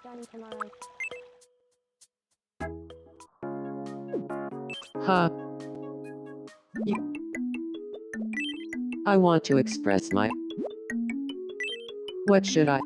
done tomorrow. Huh. I want to express my... What should I...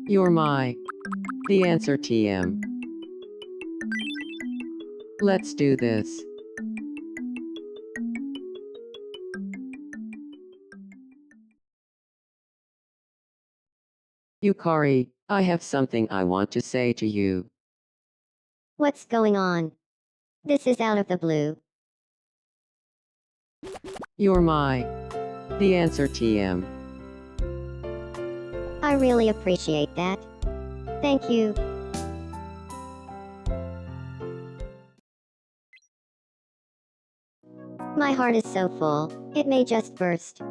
You're my... The answer, TM. Let's do this. Yukari, I have something I want to say to you. What's going on? This is out of the blue. You're my... The answer, TM. I really appreciate that. Thank you. My heart is so full, it may just burst.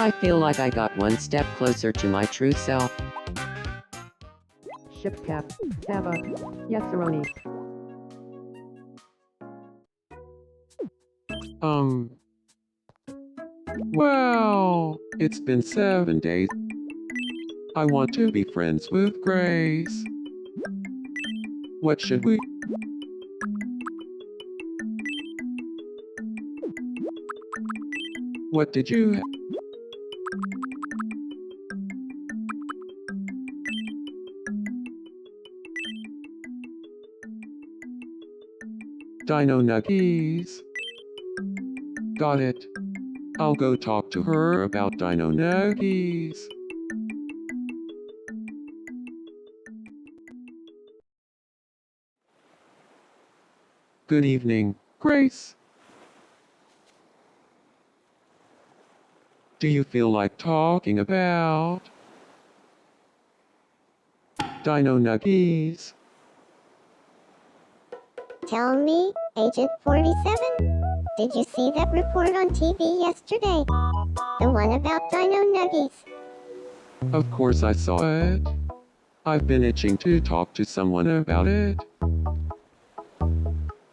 I feel like I got one step closer to my true self. Ship cap, Ava, Yesaroni. Well, it's been 7 days. I want to be friends with Grace. What should we? What did you Dino Nuggies. Got it. I'll go talk to her about Dino Nuggies. Good evening, Grace. Do you feel like talking about Dino Nuggies? Tell me, Agent 47, did you see that report on TV yesterday? The one about Dino Nuggies. Of course I saw it. I've been itching to talk to someone about it.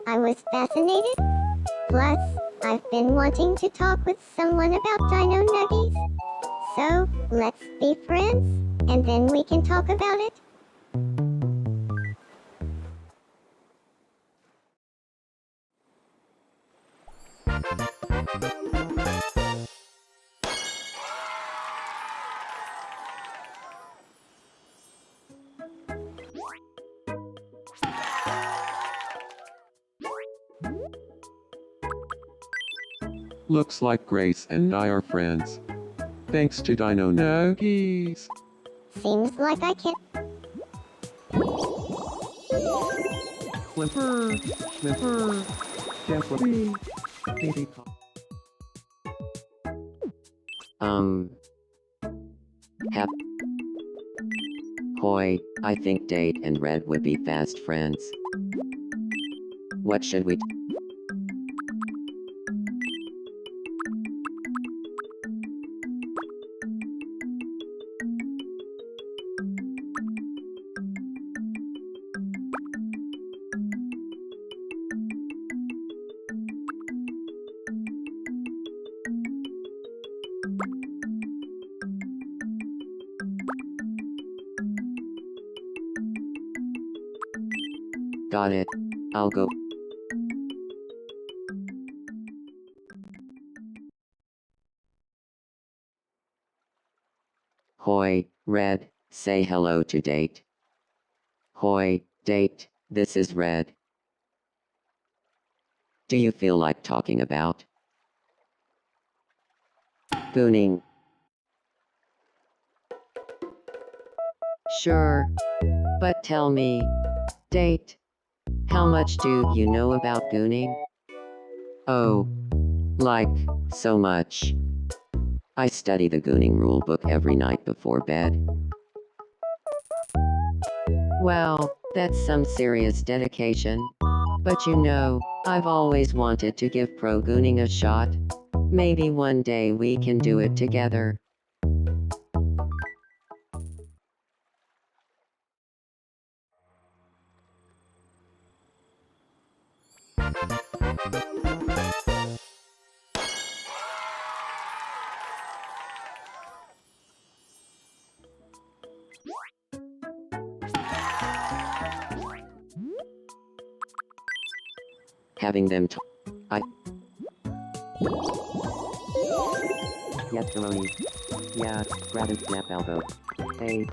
I was fascinated. Plus, I've been wanting to talk with someone about Dino Nuggies. So, let's be friends, and then we can talk about it. Looks like Grace and I are friends. Thanks to Dino Nuggies. Seems like I can. Flipper, Flipper, guess what me? Baby. Hap. Hoi, I think Date and Red would be fast friends. What should we Got it. I'll go. Hoi, Red, say hello to Date. Hoi, Date, this is Red. Do you feel like talking about gooning? Sure. But tell me, Date, how much do you know about gooning? Oh, like, so much. I study the gooning rulebook every night before bed. Wow, that's some serious dedication. But you know, I've always wanted to give pro gooning a shot. Maybe one day we can do it together. Having them talk. Yes, Jeremy. Yeah, grab and snap elbow. Hey.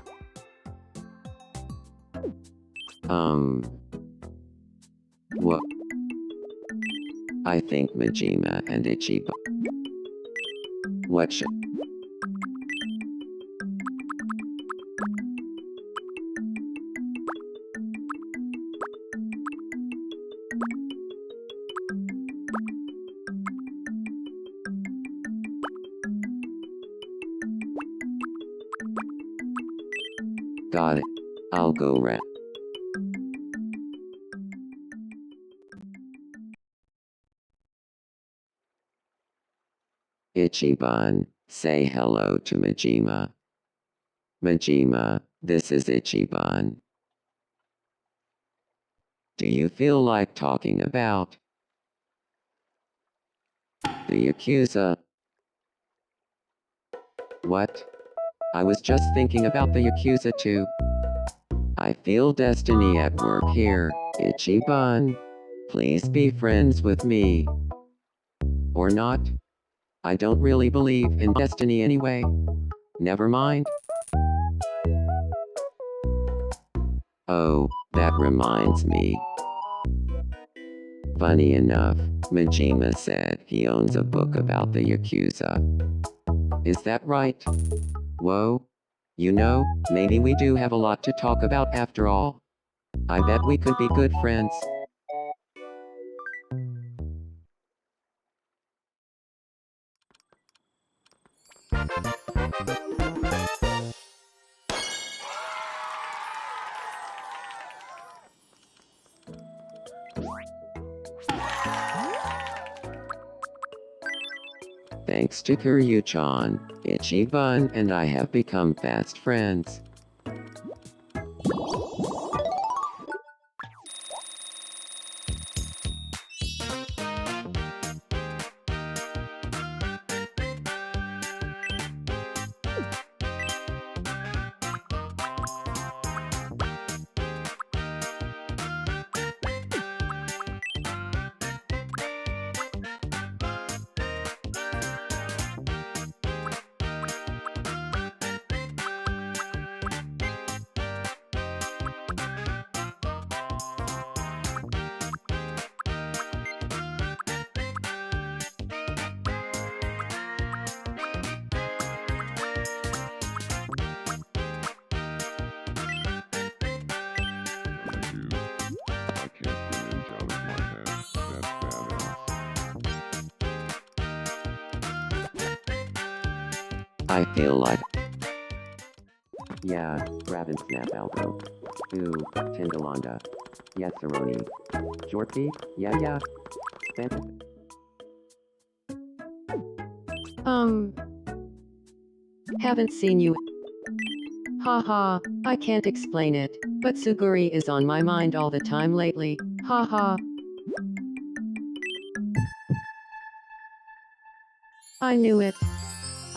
What? I think Majima and Ichiba. What should? Got it. I'll go rap. Ichiban, say hello to Majima. Majima, this is Ichiban. Do you feel like talking about the Yakuza? What? I was just thinking about the Yakuza too. I feel destiny at work here, Ichiban. Please be friends with me. Or not? I don't really believe in destiny anyway. Never mind. Oh, that reminds me. Funny enough, Majima said he owns a book about the Yakuza. Is that right? Whoa. You know, maybe we do have a lot to talk about after all. I bet we could be good friends. Thanks to Kiryu-chan, Ichiban and I have become fast friends. I feel like... Yeah, grab and snap elbow. Ooh, Tindalonda. Yes, Aroni. Jorky? Yeah. Spam- Haven't seen you. Haha, I can't explain it, but Suguri is on my mind all the time lately. Haha. I knew it.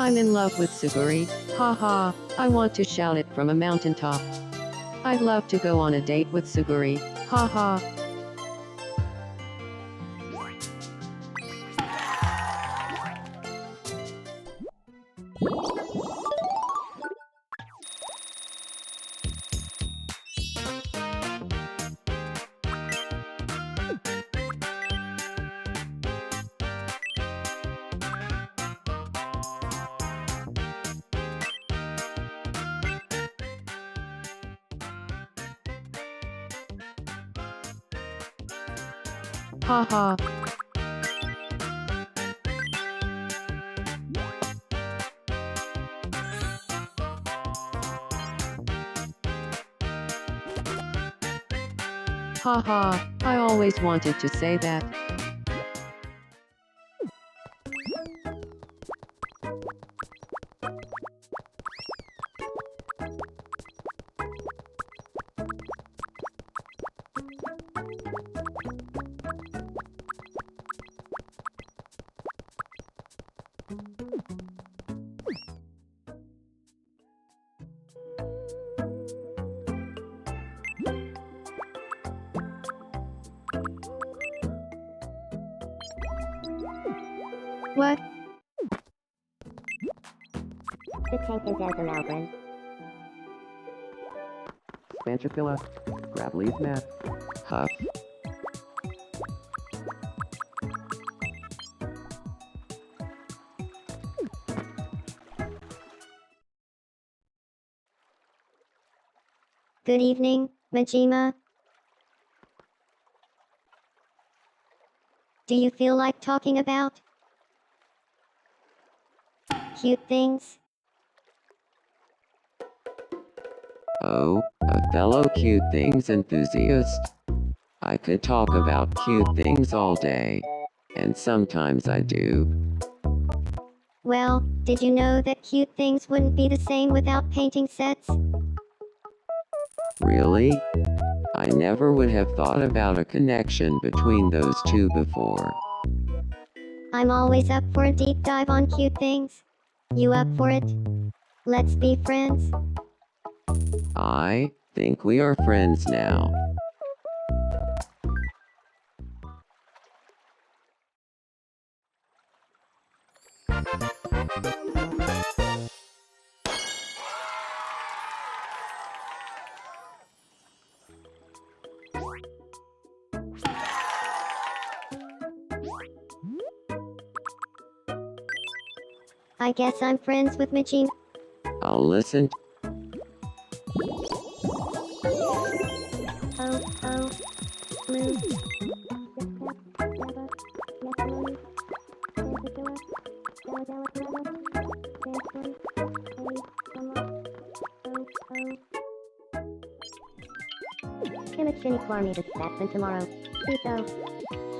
I'm in love with Suguri. Haha, I want to shout it from a mountaintop. I'd love to go on a date with Suguri. Haha. Haha. Haha, I always wanted to say that. What? The tank is Desert Malgren. Spanchapilla. Grab Lee's map. Huff. Good evening, Majima. Do you feel like talking about cute things? Oh, a fellow cute things enthusiast. I could talk about cute things all day. And sometimes I do. Well, did you know that cute things wouldn't be the same without painting sets? Really? I never would have thought about a connection between those two before. I'm always up for a deep dive on cute things. You up for it? Let's be friends. I think we are friends now. I guess I'm friends with Majima. I'll listen. Blue. Kimachini Klarmi to Stackman tomorrow. SEETHE.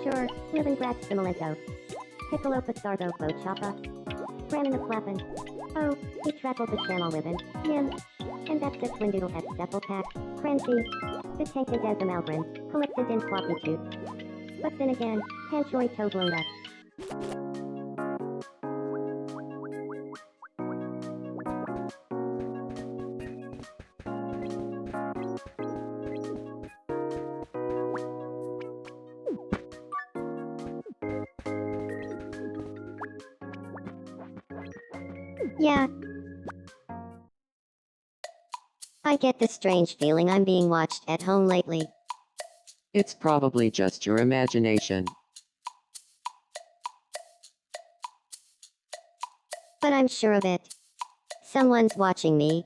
Sure, live in Graz Similento. Piccolo Pasardo Bo Choppa. Brandon the Flappin. Oh, he trackled the channel with him. Nim. And that's the Twindoodle at Stepplepack. Crancy. The tank is as a Malgren. Collected in floppy tooth. But then again, Panchoy Toblunga. Yeah. I get this strange feeling I'm being watched at home lately. It's probably just your imagination. But I'm sure of it. Someone's watching me.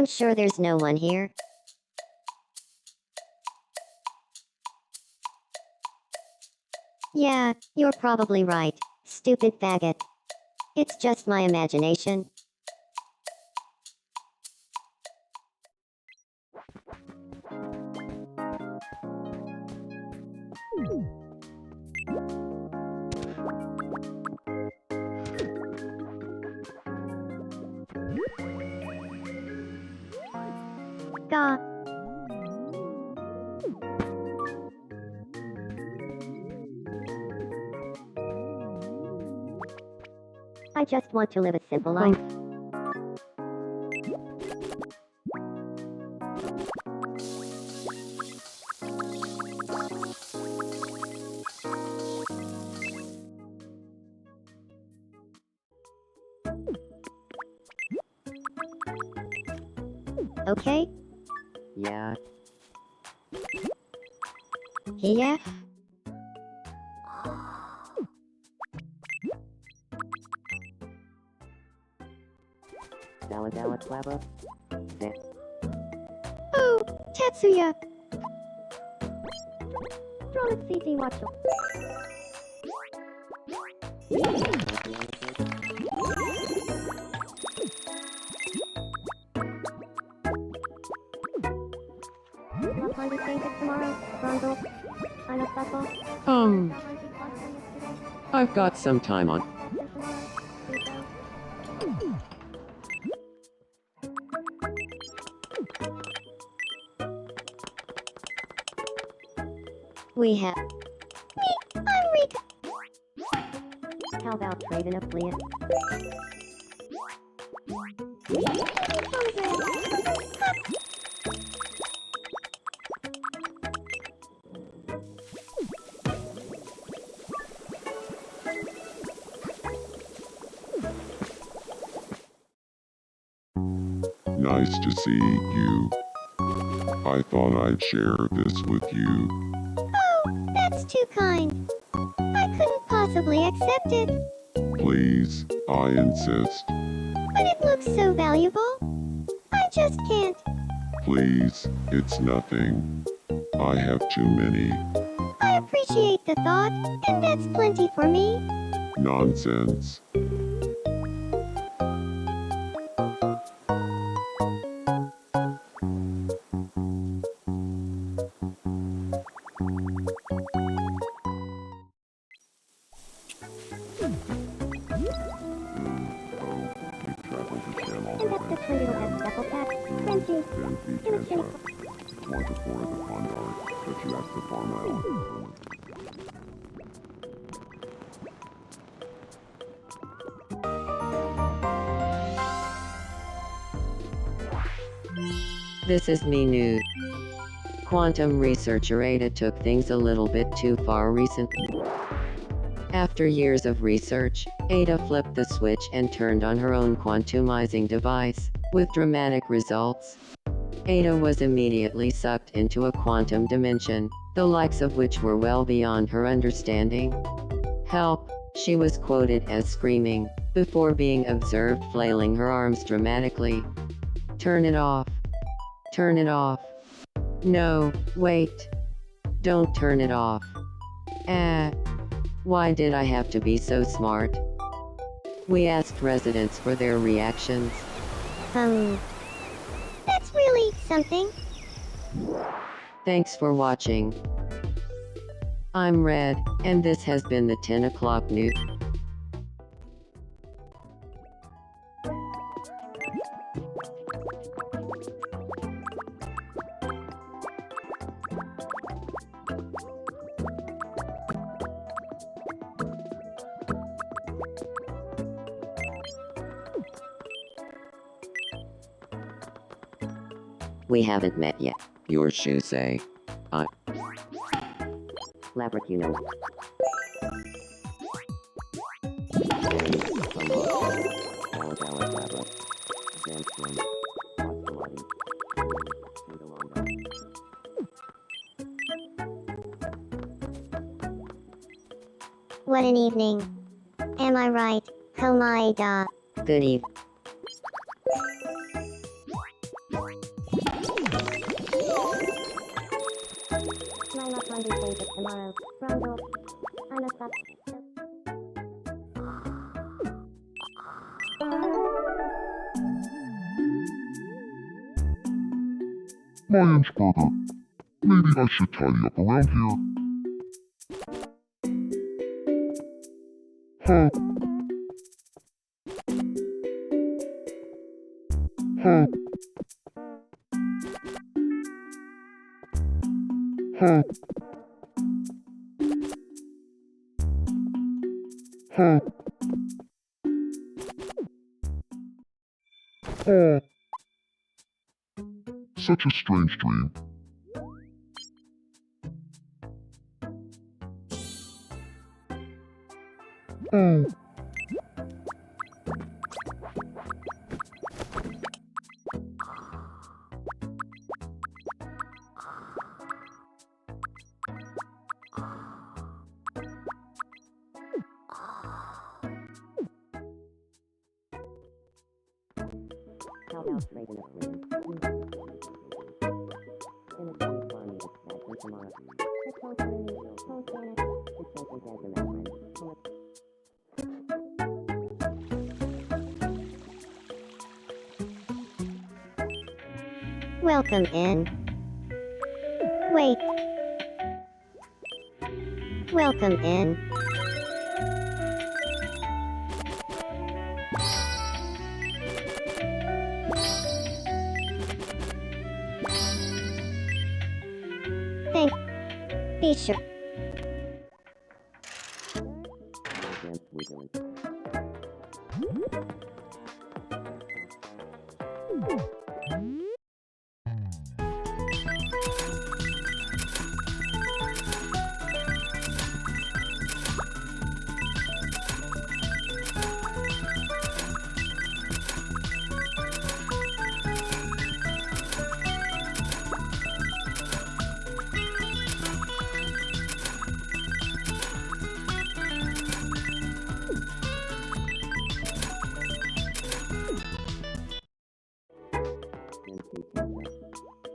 I'm sure there's no one here. Yeah, you're probably right, stupid faggot. It's just my imagination. Gah. I just want to live a simple life. Okay? Yeah. Yeah? Dalla Clabba. Oh, Tetsuya! Promise CT watch. What time do you think it's tomorrow, Rondo? I'm a supple. I've got some time on. We have. I'm Rika. How about trading a fleet? Nice to see you. I thought I'd share this with you. Oh, that's too kind. I couldn't possibly accept it, Please, I insist. but it looks so valuable. I just can't. Please, it's nothing. I have too many. I appreciate the thought, and that's plenty for me. Nonsense. And that's the trade it'll have double tap. Thank you. Want to pour the condor, but you have to farm out. This is me nude. Quantum researcher Ada took things a little bit too far recently. After years of research, Ada flipped the switch and turned on her own quantumizing device, with dramatic results. Ada was immediately sucked into a quantum dimension, the likes of which were well beyond her understanding. Help, she was quoted as screaming, before being observed flailing her arms dramatically. Turn it off. Turn it off. No, wait. Don't turn it off. Why did I have to be so smart? We asked residents for their reactions. That's really something. Thanks for watching. I'm Red, and this has been the 10 o'clock news. We haven't met yet. Your shoes say. Labracuno. What an evening. Am I right, Komaeda? Good eve. Line up on these days tomorrow. Rumble. I'm a fuck. My inch burger. Maybe I should tidy up around here. Huh. Huh. Huh. Huh. Huh. Such a strange dream. Oh. How about raising a queen? In a funny farm needed that for tomorrow. It's all for me. Oh, Janet. It's like a desert, my friend. Welcome in. Wait. Welcome in. Thank. Be sure. Against vigilance.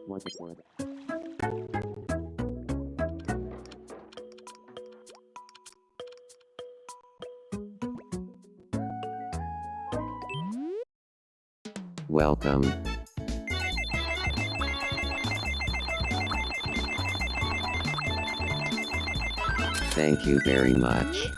Once a quarter. Welcome. Thank you very much.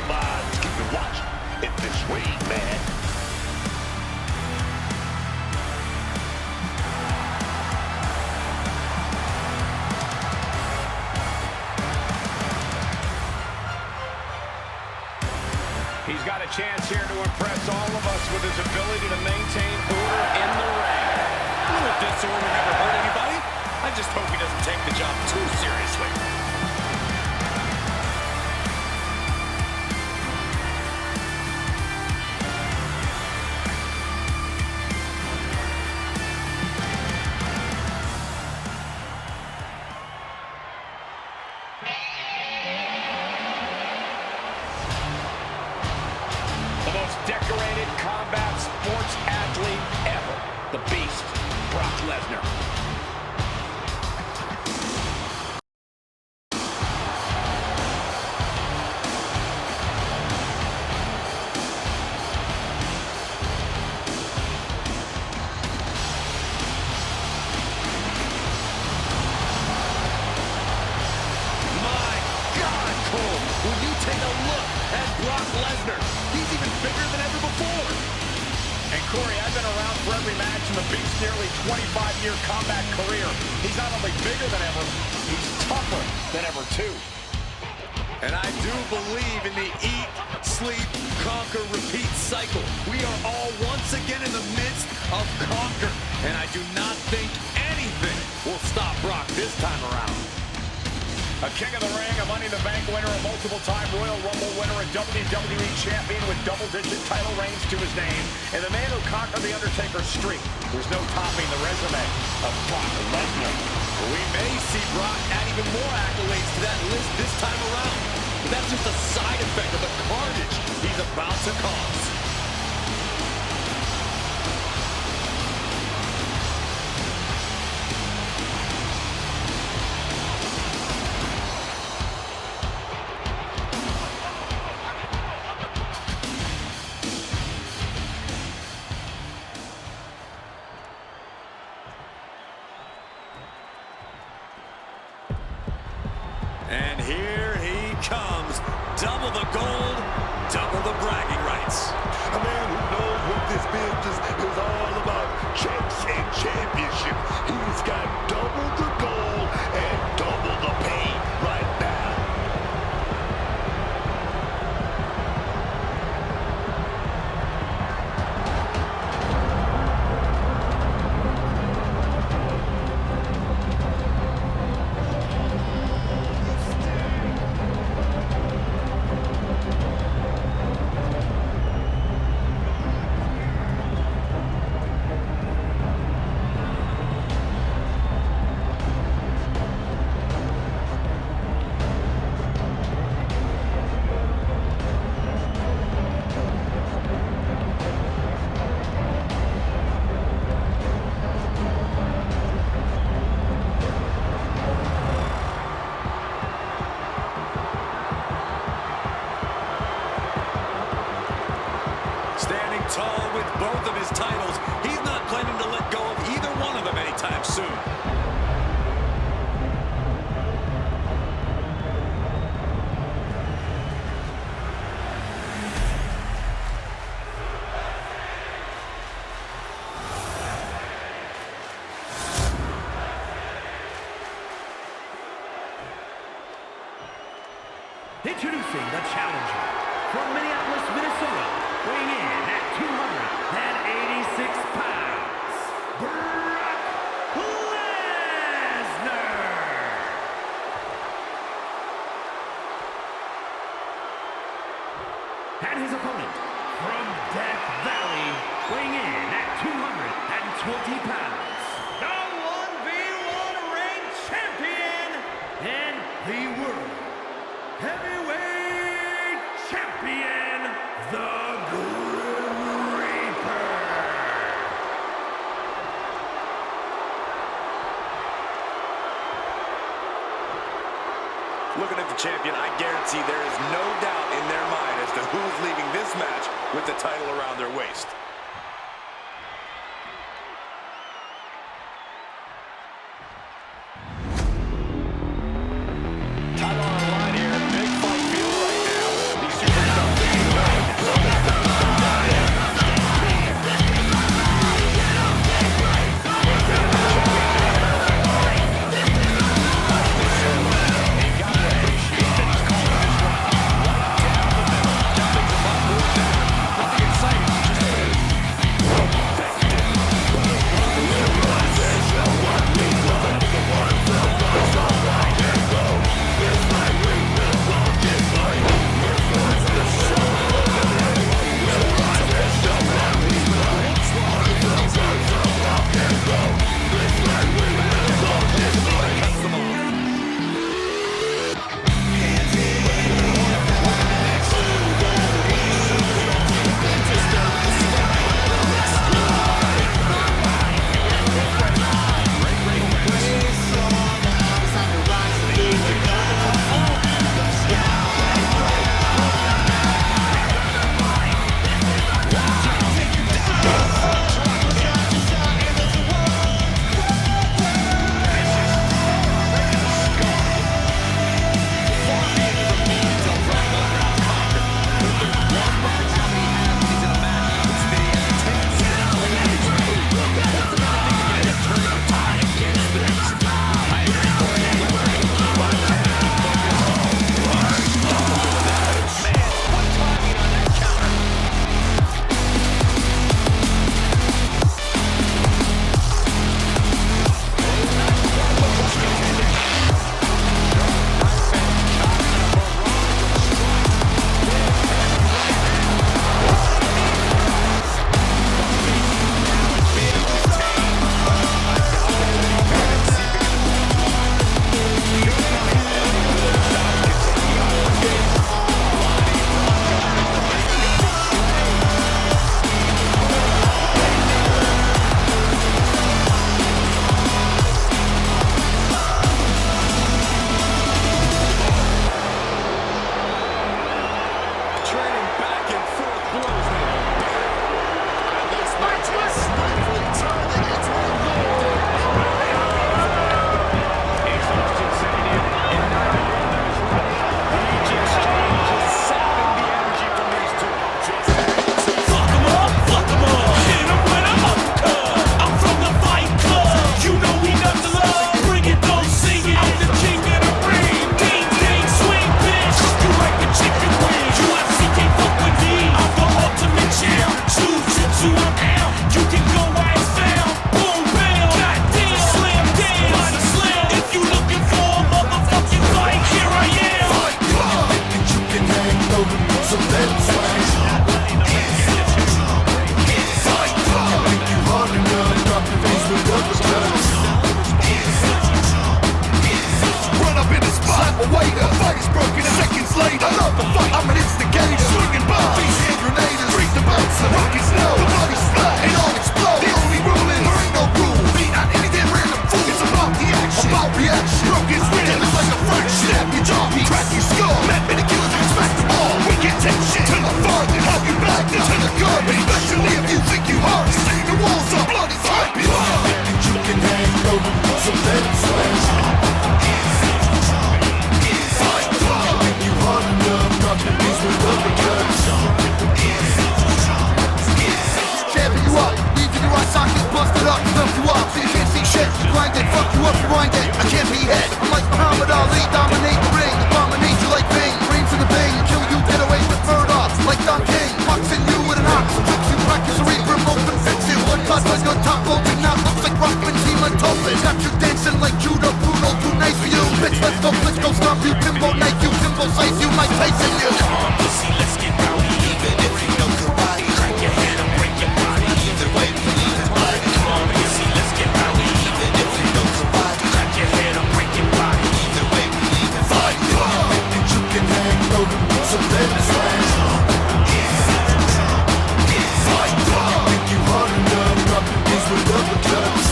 don't mind keeping watch. It's this way, man. He's got a chance here to impress all of us with his ability to maintain order in the ring. A little disorder never hurt anybody. I just hope he doesn't take the job too seriously. The most decorated combat sports athlete ever. The Beast, Brock Lesnar. My God, Cole, when you take a look at Brock Lesnar, he's even bigger than ever before. And Corey, I've been around for every match in the Beast's nearly 25-year combat career. He's not only bigger than ever, he's tougher than ever, too. And I do believe in the eat, sleep, conquer, repeat cycle. We are all once again in the midst of conquer. And I do not think anything will stop Brock this time around. A King of the Ring, a Money in the Bank winner, a multiple-time Royal Rumble winner, a WWE champion with double-digit title reigns to his name, and the man who conquered The Undertaker's streak. There's no topping the resume of Brock Lesnar. We may see Brock add even more accolades to that list this time around. But that's just a side effect of the carnage he's about to cause. And here he comes. Double the gold, double the bragging rights. A man who knows what this business is all about. Champs and championships. He's got double the gold and double the pain right now. Standing tall with both of his titles, he's not planning to let go of either one of them anytime soon. Introducing the challenger from Minneapolis, Minnesota, weighing in at 286 pounds, Brock Lesnar. And his opponent from Death Valley, weighing in at 220 pounds, the 1v1 reign champion and the world heavyweight champion, the Grim Reaper. Looking at the champion, I guarantee there is no doubt in their mind as to who's leaving this match with the title around their waist. Title on the line here. Big fight feel right now. These superstars take shit to the farthest. Help you back to the garbage. Especially if you think you hard. See the walls are bloody typing. You can hang over, so let it smash. You hard enough, nothing is with uppercuts. Jamming you up, leaving your eye socket busted up, stuff you up, so you can't see shit. Grind it, fuck you up, rewind it. I can't be hit. I'm like Muhammad Ali, dominate the ring, abominate you like Bing, brains in the bang, kill you, get away with murder. Like Don King, boxing you with an ox, tricks you, crack your cerebrum open, fix it. One cut on your top, open now, looks like Rockman, team like Topin. Got you dancing like judo, brutal, too nice for you. Bitch, let's go stomp you, Timbo, Nike you, Timbo, size you, Mike Tyson you. Come on, pussy, let's get rowdy, even if you know karate. Crack your head and break your body, either way we leave it blood. Come on, pussy, let's get rowdy, even if you know karate. Crack your head and break your body, either way we leave it blood. And you can hang low, so let it slash. Think you hard enough, nothing is with uppercuts.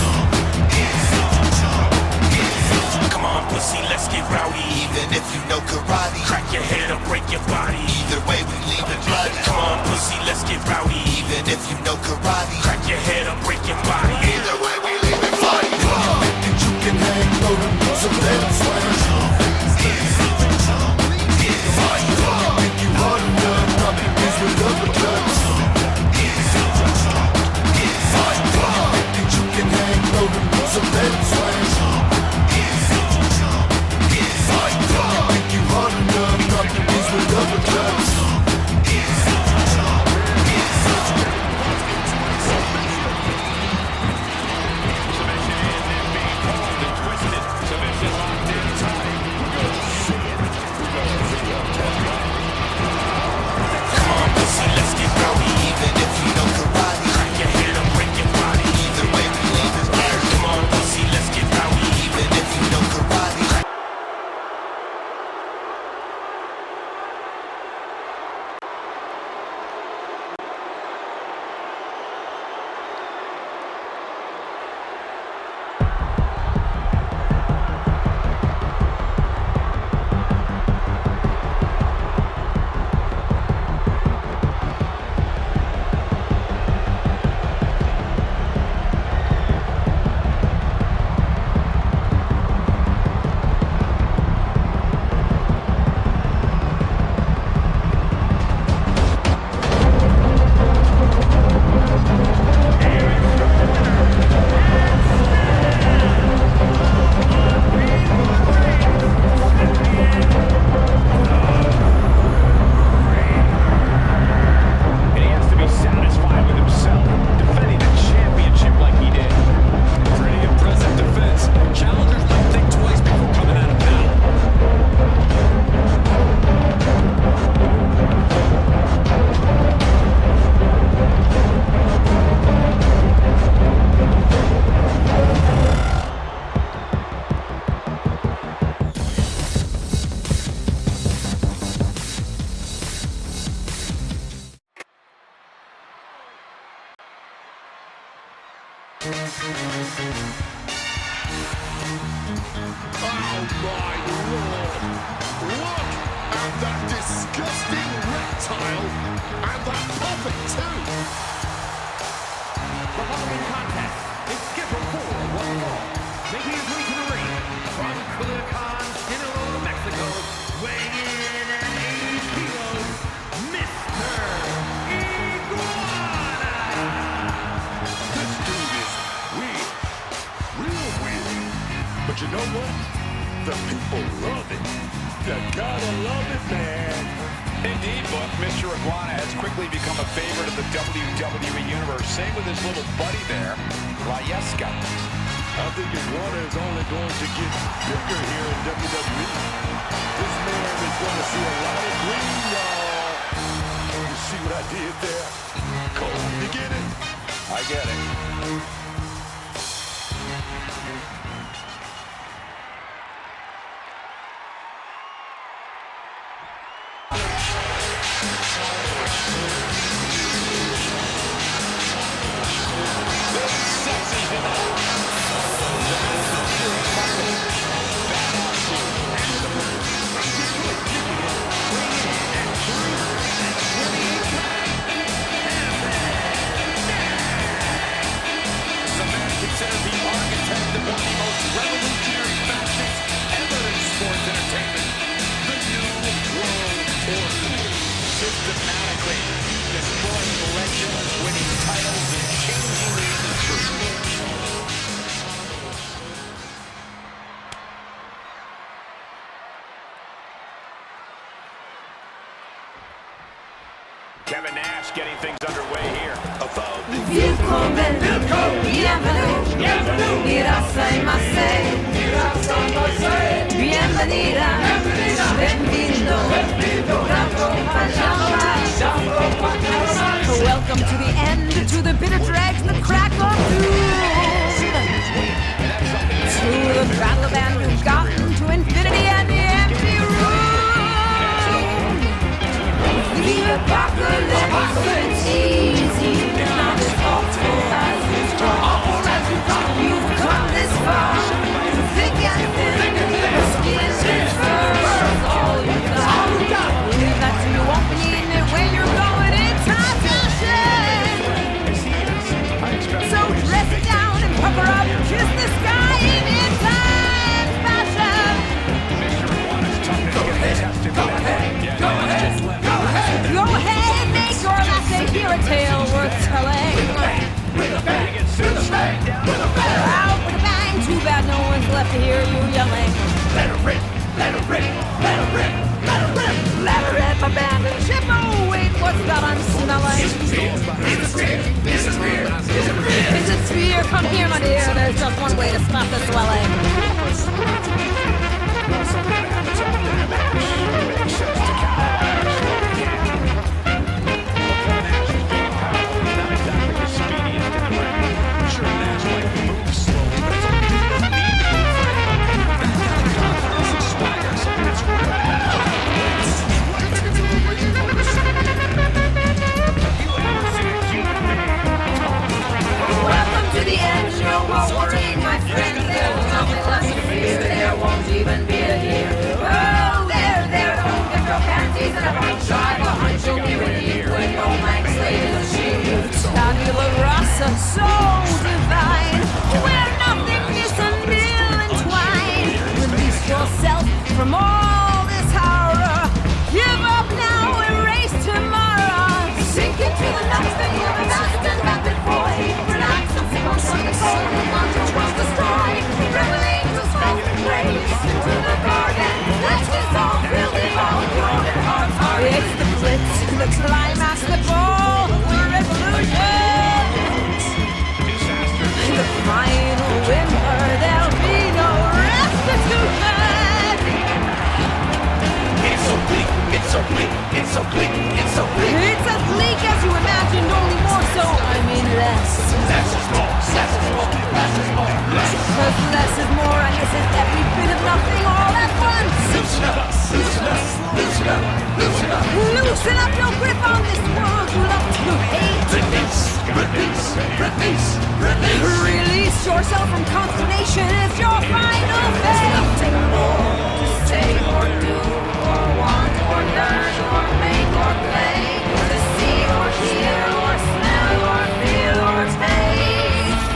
Come on, pussy, let's get rowdy, even if you know karate. Crack your head or break your body, either way we leave it blood. Come on, pussy, let's get rowdy, even if you know karate. Crack your head or break your body, either way we leave it blood. And you can hang low, so let it slash. Think you hard enough, nothing is with uppercuts. And you can hang low, so let it slash. Think you hard enough, nothing is with uppercuts. You know what? The people love it. You gotta love it, man. Indeed, Book. Mr. Iguana has quickly become a favorite of the WWE Universe. Same with his little buddy there, Ryeska. I think Iguana is only going to get bigger here in WWE. This man is going to see a lot of green, y'all. You see what I did there? Cole, you get it? I get it. innovator, destroying legends, winning titles, and changing the industry. Kevin Nash getting things underway here. Willkommen, bienvenue, irasaimasu, bienvenida, bienvenido, welcome to the end, to the bitter dregs and the crack of doom, to the battle of Andrew Gotten, to infinity and the empty room. The apocalypse, it's easy, not as awful as you thought. You've come this far, thick and thin, the skin is first, all you got. Leave that to you won't need it when you're going in time to shine. So dress down and pucker up, kiss the sky in time fashion. Go ahead, make your last day hear a tale worth telling. With a bang, out with a bang. Too bad no one's left to hear you yelling. Let her rip, let her rip, let her rip, let her rip. Let her rip, abandon ship. Oh wait, what's that I'm smelling? It's a spear, it's a spear, it's a spear, it's a spear. It's a spear, come here my dear, there's just one way to stop the swelling. Welcome to the end, no more worrying, my friend. There's nothing left to fear, there won't even be a year. Oh, there, don't get your panties and I won't try to hunt you with you when your man's laid is achieved. Tabula rasa, so divine, where nothing is a meal entwined. Release yourself from all this horror. Give up now, erase tomorrow. Sink into the nuts that you've imagined that before. Relax and sip on something cold and watch your world destroy. Reveling to smoke and grace into the garden. Let us all feel the all your hearts are. It's the blitz, the climax, the ball, the revolution. The final winner, there'll be no restitution. It's so bleak, it's so bleak, it's so bleak, it's so bleak. It's as bleak as you imagined, only more so, I mean less. Less is more, less is more, less is more, less. Cause less is more, and this is every bit of nothing all at once. Loosen up, loosen up, loosen up, loosen up. Loosen up your grip on this world you love to hate. Release, release, release, release. Release yourself from consternation, it's your final fate. Nothing more to say or do, or want, or learn, or make, or play. To see, or hear, or smell, or feel, or taste.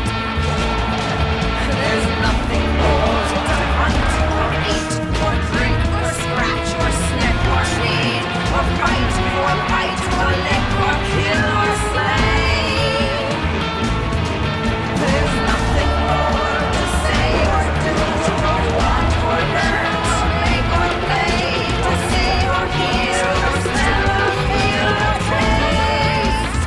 There's nothing more to hunt, or eat, or drink, or scratch, or sniff, or need, or fight, or bite, or lick, or kill, or slay. There's nothing more to say or do, or want, or learn, or make, or play. To see, or hear, or smell, or feel, or taste.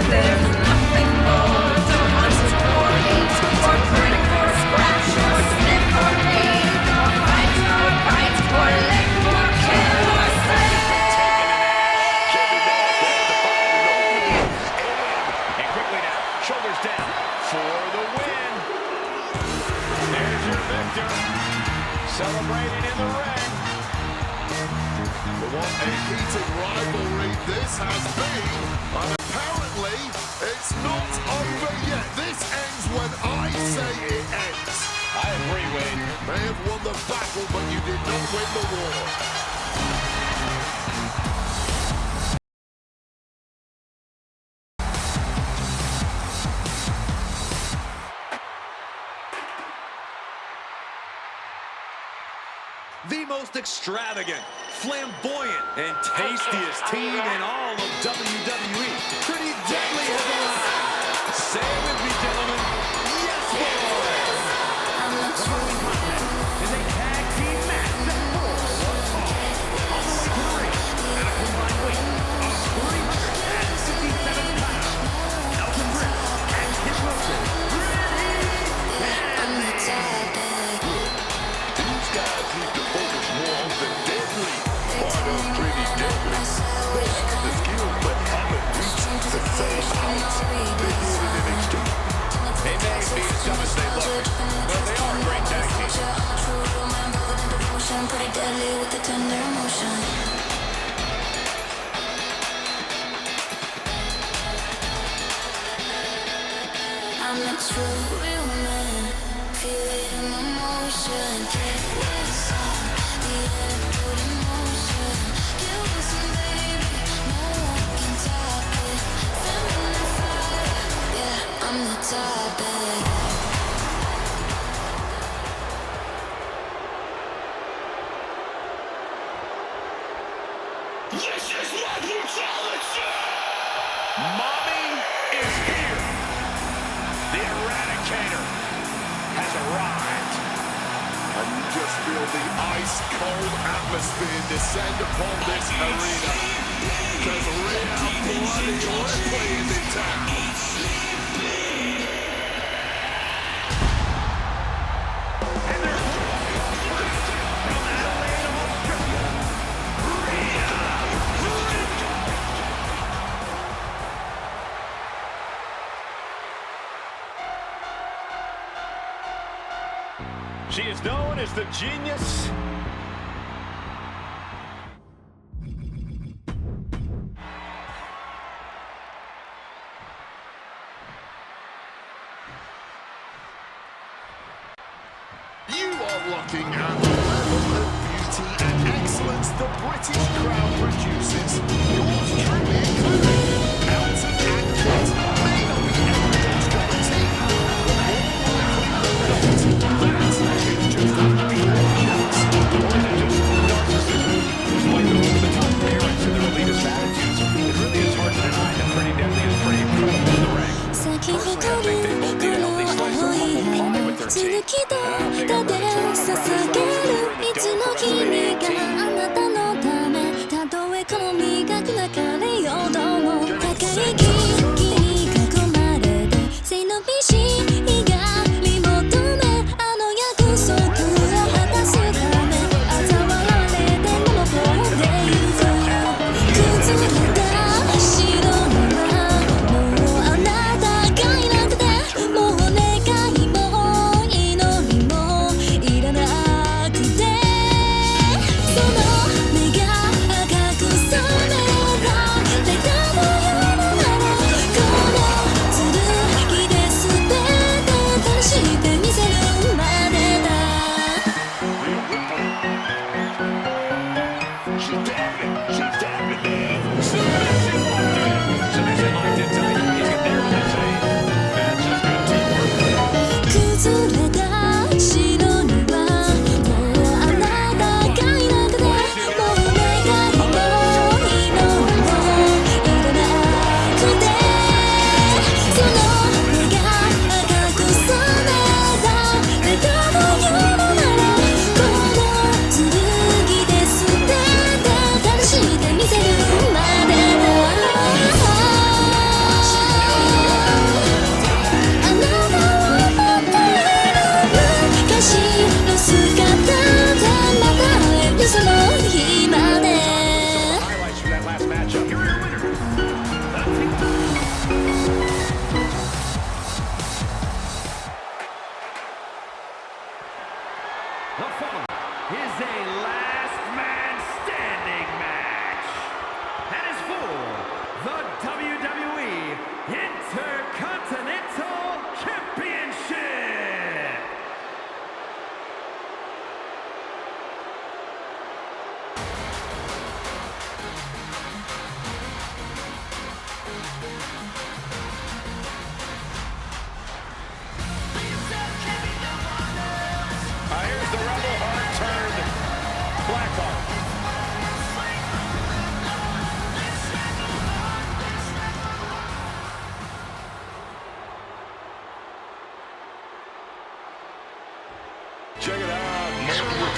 There's nothing more to hunt, or eat, or drink, or scratch, or sniff, or need, or fight, or bite, or lick, or kill, or slay. And quickly now, shoulders down for the win. There's your victor, celebrating in the ring. What a heated rivalry this has been, and apparently it's not over yet. This ends when I say it ends. I agree, Wade. May have won the battle, but you did not win the war. The most extravagant, flamboyant, and tastiest team in all of WWE. Pretty Deadly has arrived. Say it with me, gentlemen. Yes, boys! Is a tag team match set for one fall. On the way to the ring, at a combined weight of 357 pounds, Elton Britt and Kid Wilson, ready and These guys need to focus more on the deadly part of Pretty Deadly. They have the skill, but haven't reached the same heights they did in NXT. They may be as dumb as they look, but they are a great tag team. Pretty deadly with the tender emotion. I'm a true real man. Feel it in my motion. Get this on the airport emotion. Get wilson, baby. No one can top it. Feminine fire. Yeah, I'm the topic. This is what we challenge you! Mommy is here. The Eradicator has arrived. And you just feel the ice-cold atmosphere descend upon this arena. Because Rhea Bloody Ripley is in town. She is known as the Genius. You are looking at the level of beauty and excellence the British crowd produces. Yours truly included. Elton and Kit may not be everyday's cup of tea, but more likely than not, that is just a pure yes. Or is it just narcissism? Despite their over-the-top appearance and their elitist attitudes, it really is hard to deny that Pretty Deadly is pretty incredible in the ring. Personally, I think they both need a healthy slice of humble pie with their team. And I don't think I'm ready to run around as long as they were in the dope for WrestleMania 18. あなたのためたとえこの磨くなかれようとも高い木に囲まれて背伸びしがり求めあの約束を果たすため嘲笑われてもの方でゆく崩れた城にはもうあなたがいなくてもう願いも祈りもいらなくてその目が赤く染めら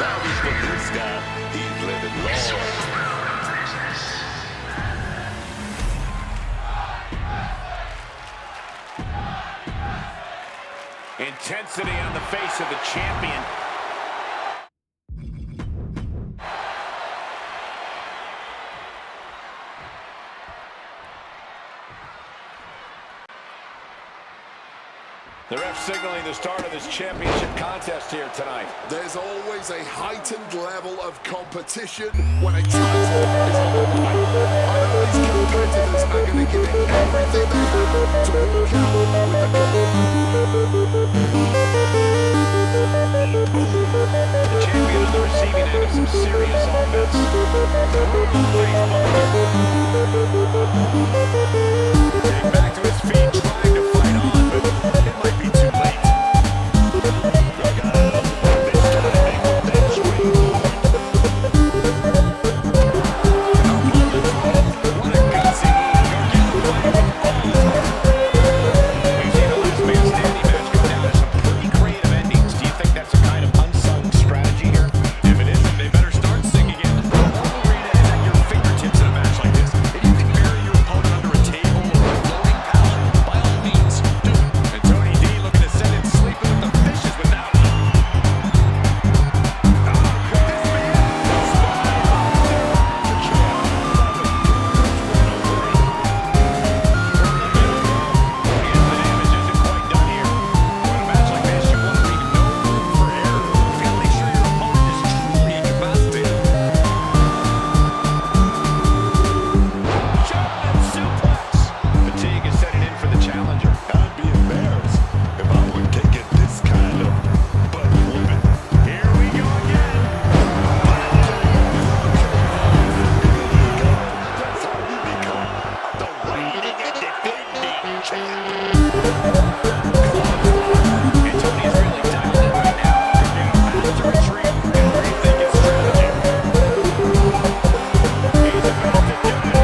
Probably for this guy, he's living large. Intensity on the face of the champion. The ref signaling the start of this championship contest here tonight. There's always a heightened level of competition when a title is on the line. I know these competitors are going to give it everything they have to walk out with the cup. The champion on the receiving end of some serious offense. Getting back to his feet, trying to fight on, but it might be too late. This timing, then swing. What a gutsy move. We've seen a last man standing match go down to some pretty creative endings. Do you think that's a kind of unsung strategy here? If it isn't, they better start singing it. The whole arena is at your fingertips in a match like this. If you can bury your opponent under a table or a floating pallet, by all means, do it. And Tony D looking to send it sleeping with the fishes with that one. Oh, could this be it? I'd be embarrassed if I were taking this kind of butt whooping. Here we go again. That's how you become the reigning and defending champ. And Tony is really dialed in right now. Picking a path to retreat and rethink his strategy. He's about to do it.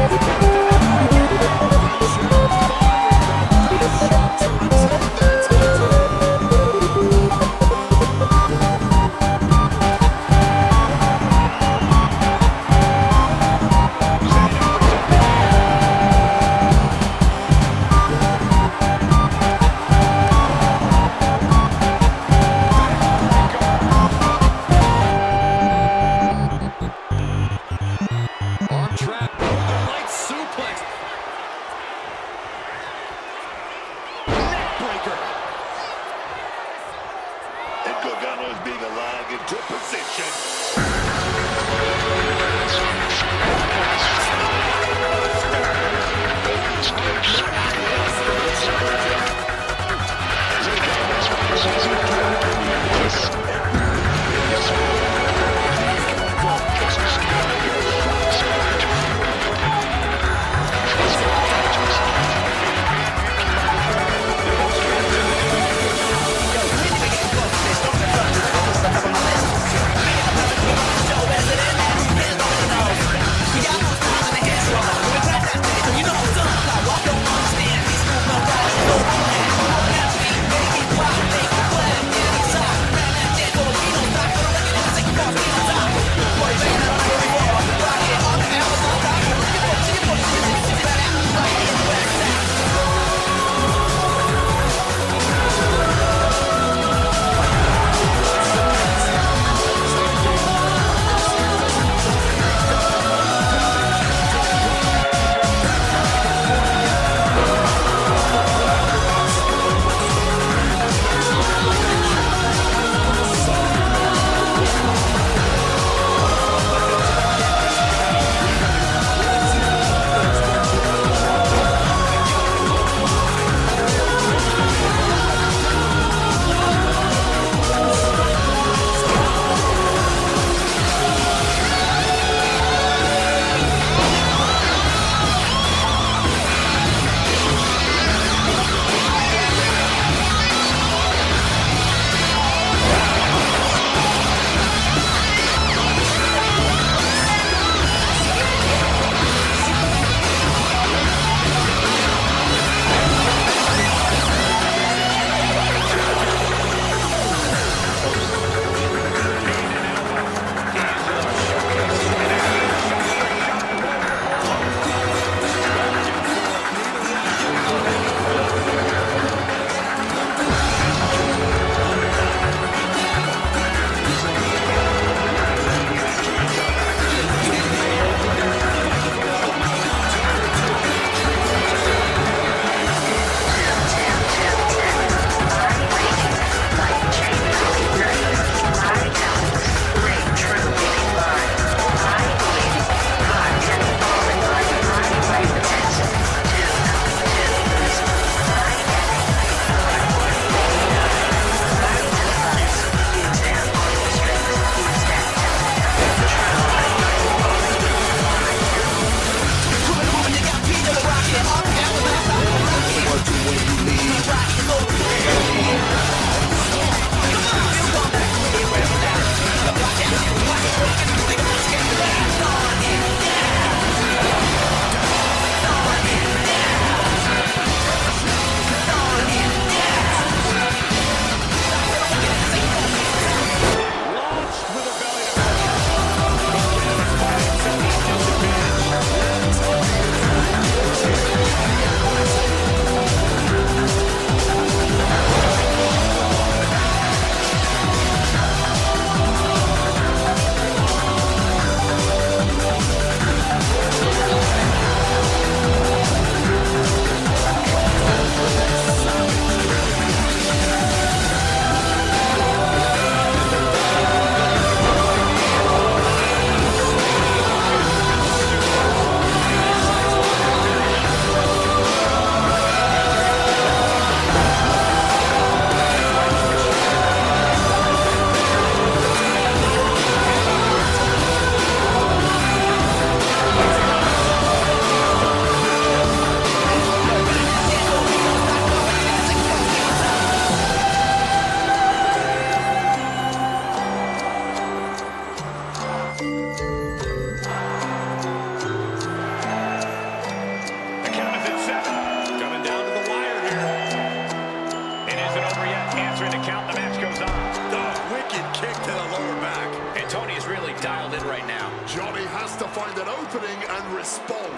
an opening and respond.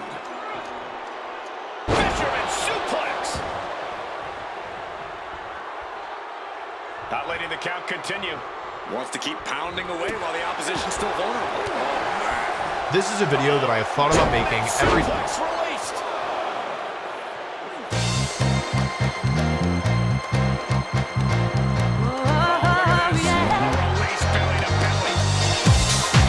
Fisherman suplex. Not letting the count continue. Wants to keep pounding away while the opposition's still vulnerable. Oh, man. This is a video that I have thought about making every time. Suplex released. Release belly to belly.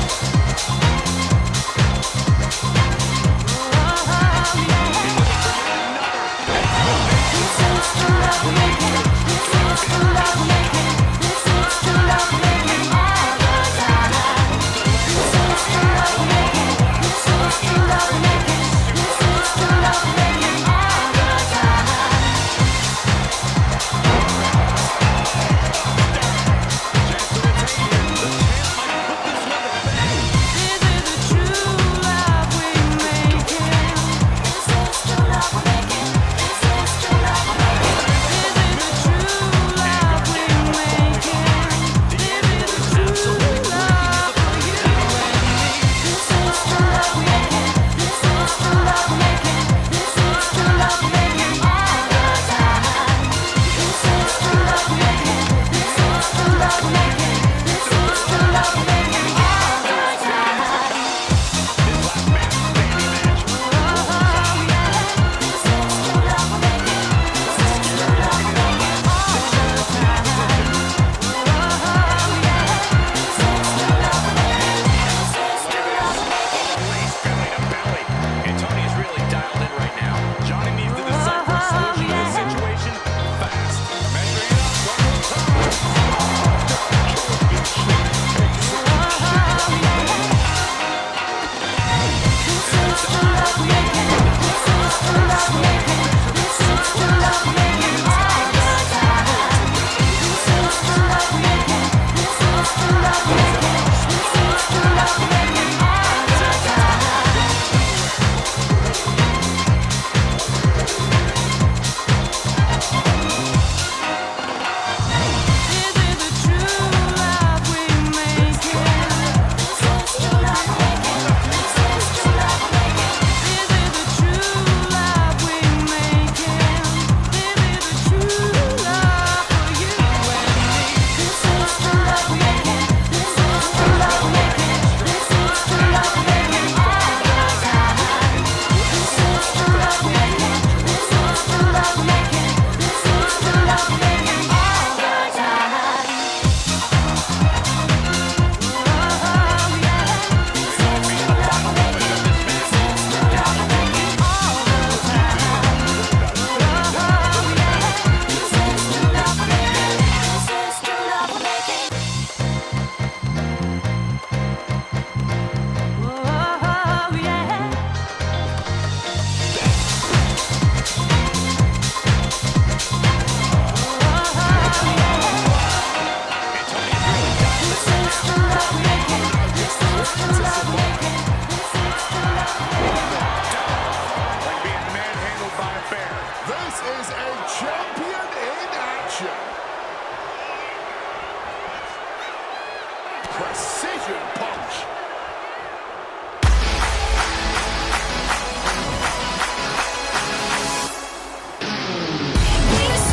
Precision punch. This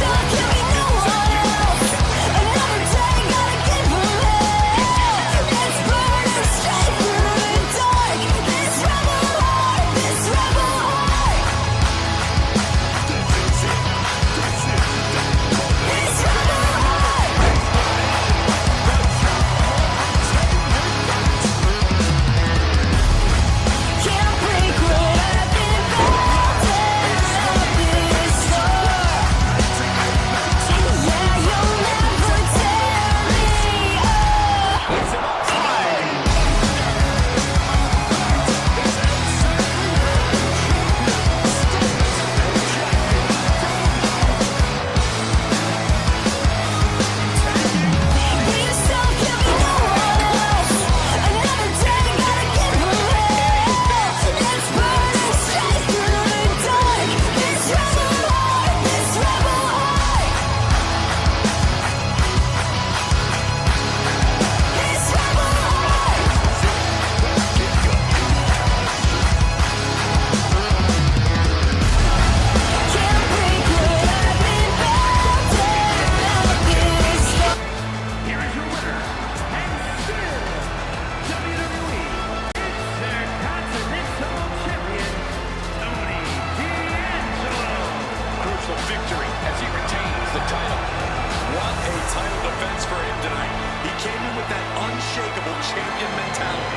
champion mentality.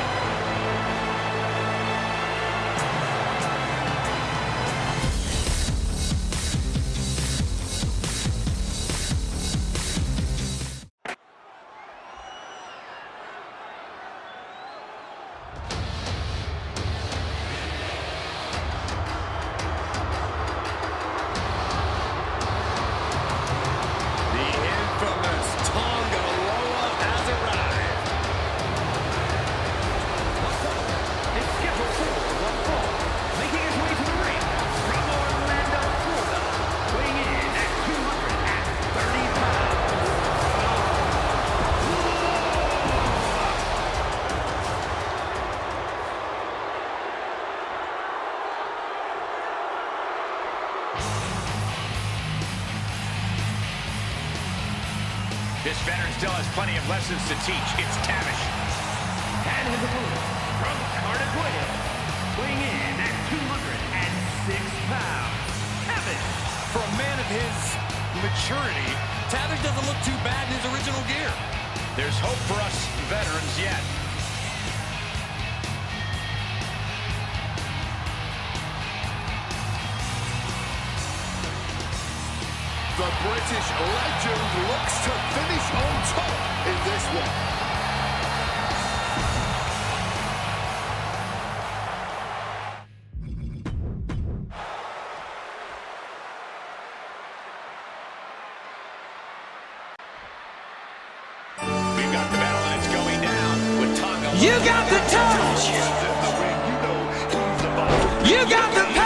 This veteran still has plenty of lessons to teach. It's Tavish. And his opponent from Cardiff, weighing in at 206 pounds, Tavish. For a man of his maturity, Tavish doesn't look too bad in his original gear. There's hope for us veterans yet. The British legend looks to finish on top in this one. We've got the battle and it's going down with Tonga. You got the touch. You got the power.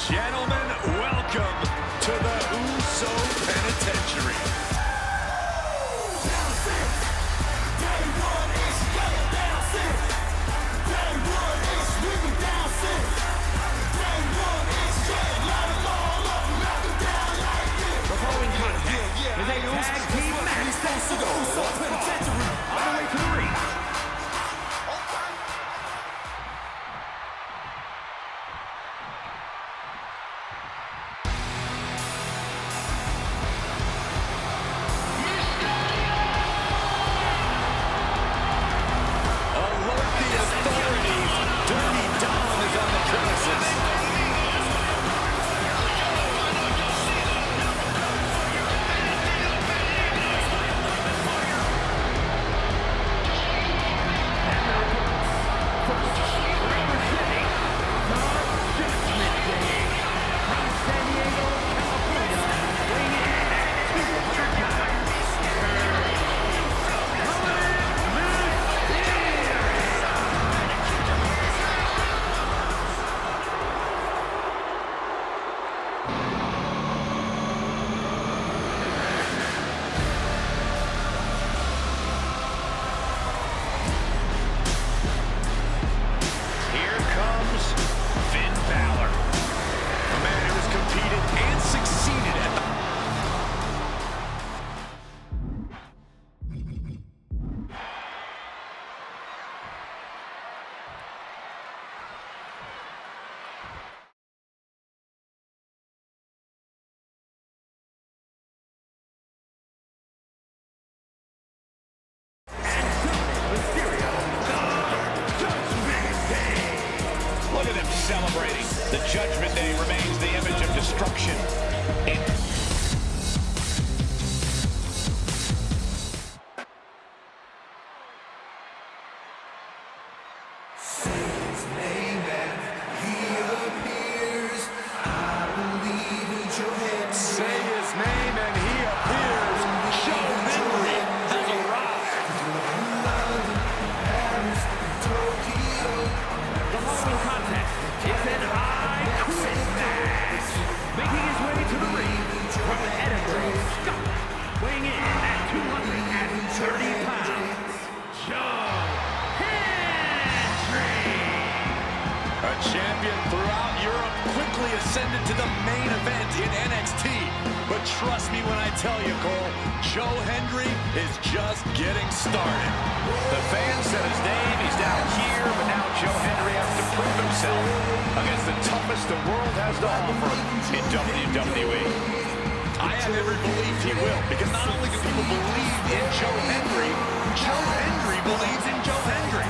Gentlemen, welcome to the Uso Penitentiary. The following contest is a tag team match. On the way to the ring. Judgment Day remains the image of destruction. Say his name and he appears. Joe Henry has arrived. The following contest is an I Quit match. Making his way to the ring from Edinburgh, Scotland, weighing in at 230 pounds, Joe Henry. A champion throughout Europe, quickly ascended to the main event in NXT. But trust me when I tell you, Cole, Joe Henry is just getting started. The fans said his name, he's down here, but now Joe Henry has to prove himself against the toughest the world has to offer in WWE. I have every belief he will, because not only do people believe in Joe Henry believes in Joe Henry.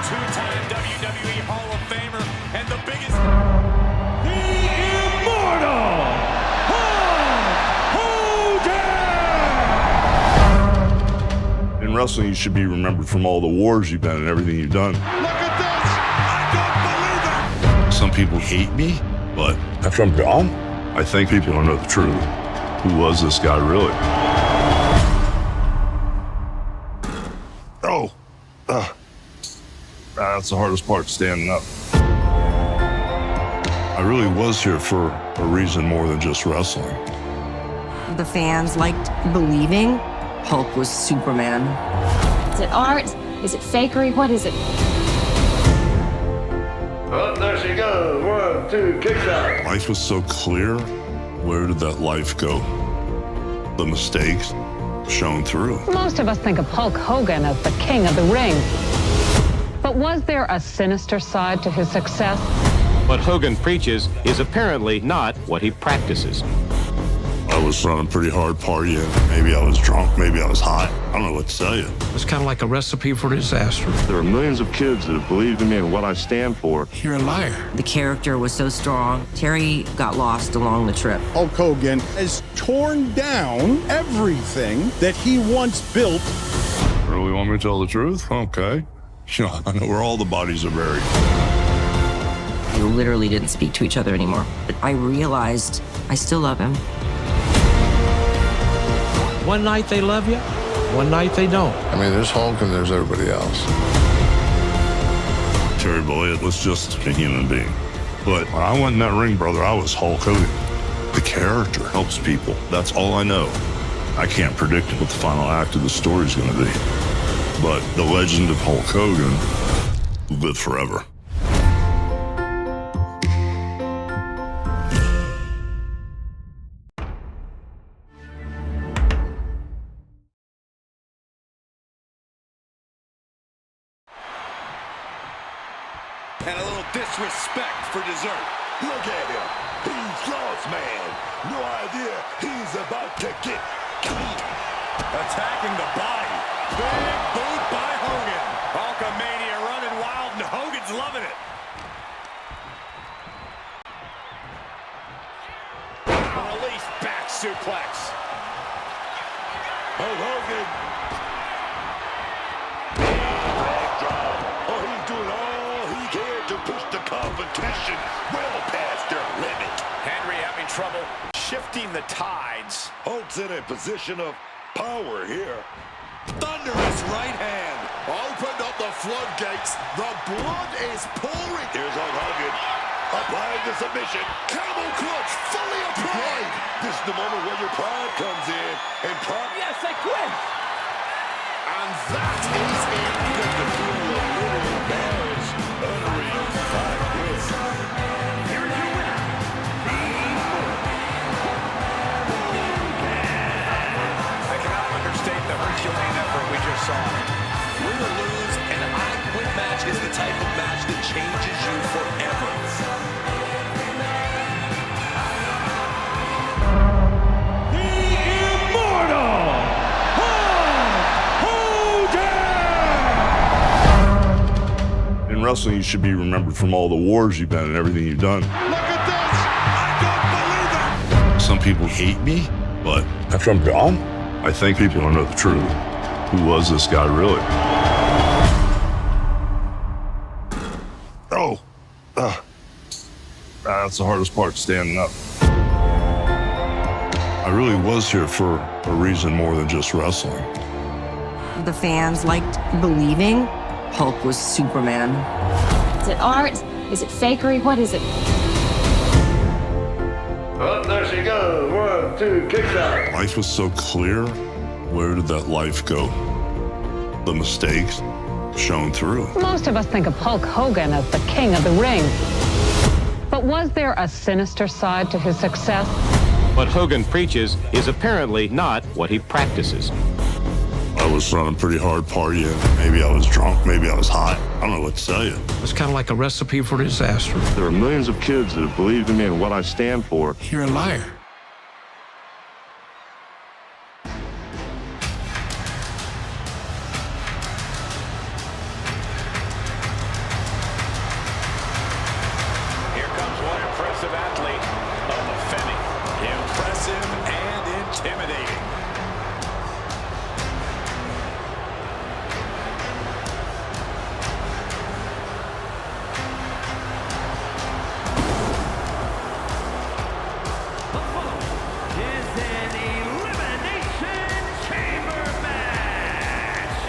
Two-time WWE Hall of Famer and the biggest... The Immortal Hulk Hogan! In wrestling, you should be remembered from all the wars you've been in and everything you've done. Look at this! I don't believe it! Some people hate me, but after I'm gone, I think people don't know the truth. Who was this guy really? Oh! That's the hardest part, standing up. I really was here for a reason more than just wrestling. The fans liked believing Hulk was Superman. Is it art? Is it fakery? What is it? Oh, there she goes. 1, 2, kicks out. Life was so clear. Where did that life go? The mistakes shone through. Most of us think of Hulk Hogan as the king of the ring. But was there a sinister side to his success? What Hogan preaches is apparently not what he practices. I was running pretty hard partying. Maybe I was drunk, maybe I was high. I don't know what to tell you. It's kind of like a recipe for disaster. There are millions of kids that have believed in me and what I stand for. You're a liar. The character was so strong, Terry got lost along the trip. Hulk Hogan has torn down everything that he once built. Really want me to tell the truth? Okay. You know, I know where all the bodies are buried. We literally didn't speak to each other anymore. But I realized I still love him. One night they love you, one night they don't. I mean, there's Hulk and there's everybody else. Terry Boyd was just a human being. But when I went in that ring, brother, I was Hulk Hogan. The character helps people. That's all I know. I can't predict what the final act of the story is going to be. But the legend of Hulk Hogan will live forever. And a little disrespect for dessert. Look at him. He's lost, man. No idea he's about to get killed. Attacking the body. Big boot by Hogan. Hulkamania running wild, and Hogan's loving it. Release back suplex. Hulk Hogan. Backdrop. Oh, he's doing all he can to push the competition well past their limit. Henry having trouble shifting the tides. Hulk's in a position of power here. Thunderous right hand. Opened up the floodgates. The blood is pouring. Here's Hulk Hogan. Applying the submission. Camel clutch fully applied. This is the moment where your pride comes in. And pride. Yes, I quit. And that is it. Get the feel of literal marriage. Honoring 5 wins. Here is your winner, I cannot understate the Herculean effort we just saw. Win or lose, an I Quit match is the type of match that changes you forever. In wrestling, you should be remembered from all the wars you've been and everything you've done. Look at this. I don't believe it. Some people hate me, but after I'm gone, I think people don't know the truth. Who was this guy really? Oh, that's the hardest part, standing up. I really was here for a reason more than just wrestling. The fans liked believing Hulk was Superman. Is it art? Is it fakery? What is it? Oh, there she goes. 1, 2, kicks out. Life was so clear. Where did that life go? The mistakes shone through. Most of us think of Hulk Hogan as the king of the ring. But was there a sinister side to his success? What Hogan preaches is apparently not what he practices. I was running pretty hard partying. Maybe I was drunk, maybe I was hot. I don't know what to tell you. It's kind of like a recipe for disaster. There are millions of kids that have believed in me and what I stand for. You're a liar. Here comes one impressive athlete of the Femi. Impressive and intimidating. The following is an elimination chamber match.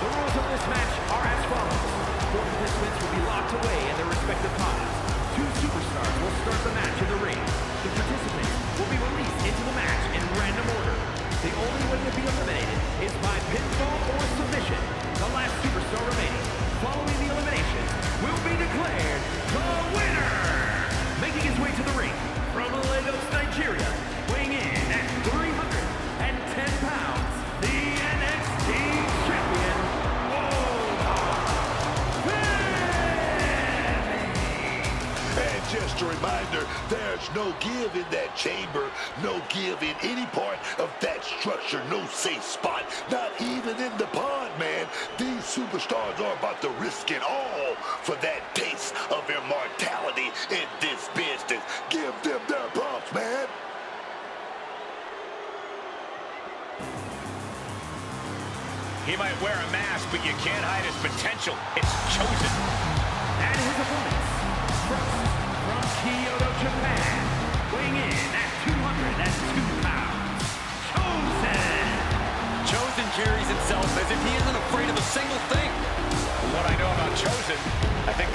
The rules of this match are as follows. 4 participants will be locked away in their respective pods. 2 superstars will start the match in the ring. The participants will be released into the match in random order. The only way to be eliminated is by pinfall or submission. The last superstar remaining, following the elimination, will be declared the winner. Making his way to the ring from Lagos, Nigeria, weighing in at 310 pounds, the NXT champion, And just a reminder, there's no give in that chamber, no give in any part of that structure, no safe spot, not even in the pond, man. These superstars are about to risk it all for that taste of immortality in this business. Give them their props, man. He might wear a mask, but you can't hide his potential. It's chosen. and his opponents, first from Kyoto, Japan, weighing in at 202 pounds, Chosen carries himself as if he isn't afraid of a single thing. What I know about Chosen, I think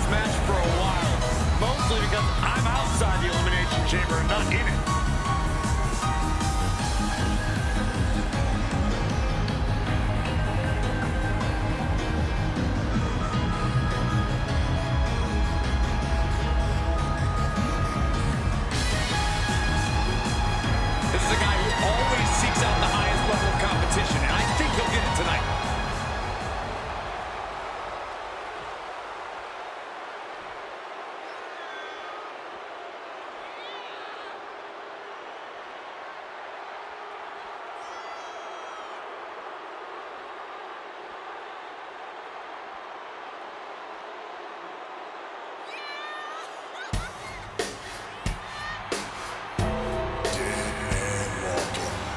match for a while. Mostly because I'm outside the Elimination Chamber and not in it. This is a guy who always seeks out the highest level of competition, and I think he'll get it tonight.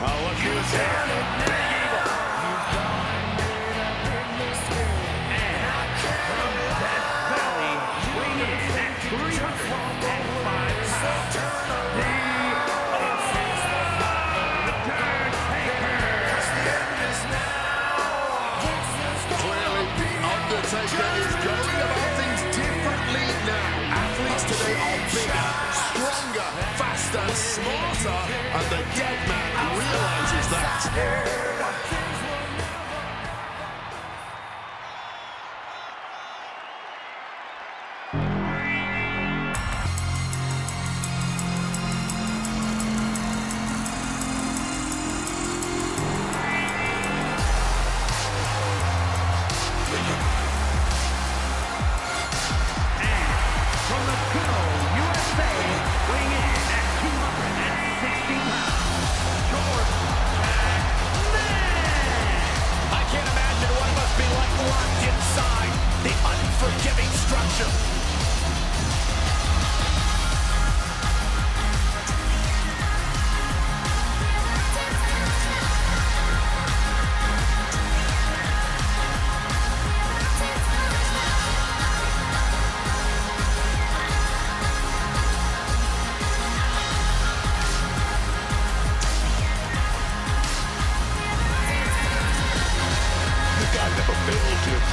Oh, look who's here. Big Evil. And from Death Valley, weighing in at 305 pounds, the Clearly, Undertaker is going about things differently now. Athletes today are bigger, stronger, faster, smarter, and the dead man realizes that. from the good old USA, weighing in at 260 pounds, George I can't imagine what it must be like locked inside the unforgiving structure.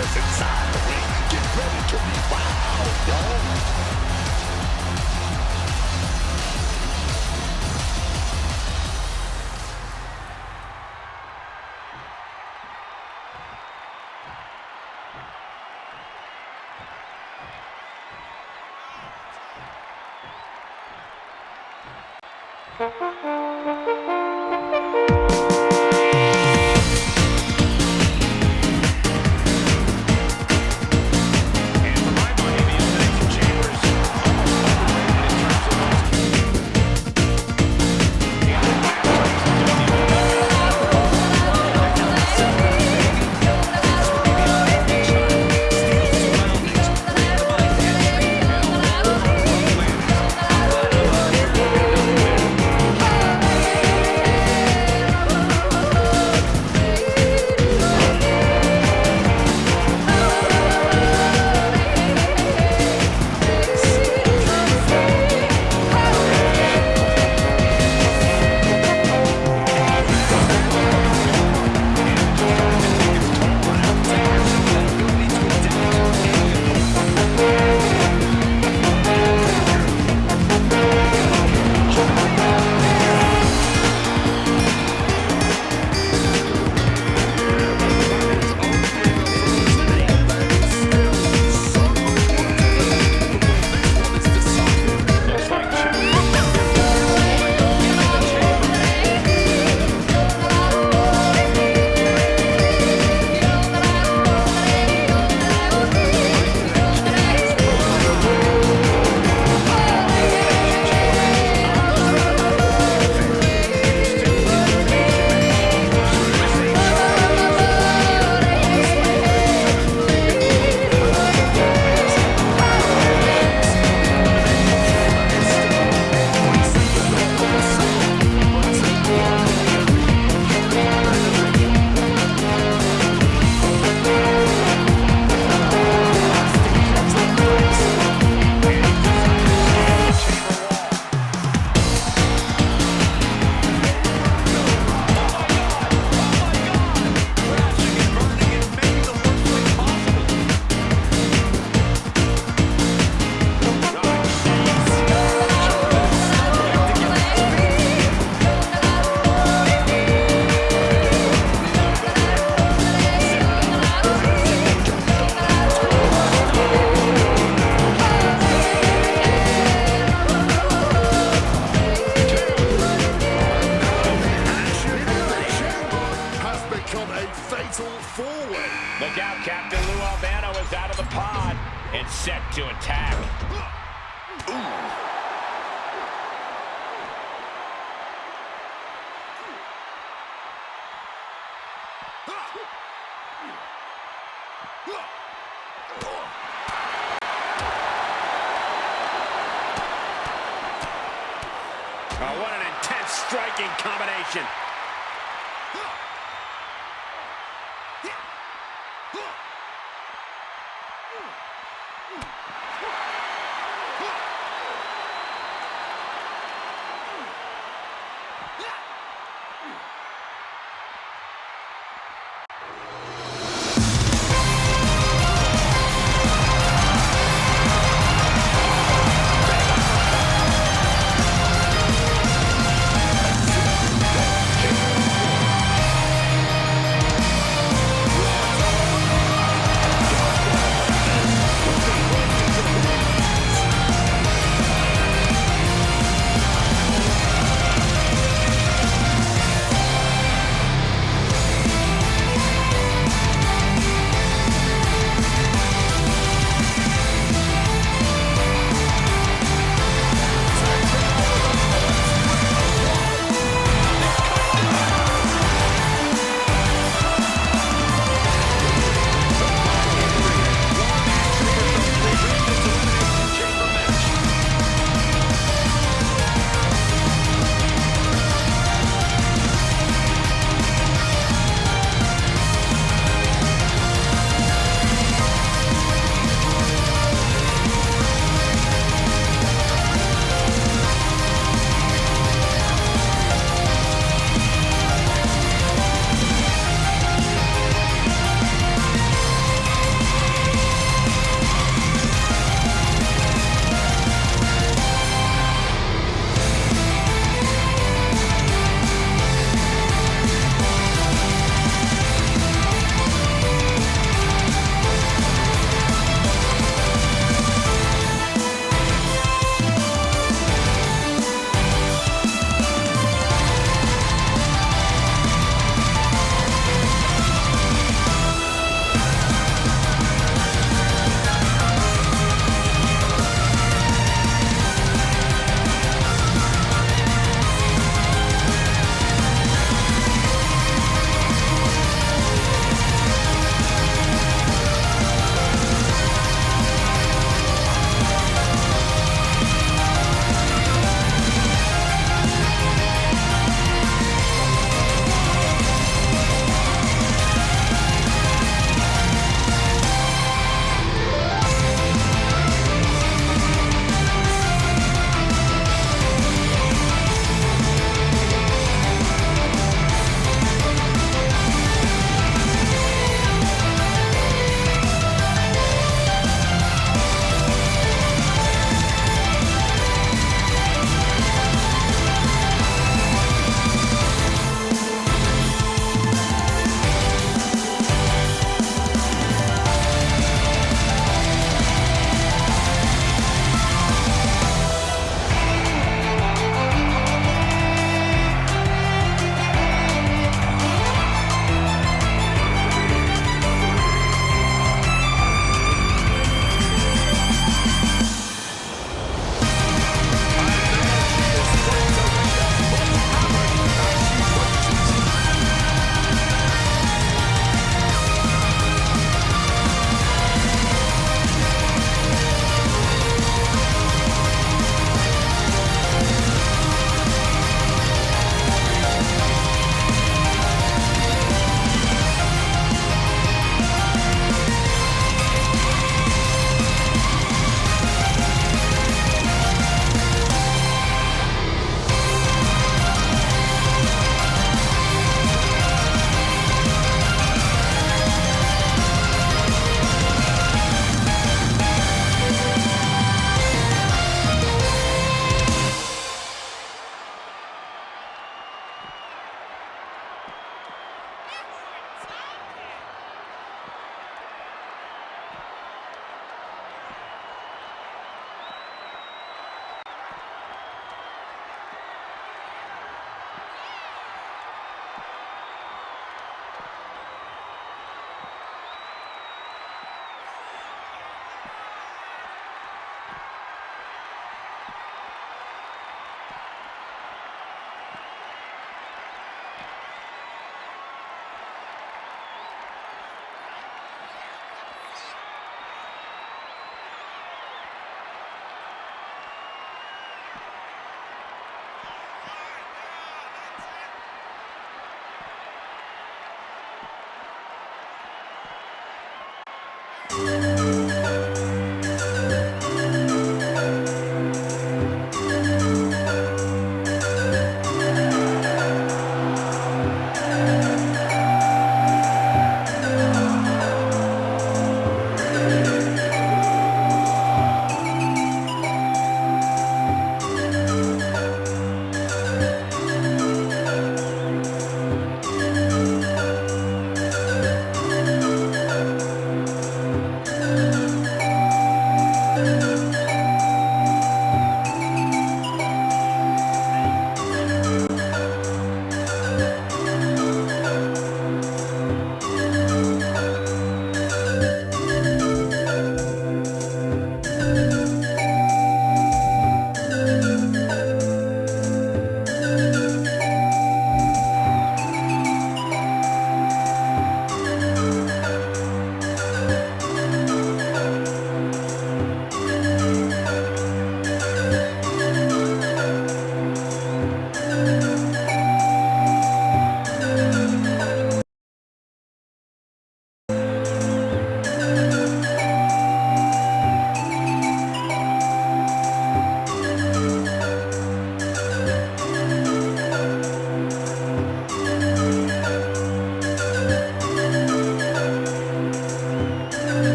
Inside the ring, get ready to be wild, dog. pod and set to attack. Oh, what an intense striking combination.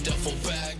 duffel bag.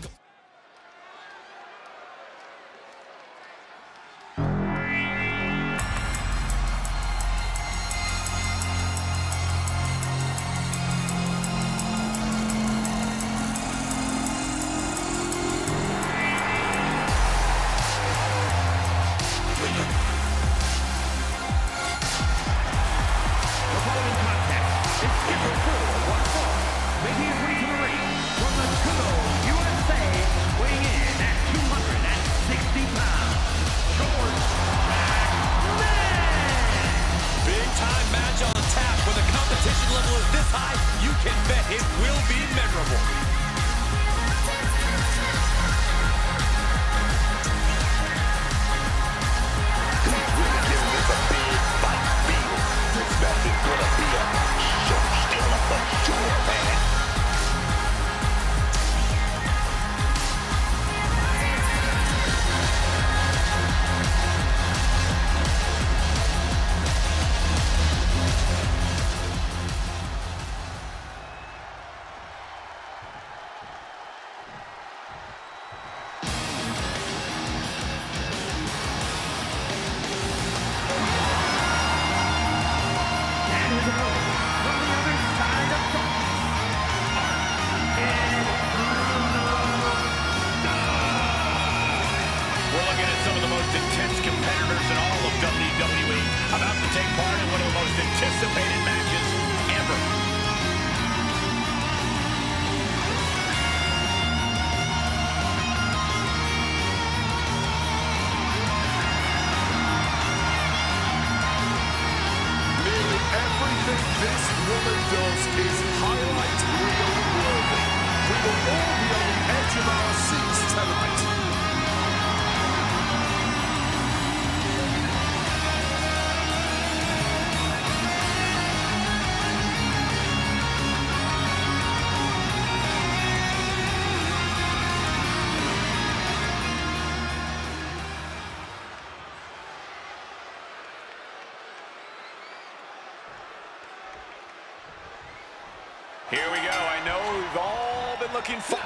Here we go. I know we've all been looking for...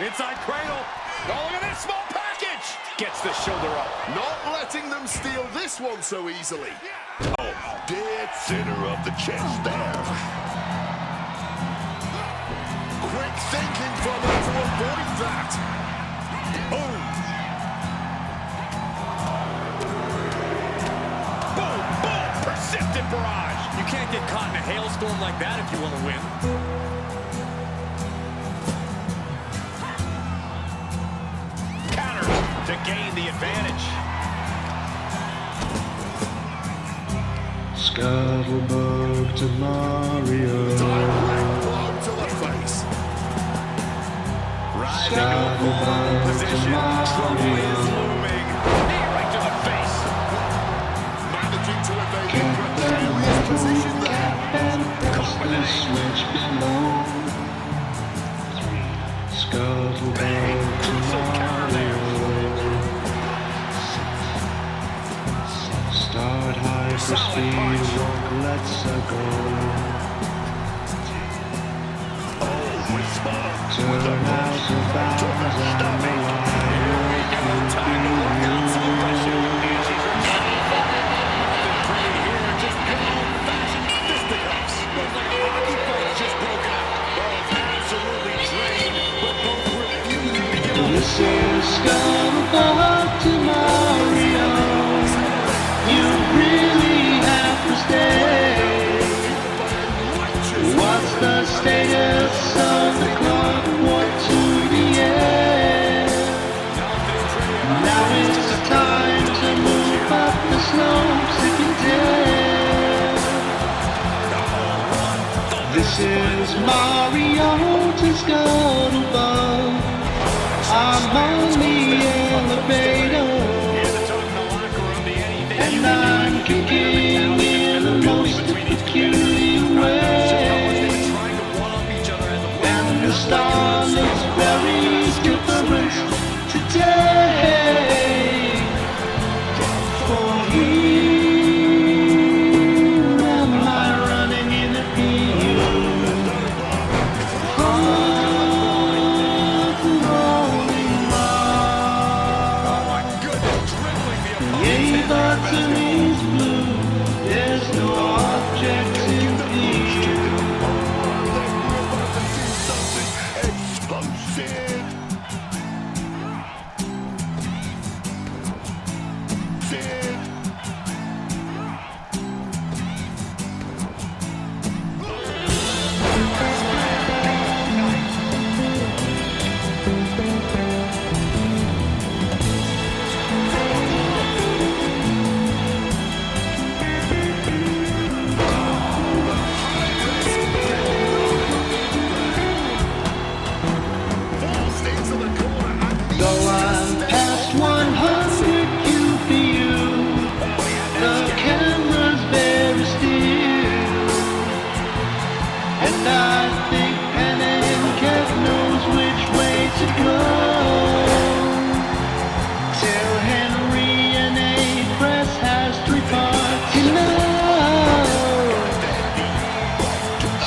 Inside cradle. Oh, look at this small package. Gets the shoulder up. Not letting them steal this one so easily. Oh, dead center of the chest there. Quick thinking from her to avoid that. Boom. Boom, boom. Persistent barrage. You can't get caught in a hailstorm like that if you want to win. To gain the advantage. Scuttlebug to Mario. Direct blow to the face. Rising to a vulnerable position. Trouble is looming. Knee right to the face. Managing to evade the precarious position there. Combination. Switch below. Scuttlebug to Mario. Start high for speed, walk, let's go. Turn out the bounds and the line. This is Scuttlebug to Mario. You really have to stay. What's the status of the clock? What to the end? Now it's time to move up the slopes again. This is Mario to Scuttlebug. I'm on the elevator. And I'm kicking in the most peculiar way. And the star looks very different today. For here am I running in a field. I think Panic knows which way to go. Tell Henry and A Press has 3 parts, you know.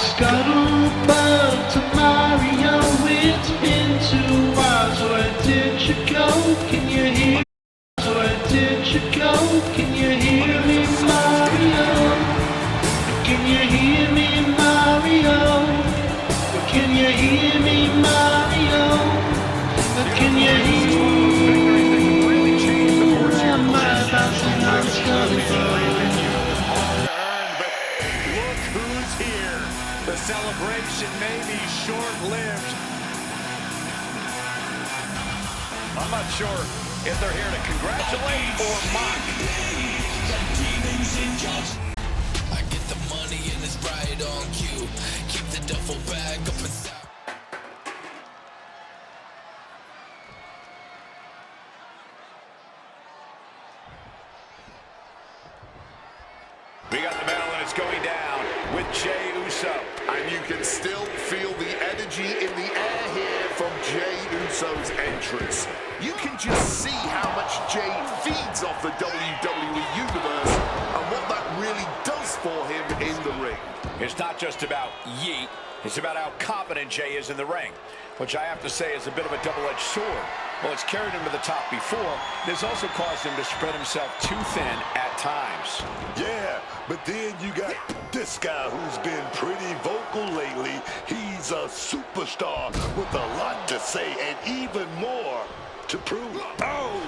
Scuttlebutt to Mario, it's been 2 hours. Where did you go? Can you hear? Where did you go? Can you hear me, Mario? Can you hear me, Mario? Can you hear me, Mario? Can you hear me? Am I bouncing on Scuttlebutt? Look who's here. The celebration may be short-lived. I'm not sure if they're here to congratulate or mock. I get the money and it's right on cue. Keep the duffel bag up inside. We got the bell and it's going down with Jey Uso. And you can still feel the energy in the air here from Jey Uso's entrance. You can just see how much Jey feeds off the WWE Universe and what that really does for him in the ring. It's not just about yeet, it's about how confident Jey is in the ring, which I have to say is a bit of a double-edged sword. Well, it's carried him to the top before. It has also caused him to spread himself too thin at times. Yeah, but then you got this guy who's been pretty vocal lately. He's a superstar with a lot to say and even more to prove. Oh!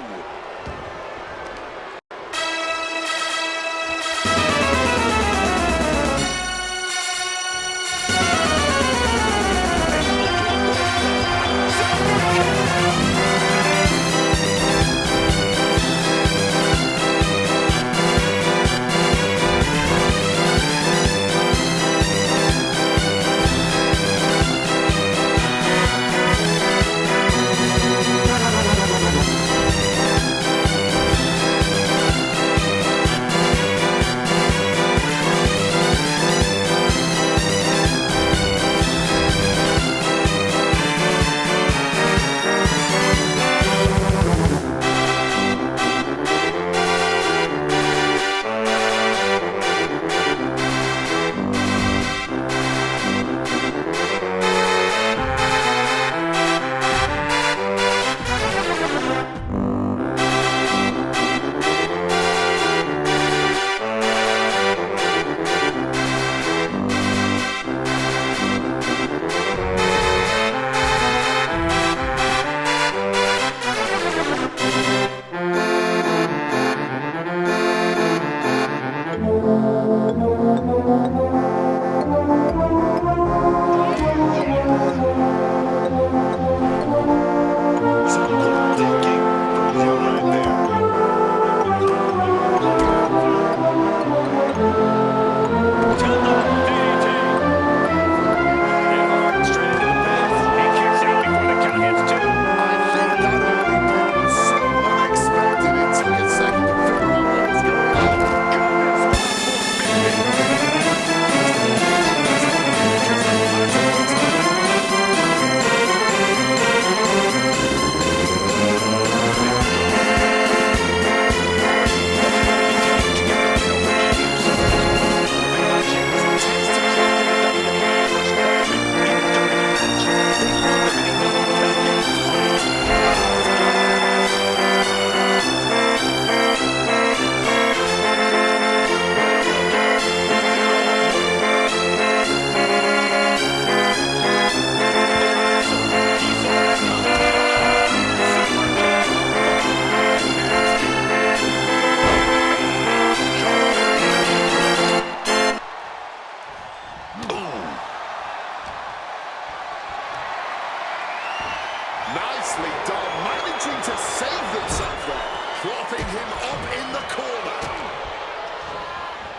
Nicely done, managing to save themselves there, propping him up in the corner.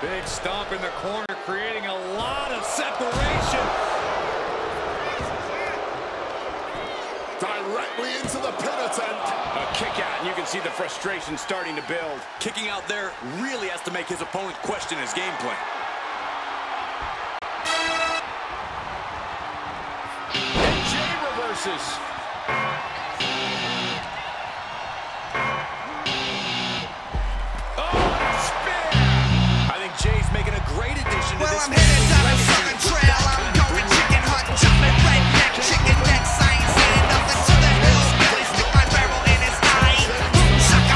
Big stomp in the corner, creating a lot of separation. Directly into the pin attempt. A kick out, and you can see the frustration starting to build. Kicking out there really has to make his opponent question his game plan. forces. I think Jay's making a great addition to this. I'm headed down a southern trail. I'm going chicken hunt, jumping redneck, chicken necks. I ain't saying nothing to the hillbilly. Stick my barrel in his eye. Boom shaka,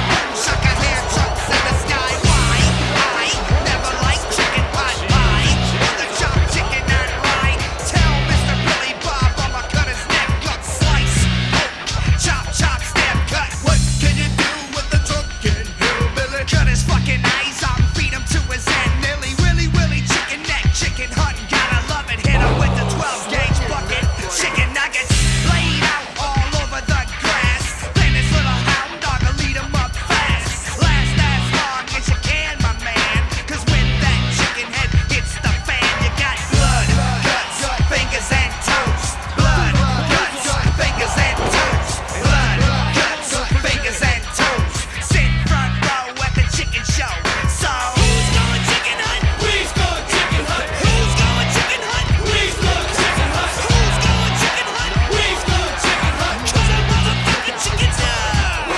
hair chunks in the sky. Why? I never liked chicken pot pie. But the chopped chicken aren't right. Tell Mr. Billy Bob I'ma cut his neck, gut slice. Chop, stab, cut. What can you do with the drunken hillbilly? Cut his fucking eyes out and feed him to his end. Nilly, willy, chicken neck, chicken hunt. Gotta love it. Hit him with the 12-gauge bucket. Chicken nuggets laid out all over the grass. Then his little hound dog will lead him up fast. Last as long as you can, my man. Cause when that chicken head hits the fan, you got blood, guts, fingers and toes. Blood, guts, fingers and toes. Blood, guts, fingers and toes. Sit front row at the chicken show. So who's going chicken hunt? We's going chicken hunt. Who's going chicken hunt? We's going chicken hunt. Who's going chicken hunt? We's going chicken hunt. Cut a motherfucking chicken down.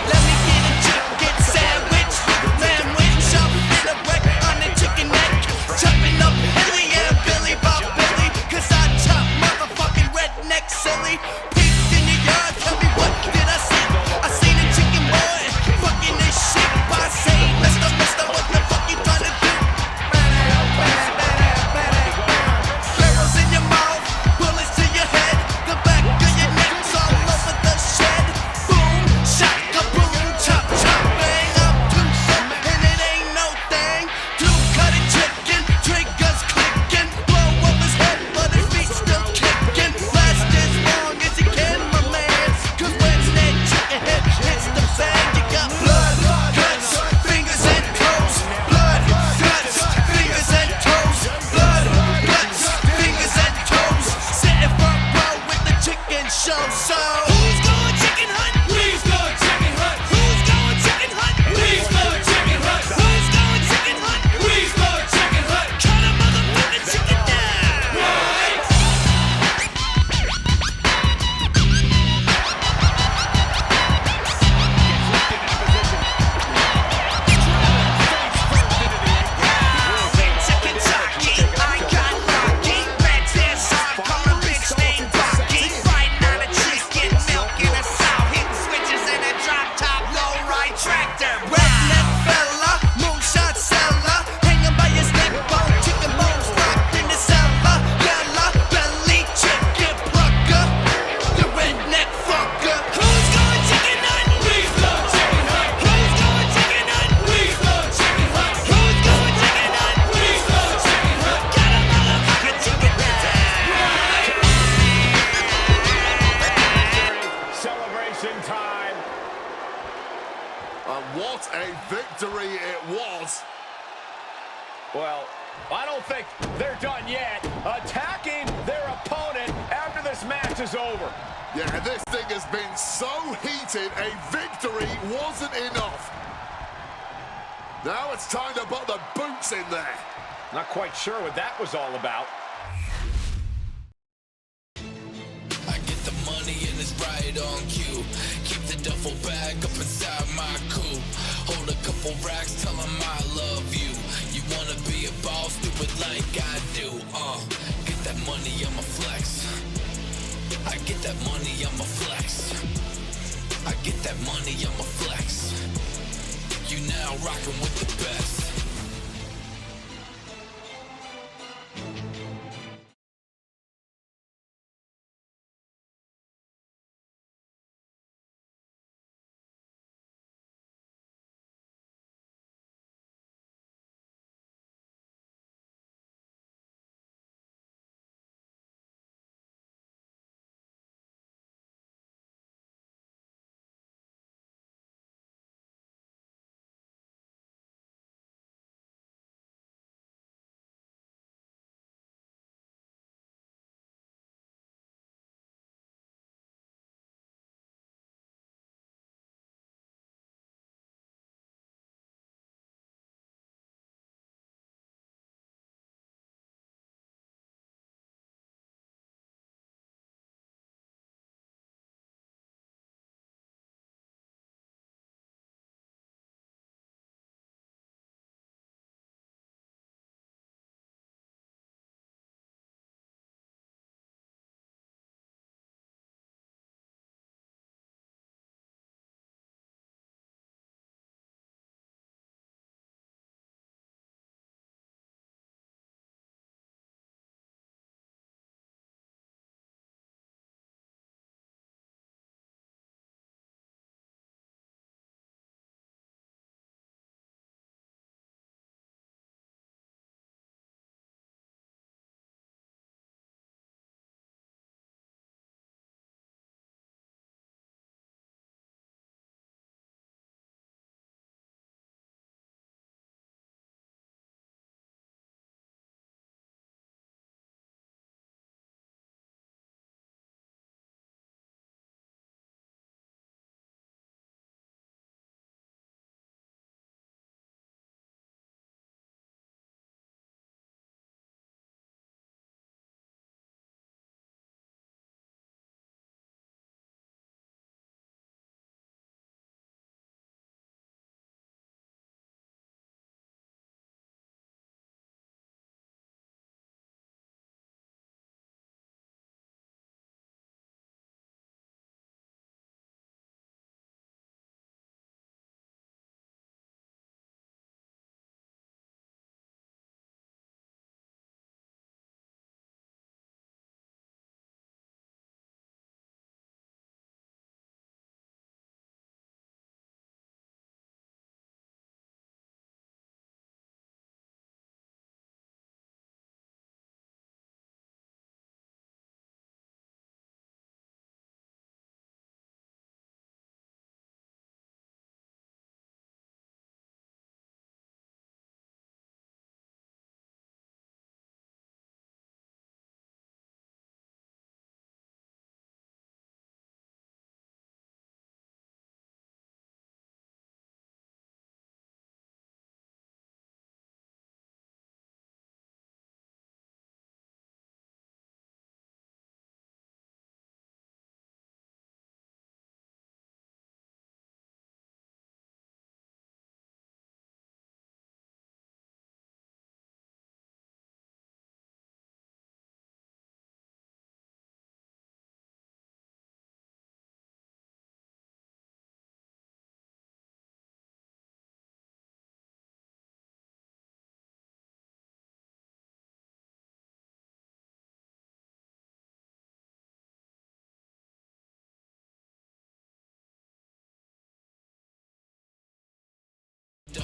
Let me get a chicken sandwich with lamb wings up in a wreck on the chicken neck. Chopping up Billy and Billy Bob Billy. Cause I chop motherfucking redneck silly. Pigs in your yard, tell me what did I see? I seen a chicken boy fucking this shit. I say, Mister, what the fuck you trying to do? Barrels in your mouth, bullets to your head. The back of your neck's all over the shed. Boom, shaka, boom, chop, bang. I'm too simple and it ain't no thing. Two cutting chicken, triggers clicking. Blow up his head, but his feet still kicking. Last as long as you can, my man. Cause when that chicken head hits the fan, you got blood, guts, fingers and toes. Blood, guts, fingers and toes. Blood, guts, fingers and toes. Sitting front row with the chicken show. So who's going chicken hunt? We's going chicken hunt. Who's going chicken hunt? We's going chicken hunt. Who's going chicken hunt? We's going chicken hunt. Cut a motherfucking chicken down. Right. Chicken jockey, I got lucky. Red hair sharp, call a bitch named Rocky. Riding on a chicken, milk in a sow. Hitting switches in a drop top, low ride tractor. Redneck fella, moonshot seller. Hanging by his neck bone, chicken bones locked in the cellar. Yellow belly chicken plucker, the redneck fucker. Who's going chicken hunt? We's going chicken hunt. Who's going chicken hunt? We's going chicken hunt. Who's going chicken hunt? We's going chicken hunt. Got a motherfucking chicken Celebration time. And what a victory it was. Well, I don't think they're done yet. Attacking their opponent after this match is over. Yeah, this thing has been so heated, a victory wasn't enough. Now it's time to put the boots in there. Not quite sure what that was all about. I get the money and it's right on cue. Keep the duffel bag up inside my coupe. Hold a couple racks, tell 'em I love you. You wanna be a boss, do it like I do. Get that money, I'ma flex. I get that money, I'ma flex. I get that money, I'ma flex. You now rockin' with the best.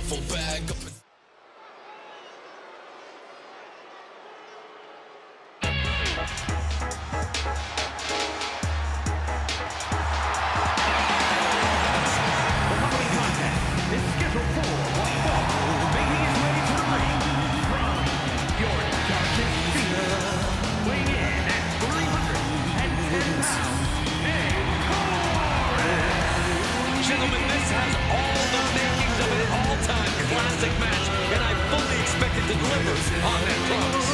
duffel bag up and Gentlemen, this has all the makings of an all-time classic match, and I fully expect it to deliver on that promise.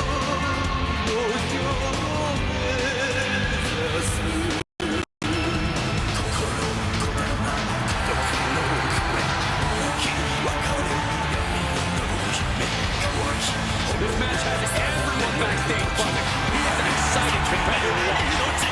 This match has everyone backstage buzzing. He is an exciting competitor to watch.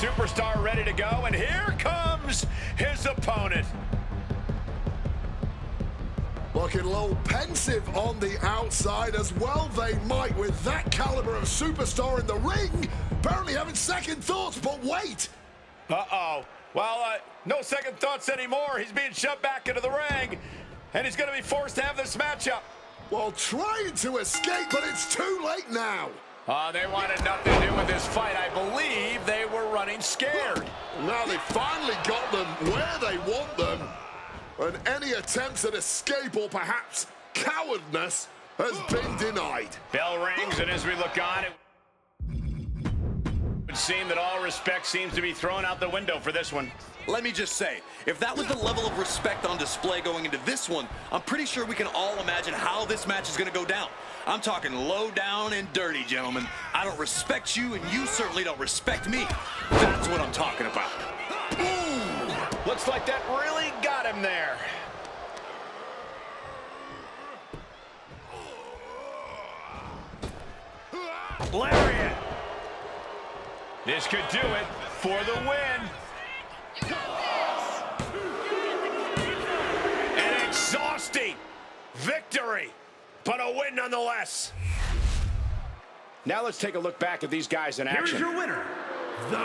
Superstar ready to go, and here comes his opponent. Looking a little pensive on the outside, as well they might with that caliber of superstar in the ring. Apparently having second thoughts, but wait. Uh-oh. Well, no second thoughts anymore. He's being shoved back into the ring, and he's going to be forced to have this matchup. Well, trying to escape, but it's too late now. They wanted nothing to do with this fight. I believe they were running scared. Now they finally got them where they want them. And any attempts at escape or perhaps cowardness has been denied. Bell rings, and as we look on, it would seem that all respect seems to be thrown out the window for this one. Let me just say, if that was the level of respect on display going into this one, I'm pretty sure we can all imagine how this match is going to go down. I'm talking low down and dirty, gentlemen. I don't respect you, and you certainly don't respect me. That's what I'm talking about. Ooh, looks like that really got him there. Lariat. This could do it for the win. An exhausting victory, but a win nonetheless. Now let's take a look back at these guys in action. Here's your winner, the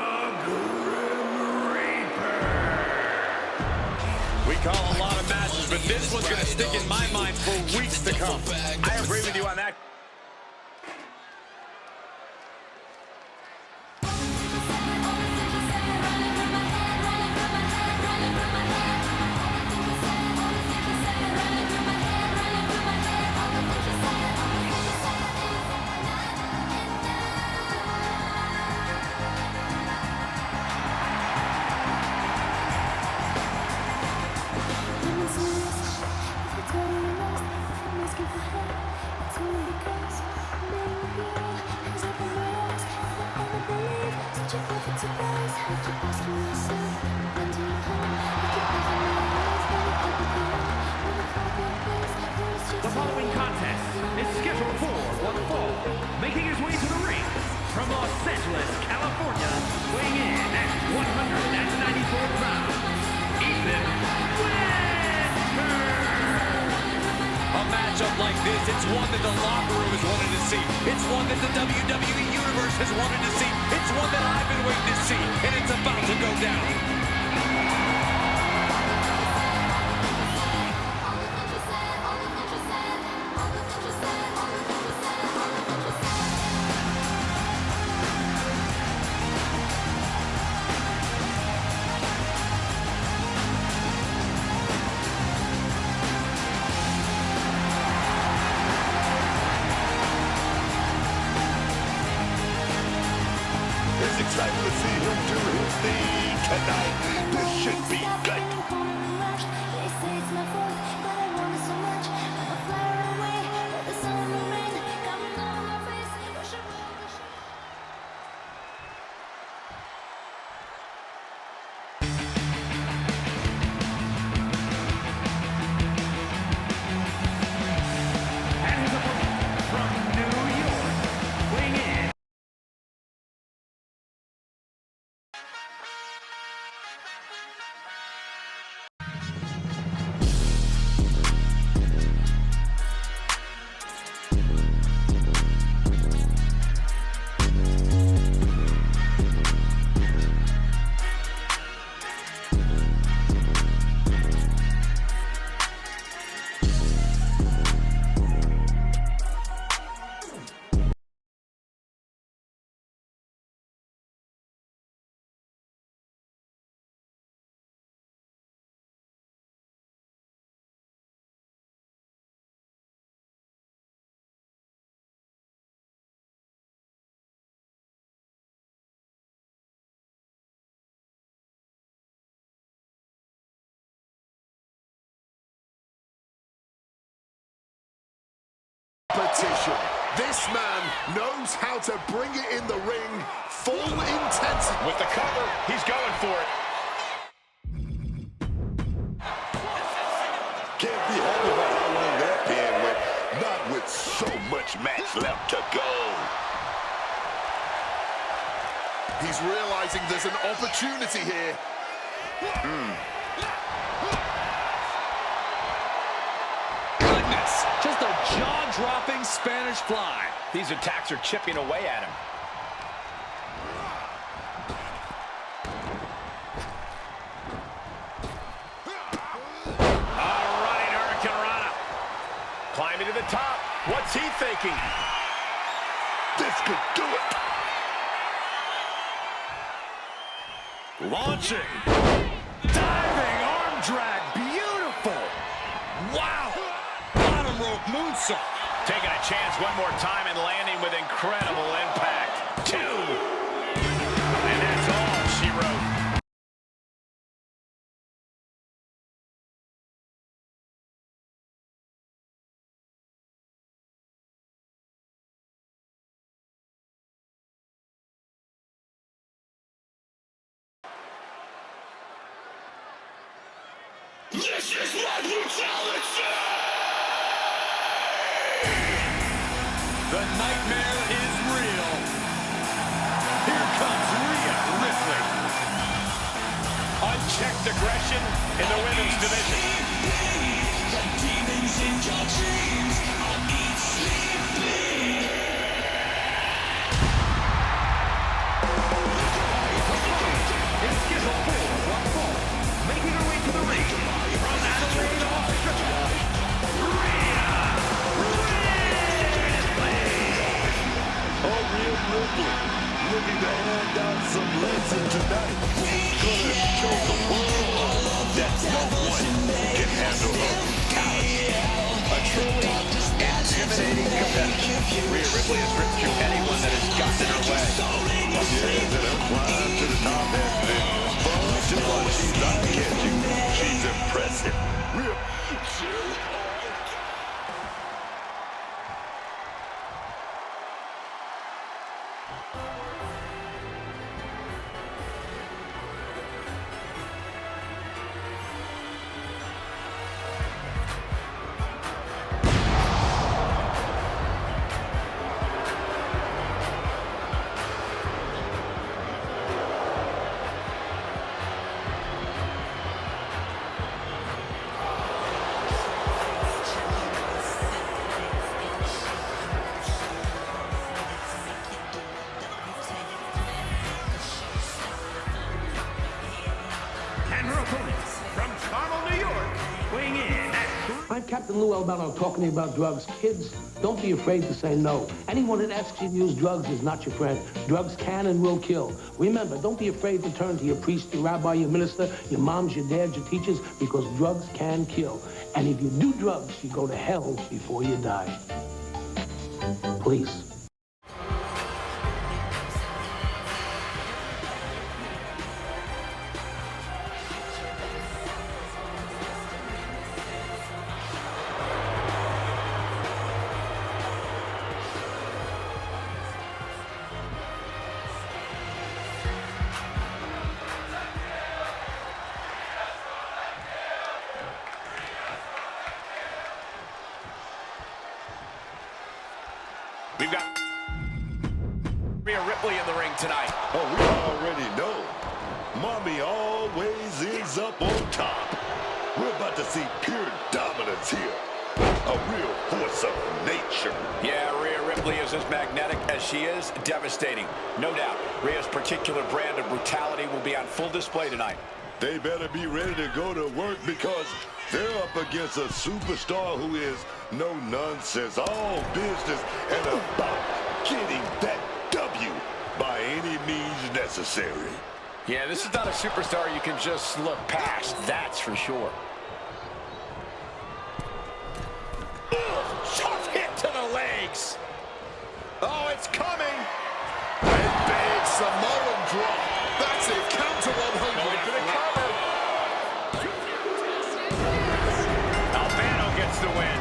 Grim Reaper. We call a lot of matches, but this one's going to stick in my mind for weeks to come. I agree with you on that. The following contest is scheduled for one fall. Making his way to the ring from Los Angeles, California, weighing in at 194 pounds, Ethan Winter. A matchup like this, it's one that the locker room has wanted to see. It's one that the WWE Universe has wanted to see. It's one that I've been waiting to see, and it's about to go down. It's exciting to see him do his thing tonight. This should be This man knows how to bring it in the ring, full intensity. With the cover, he's going for it. Can't be happy about how long that pin went, not with so much match left to go. He's realizing there's an opportunity here. Goodness, just a jaw-dropping Spanish fly. These attacks are chipping away at him. Running Hurricane Rana. Climbing to the top. What's he thinking? This could do it. Launching. Diving arm drag. Beautiful. Wow. Bottom rope moonsault. Taking a chance one more time and landing with incredible impact. 2. And that's all she wrote. This is my brutality! The nightmare is real. Here comes Rhea Ripley. Unchecked aggression in the women's division. The demons in your dreams are eat, sleep, bleed. It's scheduled for one fall. Making her way to the ring from Adelaide, Australia. Rhea Ripley, looking to hand out some lessons tonight. Gonna show the world that no one can handle her brutality. A truly intimidating competitor. Rhea Ripley has ripped through anyone that has gotten in her way. Yes, and her climb to the top has been fun to watch. She's eye-catching. She's impressive. I'm Captain Lou Albano talking to you about drugs. Kids, don't be afraid to say no. Anyone that asks you to use drugs is not your friend. Drugs can and will kill. Remember, don't be afraid to turn to your priest, your rabbi, your minister, your moms, your dads, your teachers, because drugs can kill. And if you do drugs, you go to hell before you die. Please. We've got Rhea Ripley in the ring tonight. Oh, we already know. Mommy always ends up on top. We're about to see pure dominance here. A real force of nature. Yeah, Rhea Ripley is as magnetic as she is devastating. No doubt, Rhea's particular brand of brutality will be on full display tonight. They better be ready to go to work because they're up against a superstar who is no nonsense, all business, and about getting that W by any means necessary. Yeah, this is not a superstar you can just look past, that's for sure. Tough hit to the legs. Oh, it's coming. A big Samoan drop. That's it. Counter 100. Going for the cover. Albano gets the win.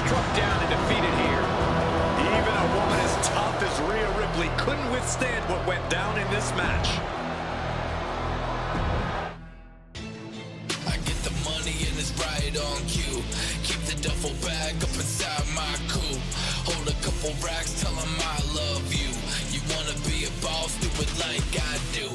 struck down and defeated here. Even a woman as tough as Rhea Ripley couldn't withstand what went down in this match. I get the money and it's right on cue. Keep the duffel bag up inside my coupe. Hold a couple racks, tell 'em I love you. You wanna be a boss, do it like I do,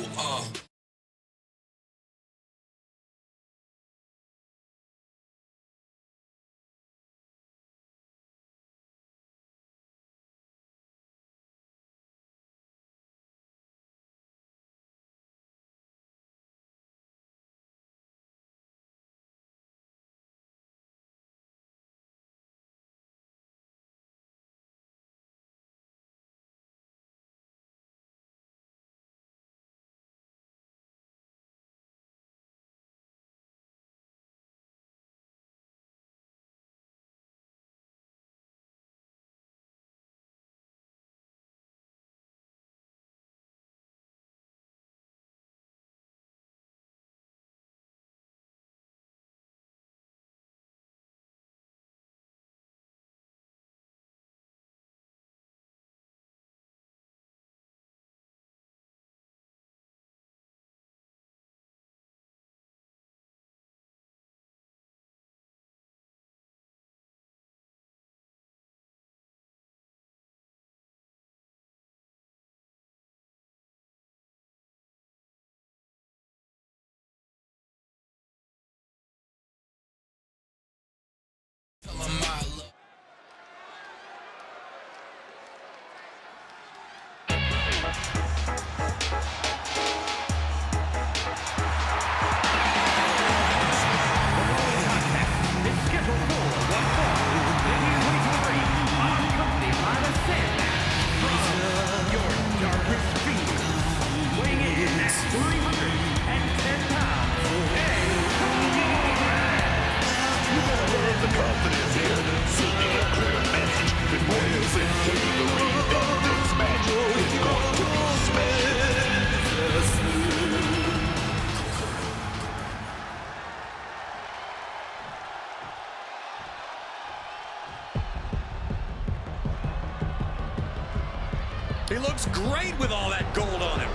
He looks great with all that gold on him.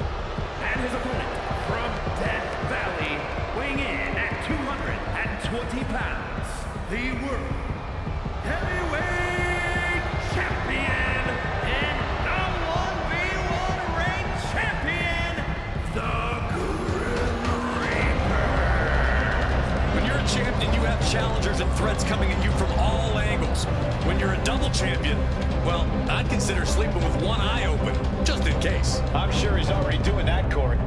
And his opponent from Death Valley, weighing in at 220 pounds, the World Heavyweight Champion and the 1v1 Reign Champion, the Grim Reaper. When you're a champion, you have challengers and threats coming at you from all angles. When you're a double champion, well, I'd consider sleeping with one eye open, just in case. I'm sure he's already doing that, Corey.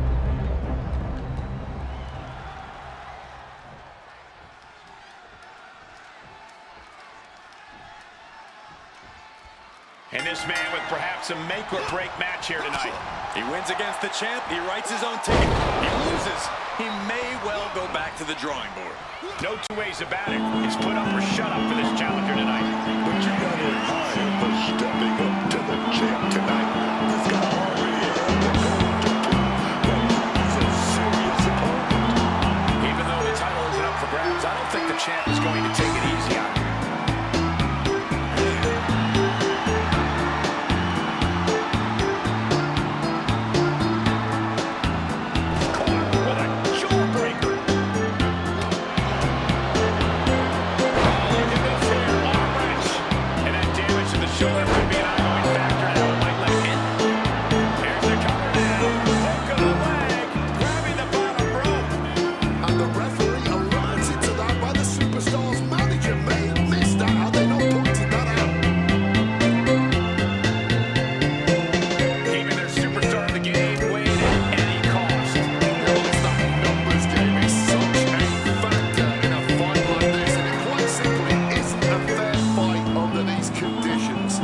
And this man with perhaps a make-or-break match here tonight. He wins against the champ, he writes his own ticket. He loses, he may well go back to the drawing board. No two ways about it. It's put up or shut up for this challenger tonight. But you gotta admire him for stepping up to the champ tonight. This guy already had the gold to prove that he's a serious opponent. Even though the title isn't up for grabs, I don't think the champ is going to take it easy on him. Conditions.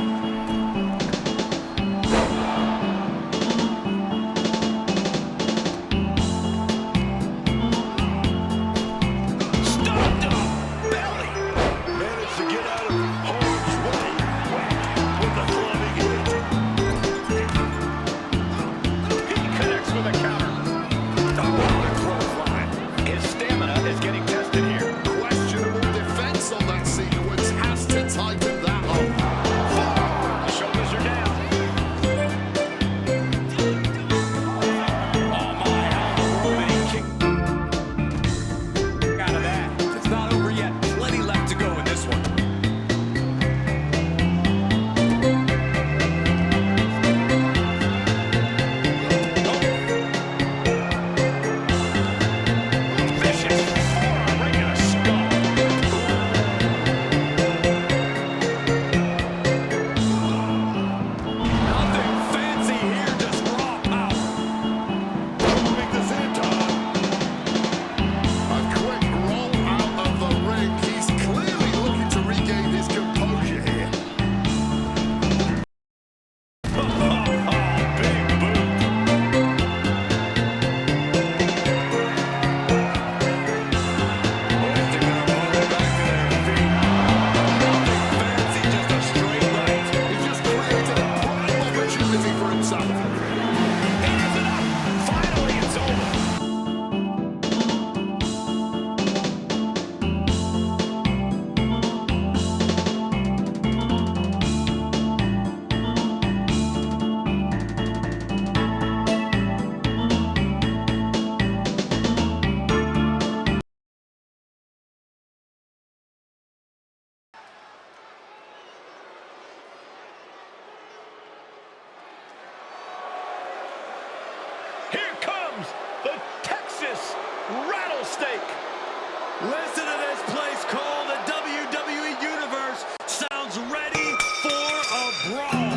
Listen to this place called the WWE Universe. Sounds ready for a brawl.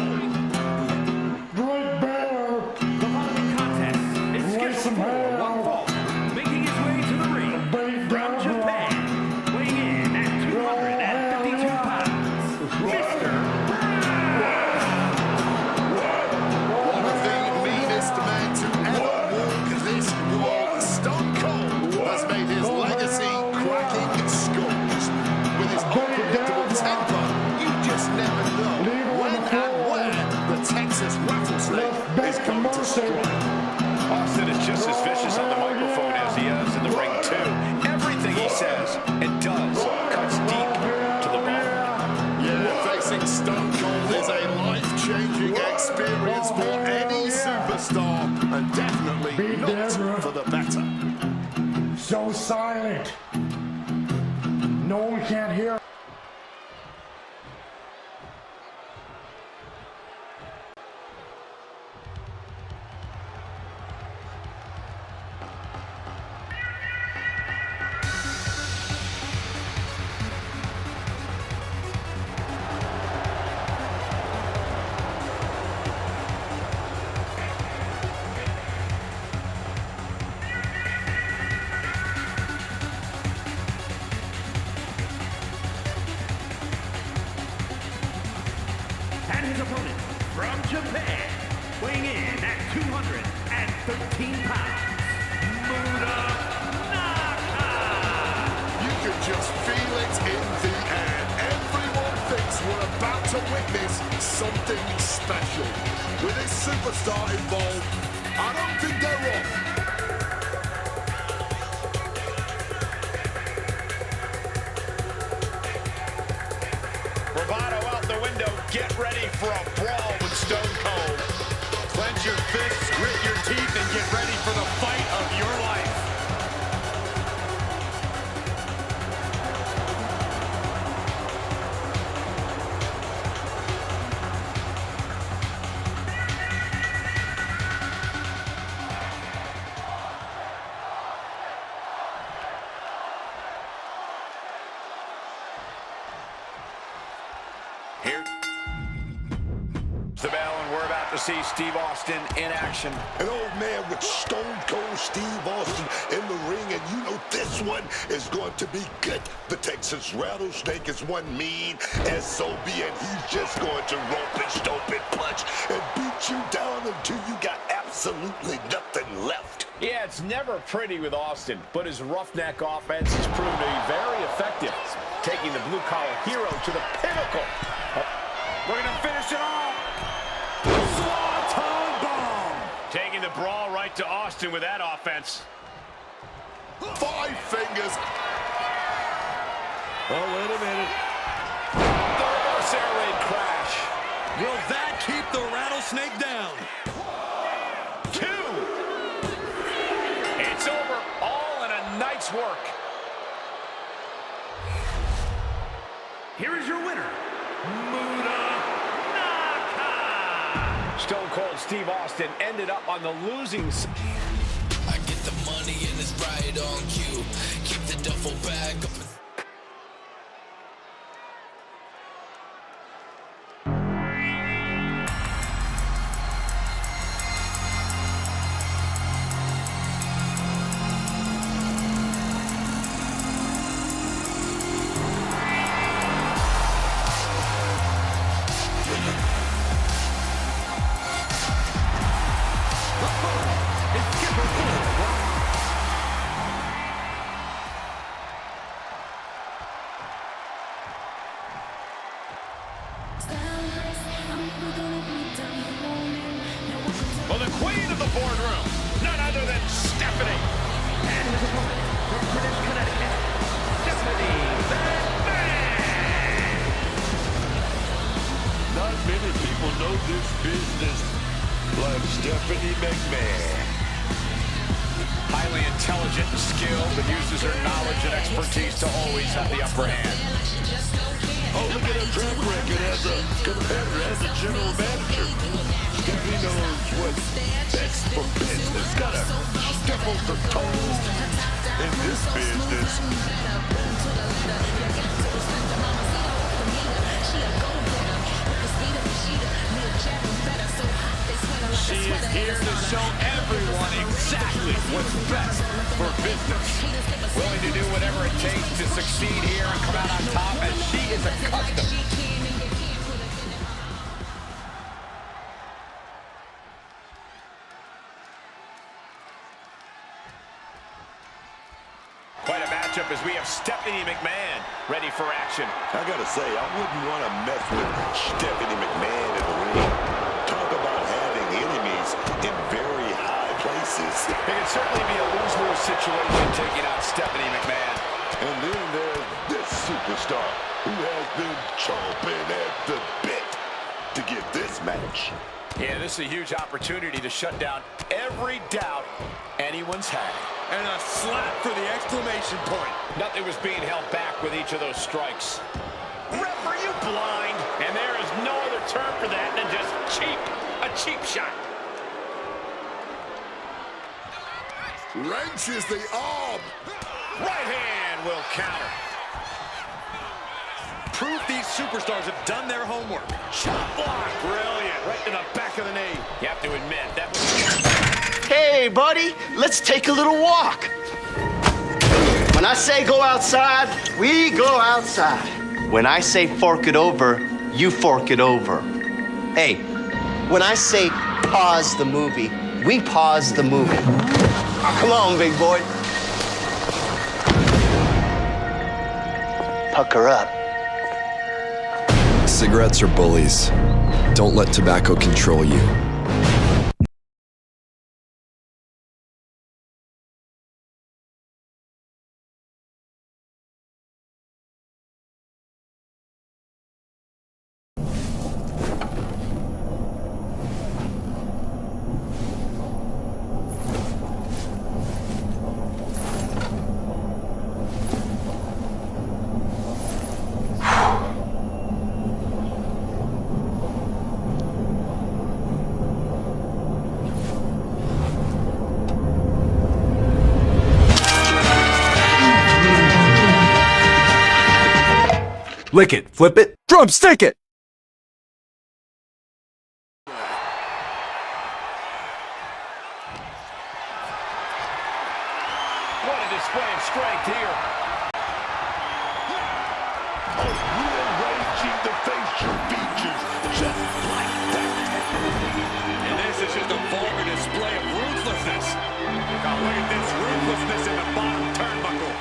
Great Bear. The following contest is scheduled for one fall. Making his way to the ring from Japan, weighing in at 252 pounds, Mr. One of the meanest men to ever walk this world, Stone Cold has made his legacy cracking skulls. With his unpredictable temper, you just never know when and where the Texas rattlesnake is going to strike. Austin is just as vicious on the microphone as he is in the ring, too. Everything he says and does cuts deep to the bone. Yeah, facing Stone Cold is a life-changing experience for any superstar, and definitely not for the better. So silent. No one can't hear. And his opponent from Japan, weighing in at 213 pounds, Muda Naka. You can just feel it in the air. Everyone thinks we're about to witness something special. With this superstar involved, I don't think they're wrong. Bravado out the window. Get ready for a brawl with Stone Cold. Clench your fists, grit your teeth, and get ready for the fight of your life. Here's the bell, and we're about to see Steve Austin in action. An old man with Stone Cold Steve Austin in the ring, and you know this one is going to be good. The Texas Rattlesnake is one mean SOB, and he's just going to rope and stomp and punch and beat you down until you got absolutely nothing left. Yeah, it's never pretty with Austin, but his roughneck offense has proven to be very effective, taking the blue-collar hero to the pinnacle. We're going to finish it off. Swanton bomb. Taking the brawl right to Austin with that offense. 5 fingers. Oh, wait a minute. The reverse air raid crash. Will that keep the Rattlesnake down? 2. It's over, all in a night's work. Here is your winner, Muda Naka. Stone Cold Steve Austin ended up on the losing side. I get the money and it's right on cue. Keep the duffel bag up. Well, the queen of the boardroom, none other than Stephanie. And his opponent from Greenwich, Connecticut, Stephanie McMahon. Not many people know this business like Stephanie McMahon. Highly intelligent and skilled, but uses her knowledge and expertise to always have the upper hand. Oh, look at her track record as a competitor, as a general manager. Stephanie knows what's best for business. Got her step on her toes. in this business. She is here to show everyone exactly what's best for business. Willing to do whatever it takes to succeed here and come out on top, as she is accustomed. Quite a matchup as we have Stephanie McMahon ready for action. I gotta say, I wouldn't want to mess with Stephanie McMahon in the ring. Talk about having enemies in very high places. It can certainly be a lose-lose situation taking out Stephanie McMahon. And then there's this superstar who has been chomping at the bit to get this match. Yeah, this is a huge opportunity to shut down every doubt anyone's had. And a slap for the exclamation point. Nothing was being held back with each of those strikes. Ref, are you blind? And there is no other term for that than just cheap. A cheap shot. Wrenches the arm. Right hand will counter. Proof these superstars have done their homework. Shot block. Brilliant. Right to the back of the knee. You have to admit, that was... Hey, buddy, let's take a little walk. When I say go outside, we go outside. When I say fork it over, you fork it over. Hey, when I say pause the movie, we pause the movie. Oh, come on, big boy. Pucker up. Cigarettes are bullies. Don't let tobacco control you. Lick it, flip it, drumstick it! What a display of strength here. A real raging to face your features just like that. And this is just a vulgar display of ruthlessness. God, look at this ruthlessness in the bottom turnbuckle.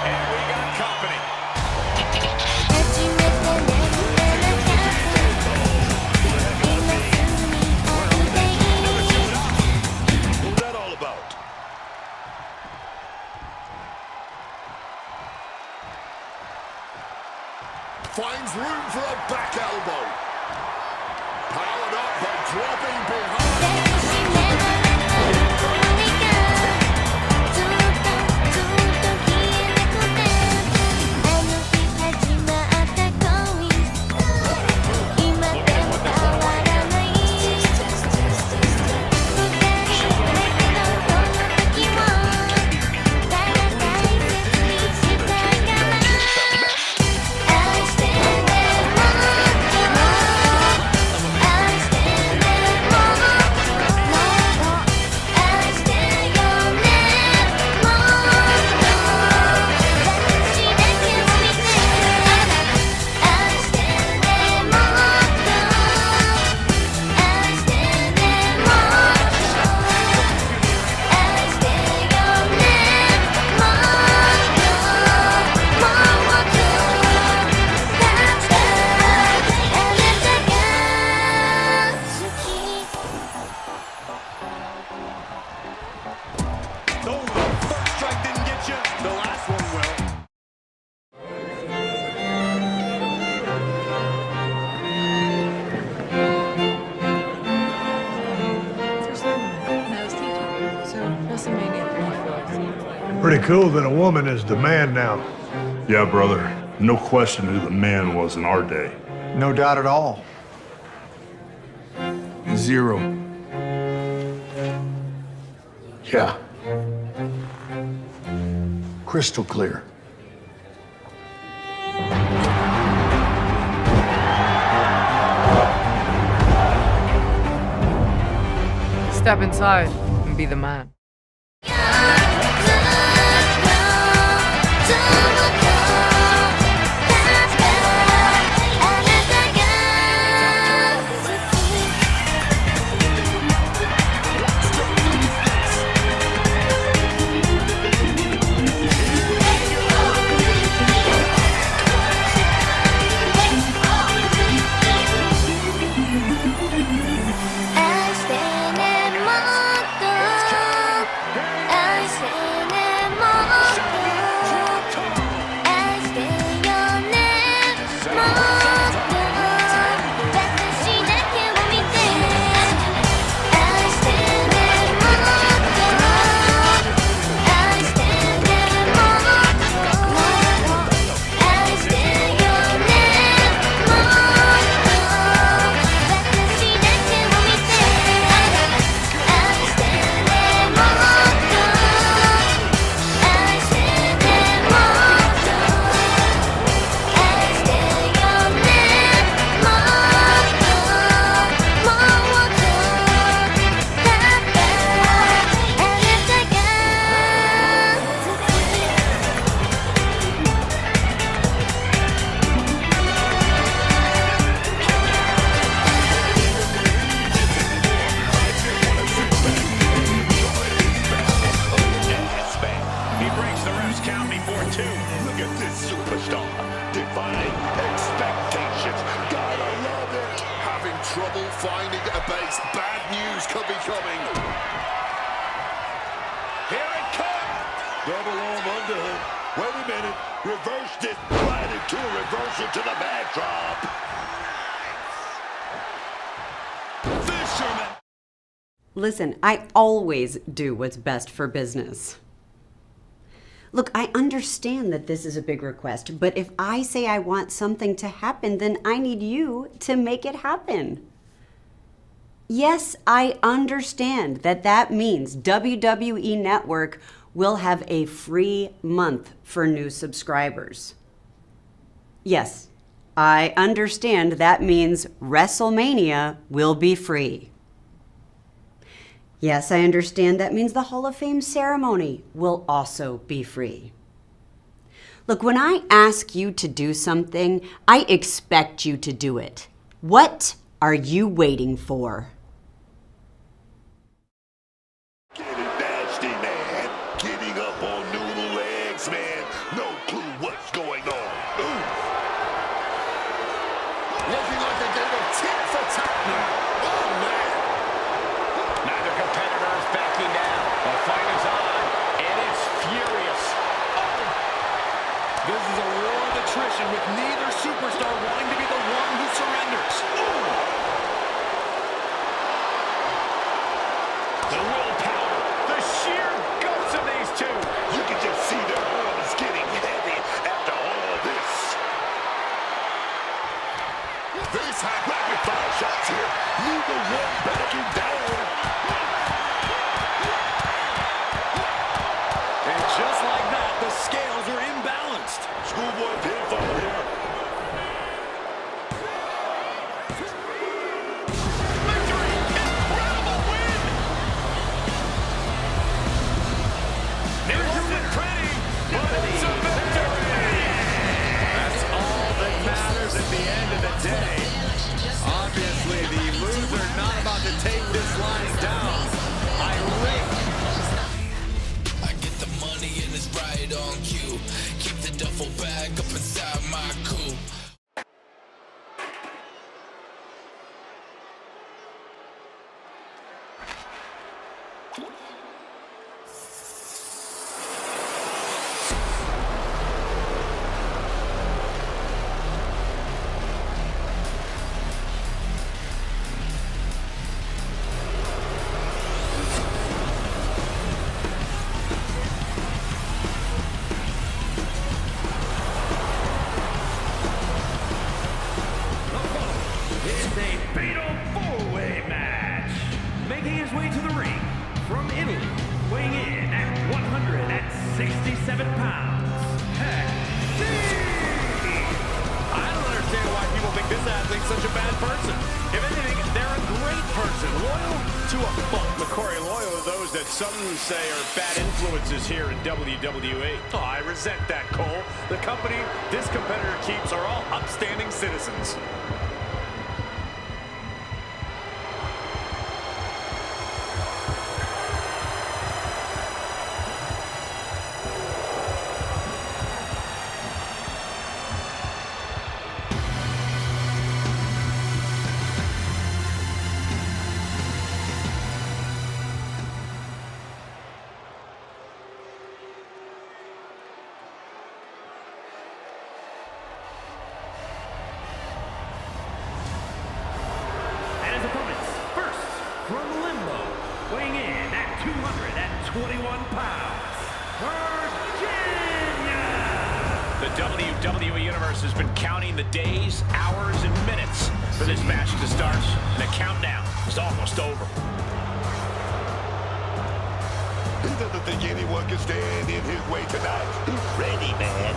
And we got company. What's that all about? Finds room for a back elbow. Powered up by Pretty cool that a woman is the man now. Yeah, brother. No question who the man was in our day. No doubt at all. Zero. Yeah. Crystal clear. Step inside and be the man. Trouble finding a base. Bad news could be coming. Here it comes. Double arm underhook. Wait a minute. Reversed it. Right into a reversal to the backdrop. Fisherman. Listen, I always do what's best for business. Look, I understand that this is a big request, but if I say I want something to happen, then I need you to make it happen. Yes, I understand that that means WWE Network will have a free month for new subscribers. Yes, I understand that means WrestleMania will be free. Yes, I understand that means the Hall of Fame ceremony will also be free. Look, when I ask you to do something, I expect you to do it. What are you waiting for? Getting nasty, man. Getting up on noodle legs, man. No clue what's going on. Ooh. Looking like a game of tit for tat now. Oh, man. Neither competitor is backing down. The fight is on, and it's furious. Oh. This is a war of attrition with neither superstar wanting to be the one who surrenders. Ooh. The willpower, the sheer guts of these two. You can just see their arms getting heavy after all this. This had rapid fire shots here. Neither one backing down. And just like that, the scales are imbalanced. Schoolboy pinfall here. At the end of the day, obviously the loser not about to take this line down. Irate. I get the money and it's right on cue. Keep the duffel bag up inside my coupe. is a fatal four-way match. Making his way to the ring from Italy, weighing in at 167 pounds, I don't understand why people think this athlete's such a bad person. If anything, they're a great person, loyal to a fault. McCory, loyal to those that some say are bad influences here in WWE. Oh, I resent that, Cole. The company this competitor keeps are all upstanding citizens. from Limbo, weighing in at 221 pounds, Virginia! The WWE Universe has been counting the days, hours, and minutes for this match to start, and the countdown is almost over. He doesn't think anyone can stand in his way tonight. He's ready, man.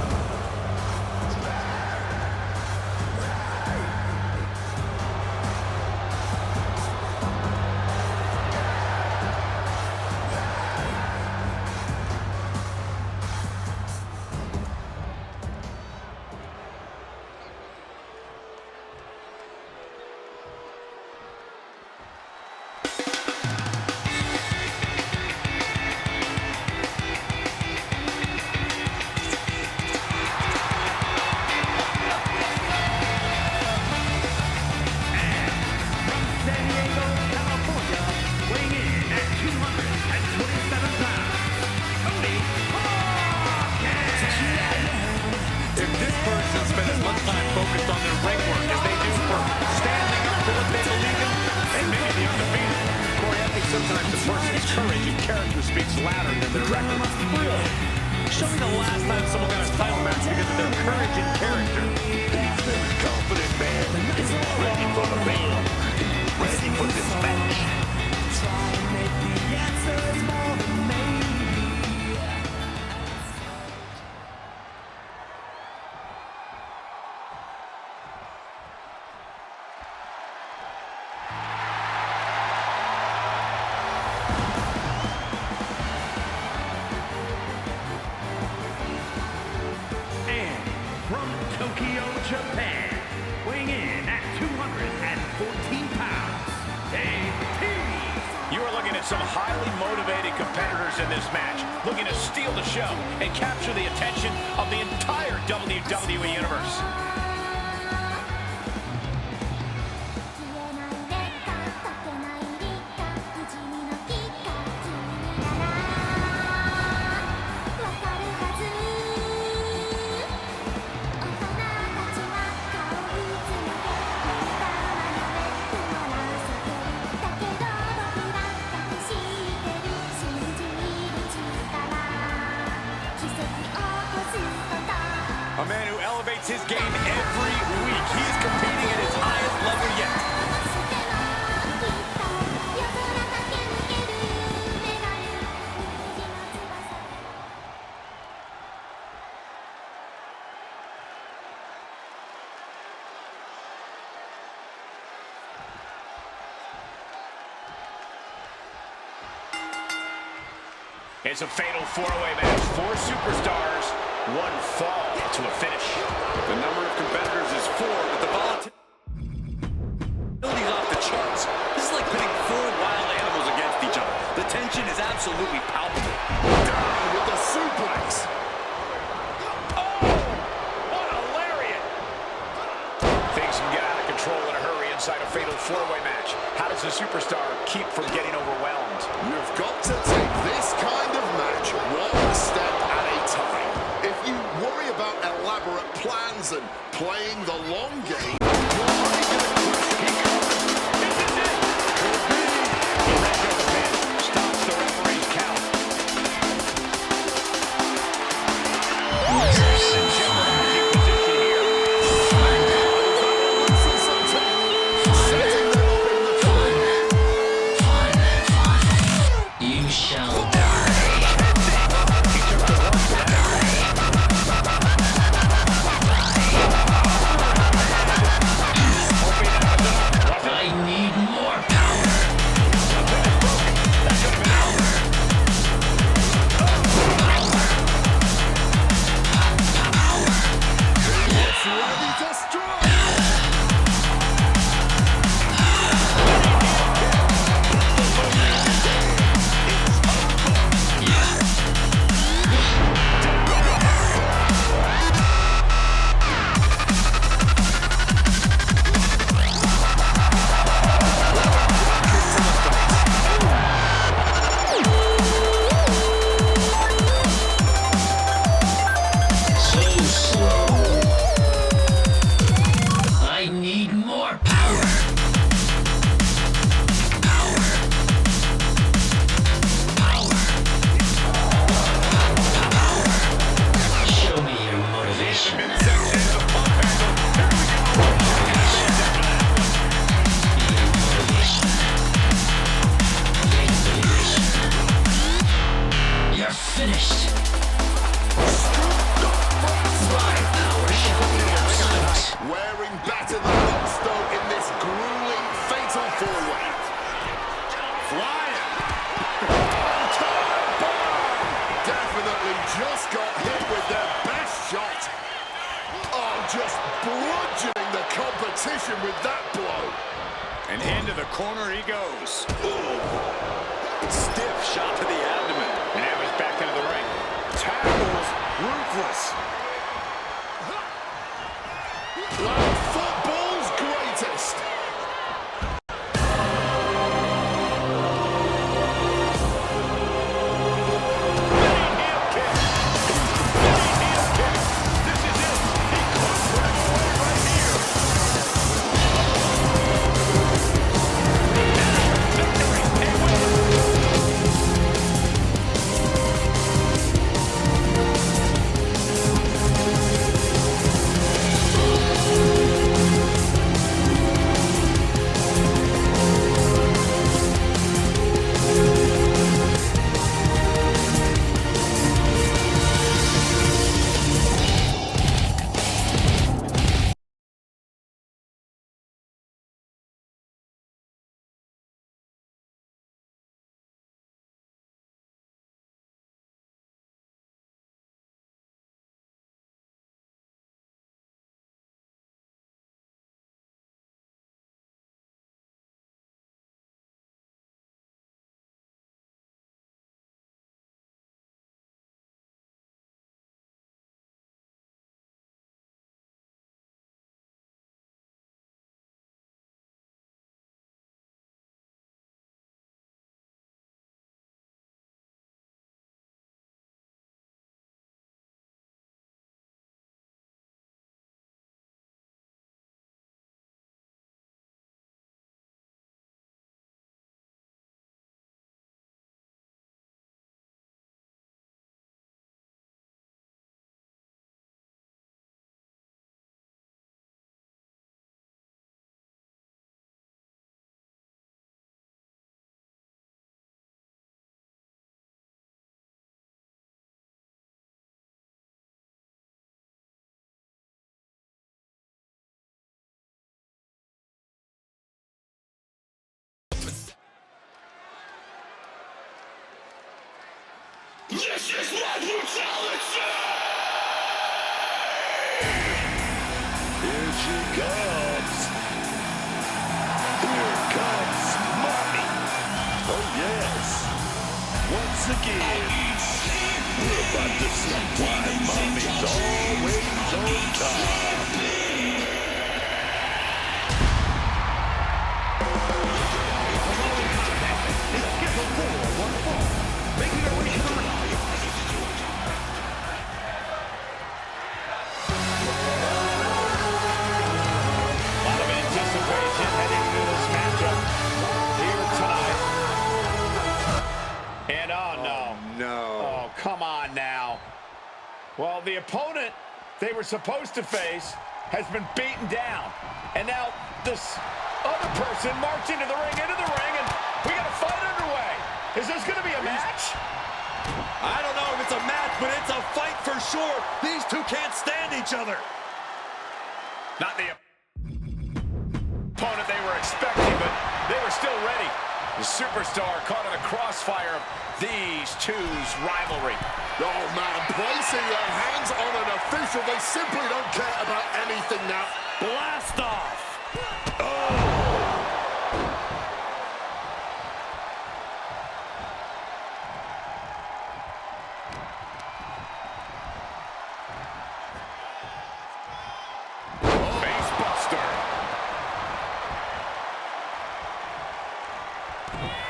Sometimes the person's courage and character speaks louder than their record. Show me the last time someone got a title match because of their courage and character. He's very confident, man. He's ready for the ring. Ready for this match. Tokyo, Japan, weighing in at 214 pounds, You are looking at some highly motivated competitors in this match, looking to steal the show and capture the attention of the entire WWE Universe. A man who elevates his game every week. He is competing at his highest level yet. It's a fatal four-way match. 4 superstars, 1 fall to a finish. The number of competitors is 4, but the volatility's off the charts. This is like pitting 4 wild animals against each other. The tension is absolutely palpable. Down with the suplex. Oh, what a lariat! Things can get out of control in a hurry inside a fatal four-way match. How does a superstar keep from getting overwhelmed? You've got to take this kind of match 1 step at a time. If you worry about elaborate plans and playing the long game, Stops the referee's count. Jeopardy position here. submission with that blow. And into the corner he goes. Ooh. Stiff shot to the abdomen. And now he's back into the ring. Tackles ruthless. Like football's greatest. This is what brutality! Here she comes. Here comes Mommy. Oh, yes. Once again, we're about to see why Mommy's always on top. It's scheduled for one fall. Making their way to the ring. And oh no. Oh, come on now. Well, the opponent they were supposed to face has been beaten down. And now this other person marched into the ring, and we got a fight underway. Is this going to be a match? I don't know if it's a match, but it's a fight for sure. These two can't stand each other. Not the opponent they were expecting, but they were still ready. The superstar caught in the crossfire of these two's rivalry. Oh, man, placing their hands on an official. They simply don't care about anything now. Blast off.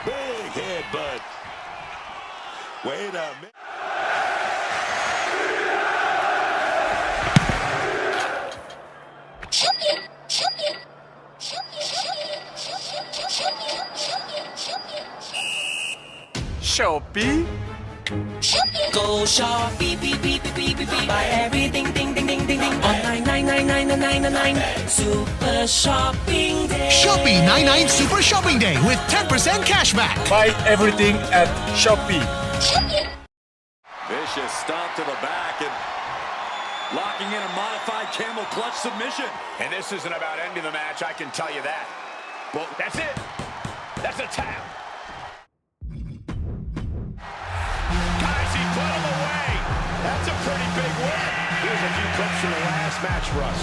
Big headbutt. Wait a minute. Shopee? Go Shopee, beep, beep, beep, beep, beep, beep. Buy everything, ding, ding, ding, ding, ding. On 9999999. Super Shopping Day. Shopee 99 Super Shopping Day with 10% cashback. Buy everything at Shopee. Vicious stomp to the back and locking in a modified camel clutch submission. And this isn't about ending the match, I can tell you that. Well, that's it. That's a tap. Guys, he put him away. That's a pretty big win. Here's a few clips from the last match, Russ.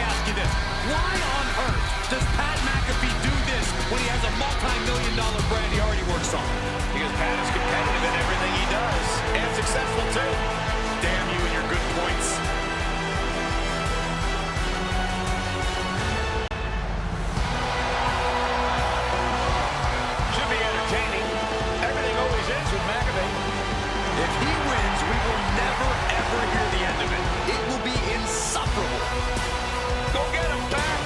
ask you this. Why on earth does Pat McAfee do this when he has a multi-million-dollar brand he already works on? Because Pat is competitive in everything he does, and successful too. Damn you and your good points. Should be entertaining. Everything always ends with McAfee. If he wins, we will never, ever hear the end of it. It will be insufferable. Go get him, Pat.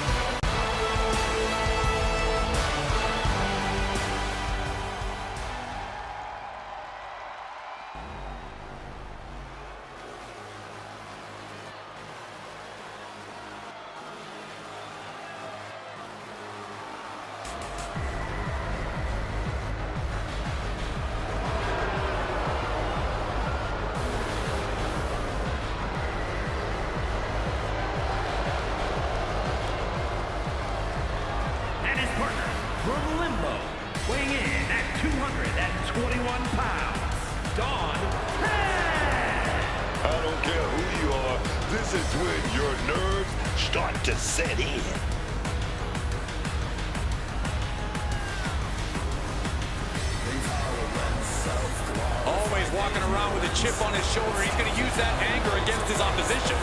And his partner from Limbo, weighing in at 221 pounds, Don Payne. I don't care who you are, this is when your nerves start to set in. Always walking around with a chip on his shoulder. He's going to use that anger against his opposition.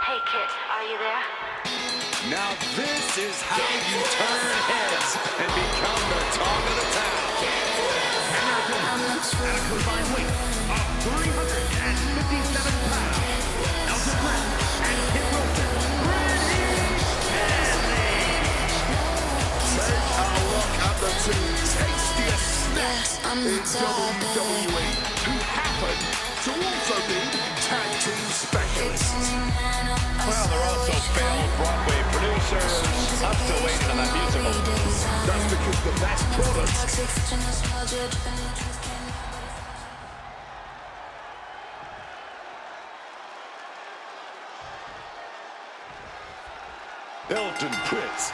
Hey, Kit, are you there? Now this is how you turn heads and become the talk of the town. At a combined weight of 357 pounds, Elton Brett and Kit Wilson, Take a look at the two tastiest snacks in WWE, who happen to also be tag team specialists. Well, they're also failed Broadway producers. I'm still waiting on that musical. That's because the best products Elton Prince.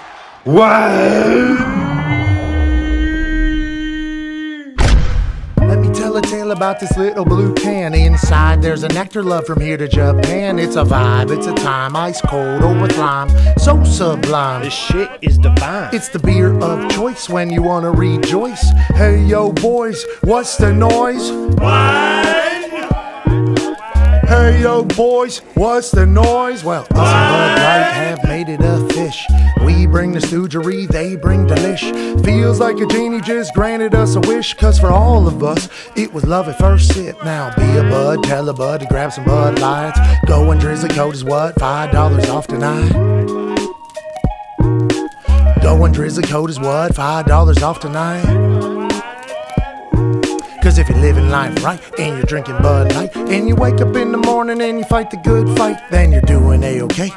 Let me tell a tale about this little blue can. Inside there's a nectar love from here to Japan. It's a vibe, it's a time, ice cold or with lime. So sublime. This shit is divine. It's the beer of choice when you wanna rejoice. Hey yo boys, what's the noise? Hey yo boys, what's the noise? Well, us and Bud Light have made it a fish. We bring the stoogery, they bring delish. Feels like a genie just granted us a wish. Cause for all of us, it was love at first sip. Now be a bud, tell a bud to grab some Bud Lights. Go and drizzle code is what? $5 off tonight. Go and drizzle code is what? $5 off tonight. Cause if you're living life right and you're drinking Bud Light and you wake up in the morning and you fight the good fight, then you're doing A-okay,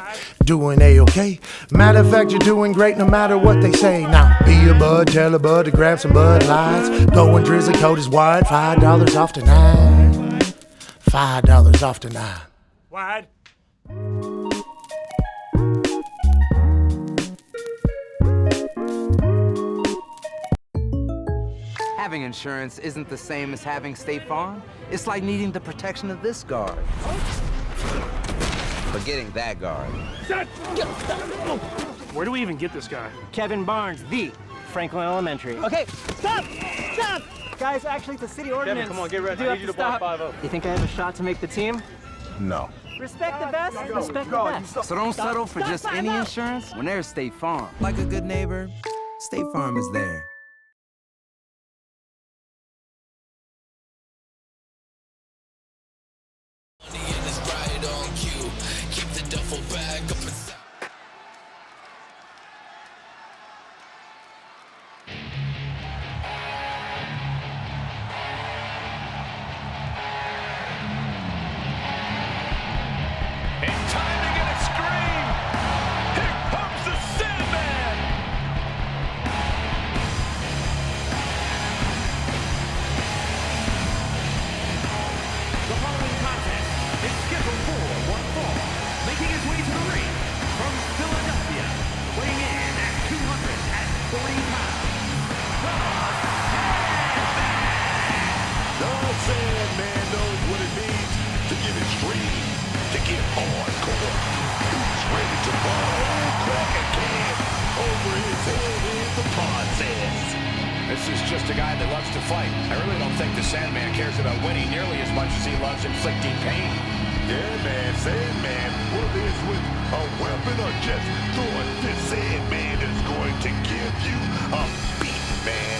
doing A-okay. Matter of fact, you're doing great no matter what they say. Now be a bud, tell a bud to grab some Bud Lights. Go and drizzle code is wide, $5 off tonight. $5 off tonight. Wide. Having insurance isn't the same as having State Farm. It's like needing the protection of this guard. Forgetting that guard. Where do we even get this guy? Kevin Barnes, the Franklin Elementary. Okay, stop! Stop! Guys, actually, the city ordinance. Kevin, come on, get ready. I need you to block 5-0. You think I have a shot to make the team? No. Respect the best, respect the best. So don't settle for just any insurance when there's State Farm. Like a good neighbor, State Farm is there. it hardcore. He's ready to ball, crack a can over his head in the process. This is just a guy that loves to fight. I really don't think the Sandman cares about winning nearly as much as he loves inflicting pain. Yeah, man, Sandman, what is with a weapon or just throwing this Sandman is going to give you a beat, man.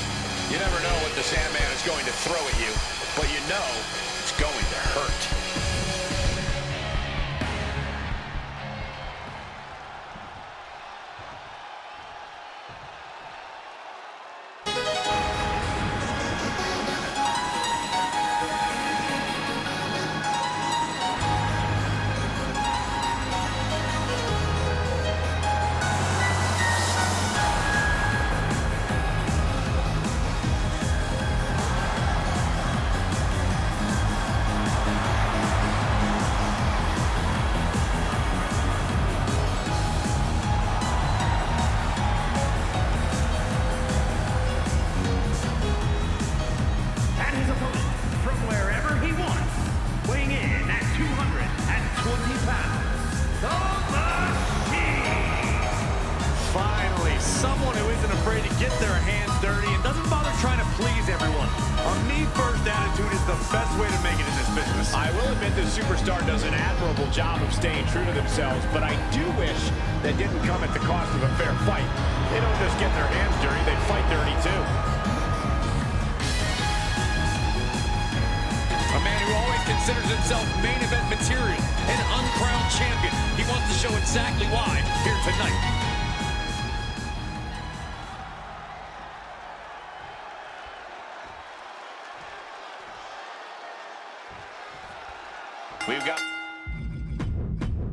You never know what the Sandman is going to throw at you, but you know it's going to hurt. Someone who isn't afraid to get their hands dirty and doesn't bother trying to please everyone. A me-first attitude is the best way to make it in this business. I will admit the superstar does an admirable job of staying true to themselves, but I do wish that didn't come at the cost of a fair fight. They don't just get their hands dirty, they fight dirty too. A man who always considers himself main event material, an uncrowned champion. He wants to show exactly why here tonight. We've got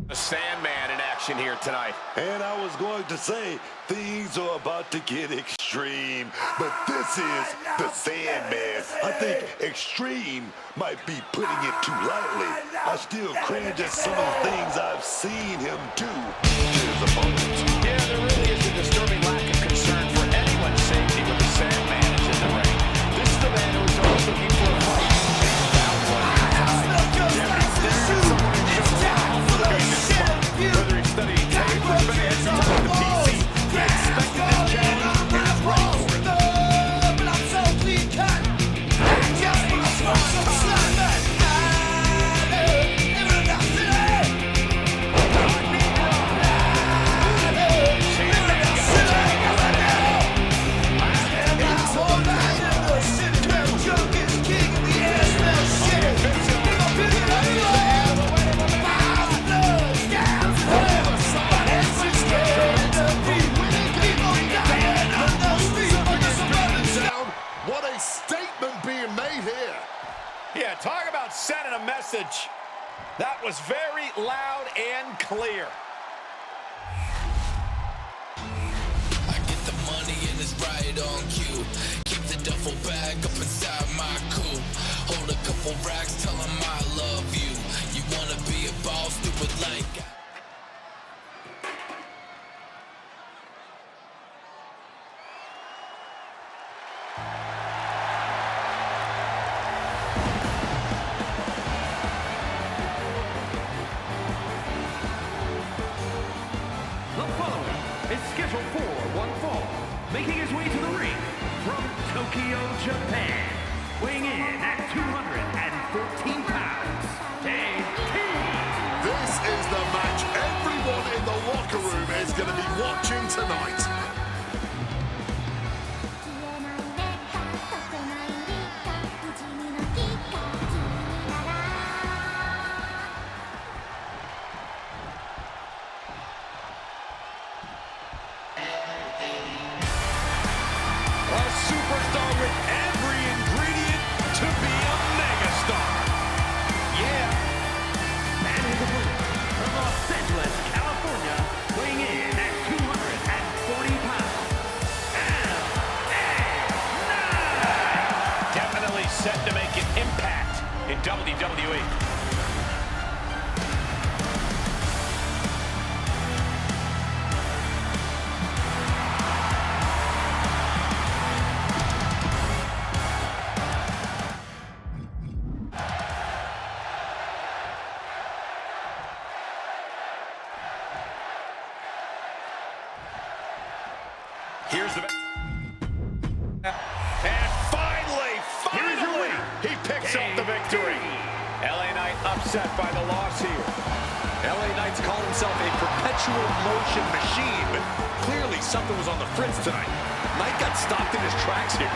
a Sandman in action here tonight. And I was going to say, things are about to get extreme, but this is the Sandman. I think extreme might be putting it too lightly. I still cringe at some of the things I've seen him do to his opponents. Yeah, there really is a disturbing lack of concern for anyone's safety when the Sandman is in the ring. This is the man who is always looking for a fight. Whether he's studying tape or spending extra time on the PC, he expected this challenge and is ready for it. Yeah, talk about sending a message. That was very loud and clear. I get the money and it's right on cue. Keep the duffel bag up inside my coupe. Hold a couple racks, tell 'em I love you. You wanna be a boss, do it like making his way to the ring from Tokyo, Japan, weighing in at 214 pounds, JT. This is the match everyone in the locker room is going to be watching tonight. Superstar with every ingredient to be a megastar. Here's the... And finally, he picks up the victory. LA Knight upset by the loss here. LA Knight's called himself a perpetual motion machine, but clearly something was on the fritz tonight. Knight got stopped in his tracks here.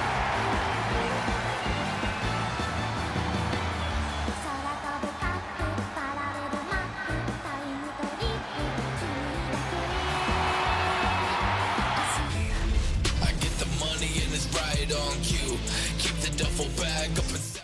I get the money and it's right on cue. Keep the duffel bag up inside.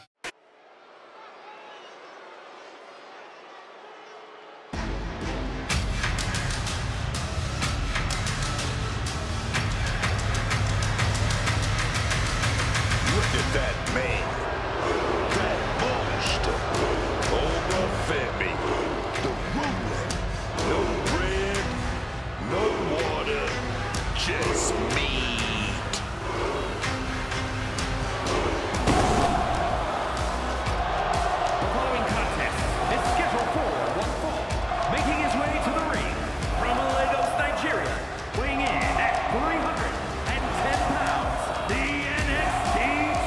Look at that man. That monster. Over Femi. The ruler. No bread, no water, just meat. The following contest is scheduled for one fall. Making his way to the ring from Lagos, Nigeria, weighing in at 310 pounds, the NXT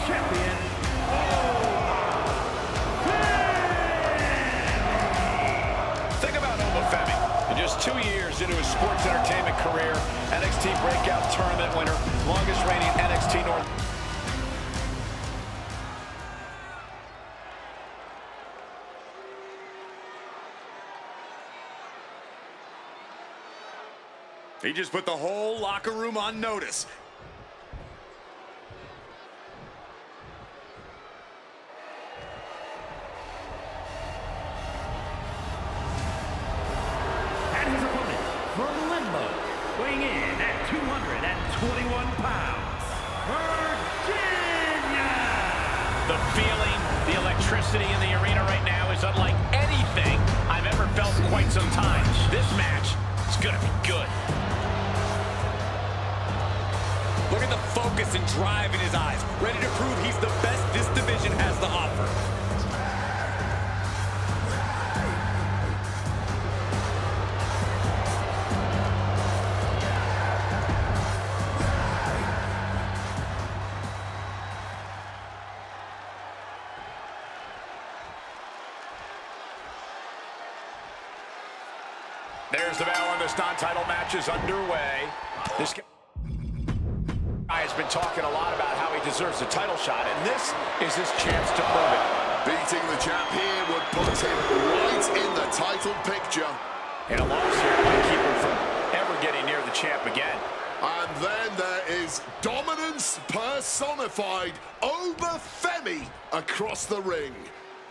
champion, Think about Obafemi. In just 2 years into his sports entertainment career, NXT Breakout Tournament winner, longest reigning NXT North... He just put the whole locker room on notice. and his opponent from Limbo, weighing in at 221 pounds, Virginia! The feeling, the electricity in the arena right now is unlike anything I've ever felt in quite some time. This match is gonna be good. Look at the focus and drive in his eyes, ready to prove he's the best this division has to offer. There's the bell, and this non-title match is underway. This guy has been talking a lot about how he deserves a title shot, and this is his chance to prove it. Beating the champ here would put him right in the title picture. And a loss here might keep him from ever getting near the champ again. And then there is dominance personified, Obafemi across the ring.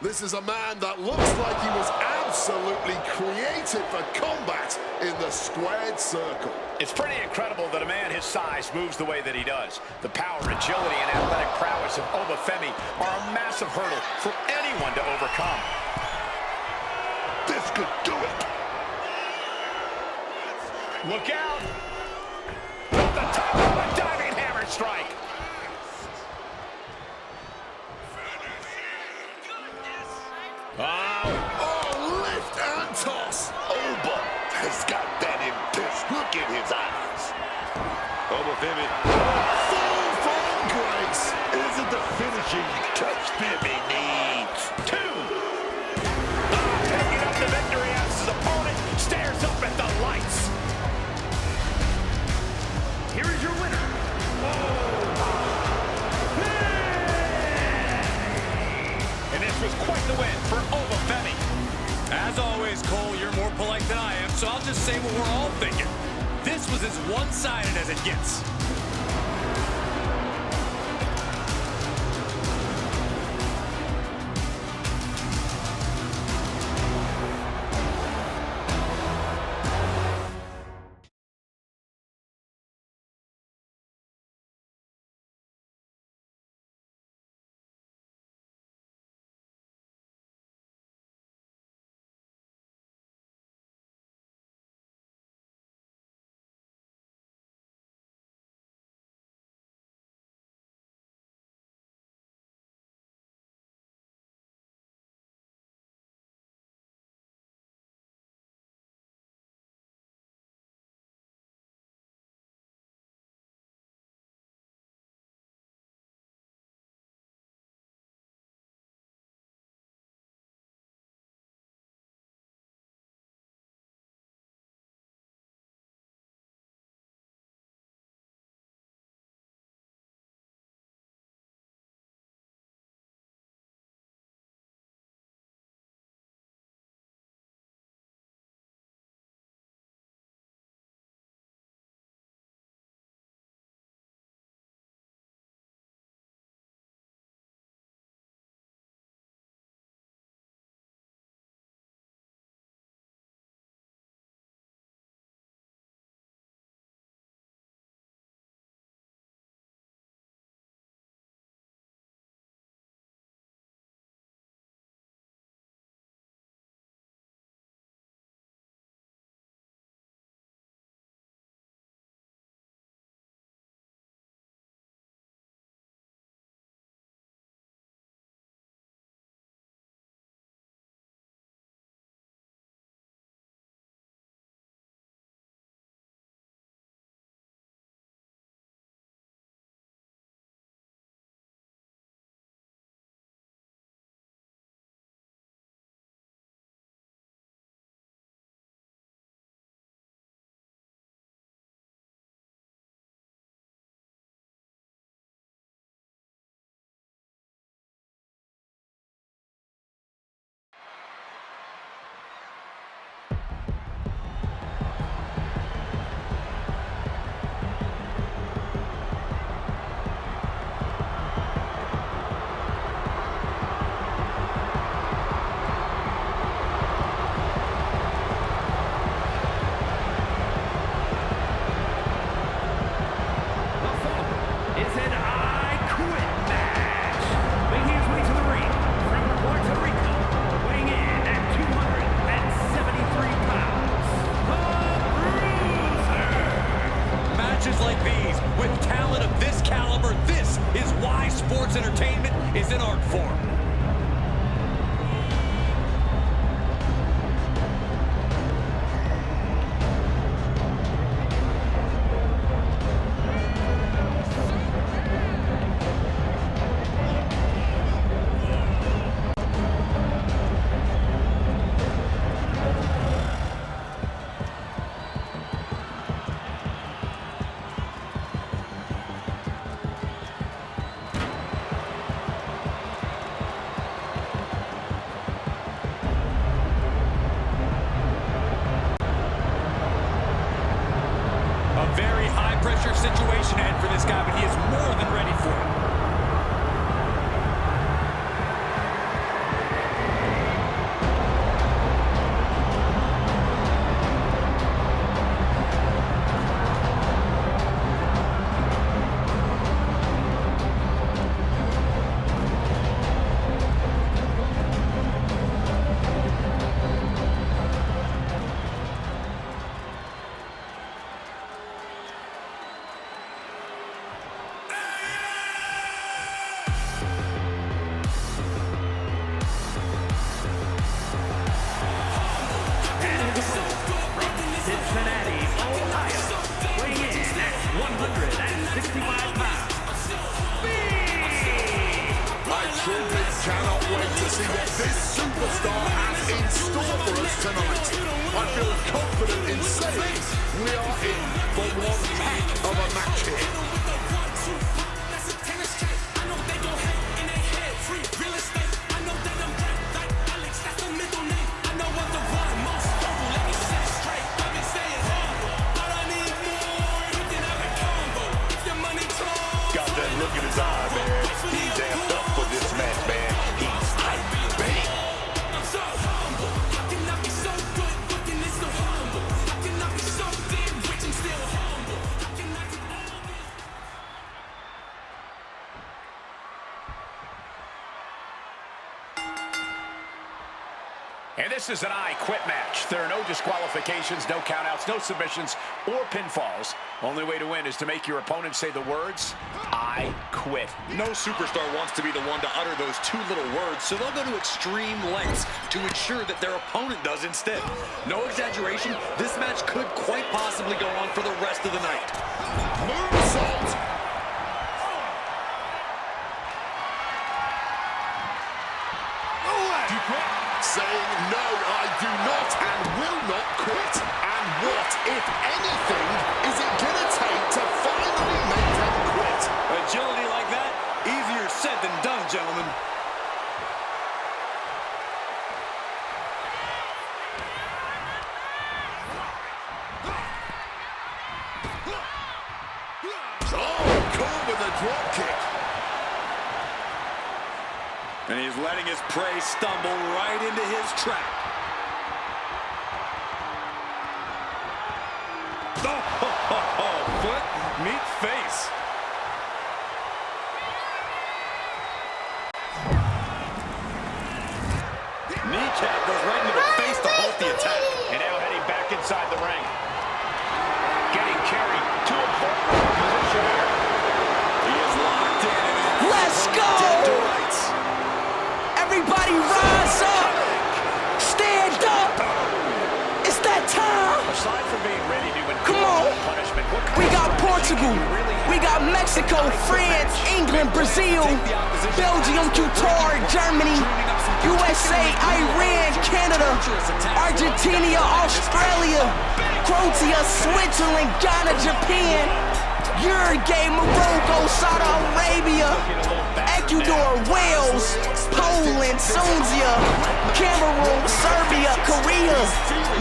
This is a man that looks like he was absolutely created for combat in the squared circle. It's pretty incredible that a man his size moves the way that he does. The power, agility, and athletic prowess of Obafemi are a massive hurdle for anyone to overcome. This could do it. Look out! Off the top of a diving hammer strike. Oh, lift and toss. Oba has got that intense look in his eyes. Obafemi. Full from grace. Isn't the finishing touch Femi needs? Two. Picking up the victory as his opponent stares up at the lights. Here is your winner, And this was quite the win for Obafemi. As always, Cole, you're more polite than I am, so I'll just say what we're all thinking. This was as one-sided as it gets. is an art form. A very high-pressure situation ahead for this guy, but he is more than ready for it. Cincinnati, Ohio, weighing in at 165 pounds. I truly cannot wait to see what this superstar has in store for us tonight. I feel confident in saying we are in for one heck of a match here. Got that look in his eye, man. He's amped up for this match, man. He's hyped, baby. I'm so humble. How can I be so good looking and so humble? How can I be so damn rich and still humble? How can I do all this? And this is an I Quit match. There are no disqualifications, no countouts, no submissions, or pinfalls. Only way to win is to make your opponent say the words, I quit. No superstar wants to be the one to utter those two little words, so they'll go to extreme lengths to ensure that their opponent does instead. No exaggeration, this match could quite possibly go on for the rest of the night. Moonsault! Saying no, I do not and will not quit. And what, if anything, is it gonna take to finally make them quit? Agility like that, easier said than done, gentlemen. Oh, caught with a drop kick. And he's letting his prey stumble right into his trap. Oh, foot meets face. Kneecap goes right into the face to halt the attack. And now heading back inside the ring. Getting carried to a forward position here. He is locked in. Let's go! Everybody rise up! Stand up! It's that time! Aside from being ready to Come on! punishment, We got Portugal, we got Mexico, France, England, Brazil, Belgium, Qatar, Germany, USA, Iran, Canada, Argentina, Australia, Croatia, Switzerland, Ghana, Japan, Uruguay, Morocco, Saudi Arabia, Ecuador, Wales, Poland, Tunisia, Cameroon, Serbia, Korea,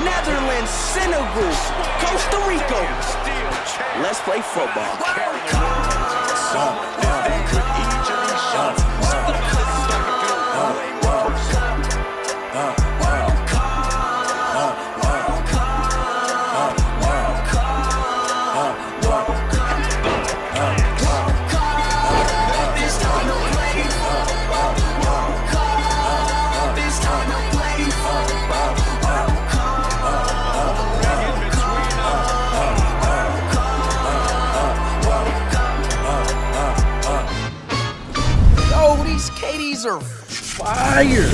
Netherlands, Senegal, Costa Rica. Let's play football. These are fire.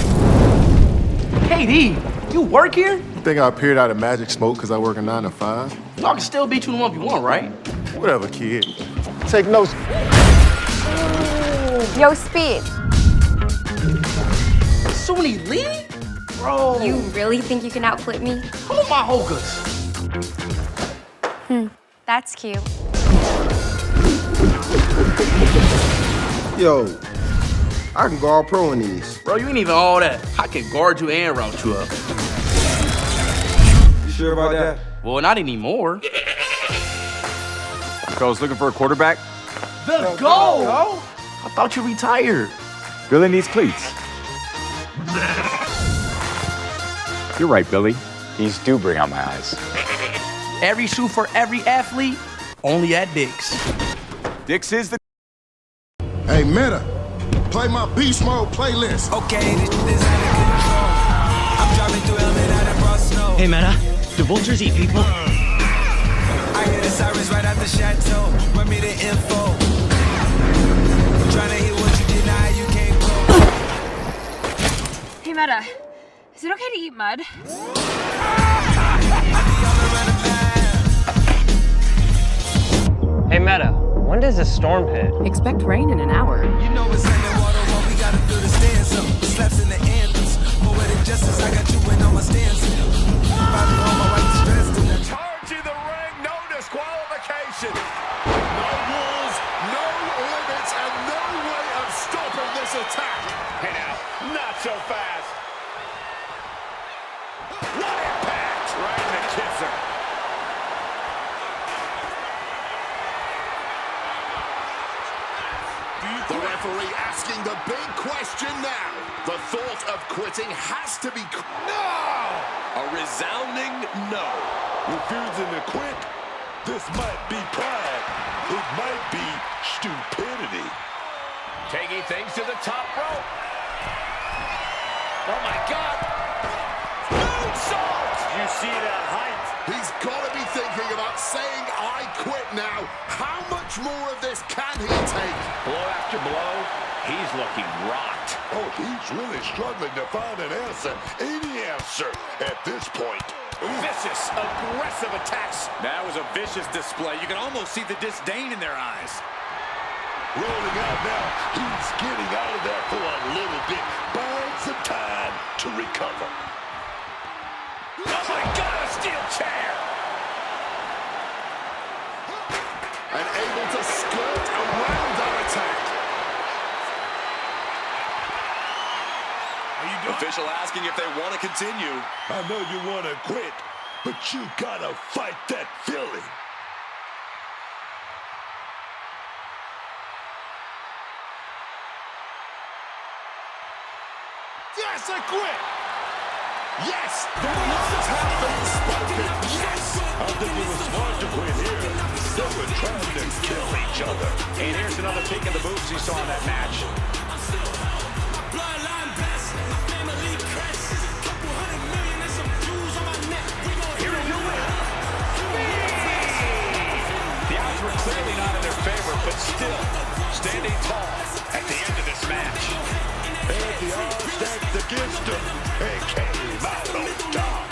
KD, you work here? You think I appeared out of magic smoke because I work a 9 to 5? Y'all can still beat you in 1v1, right? Whatever, kid. Take notes. Yo, Speed. Suni Lee? Bro. You really think you can outflip me? Hold my hokas. That's cute. Yo, I can go all pro in these. Bro, you ain't even all that. I can guard you and route you up. You sure about that? Well, not anymore. Coach looking for a quarterback? The goal? I thought you retired. Billy needs cleats. You're right, Billy. These do bring out my eyes. Every shoe for every athlete, only at Dick's. Dick's is the... Hey, Meta, play my Beast Mode playlist. Okay, this is out of control. I'm driving through LA out in raw snow. Hey, Meta, do vultures eat people? I hear the sirens right out the chateau. Run me the info. I'm trying to hear what you deny, you can't go. Hey, Meta, is it okay to eat mud? Hey, Meta, when does this storm hit? Expect rain in an hour. You know it's underwater, what we gotta do to stand some. Slaps in the anthems. Poetic justice, I got you in on my stance. Finally on my right to stress to Charge in the ring, no disqualification. No rules, no limits, and no way of stopping this attack. Hey now, not so fast. What impact! Right in the kisser. The referee asking the big question now. The thought of quitting has to be... No! A resounding no. Refusing to quit? This might be pride. It might be stupidity. Taking things to the top rope. Oh my God! Moonsault! You see that height? He's got to be thinking about saying, I quit now. How much more of this can he take? Blow after blow, he's looking rocked. Oh, he's really struggling to find an answer, any answer at this point. Vicious, aggressive attacks. That was a vicious display. You can almost see the disdain in their eyes. Rolling out now, he's getting out of there for a little bit. Buying some time to recover. Oh my God, a steel chair! And able to skirt around our attack. Official asking if they want to continue. I know you want to quit, but you gotta fight that feeling. Yes, I quit! Yes! The words have been spoken! Yes! I think it was smart to quit here. They were trying to kill each other. And here's another peek at the moves he saw in that match. The odds were clearly not in their favor, but still standing tall at the end of this match. And the odds stacked against him and came out on top.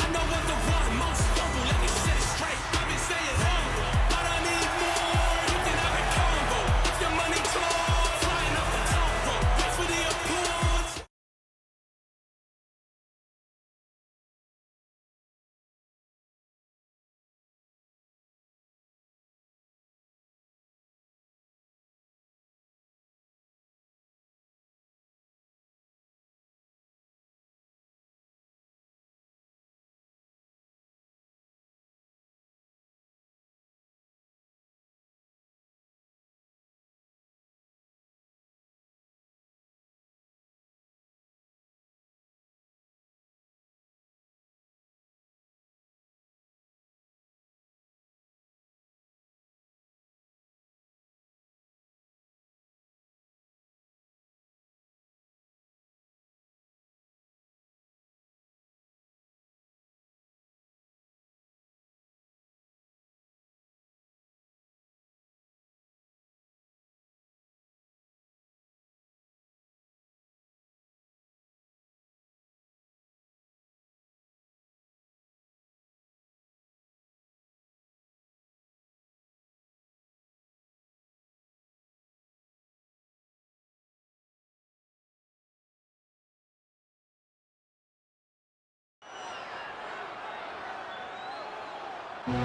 The ring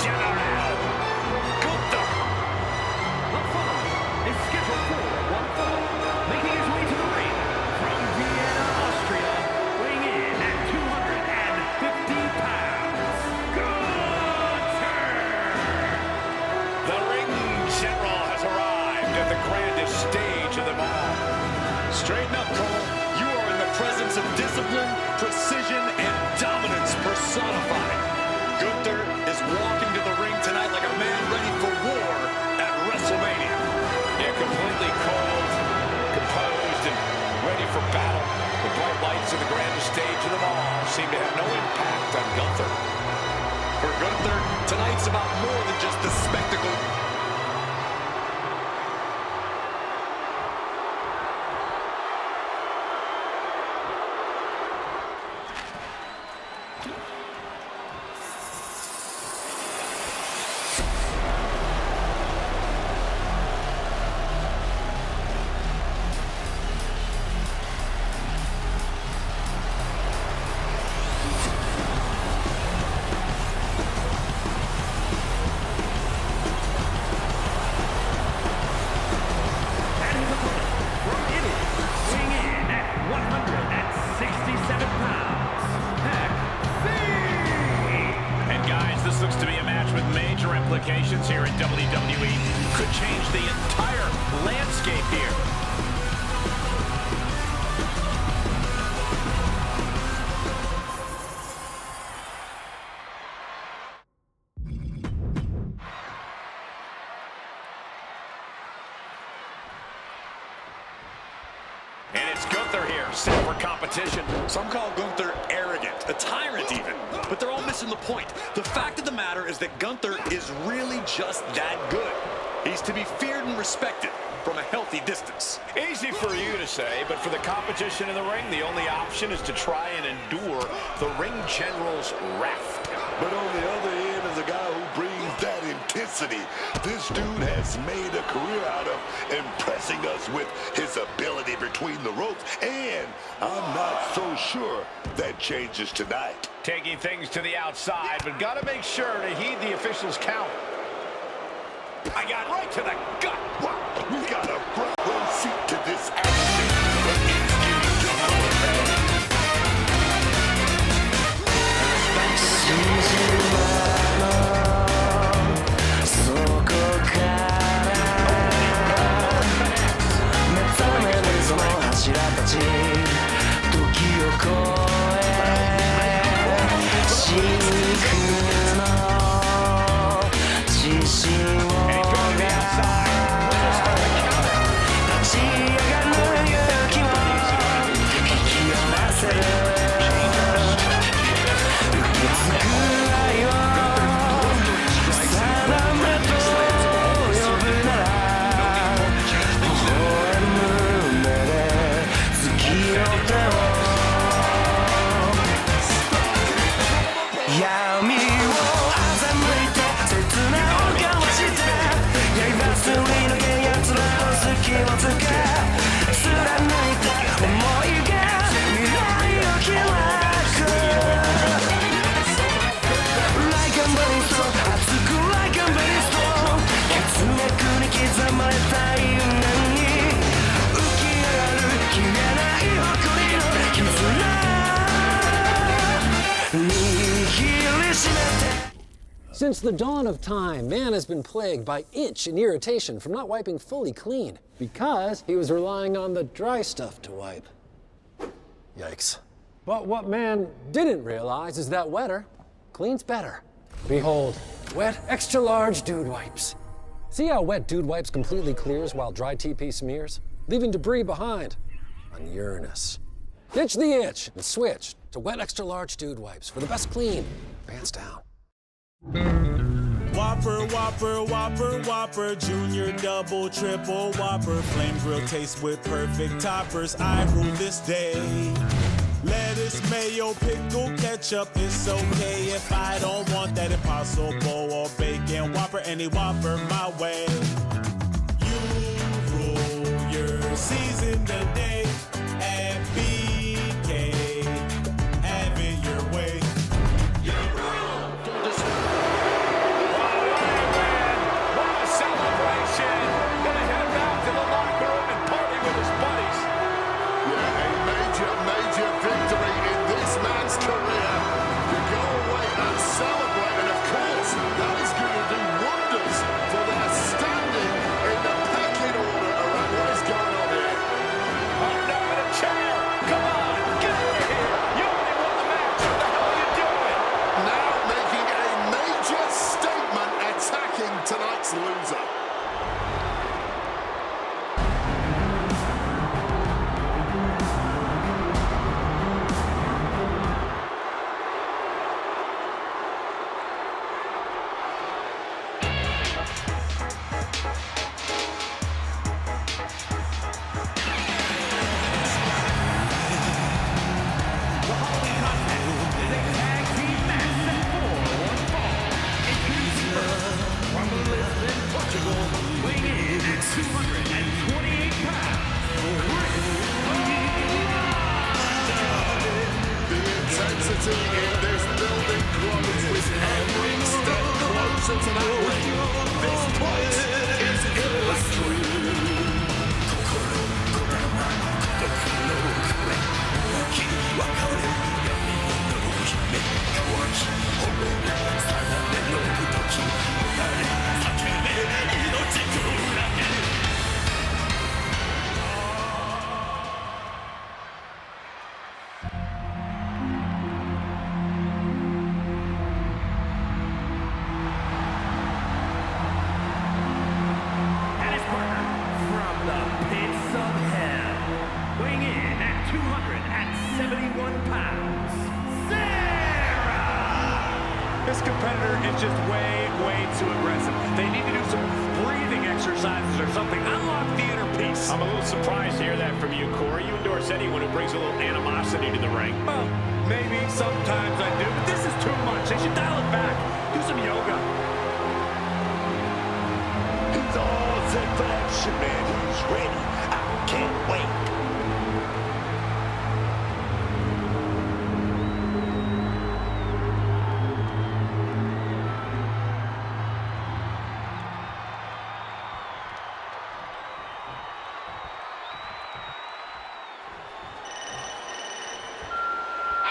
general, Gunther. The following is scheduled for one fall, making his way to the ring from Vienna, Austria, weighing in at 250 pounds, Gunther! The ring general has arrived at the grandest stage of them all. Straighten up, Cole. You are in the presence of discipline, precision, and dominance personified. Gunther is walking to the ring tonight like a man ready for war at WrestleMania. Yeah, completely cold, composed, and ready for battle. The bright lights of the grandest stage of them all seem to have no impact on Gunther. For Gunther, tonight's about more than just the spectacle. Looks to be a match with major implications here in WWE. Could change the entire landscape here. And it's Gunther here, set for competition. Some call Gunther arrogant, a tyrant even, but they're all missing the point. The fact of the matter is that Gunther is really just that good. He's to be feared and respected from a healthy distance. Easy for you to say, but for the competition in the ring, the only option is to try and endure the ring general's wrath. But on the other end is a guy who brings that intensity. This dude has made a career out of impressing us with his ability between the ropes, and I'm not so sure that changes tonight. Taking things to the outside, but got to make sure to heed the official's count. I got right to the gut. We got a front row seat to this action. But it's getting to Since the dawn of time, man has been plagued by itch and irritation from not wiping fully clean because he was relying on the dry stuff to wipe. Yikes. But what man didn't realize is that wetter cleans better. Behold, wet extra large dude wipes. See how wet dude wipes completely clears while dry TP smears, leaving debris behind on Uranus. Ditch the itch and switch to wet extra large dude wipes for the best clean, pants down. Whopper, Whopper, Whopper, Whopper, Junior, Double, Triple, Whopper, Flame Grill taste with perfect toppers. I rule this day. Lettuce, mayo, pickle, ketchup, it's okay if I don't want that Impossible or bacon Whopper, any Whopper my way. You rule your season today, and intensity in this building grows with every step closer to that ring. This place is electric. And his partner from the pits of hell, weighing in at 271 pounds, Sarah! This competitor is just way too aggressive. They need to do some breathing exercises or something. Unlock the inner peace. I'm a little surprised to hear that from you, Corey. You endorse anyone who brings a little animosity to the ring. Well, maybe sometimes I do, but this is too much. They should dial it back. Do some yoga. He's all set for action, man. He's ready. I can't wait.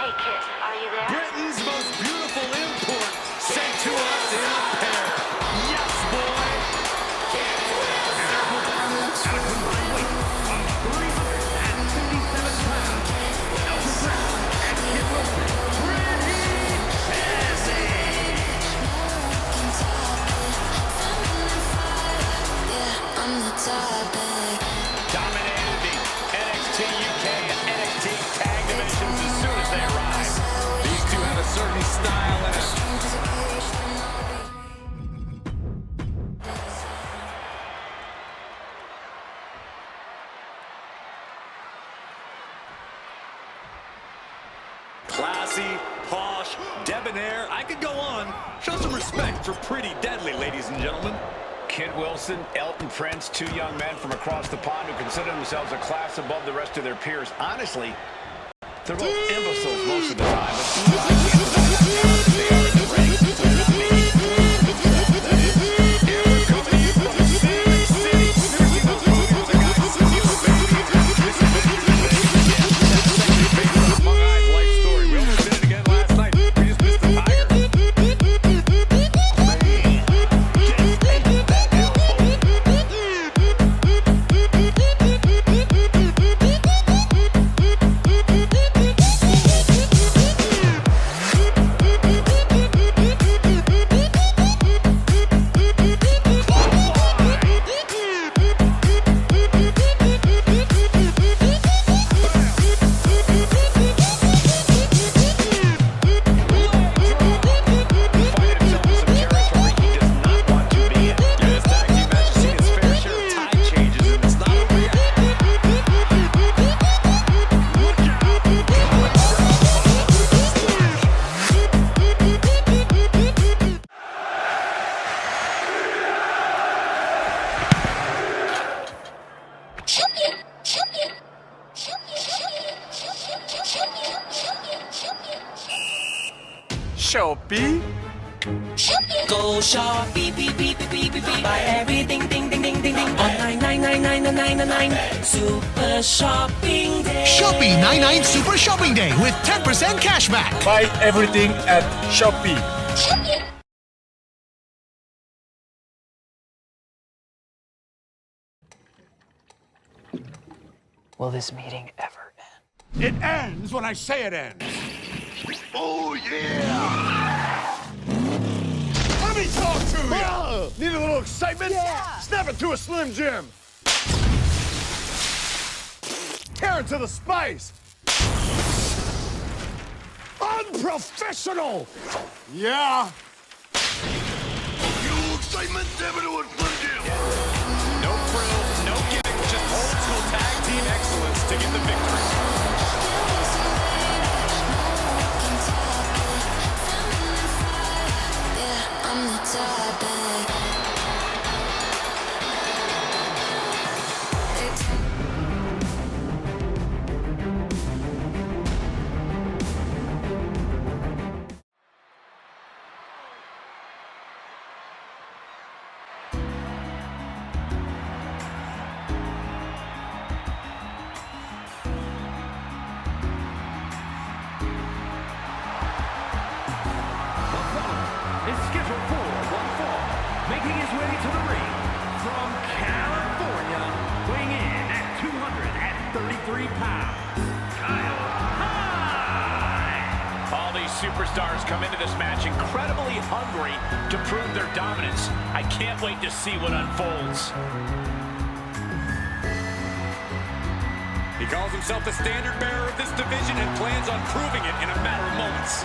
Hey, kid, are you there? Britain's most beautiful import sent to us in a pair. Yes, boy. And their performance at a combined weight of 357 pounds. Elton Brown and Kid Wilson. Pretty busy. I'm the topic. Dominated the NXT UK and NXT tag divisions as soon as they arrived. These two have a certain style and a classy, posh, debonair. I could go on. Show some respect for Pretty Deadly, ladies and gentlemen. Kid Wilson, Elton Prince, two young men from across the pond who consider themselves a class above the rest of their peers. Honestly, they're both imbeciles most of the time, but they are in the ring. Shopee. Go shop, beep, beep, beep, beep, beep, beep, beep. Buy everything, ding, ding, ding, ding, ding. On 9999999. Super Shopping Day. Shopee 99 Super Shopping Day with 10% cashback. Buy everything at Shopee. Will this meeting ever end? It ends when I say it ends. Oh, yeah! Let me talk to you! Need a little excitement? Yeah! Snap it to a Slim Jim! Tear it to the spice! Unprofessional! Yeah! You excitement, snap it to a Slim Jim! No frills, no gimmicks, just old school tag team excellence to get the victory. I'm the topic. 133 pounds, All these superstars come into this match incredibly hungry to prove their dominance. I can't wait to see what unfolds. He calls himself the standard bearer of this division and plans on proving it in a matter of moments.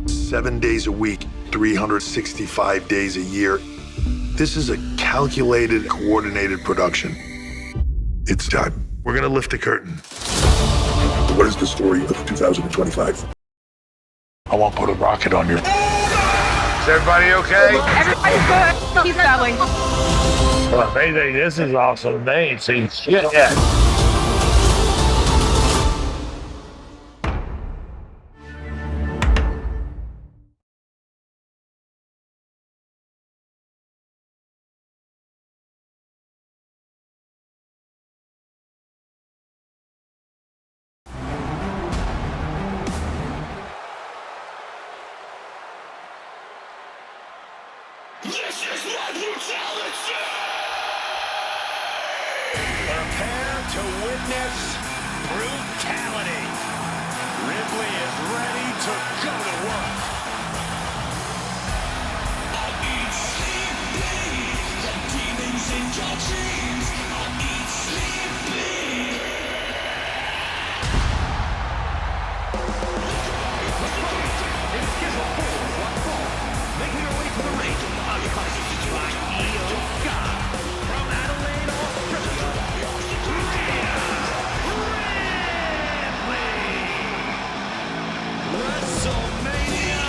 Seven days a week, 365 days a year. This is a calculated, coordinated production. It's time. We're gonna lift the curtain. What is the story of 2025? I won't put a rocket on your... Is everybody okay? Everybody's good. He's battling. Well, they think this is awesome. They ain't seen shit yet. This is my brutality! Prepare to witness brutality. Ripley is ready to go to work. I need sleep, babe. The demons in your dreams. I need sleep, babe. It's scheduled for one fall. Making her way to the ring, accompanied by Io Sky. From Adelaide, Australia, Rhea Ripley. WrestleMania.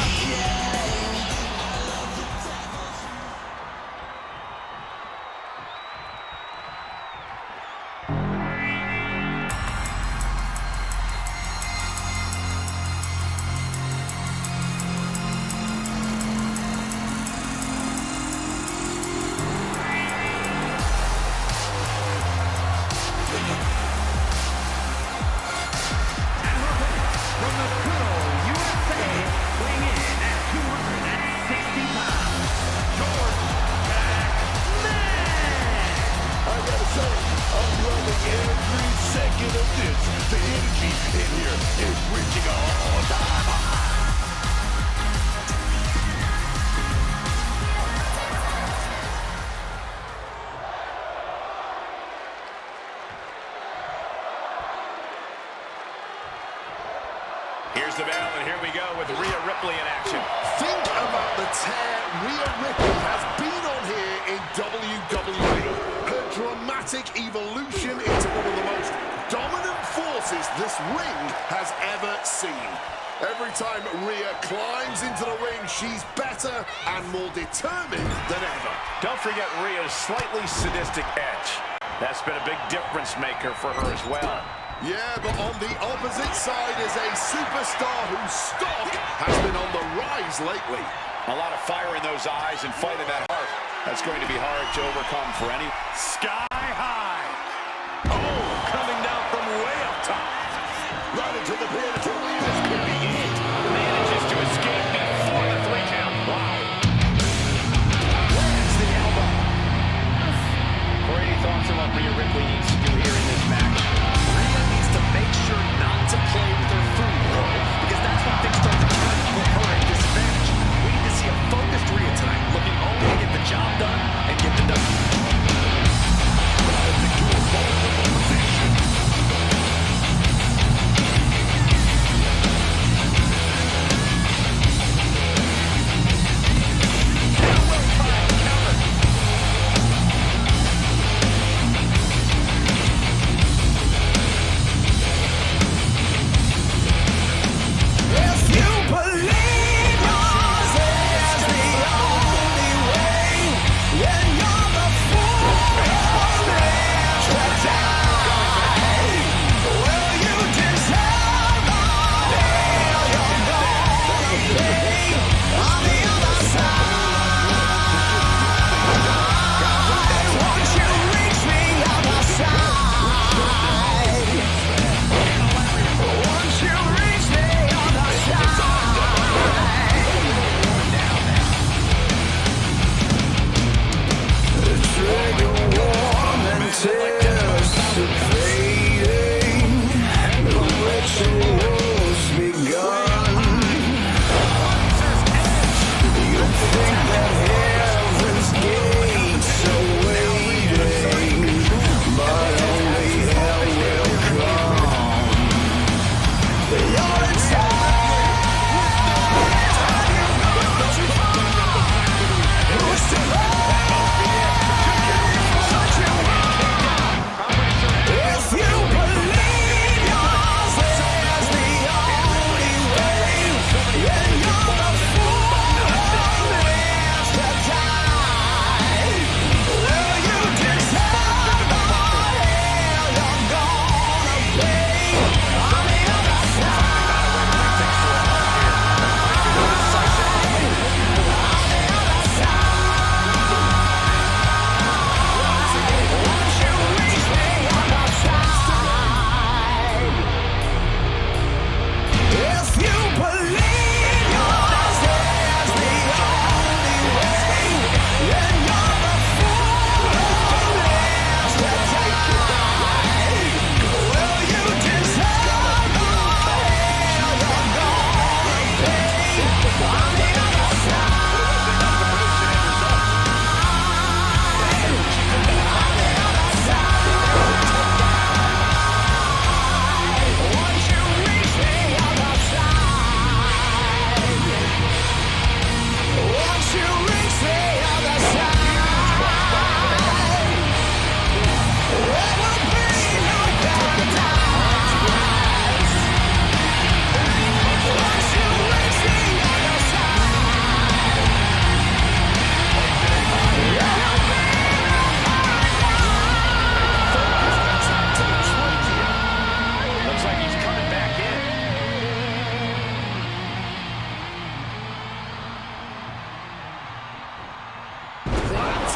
Here's the bell, and here we go with Rhea Ripley in action. Think about the tear Rhea Ripley has been on here in WWE. Her dramatic evolution into one of the most dominant forces this ring has ever seen. Every time Rhea climbs into the ring, she's better and more determined than ever. Don't forget Rhea's slightly sadistic edge. That's been a big difference maker for her as well. Yeah, but on the opposite side is a superstar whose stock has been on the rise lately. A lot of fire in those eyes and fight in that heart. That's going to be hard to overcome for any. Sky high. Oh, coming down from way up top. Right into the pin. This could be it. Manages to escape before the 3 count. Wow. Lands the elbow. Corey, any thoughts on what Rhea Ripley needs to do here in this match? Rhea needs to make sure not to play with her food, because that's when things start to turn and put her at disadvantage. We need to see a focused Rhea tonight, looking only to get the job done and get the W.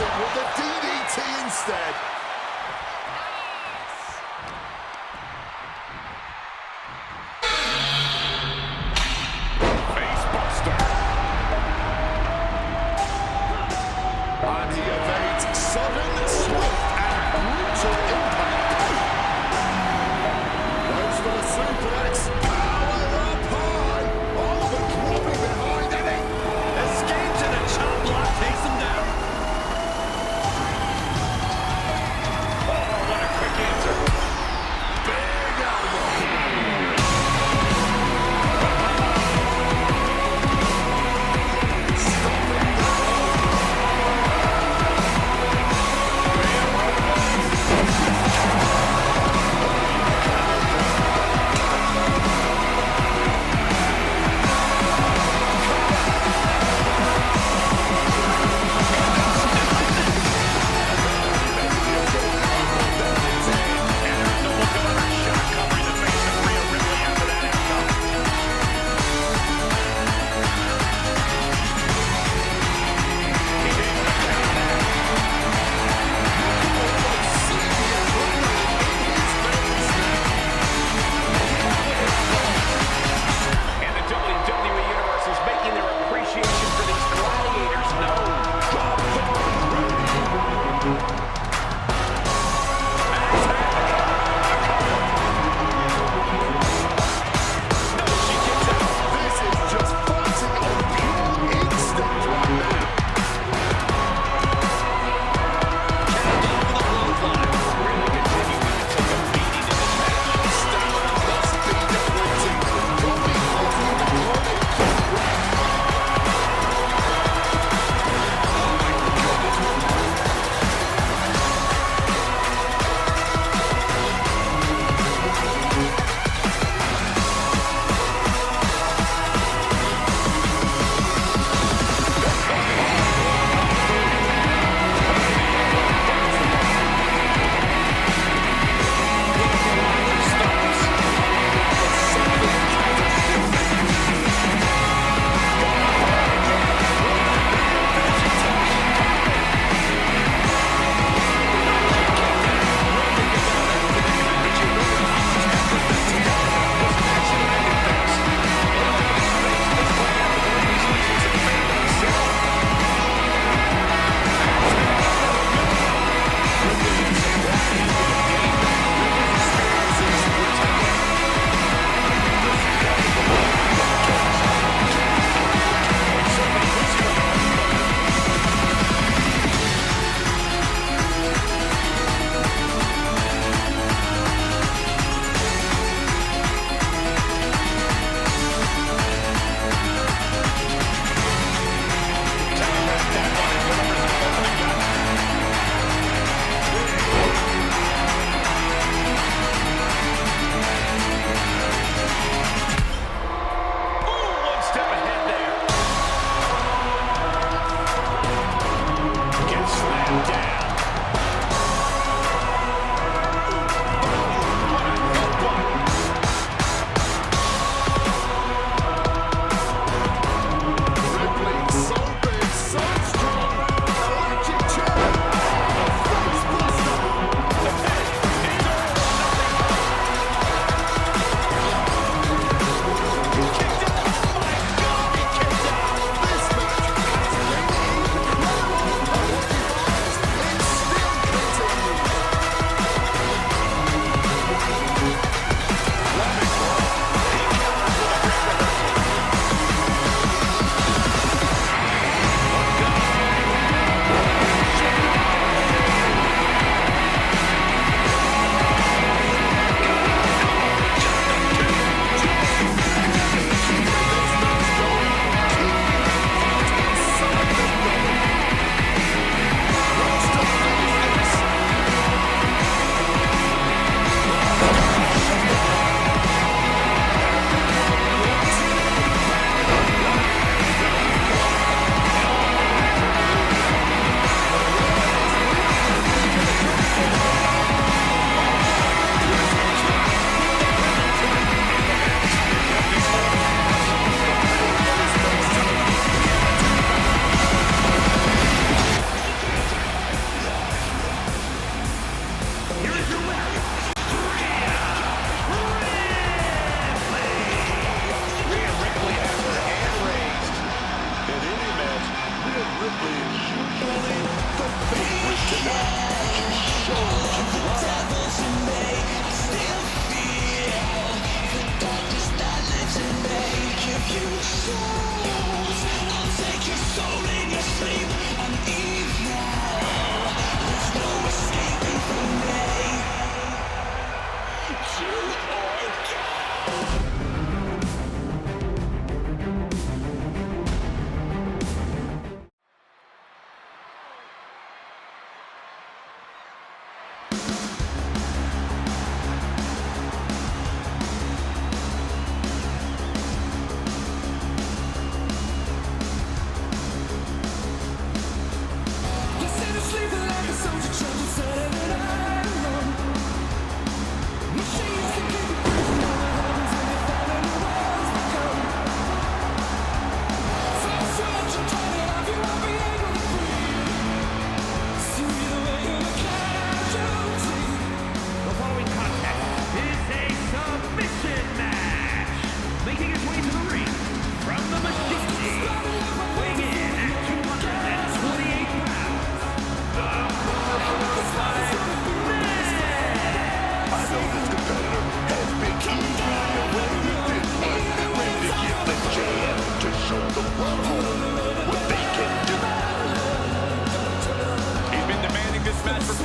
it with the DDT instead. And he evades sudden, swift, and brutal impact. Goes for the suplex. Power up high. Oh, the dropping behind Eddie. Escapes in a chop block, takes him down. Oh, what a quick answer. Big elbow.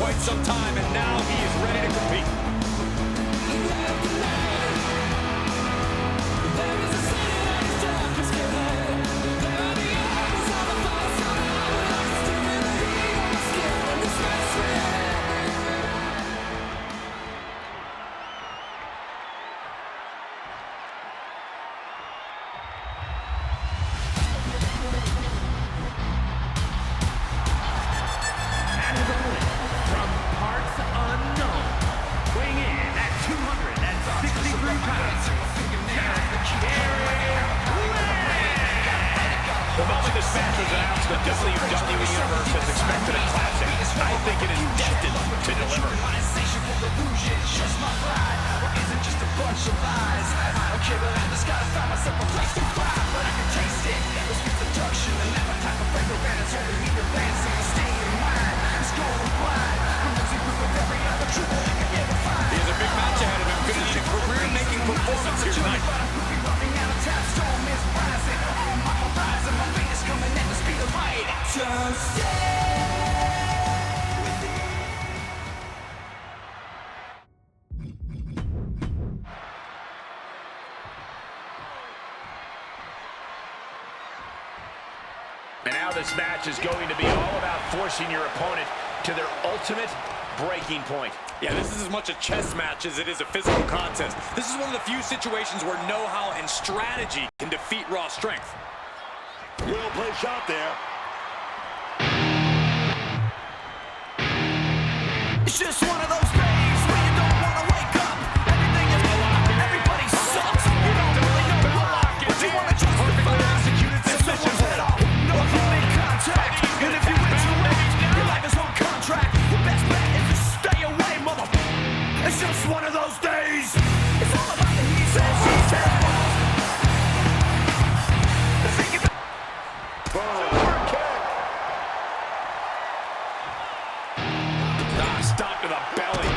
quite some time, and now he is ready to compete. The moment this match was announced, the WWE Universe has expected a classic. I think it is destined to deliver. He has a big match ahead of him. Going to need a career-making performance here tonight. And now this match is going to be all about forcing your opponent to their ultimate breaking point. Yeah, this is as much a chess match as it is a physical contest. This is one of the few situations where know-how and strategy can defeat raw strength. Well played shot there. It's just one of those days where you don't want to wake up. Everything is everybody sucks. You don't really know why, but you want to justify and someone's head off. No human contact. And if you interact, your life is on contract. The best bet is to stay away, motherfucker. It's just one of those days. It's all about the he said, she said. Stop to the belly.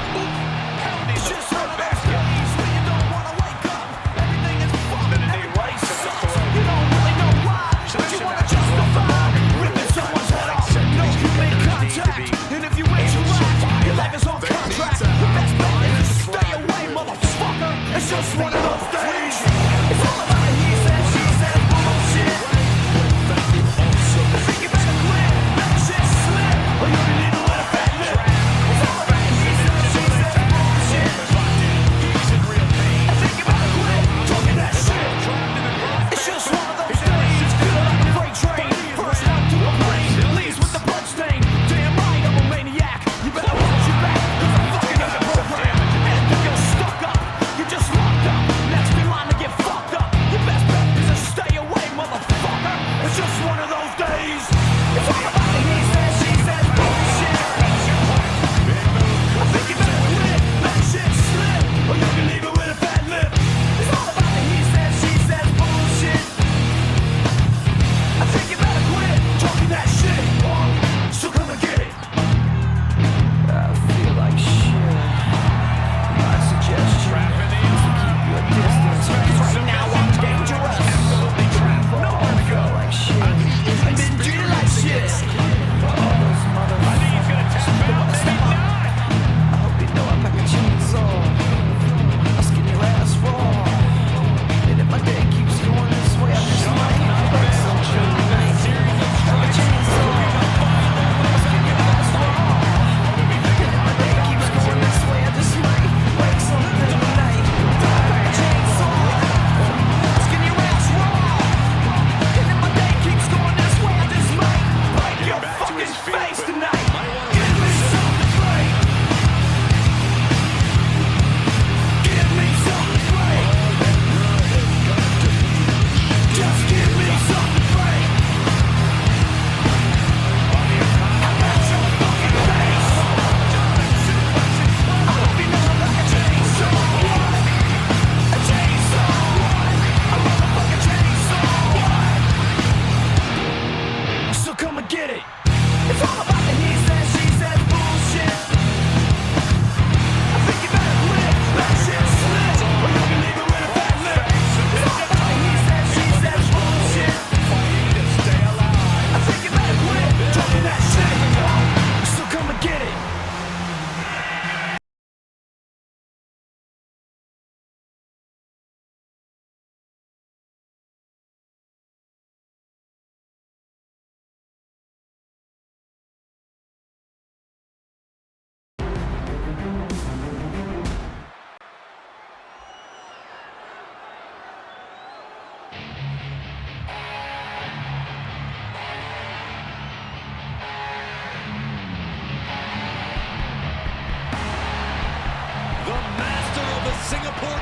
It's just one of those days when you don't want to wake up. Everything is fucked. Everybody sucks. You don't really know why, but you want to justify ripping someone's head off. No human contact. And if you interact, your life is on contract. The best bet is to stay away, motherfucker. It's just one of those days. It's all about the he said, she said bullshit. I think you better quit. Let shit slip, or you're gonna need to let a fat lip. It's all about the he said.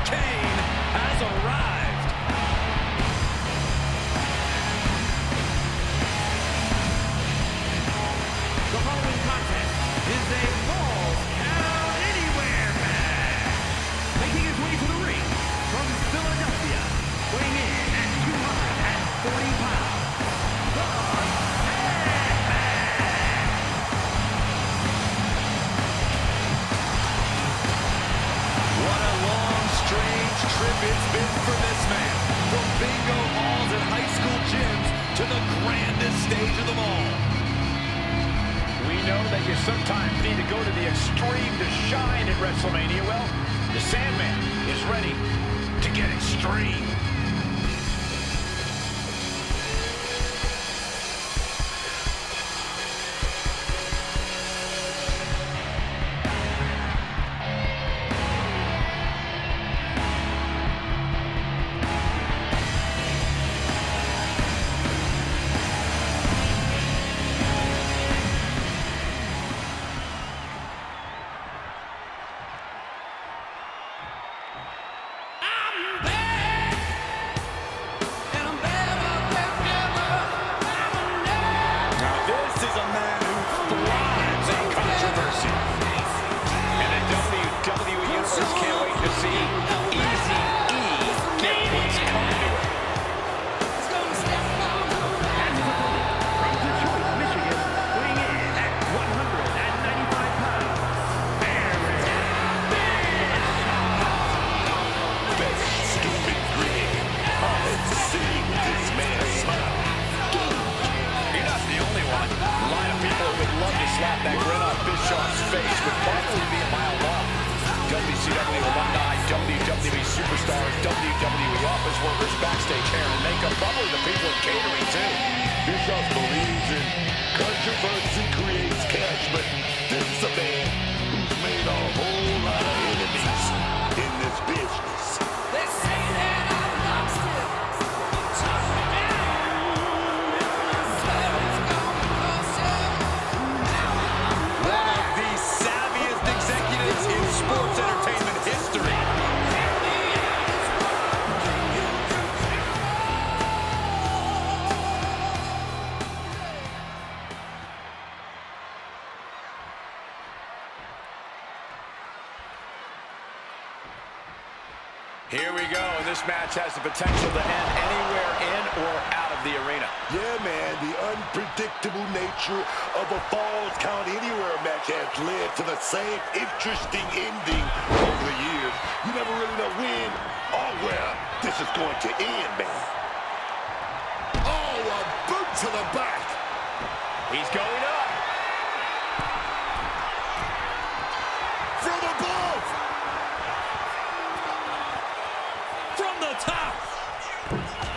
Kane has arrived. The following contest is a Falls Count Anywhere match. Making his way to the ring from Philadelphia, weighing in at 240 pounds, the What a long, strange trip it's been for this man. From bingo halls and high school gyms to the grandest stage of them all. We know that you sometimes need to go to the extreme to shine at WrestleMania. Well, the Sandman is ready to get extreme. Slap that grin off Bischoff's face would probably be a mile long. WCW alumni, WWE superstars, WWE office workers, backstage hair and makeup, probably the people in catering too. Bischoff believes in controversy creates cash, but this is a man who's made a whole lot of enemies in this business. They say that I lost it. Talk me down. It's gonna cost you. One of the savviest executives in sports entertainment history. Here we go, and this match has the potential to end anywhere in or out of the arena. Yeah, man, the unpredictable nature of a Falls Count Anywhere match has led to the same interesting ending over the years. You never really know when or where this is going to end, man. Oh, a boot to the back. He's going up. From above. From the top.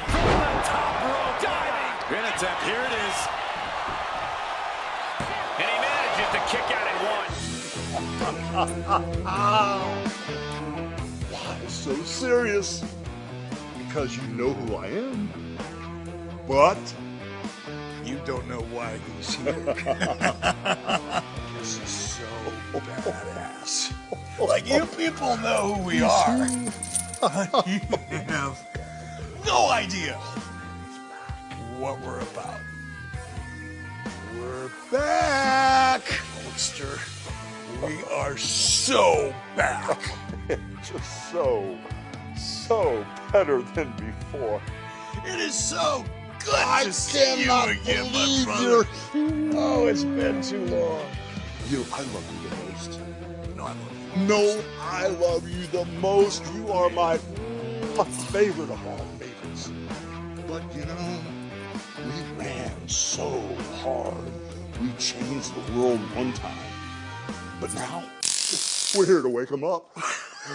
From the top rope. Diving. Grin attempt. Here it is. And he manages to kick out at one. Why so serious? Because you know who I am. But you don't know why he's here. This is so badass. Like, you people know who we are. You have no idea what we're about. We're back, Monster. We are so back. Just so better than before. It is so good to see you again, my brother. Oh, it's been too long. I love you the most. No, I love you. No, I love you the most. You are my favorite of all favorites. But you know, we ran so hard. We changed the world one time. But now, we're here to wake them up.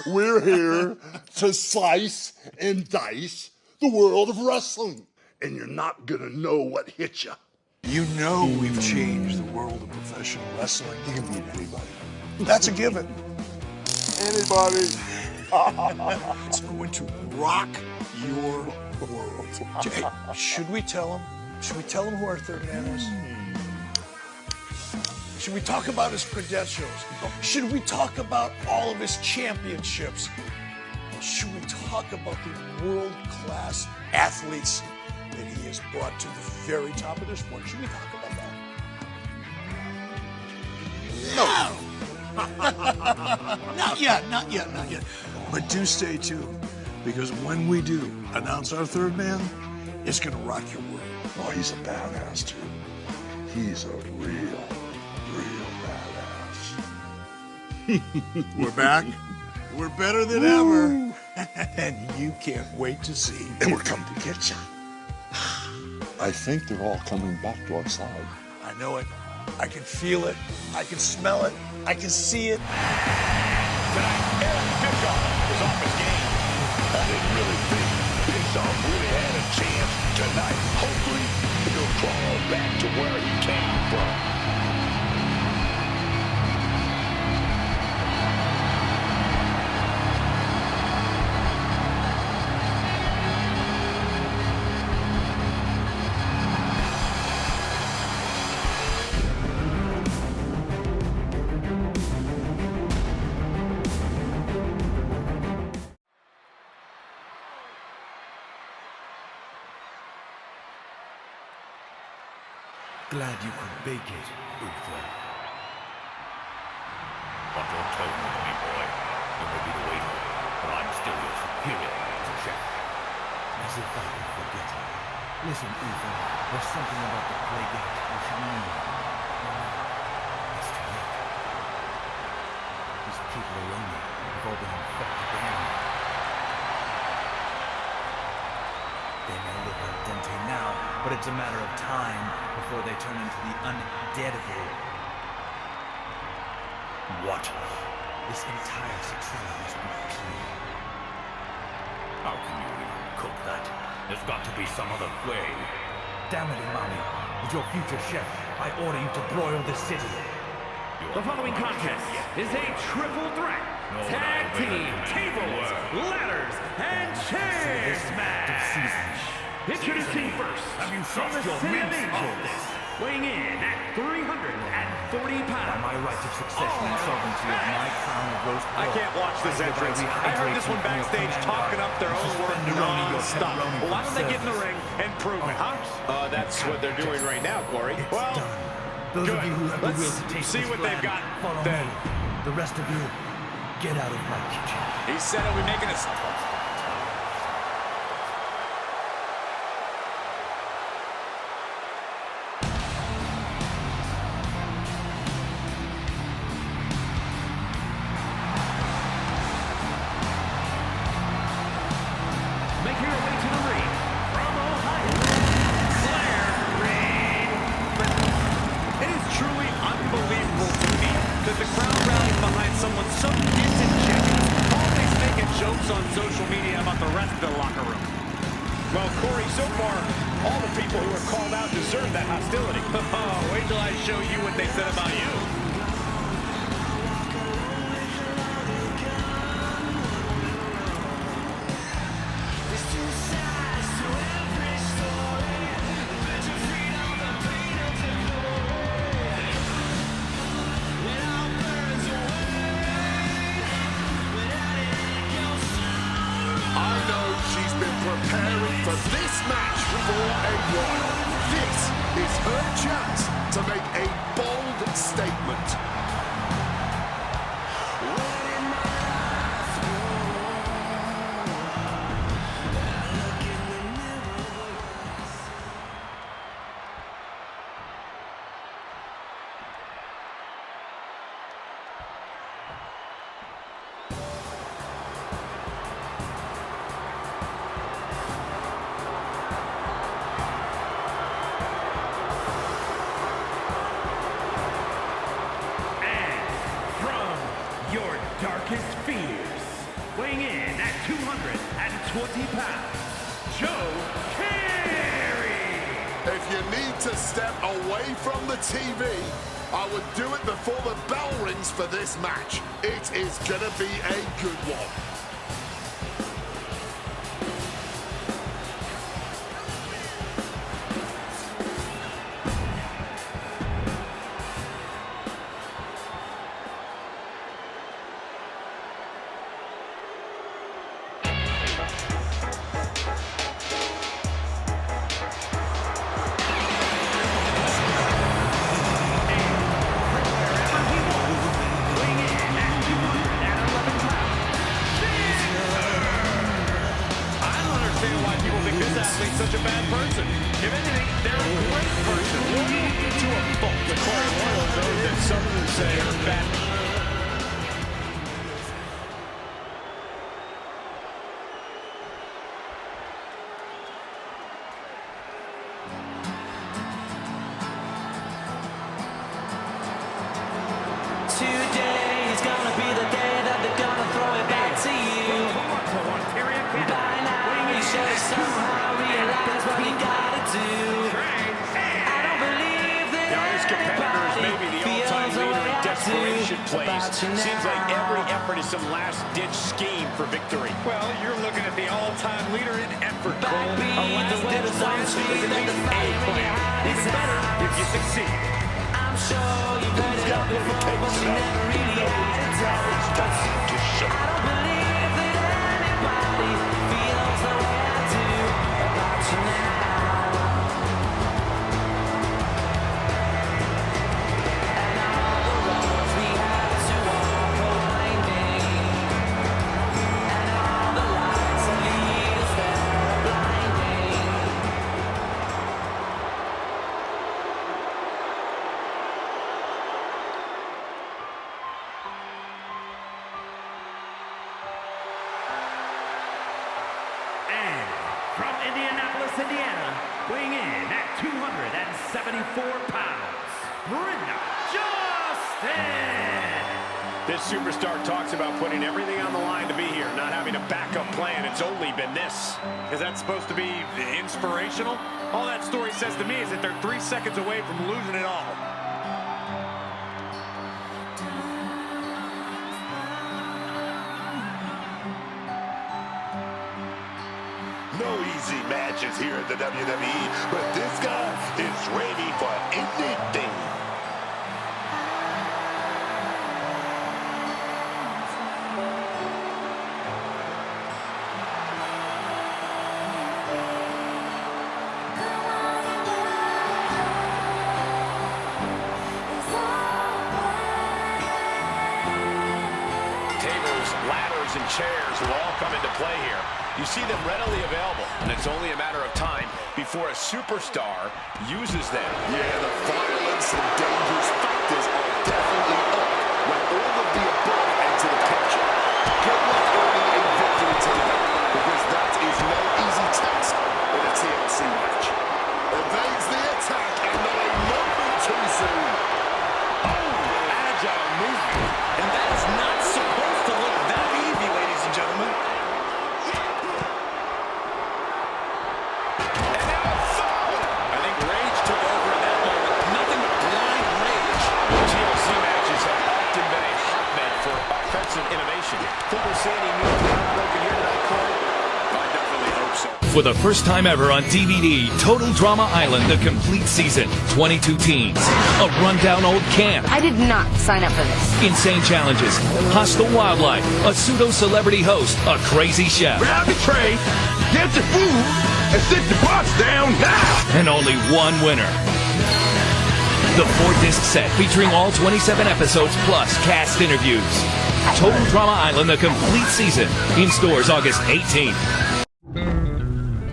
We're here to slice and dice the world of wrestling. And you're not gonna know what hit you. You know we've changed the world of professional wrestling. You can beat anybody. That's a given. Anybody. It's going to rock your world. Jay, should we tell him? Should we tell him who our third man is? Should we talk about his credentials? Should we talk about all of his championships? Or should we talk about the world-class athletes that he has brought to the very top of this sport? Should we talk about that? No. Not yet. But do stay tuned, because when we do announce our third man, it's going to rock your world. Oh, he's a badass, too. He's a real badass. We're back. We're better than ever. And you can't wait to see. And we're coming to get you. I think they're all coming back to our side. I know it. I can feel it. I can smell it. I can see it. Tonight, Eric Bischoff is off his game. I didn't really think Bischoff really had a chance tonight. Hopefully, he'll crawl back to where he came from. Glad you could make it, Uther. Watch your tone with me, boy. You may be the waiter, but I'm still your superior as a chef. As if I could forget it. Listen, Uther, there's something about the play gate you should know. It's too late. These people around me have all been infected by animals. They may look al dente now, but it's a matter of time before they turn into the undeadable. What? This entire situation must be clear. How can you even cook that? There's got to be some other way. Damn it, Imani. As your future chef, I order you to broil this city. The following contest is a triple threat. Tag team, tables, ladders, and chairs match. Introducing first, from the City of Angels, weighing in at 340 pounds. By my right of succession and sovereignty of my crown of roast pork. I can't watch this entrance. I heard this one backstage talking up their own work non-stop. Well, why don't they get in the ring and prove it, huh? That's what they're doing right now, Corey. Well, Those good. of you who have the will Let's to taste see this what they've brand, got follow then. me. The rest of you, get out of my kitchen. He said he'll be making us. Making her way to the ring from Ohio, Claire Reed. It is truly unbelievable to me that the crowd rallies behind someone so disingenuous, always making jokes on social media about the rest of the locker room. Well, Corey, so far, all the people who were called out deserve that hostility. Oh, wait till I show you what they said about you. I know she's been preparing for this match for a while. This is her chance to make a bold statement. Your darkest fears, weighing in at 220 pounds, Joe Carey. If you need to step away from the TV, I would do it before the bell rings for this match. It is gonna be a good one. say her back. Today is gonna be the day that they're gonna throw it back to you. By now you should have somehow realized what you gotta do. I don't believe that His competitors may be the all-time leader in desperation plays. Seems like every effort is some last-ditch scheme for victory. Well, you're looking at the all-time leader in effort, Cole. A last-ditch plan is at least a plan. Even better if you succeed. I'm sure you've heard it all before, but you never really had it done. I don't believe that anybody feels the way I do about you now. And all the roads we had to walk are winding, and all the lights that lead us there are blinding. And from Indianapolis, Indiana, weighing in at 274 pounds, Brenda Justin. This superstar talks about putting everything on the line to be here, not having a backup plan. It's only been this. Is that supposed to be inspirational? All that story says to me is that they're 3 seconds away from losing it all. No easy matches here in the WWE, but this guy is ready for anything. Tables, ladders, and chairs will all come into play here. You see them readily available, and it's only a matter of time before a superstar uses them. Yeah, the violence and dangerous factors are definitely up when all of the above enter the picture. Good luck earning a victory tonight, because that is no easy task in a TLC match. Evades the attack, and not a moment too soon. Oh, agile movement. And that is not supposed to look that easy, ladies and gentlemen. I think rage took over in that moment. Nothing but blind rage. TLC matches have often been a hotbed for offensive innovation. Think we'll see any new groundbreaking here tonight, Corey? I definitely hope so. For the first time ever on DVD, Total Drama Island, the complete season. 22 teams, a rundown old camp, I did not sign up for this. insane challenges, hostile wildlife, a pseudo-celebrity host, a crazy chef, Grab the tray, get your food, and sit the box down now! and only one winner. The 4-disc set featuring all 27 episodes plus cast interviews. Total Drama Island, the complete season. In stores August 18th.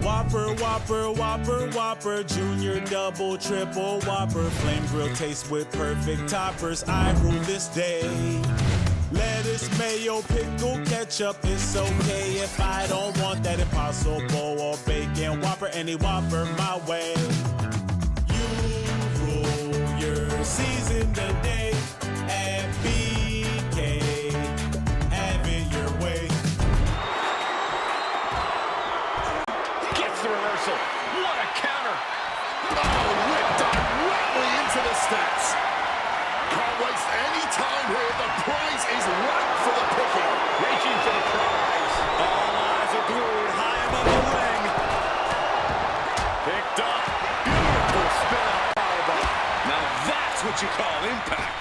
Whopper, Whopper, Whopper, Whopper, Junior, Double, Triple, Whopper, Flame Grill taste with perfect toppers. I rule this day. Lettuce, mayo, pickle, ketchup, it's okay if I don't want that Impossible or bacon Whopper, any Whopper my way. You rule your season today at BK. Have it your way. Gets the reversal. What a counter. Oh, whipped directly into the stats. Can't waste any time here. The prize is ripe for the picking. Reaching for the prize. All eyes are glued high above the ring. Picked up. Beautiful spin out powerbomb. Now that's what you call impact.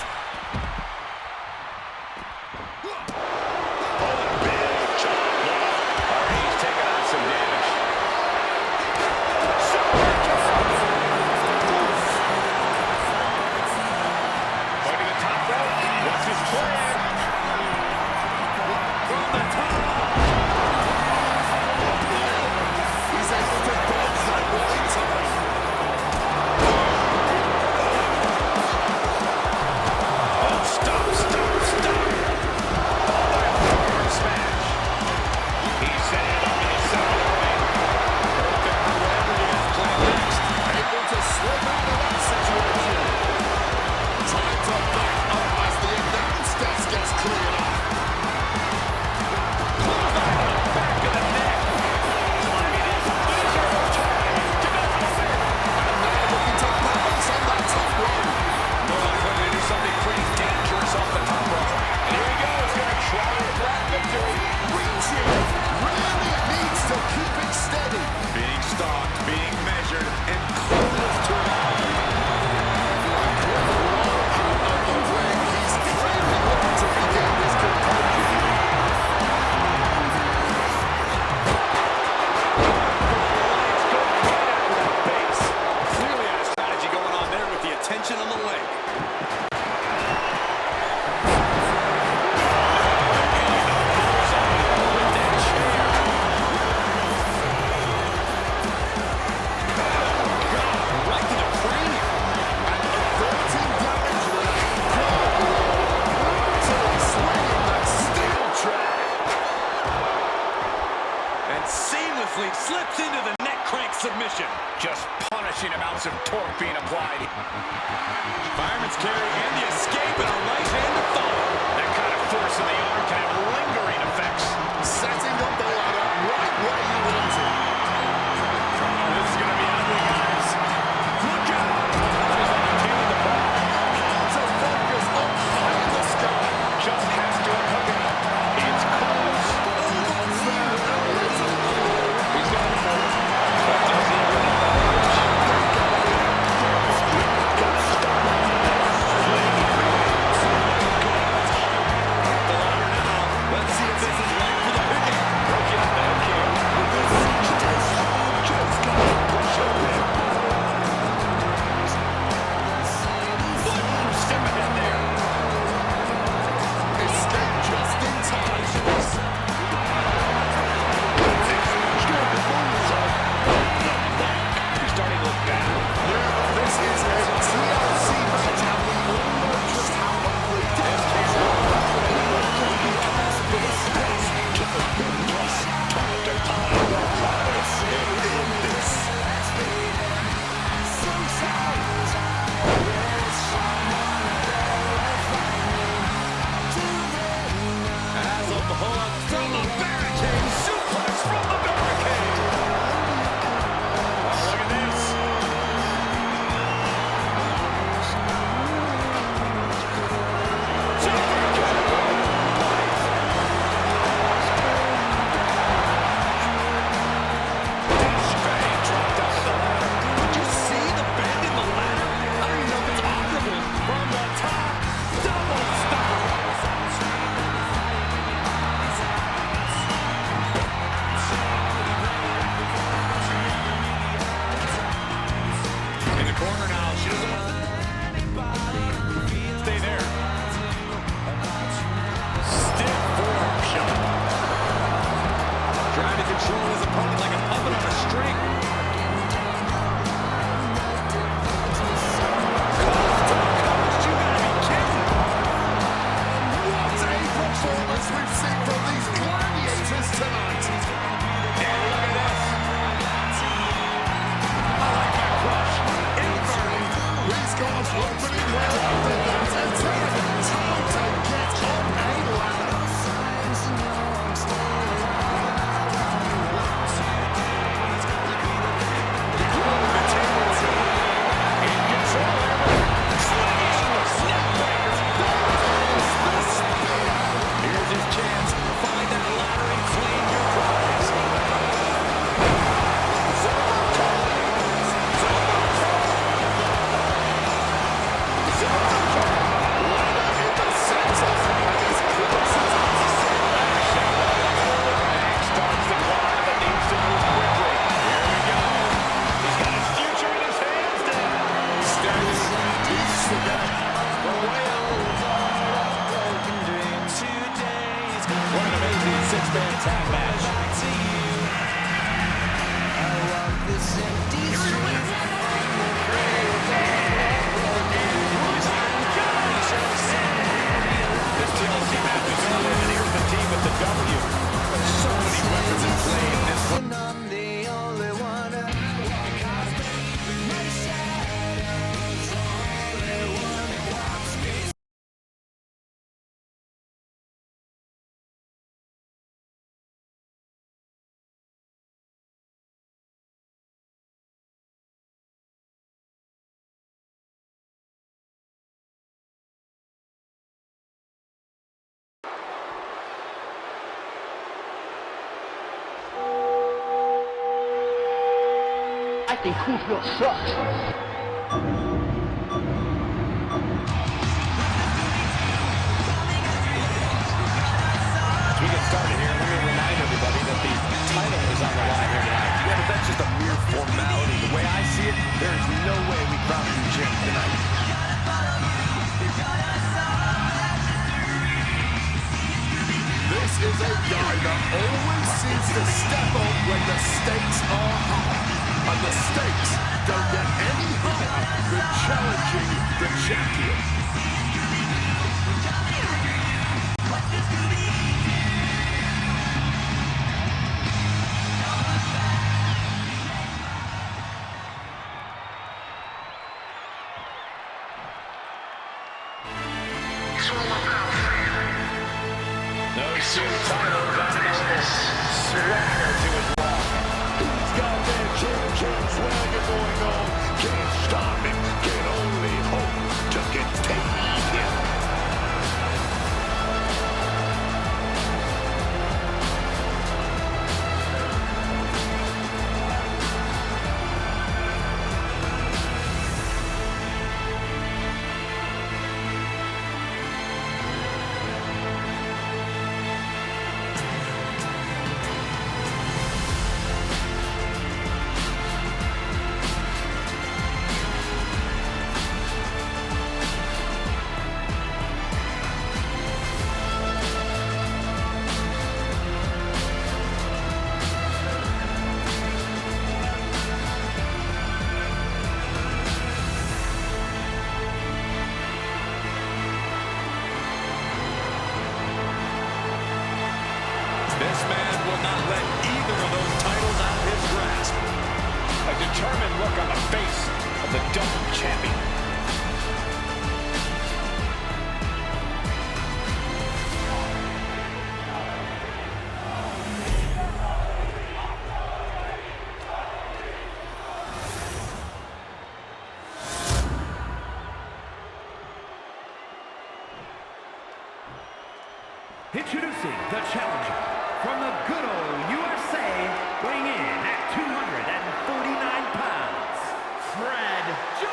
He's taking on some damage. Going to the top rope. What's his plan? From the top. He's able to dodge that one in time. guaranteed six-man tag match. This TLC match is over, and here's the team with the W. So many weapons in play in this one. I think Coolfield sucks. As we get started here, let me remind everybody that the title is on the line here tonight. Yeah, but that's just a mere formality. The way I see it, there is no way we crown a new champ tonight. This is a guy that always seems to step up when the stakes are high. And the stakes don't get any higher than challenging the champion. No suit titles on the swagger to his walk. He's got that champ swagger going on. Can't stop him. Can only hope to contain him. This man will not let either of those titles out of his grasp. A determined look on the face of the double champion. Introducing the challenger from the good old USA, weighing in at 249 pounds, Fred Jones.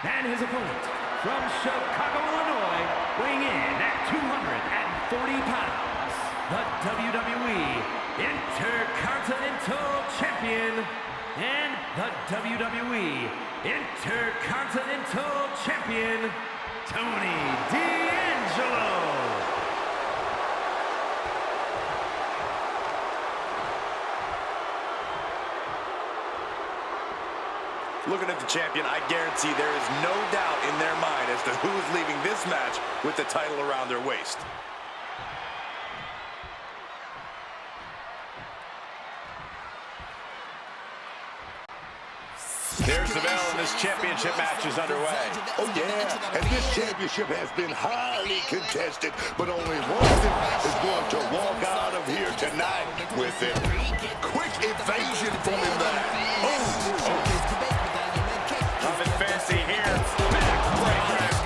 And his opponent from Chicago, Illinois, weighing in at 240 pounds, the WWE Intercontinental Champion and the WWE Intercontinental Champion, Tony D'Angelo. Looking at the champion, I guarantee there is no doubt in their mind as to who is leaving this match with the title around their waist. There's the bell, and this championship match is underway. Oh, yeah, and this championship has been highly contested, but only one of them is going to walk out of here tonight with it. Quick evasion from him there. Oh. Nothing fancy here.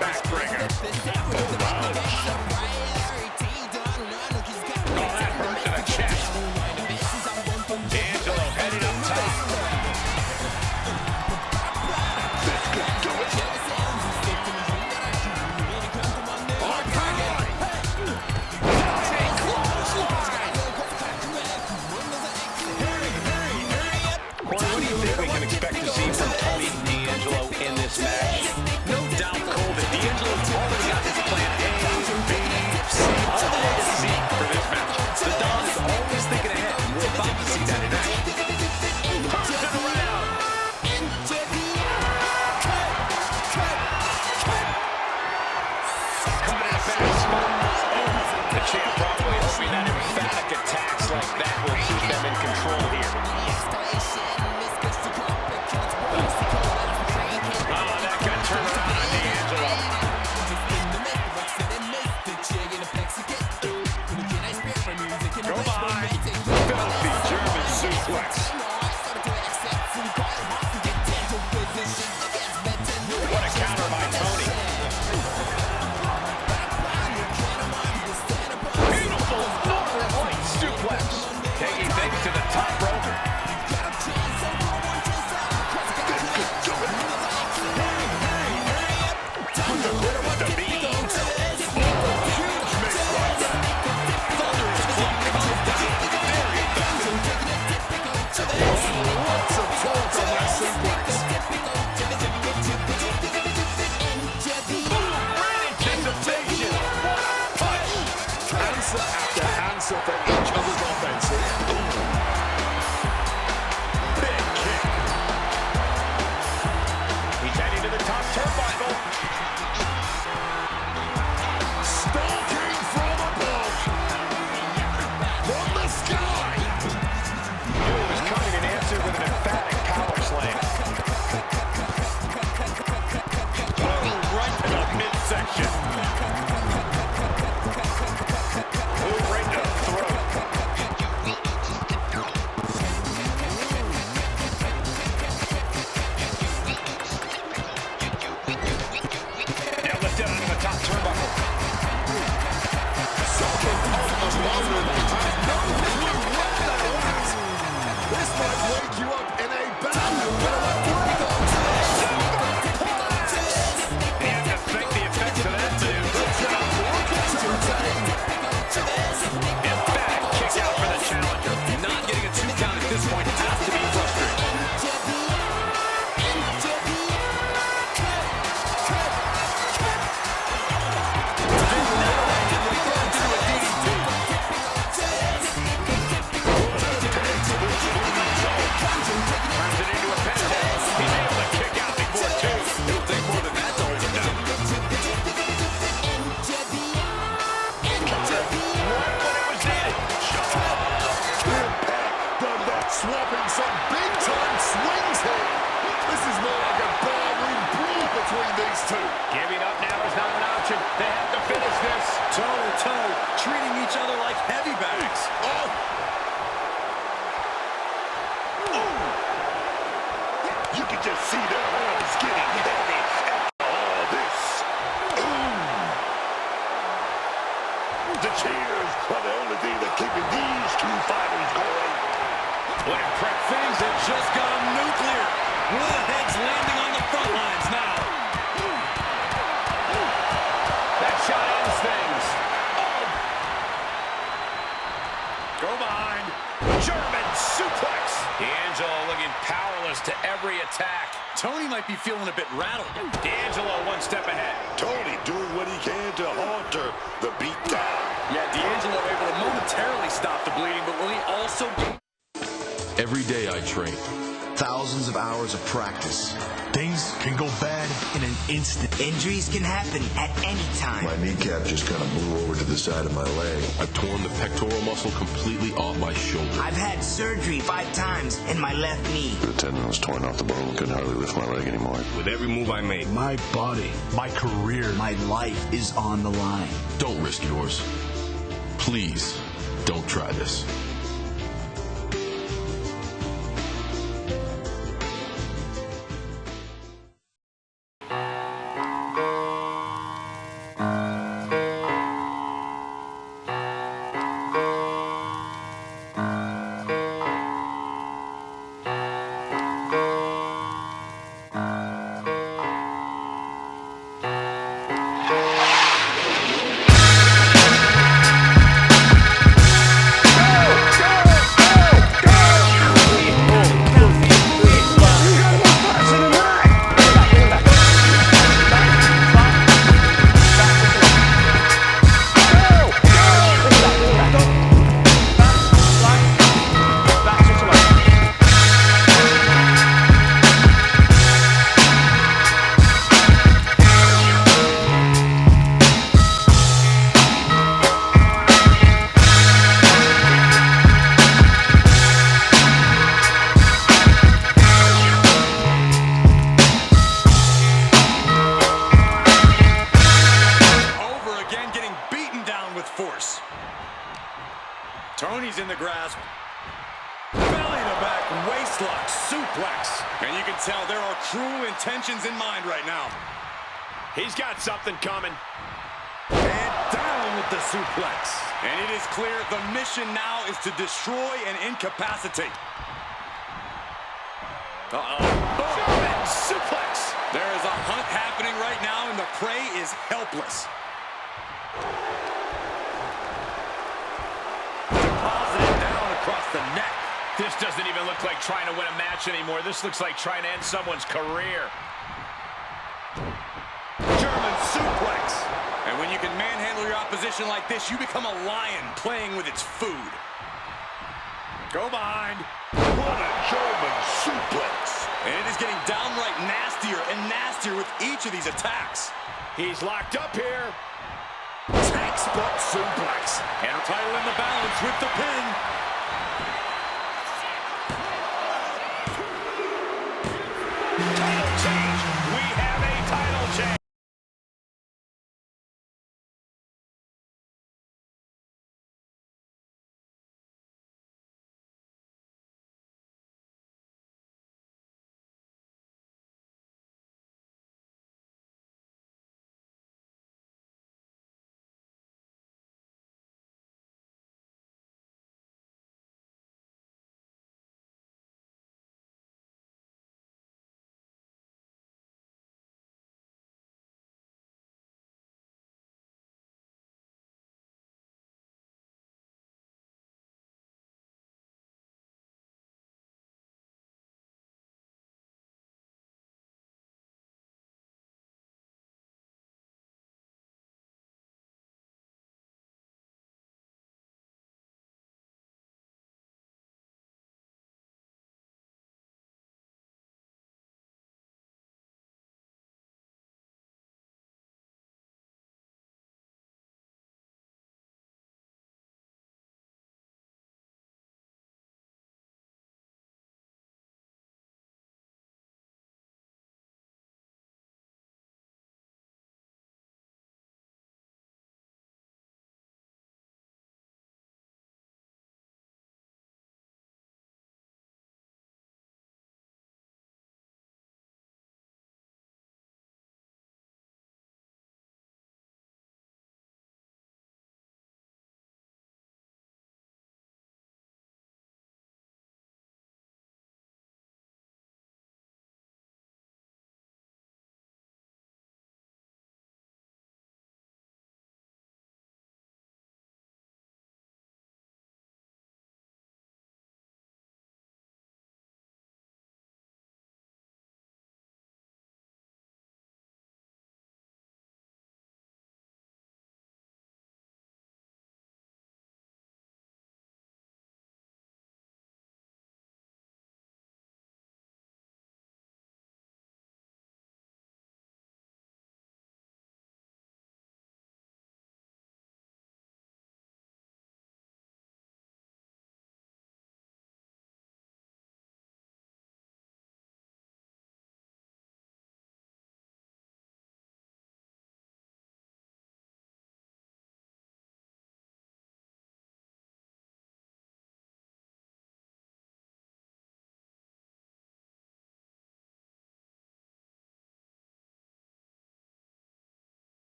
Backbreaker. Oh, that hurt to the chest. D'Angelo headed up top. What do you think we expect to see from Tony D'Angelo in this match? No doubt, Cole, that D'Angelo's already got his plan A, B, C, all the way to C for this match. The Don is always thinking ahead, and we're about to see that in action. Turn around. Coming in a bad spot. The champ probably hoping that emphatic attacks like that will keep them in control here. Oh, that got turned around on D'Angelo. Go behind. Filthy German suplex. What a counter by Tony. Beautiful Northern Light suplex. Taking things to the top rope. The beat. Huge mix right there. Thunderous club comes down. Very effective. Lots of torque on that suplex. Great anticipation. What a punch. Answer after answer for each other's offensive. Big kick. He's heading to the top turnbuckle. Stalking from above. From the sky. Knew it was coming and answered with an emphatic power slam. Boom, right to the midsection. Boom, right to the throat. Now lift it onto the top turnbuckle. This might wake you up in a bad You have to think the effects of that move. Emphatic kick out for the challenger. Not getting a 2 count at this point has to be frustrating. Turns it into a pentagon. He's able to kick out before 2. He'll take more than that to hold him down. Right when it was needed. swapping some big-time swings here. This is more like a barroom brawl between these two. Giving up now is not an option. They have to finish this. Toe-to-toe, treating each other like heavy bags. Oh! You can just see their arms getting heavy after all this. The cheers are the only thing that's keeping these two fighters going. When it prep things have just gone nuclear. One of the heads landing on the front lines now. That shot ends things. Oh. Go behind. German suplex. D'Angelo looking powerless to every attack. Tony might be feeling a bit rattled. D'Angelo one step ahead. Tony doing what he can to alter the beatdown. Yeah, D'Angelo able to momentarily stop the bleeding, but will he also... Every day I train. Thousands of hours of practice. Things can go bad in an instant. Injuries can happen at any time. My kneecap just kind of blew over to the side of my leg. I've torn the pectoral muscle completely off my shoulder. I've had surgery 5 times in my left knee. The tendon was torn off the bone. Couldn't hardly lift my leg anymore. With every move I make, my body, my career, my life is on the line. Don't risk yours. Please, don't try this. Waistlock suplex. And you can tell there are true intentions in mind right now. He's got something coming. And down with the suplex. And it is clear the mission now is to destroy and incapacitate. German suplex. There is a hunt happening right now, and the prey is helpless. Deposited down across the neck. This doesn't even look like trying to win a match anymore. This looks like trying to end someone's career. German suplex. And when you can manhandle your opposition like this, you become a lion playing with its food. Go behind. What a German suplex. And it is getting downright nastier and nastier with each of these attacks. He's locked up here. Textbook suplex. And title in the balance with the pin. Title change. We have a title change.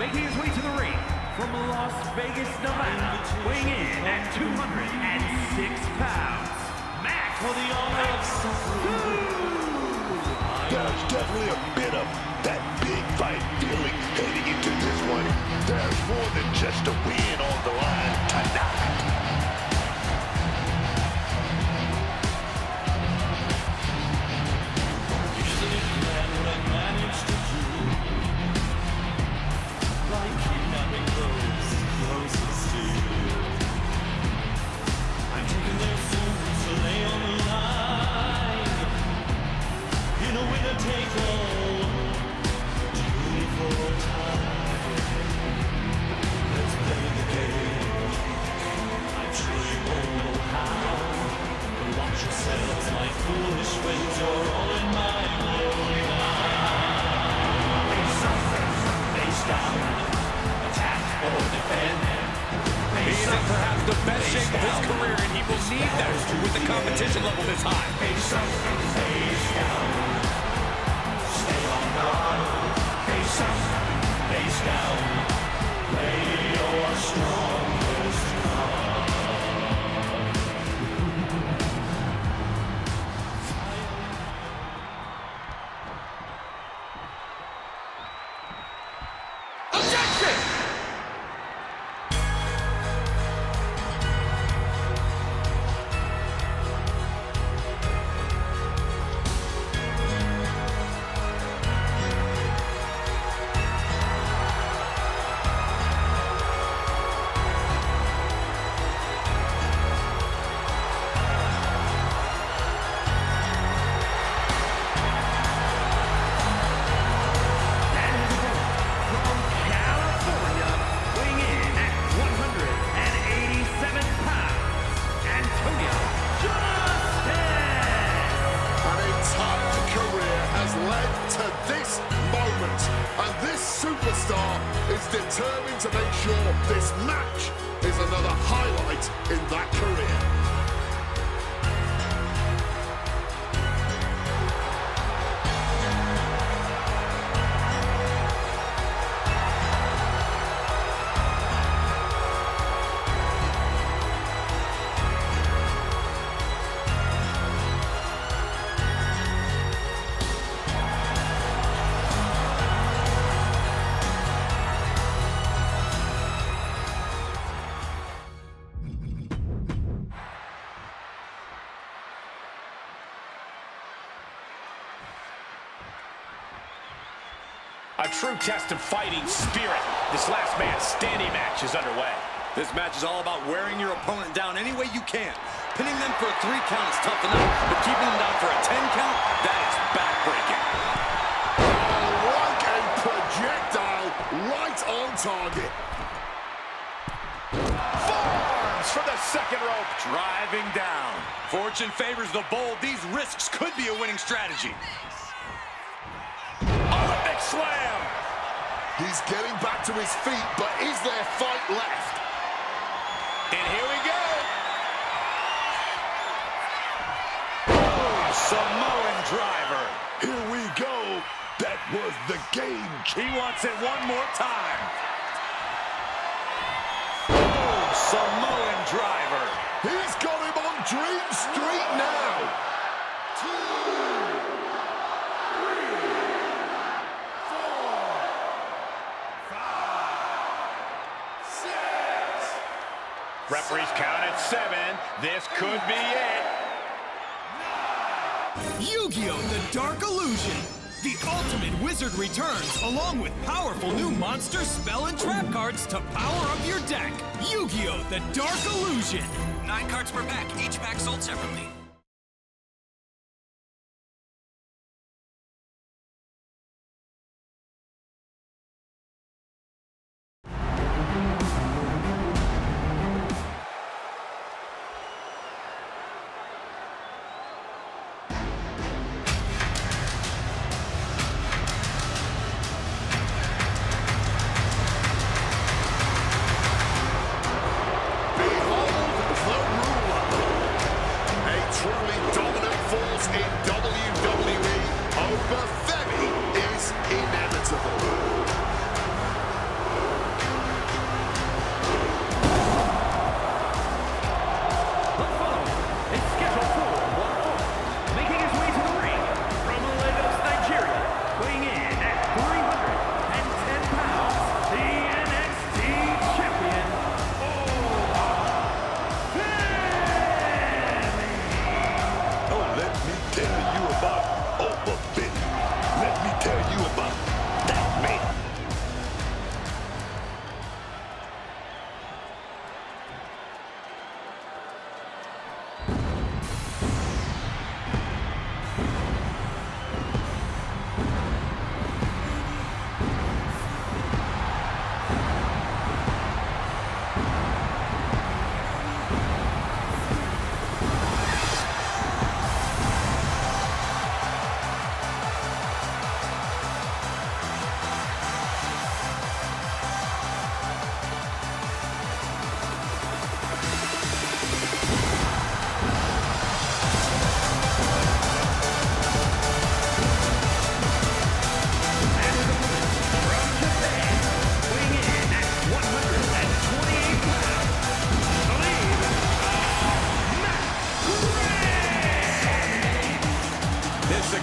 making his way to the ring from Las Vegas, Nevada, weighing in at 206 pounds, Max for the honor of There's definitely a bit of that big fight feeling heading into this one. There's more than just a win on the line tonight. Perhaps the best shape of his career, and he will need that with the competition level this high. Face up, face down. Stay on guard. Face up, face down. Play your strongest card. Objection! Determined to make sure this match is another highlight in that career. A true test of fighting spirit. This last man standing match is underway. This match is all about wearing your opponent down any way you can. Pinning them for a 3 count is tough enough, but keeping them down for a 10 count, that is backbreaking. Like a projectile, right on target. Forearms for the second rope. Driving down. Fortune favors the bold. These risks could be a winning strategy. Olympic slam. He's getting back to his feet, but is there fight left? And here we go. Oh, Samoan driver. Here we go. That was the game. He wants it one more time. Oh, Samoan driver. He's got him on Dream Street now. 2, 3, 4, 5, 6. Referees count at 7. This could be it. Yu-Gi-Oh! The Dark Illusion. The ultimate wizard returns, along with powerful new monster, spell, and trap cards to power up your deck. Yu-Gi-Oh! The Dark Illusion. 9 cards per pack, each pack sold separately.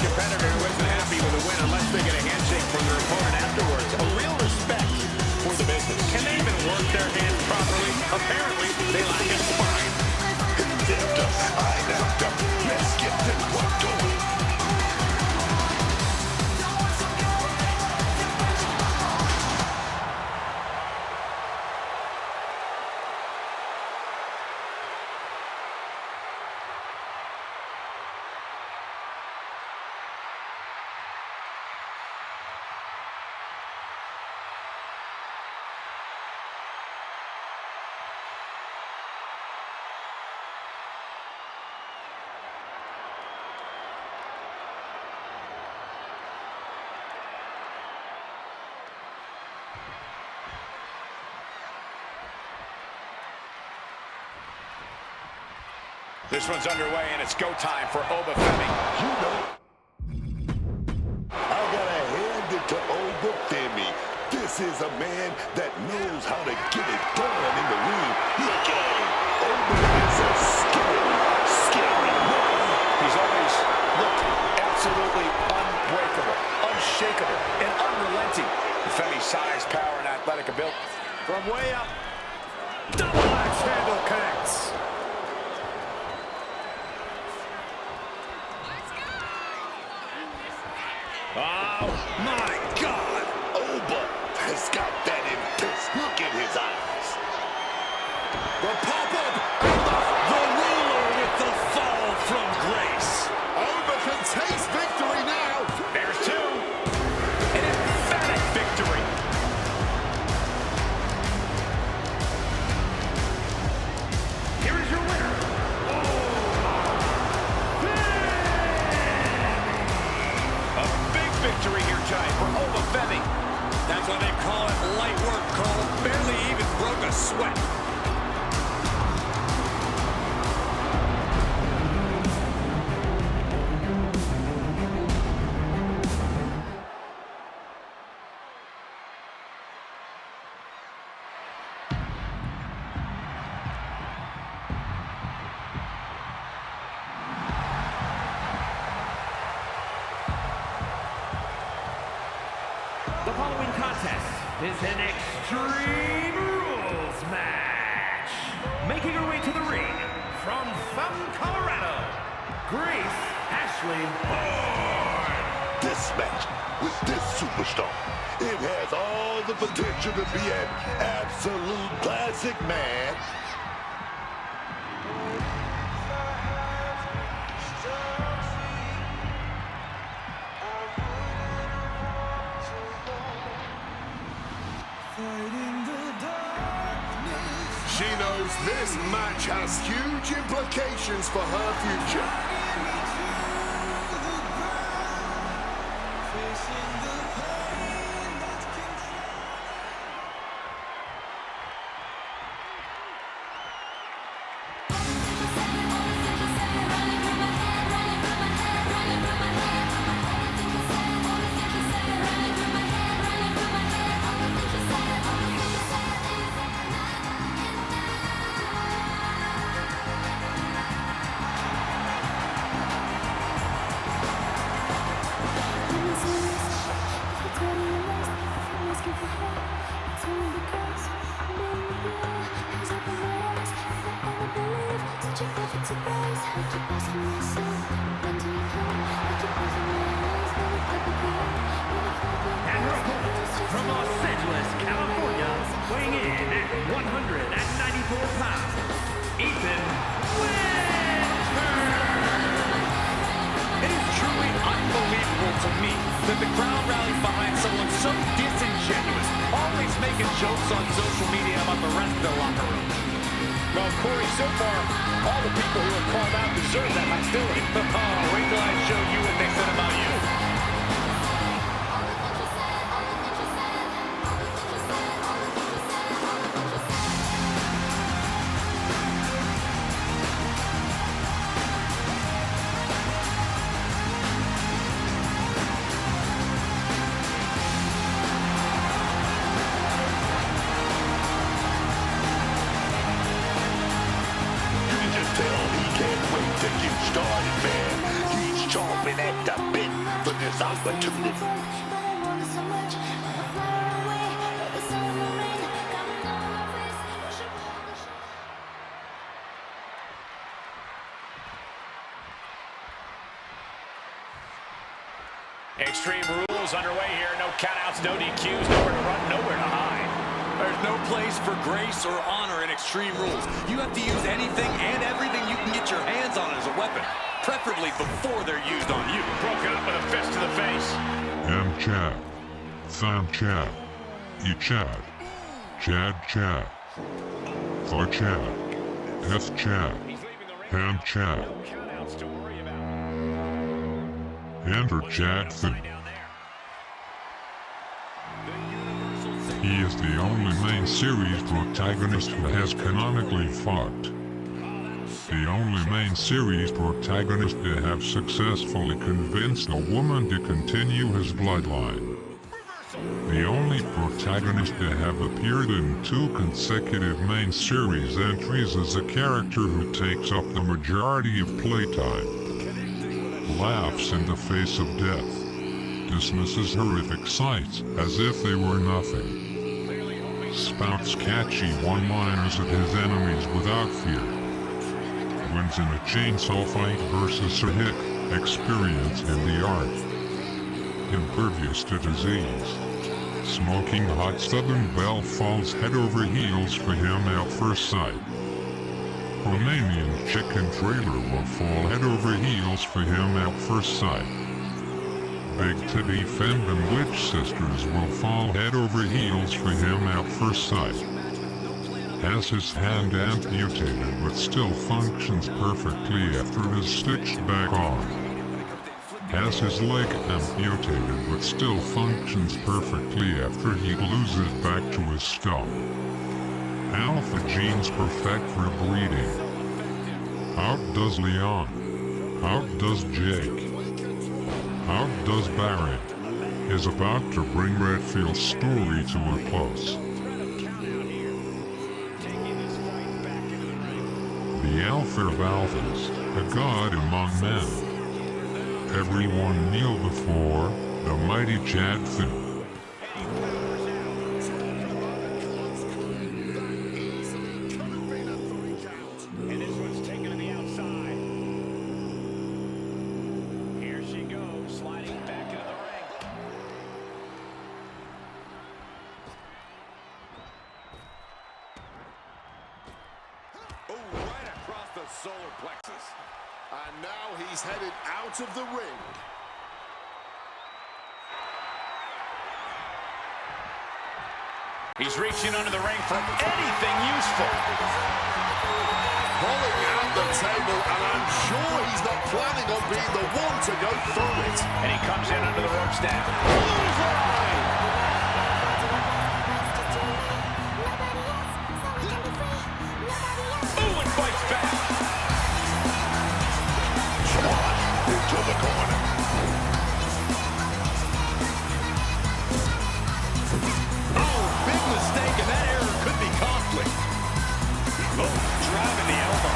competitor who isn't happy with a win unless they get a handshake from their opponent afterwards. A real respect for the business. Can they even work their hands properly? Apparently, they lack a spine. Let's get this one going. This one's underway, and it's go time for Obafemi. You know, I gotta hand it to Obafemi. This is a man that knows how to get it done in the ring. Look at him. Oba is a scary man. He's always looked absolutely unbreakable, unshakable, and unrelenting. Femi's size, power, and athletic ability. From way up, double axe handle connects. Oh, my God. Oba has got that intense look in his eyes. The pop-up and the ruler with the fall from grace. Oba can taste victory now. There's two. An emphatic victory. Here is your winner. A big victory here tonight for Obafemi. That's why they call it light work, Cole. Barely even broke a sweat. The following contest is an Extreme Rules match. Making her way to the ring from Colorado, Grace Ashley Bourne. This match with this superstar, it has all the potential to be an absolute classic, man. She knows this match has huge implications for her future. And her opponent from Los Angeles, California, weighing in at 194 pounds, Ethan Winter. It is truly unbelievable to me that the crowd rallies behind someone so disingenuous, always making jokes on social media about the rest of the locker room. Well, Corey, so far, all the people who are called out deserve that hostility. Wait till I show you what they said about you. You can just tell he can't wait to get started, man. He's chomping at the bit. this opportunity. Extreme Rules underway here. No countouts, no DQs, nowhere to run, nowhere to hide. There's no place for grace or honor in Extreme Rules. You have to use anything and everything you can get your hands on as a weapon, preferably before they're used on you. Broken up with a fist to the face. Ham Chad. Tham Chad. E Chad. Chad Chad. Thaw Chad. F Chad. Ham Chad. Enter Chad Finn. He is the only main series protagonist who has canonically fought. The only main series protagonist to have successfully convinced a woman to continue his bloodline. The only protagonist to have appeared in 2 consecutive main series entries as a character who takes up the majority of playtime. Laughs in the face of death. Dismisses horrific sights as if they were nothing. Spouts catchy one-liners at his enemies without fear. Wins in a chainsaw fight versus a hit, experience in the art. Impervious to disease. Smoking hot Southern belle falls head over heels for him at first sight. Romanian chicken trailer will fall head over heels for him at first sight. Big titty femme witch sisters will fall head over heels for him at first sight. Has his hand amputated but still functions perfectly after it is stitched back on. Has his leg amputated but still functions perfectly after he glues it back to his stump. Alpha genes perfect for breeding. Outdoes Leon. Outdoes Jake. Outdoes Barry. Is about to bring Redfield's story to a close. The Alpha of Alphas, a god among men. Everyone kneel before the mighty Chad Finn. Solar plexus. And now he's headed out of the ring. He's reaching under the ring for anything useful. Pulling out the table, and I'm sure he's not planning on being the one to go through it. And he comes in under the ropes now. Clothesline! Ooh, and fights back. Into the corner. Oh, big mistake, and that error could be costly. Oh, driving the elbow.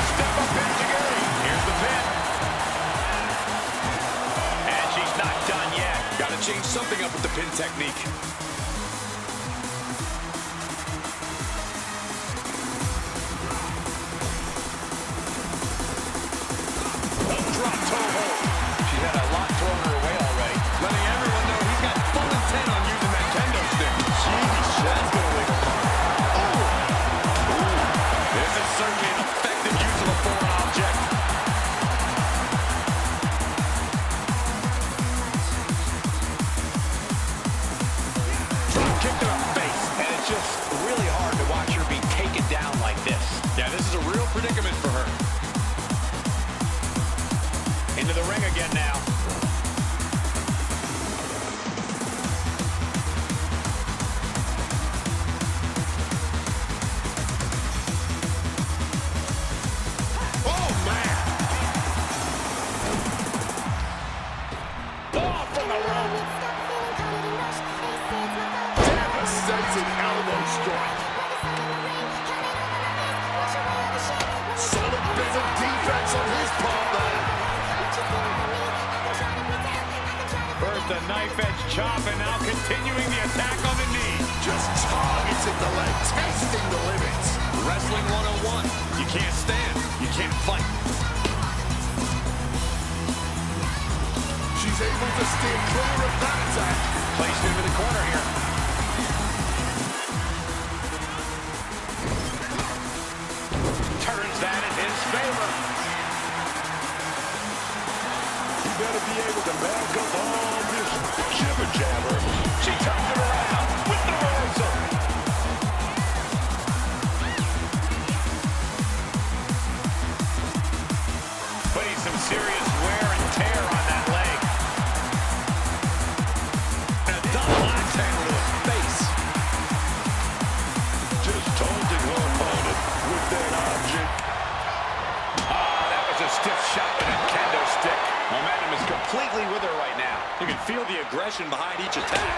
Step up Enzuigiri. Here's the pin. And she's not done yet. Got to change something up with the pin technique. Predicament for her. Into the ring again now. Oh, man! Oh, from the rope. Devastating elbow strike. Solid bit of defense on his part there. the knife edge chop, and now continuing the attack on the knee. Just targeting the leg, testing the limits. Wrestling 101. You can't stand, you can't fight. She's able to steer clear of that attack. Placed into the corner here. Turns that in his favor. You better be able to back up all this jibber jabber. She turns it around with the reversal. Putting some serious wear and tear on that leg. And a double axe handle to his face. Just taunting her opponent with that object. That was a stiff shot with a kendo stick. Momentum is completely with her right now. You can feel the aggression behind each attack.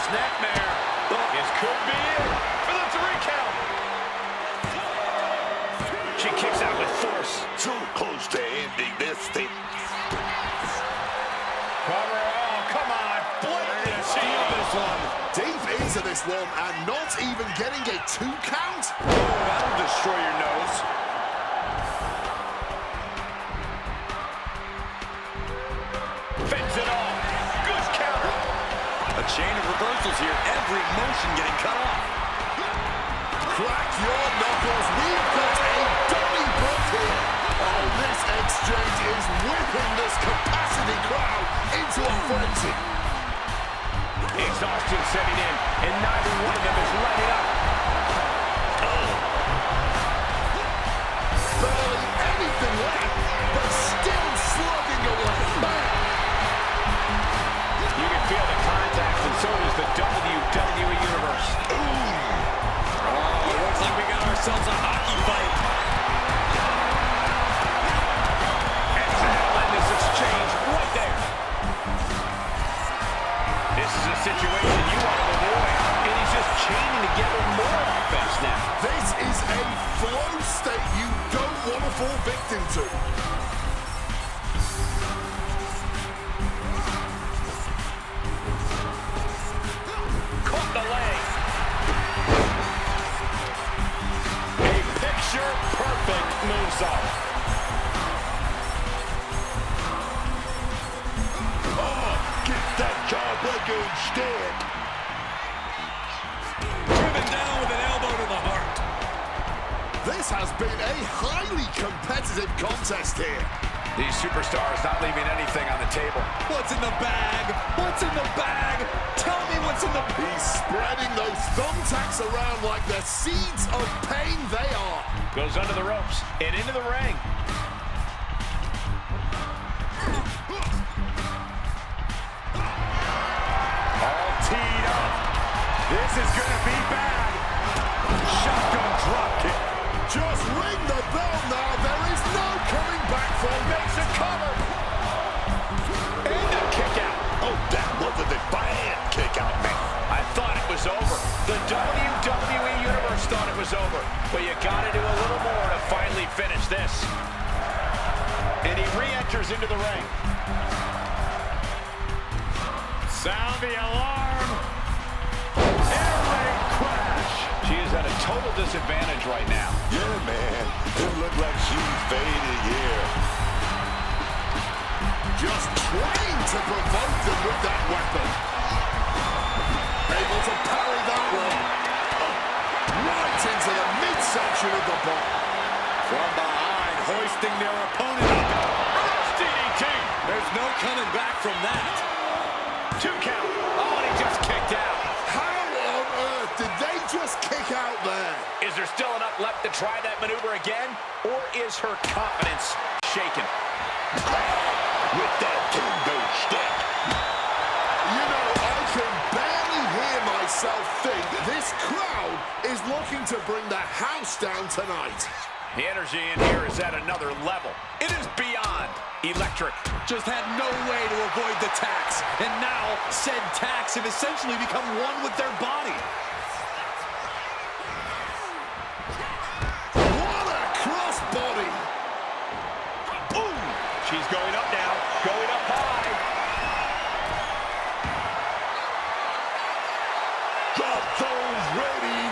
Snapmare. This could be it for the 3 count. She kicks out with force. So close to ending this thing. Cover. Oh, come on. Blatant steal this one. Deep into this one and not even getting a 2 count. Oh, that'll destroy your nose. Fends it off. Good counter. A chain of reversals here. Every motion getting cut off. Crack your knuckles. We've got a dummy book here. Oh, this exchange is whipping this capacity crowd into a frenzy. Exhaustion setting in, and neither one of them is letting up. Barely anything left, but still slugging away. Bam! You can feel the contact, and so does the WWE Universe. Oh, it looks like we got ourselves a hockey fight. And that'll end this exchange right there. This is a situation you want to avoid, and he's just chaining together more offense now. This is a flow state you don't want to fall victim to. Caught the leg. A picture-perfect moonsault. Oh, get that jawbreaker instead. Driven down with an elbow to the heart. This has been a highly competitive contest here. These superstars not leaving anything on the table. What's in the bag? What's in the bag? Tell me what's in the... He's spreading those thumbtacks around like the seeds of pain they are. Goes under the ropes and into the ring. All teed up. This is going to be bad. Shotgun drop kick. Just ring the bell now. There is no coming back from. Makes a cover. And a kick out. Oh, that was a defiant kick out, man. I thought it was over. The WWE Universe thought it was over. But you got to do a little more to finally finish this. And he re-enters into the ring. Sound the alarm. Air raid crash. She is at a total disadvantage right now. Yeah, man. It looked like she's faded here. Just trying to provoke them with that weapon. Able to parry that one. Right into the midsection of the bar. From behind, hoisting their opponent up. Reverse DDT. There's no coming back from that. 2 count. Oh, and he just kicked out. How on earth did they just kick out there? Is there still enough left to try that maneuver again? Or is her confidence shaken? With that kendo stick. You know, I can barely hear myself think this crowd is looking to bring the house down tonight. The energy in here is at another level. It is beyond electric. Just had no way to avoid the tax. And now, said tax have essentially become one with their body. What a crossbody! Boom! She's going up now, going up high. Drop those ready.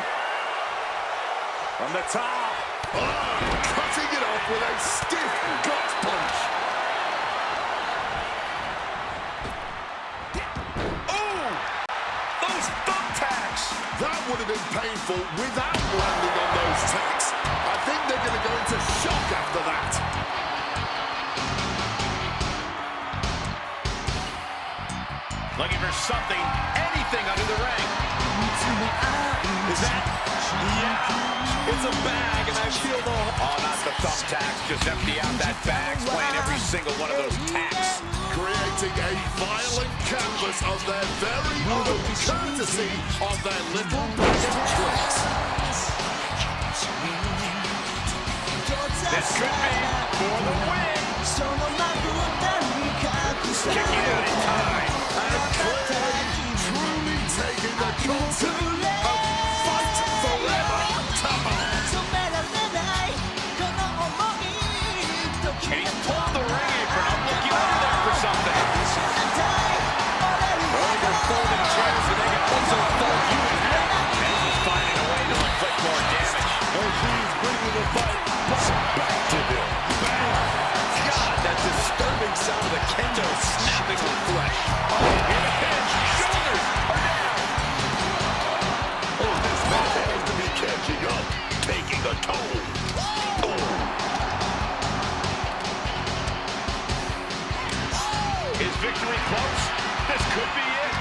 From the top. Cutting it off with a stiff gut punch. Oh! Those thumbtacks! That would have been painful without landing on those tacks. I think they're going to go into shock after that. Looking for something, anything under the ring. Is that? Yeah, it's a bag, and I feel the... Oh, not the thumbtacks. Just empty out that bag, playing every single one of those tacks. Creating a violent canvas of their very own, courtesy of their little bag of tricks. This could be for the win. Kicking out in time. And Clay truly taking the continent of Fight Forever to heart. And he's pulled the ring apron. I'm looking over there for something. Oh, they're folding chairs so they can also fold you in half. And this is finding a way to inflict more damage. And she's bringing the fight back to them. God, that disturbing sound of the kendo snapping on flesh. Oh, in the pinch. Shoulders are down. Oh, this man has to be catching up, taking a toll. Is victory close? This could be it.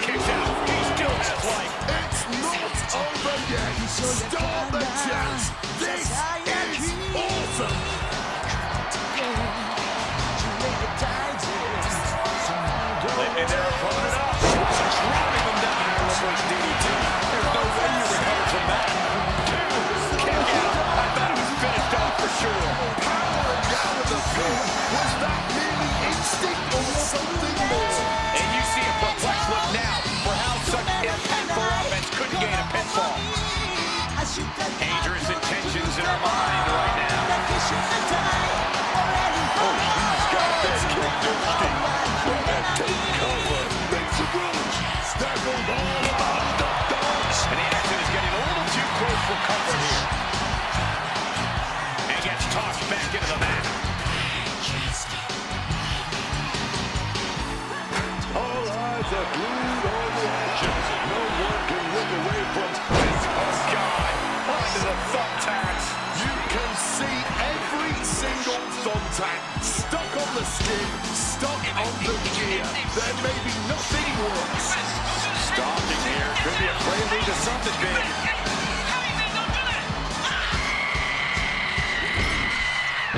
Kicks out. He still has life. It's not over yet. Start the chance. This is awesome. Lifting their opponent up. Dropping them down. Reverse DDT. There's no way you recover from that. Two. Kick out. I thought it was finished off for sure. Powering out of the pin. Was that merely instinct or something more? And you see a perplexed look now for how such impactful offense couldn't gain a pinfall. Dangerous intentions in her mind right now. Oh, she's got that kendo stick. But that take cover makes it rush. Staggered all about the dogs. And the action is getting a little too close for comfort here. And gets tossed back into the mat. All eyes are glued on the action. No one can look away from this. Oh, God. Onto the thumbtacks. You can see every single thumbtack stuck on the skin, stuck on the gear. There may be nothing worse. Stalking here. Could be a prelude to something big.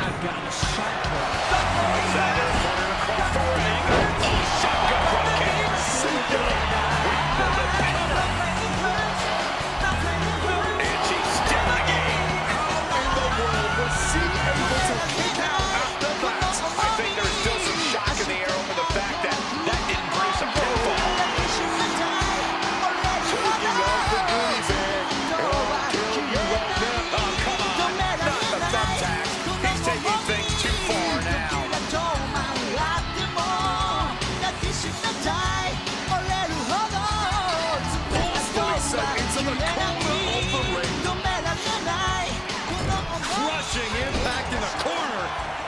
I've got a shotgun. Sander corner across the ring. Shotgun from King. And she's still in the game. How in the world was she able to kick out after that? I think there's still some shock in the air over the fact that that didn't produce a pinfall. Taking out the goodie bag. And I'll tell you right now. Oh, come on. Not the thumbtacks. He's taking things too far now. Forcefully sent into the corner of the ring. Crushing impact in the corner.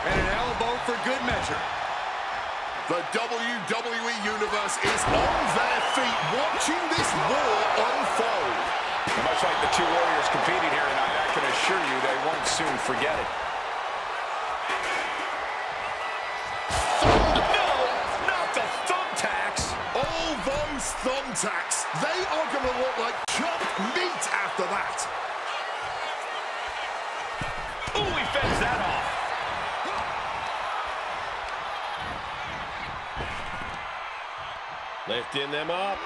And an elbow for good measure. The WWE Universe is on their feet watching this war unfold. And much like the two warriors competing here tonight, I can assure you they won't soon forget it. No, not the thumbtacks. All those thumbtacks, they are going to look like chopped meat after that. Ooh, he fends that off. Lifting them up.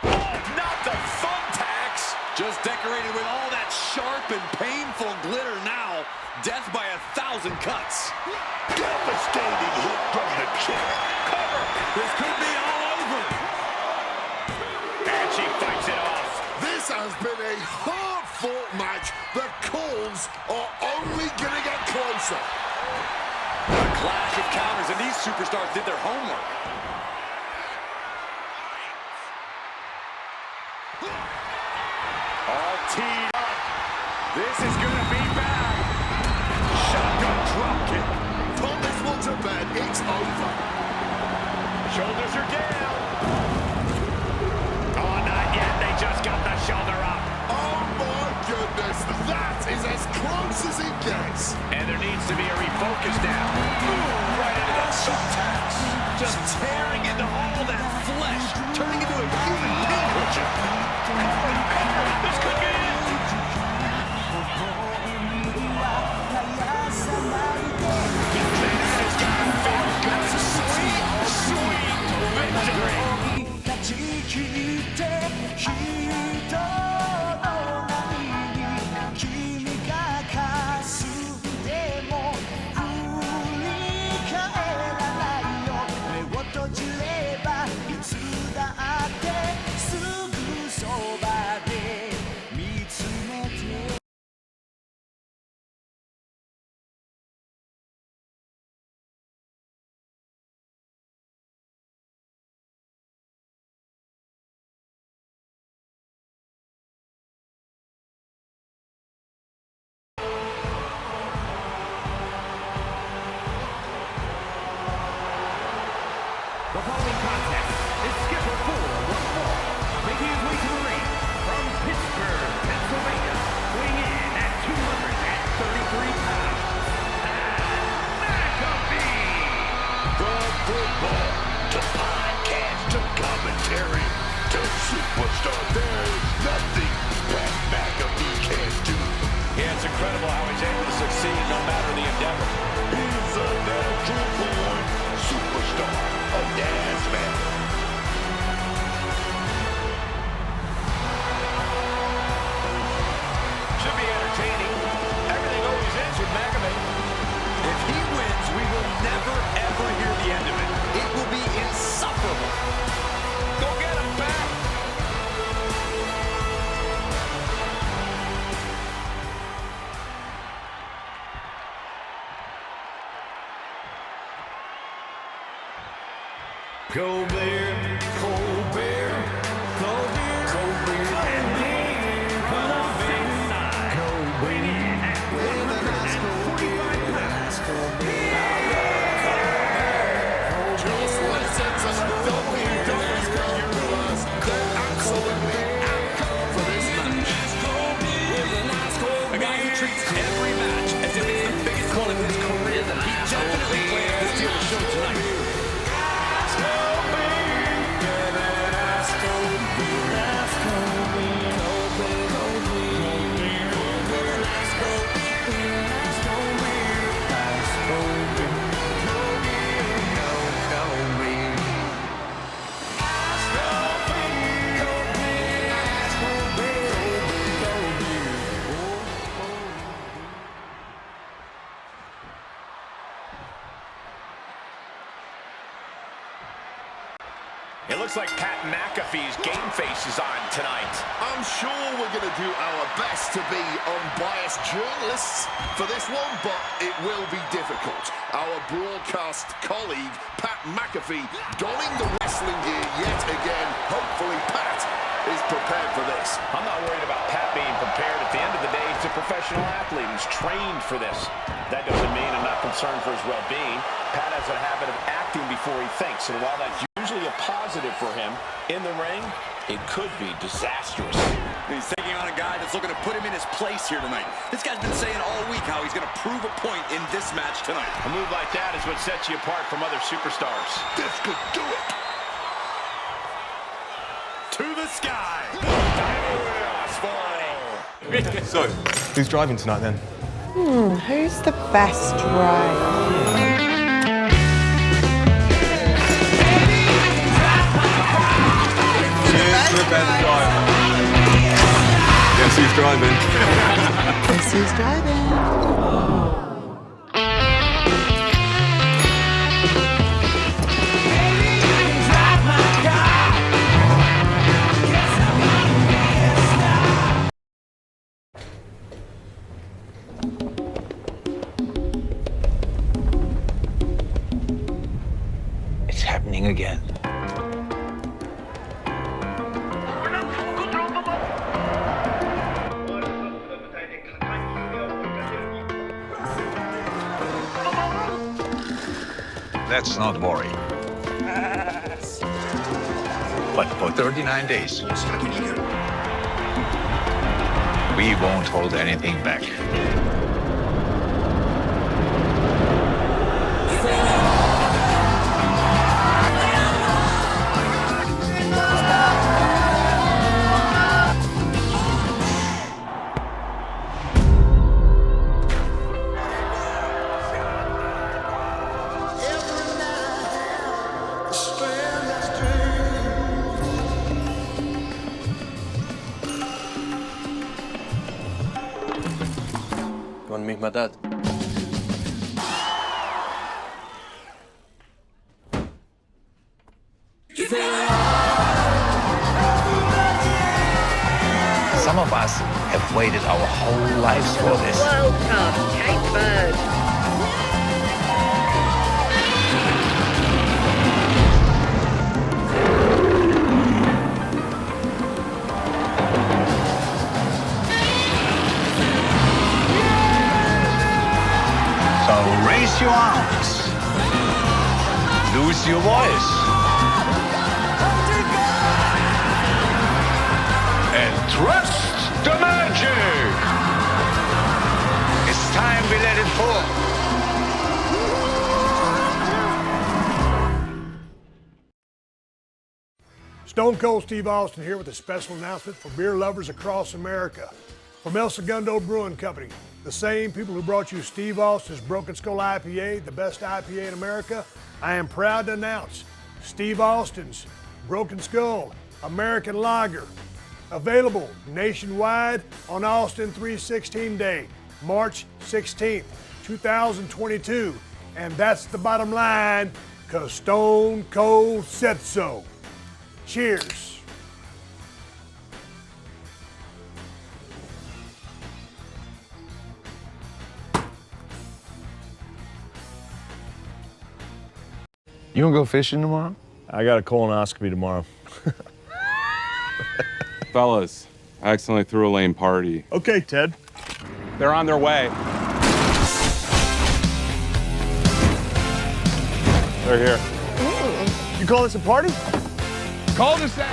Oh, not the thumbtacks. Just decorated with all that sharp and painful glitter now. Death by 1,000 cuts. Devastating hit from the chair. Cover. This could be all over. And she fights it off. This has been a hard-fought match. The calls are only going to get reversal. A clash of counters, and these superstars did their homework. All teed up. This is going to be bad. Shotgun drop kick. Put this one to bed. It's over. Shoulders are down. Oh, not yet. They just got the shoulder up. Oh, my goodness. That is as close as it gets. And there needs to be a refocus now. Ooh, right into that subtax. Just tearing into all that flesh, turning into a human pincushion. This could be it. The following contest is scheduled for one fall, making his way to the ring from Pittsburgh, Pennsylvania, weighing in at 233 pounds, McAfee! From football to podcast to commentary to superstar, there is nothing that McAfee can't do. Yeah, it's incredible how he's able to succeed no matter the endeavor. He's a natural born superstar. A gas man. Should be entertaining. Everything always ends with McAfee. If he wins, we will never, ever hear the end of it. It will be insufferable. Go get him back. Go Bear, Cold Bear, Cold Bear, Cold Bear, and Bear, Cold Bear, Cold Bear, weighing in at 145 pounds. Just listen to the WWE's they're absolutely out for this match. A guy who treats every match as if it's the biggest one of his career. He definitely plans to steal the show tonight. It looks like Pat McAfee's game face is on tonight. I'm sure we're going to do our best to be unbiased journalists for this one, but it will be difficult. Our broadcast colleague, Pat McAfee, donning the wrestling gear yet again. Hopefully, Pat is prepared for this. I'm not worried about Pat being prepared. At the end of the day, he's a professional athlete. He's trained for this. That doesn't mean I'm not concerned for his well-being. Pat has a habit of acting before he thinks, and while that's usually a positive for him, in the ring, it could be disastrous. He's taking on a guy that's looking to put him in his place here tonight. This guy's been saying all week how he's going to prove a point in this match tonight. A move like that is what sets you apart from other superstars. This could do it. To the sky. So, who's driving tonight then? Who's the best driver? Cheers to the best driver. Guess who's driving? Guess who's driving? happening again. Let's not worry. But for 39 days, we won't hold anything back. You want to meet my dad? Some of us have waited our whole lives for this. World Cup, Cape Verde. So raise your arms, lose your voice, and trust the magic. It's time we let it fall. Stone Cold Steve Austin here with a special announcement for beer lovers across America. From El Segundo Brewing Company, the same people who brought you Steve Austin's Broken Skull IPA, the best IPA in America, I am proud to announce Steve Austin's Broken Skull American Lager, available nationwide on Austin 316 Day, March 16th, 2022. And that's the bottom line, 'cause Stone Cold said so. Cheers. You gonna go fishing tomorrow? I got a colonoscopy tomorrow. Fellas, I accidentally threw a lame party. Okay, Ted. They're on their way. They're here. You call this a party? Call this out.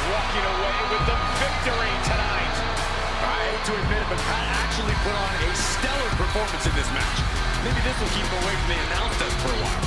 Walking away with the victory tonight. I hate to admit it, but Pat actually put on a stellar performance in this match. Maybe this will keep him away from the announce desk for a while.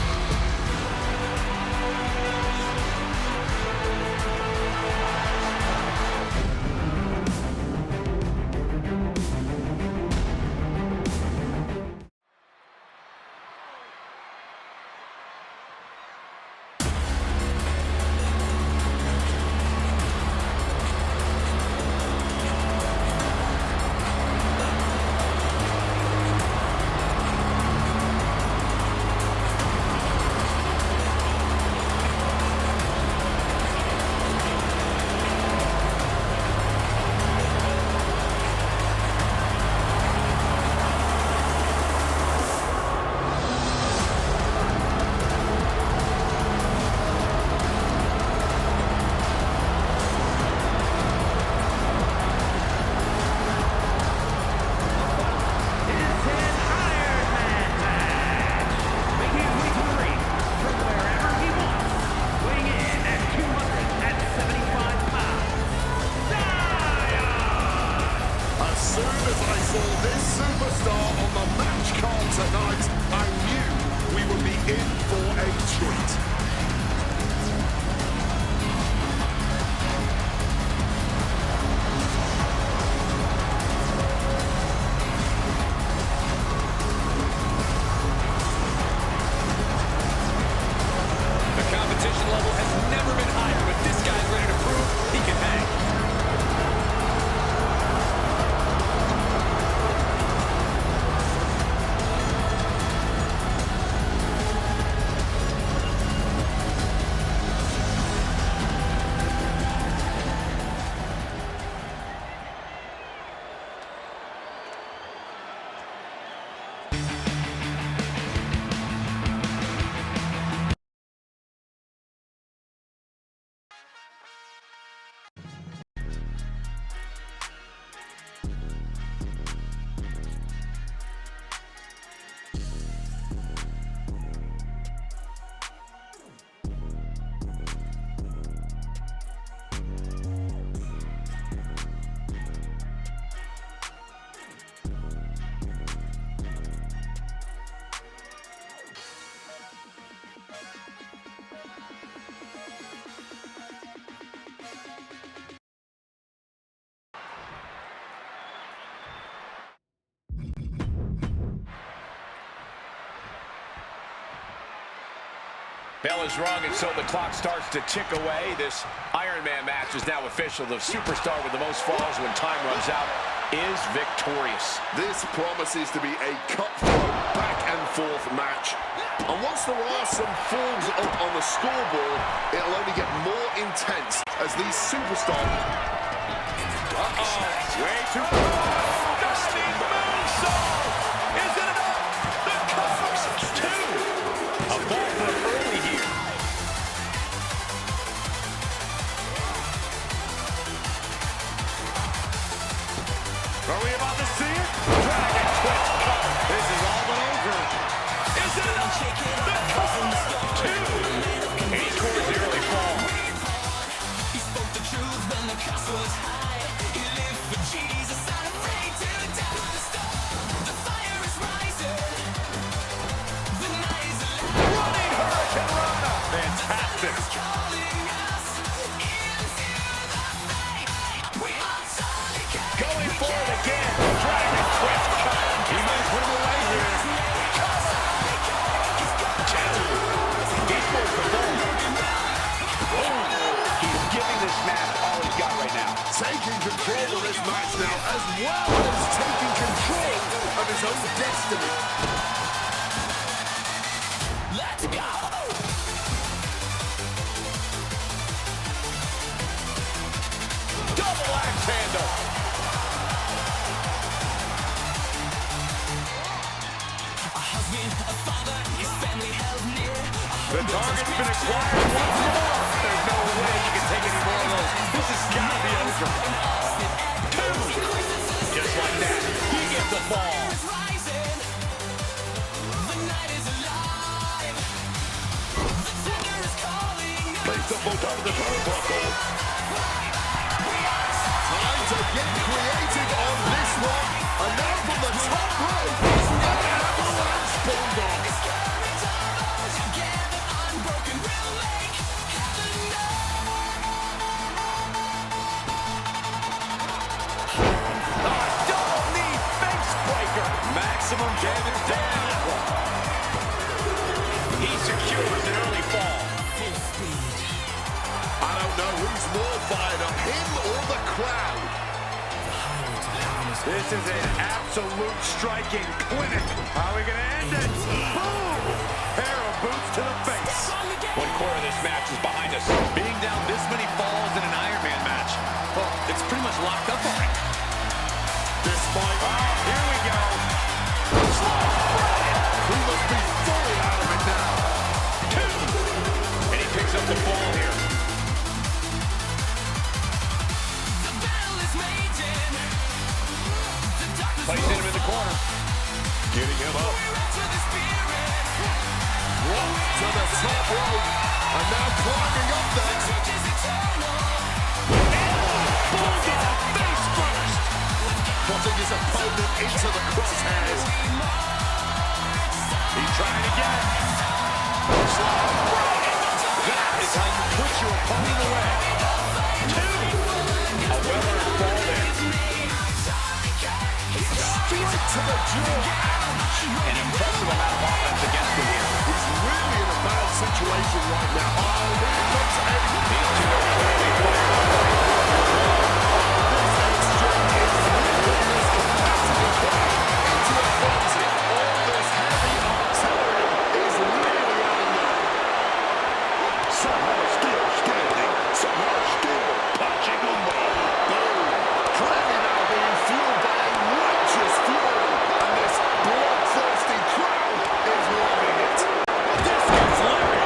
Bell is rung, and so the clock starts to tick away. This Iron Man match is now official. The superstar with the most falls when time runs out is victorious. This promises to be a cutthroat back-and-forth match. And once there are some falls up on the scoreboard, it'll only get more intense as these superstars... Way too close. Diving moonsault. Is it enough? The cover's two. A ball put early here. Are we about to see it? Dragon twist cover. This is all but over. Is it enough? The cover's two. And he scores the early fall. He spoke the truth when the cost was high. He lived for Jesus, not afraid to die. The fire is rising. The night is alive. Running Hurricane Rana. Fantastic. Going for it again. Dragon twist cut. He might put him away here. He scores the ball. He's giving this match all he's got right now. Taking control of this match now, as well as taking control of his own destiny. Let's go! Double axe handle. A husband, a father, his family held near. The target's been acquired once more. There's no way you can take any more of those. This has got to be over. Two. Just like that. He gets the ball. Placed up on top of the turnbuckle. Time to get creative on this one. And now from the top rope, an avalanche bulldog. Double knee face breaker. Maximum damage down. He secures an early fall. I don't know who's more fired up, him or the crowd. This is an absolute striking clinic. How are we going to end it? Boom! Pair of boots to the face. One quarter of this match is behind us. Being down this many falls in an Iron Man match, well, it's pretty much locked up already. This might... Here we go. He must be fully out of it now. Two. And he picks up the ball here. Placing him in the corner. Getting him up. Walk to the top rope. And now climbing up there. Bulldog face first. Putting his opponent into the crosshairs. He's trying again. That is how you put your opponent away. Two. A well-earned ball there. Straight to the jaw. An impressive amount of offense against him here. He's really in a bad situation right now. Oh, here comes Eddie. These two are clearly playing. This exchange is really this capacity crash into a frenzy. All this heavy artillery is really adding up. Somehow still standing. Somehow still punching away. Boom. Clearly now being fueled by a righteous fury. And this bloodthirsty crowd is loving it. This gets Larry.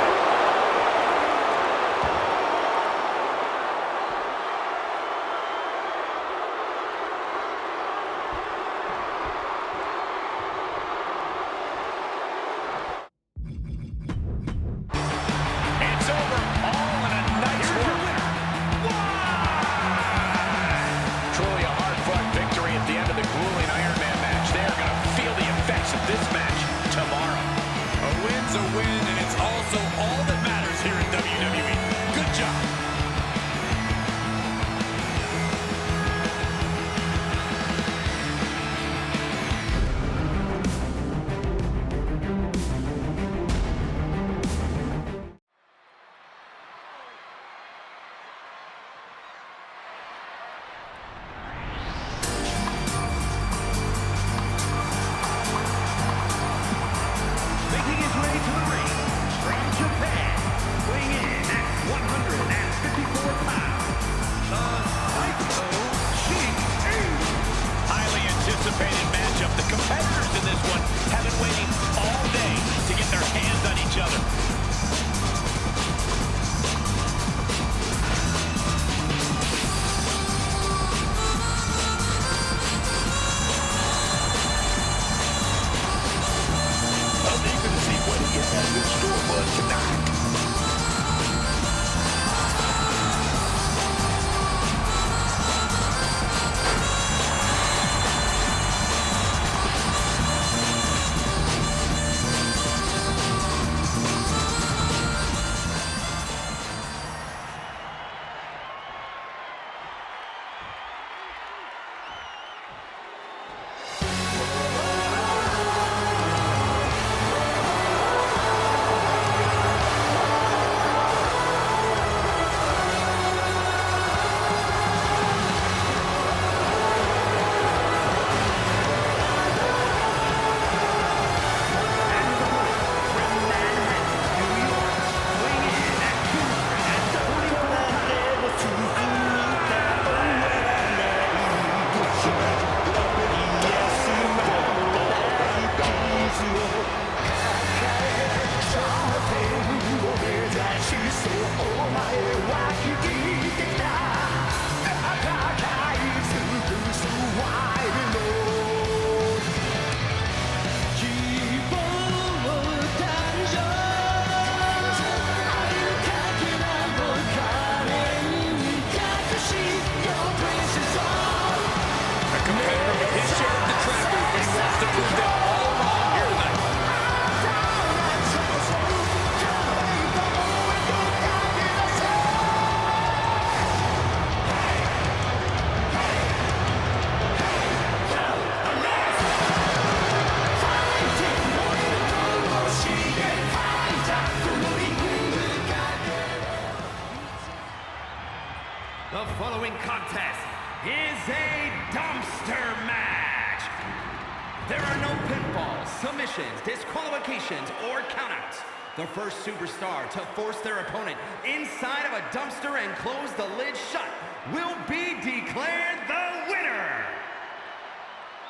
are no pinfalls, submissions, disqualifications, or countouts. The first superstar to force their opponent inside of a dumpster and close the lid shut will be declared the winner.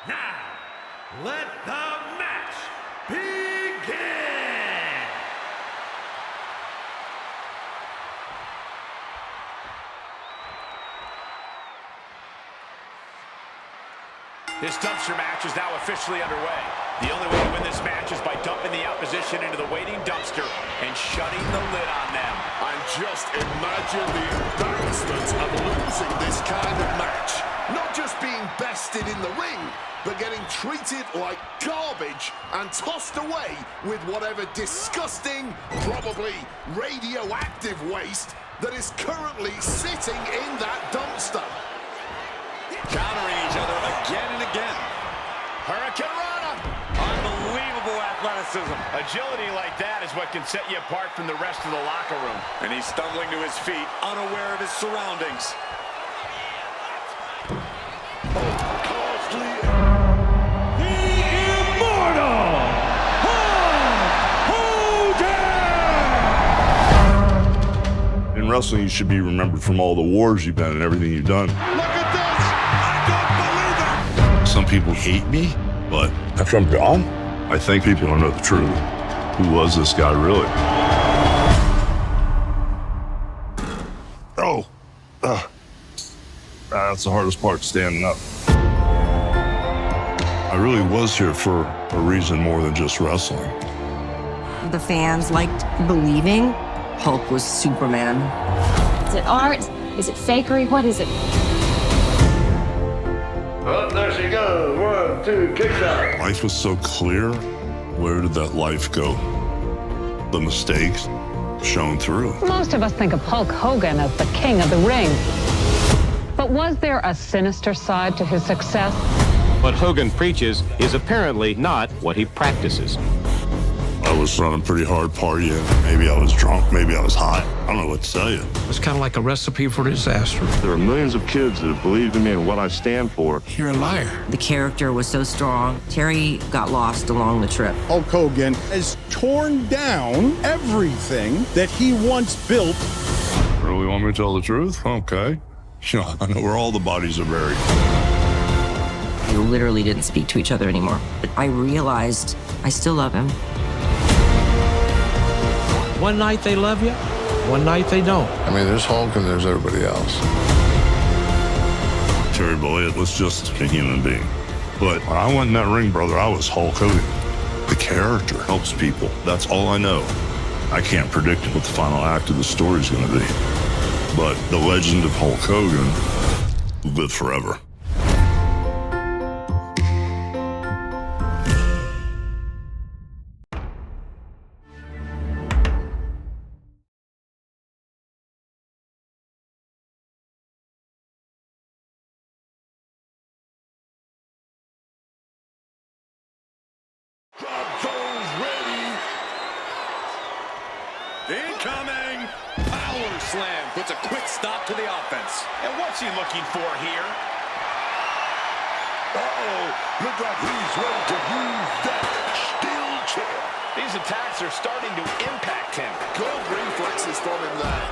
Now, let the match begin! This dumpster match is now officially underway. The only way to win this match is by dumping the opposition into the waiting dumpster and shutting the lid on them. And just imagine the embarrassment of losing this kind of match. Not just being bested in the ring, but getting treated like garbage and tossed away with whatever disgusting, probably radioactive waste that is currently sitting in that dumpster. Countering each other again and again. Hurricane Rana! Unbelievable athleticism. Agility like that is what can set you apart from the rest of the locker room. And he's stumbling to his feet, unaware of his surroundings. In wrestling, you should be remembered from all the wars you've been and everything you've done. Look at this! I don't believe it! Some people hate me, but after I'm gone, I think people don't know the truth. Who was this guy really? Oh, that's the hardest part, standing up. I really was here for a reason more than just wrestling. The fans liked believing Hulk was Superman. Is it art? Is it fakery? What is it? Oh, there she goes. 1, 2, kick out. Life was so clear. Where did that life go? The mistakes shone through. Most of us think of Hulk Hogan as the king of the ring. But was there a sinister side to his success? What Hogan preaches is apparently not what he practices. I was running pretty hard partying. Maybe I was drunk, maybe I was high. I don't know what to tell you. It's kind of like a recipe for disaster. There are millions of kids that have believed in me and what I stand for. You're a liar. The character was so strong, Terry got lost along the trip. Hulk Hogan has torn down everything that he once built. Really want me to tell the truth? Okay. You know, I know where all the bodies are buried. We literally didn't speak to each other anymore. But I realized I still love him. One night they love you, one night they don't. I mean, there's Hulk and there's everybody else. Terry Bollea was just a human being. But when I went in that ring, brother, I was Hulk Hogan. The character helps people. That's all I know. I can't predict what the final act of the story is going to be. But the legend of Hulk Hogan will live forever. Incoming! Power slam puts a quick stop to the offense. And what's he looking for here? Uh-oh, look like he's ready to use that steel chair. These attacks are starting to impact him. Good reflexes from him there.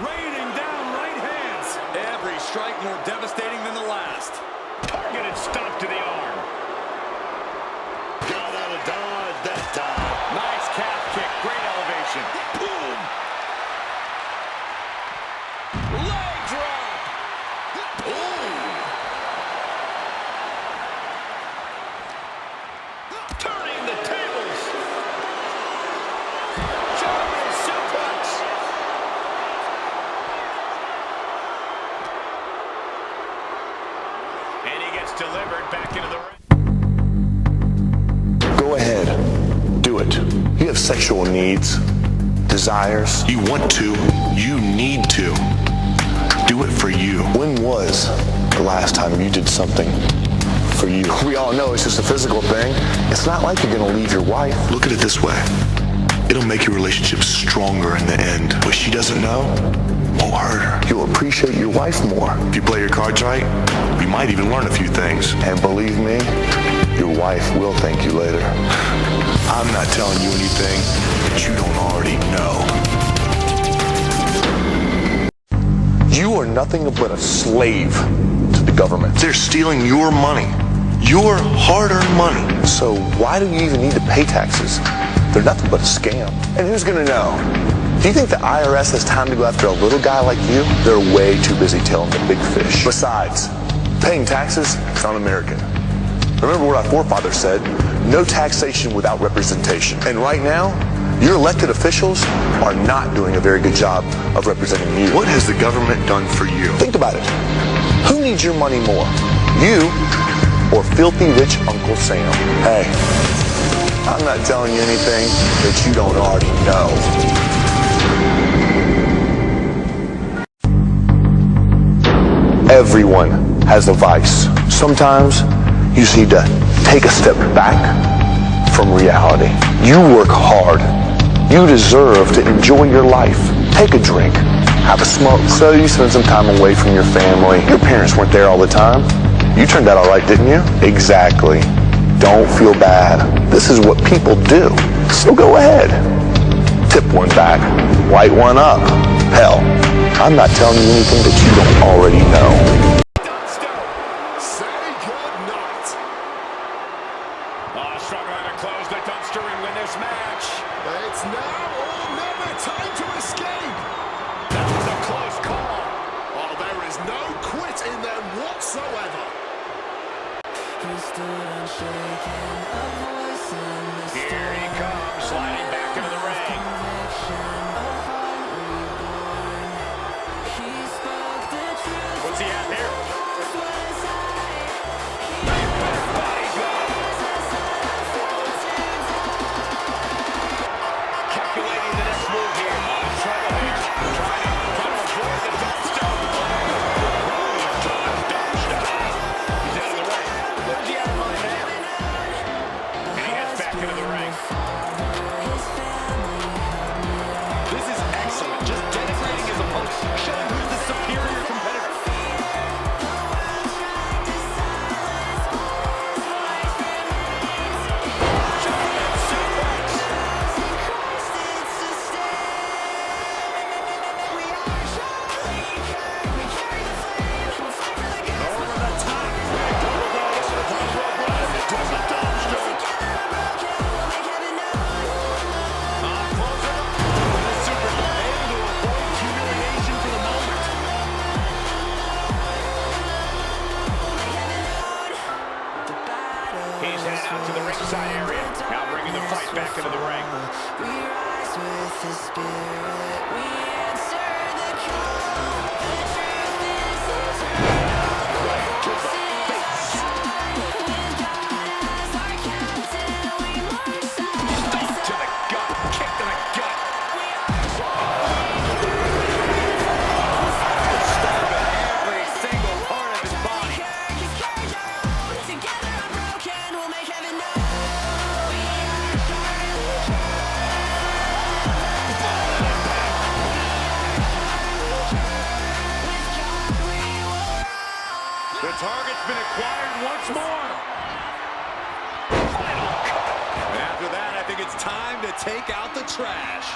Raining down right hands. Every strike more devastating than the last. Targeted stomp to the arm. Got out of dodge that time. Nice calf kick, great elevation. Boom! Leg drop. Turning the tables. German suplex. And he gets delivered back into the ring. Go ahead. Do it. You have sexual needs, desires. You want to. You need to. Do it for you. When was the last time you did something for you? We all know it's just a physical thing. It's not like you're going to leave your wife. Look at it this way. It'll make your relationship stronger in the end. What she doesn't know won't hurt her. You'll appreciate your wife more. If you play your cards right, you might even learn a few things. And believe me, your wife will thank you later. I'm not telling you anything that you don't already know. You are nothing but a slave to the government. They're stealing your money, your hard-earned money. So why do you even need to pay taxes? They're nothing but a scam. And who's gonna know? Do you think the IRS has time to go after a little guy like you? They're way too busy tailing the big fish. Besides, paying taxes is un-American. Remember what our forefathers said, no taxation without representation. And right now, your elected officials are not doing a very good job of representing you. What has the government done for you? Think about it. Who needs your money more? You or filthy rich Uncle Sam? Hey, I'm not telling you anything that you don't already know. Everyone has a vice. Sometimes you just need to take a step back from reality. You work hard. You deserve to enjoy your life. Take a drink, have a smoke. So you spend some time away from your family. Your parents weren't there all the time. You turned out all right, didn't you? Exactly. Don't feel bad. This is what people do. So go ahead. Tip one back, light one up. Hell, I'm not telling you anything that you don't already know. Say goodnight. Struggling to close the dumpster and win this match. It's now or never. Time to escape. That was a close call. Oh, there is no quit in them whatsoever. Here he comes, sliding back into the ring. What's he at here? Calculating the next move here. On trouble here. Trying to avoid the dumpster. He's out of the ring. Where's he out of mind now? And he heads back into the ring. This is excellent. Just denigrating his opponent, showing who's the superior competitor. He's headed out to the ringside area. Now bringing the fight back into the ring. We rise with the spirit. We answer the call. The truth is right to the face. With God as our captain, we march side to the gut. Kick to the gut. We every single part of his body. Together unbroken, we'll make heaven know. We are the target's been acquired once more. Final cut. And after that, I think it's time to take out the trash.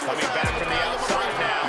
Coming back from the outside now.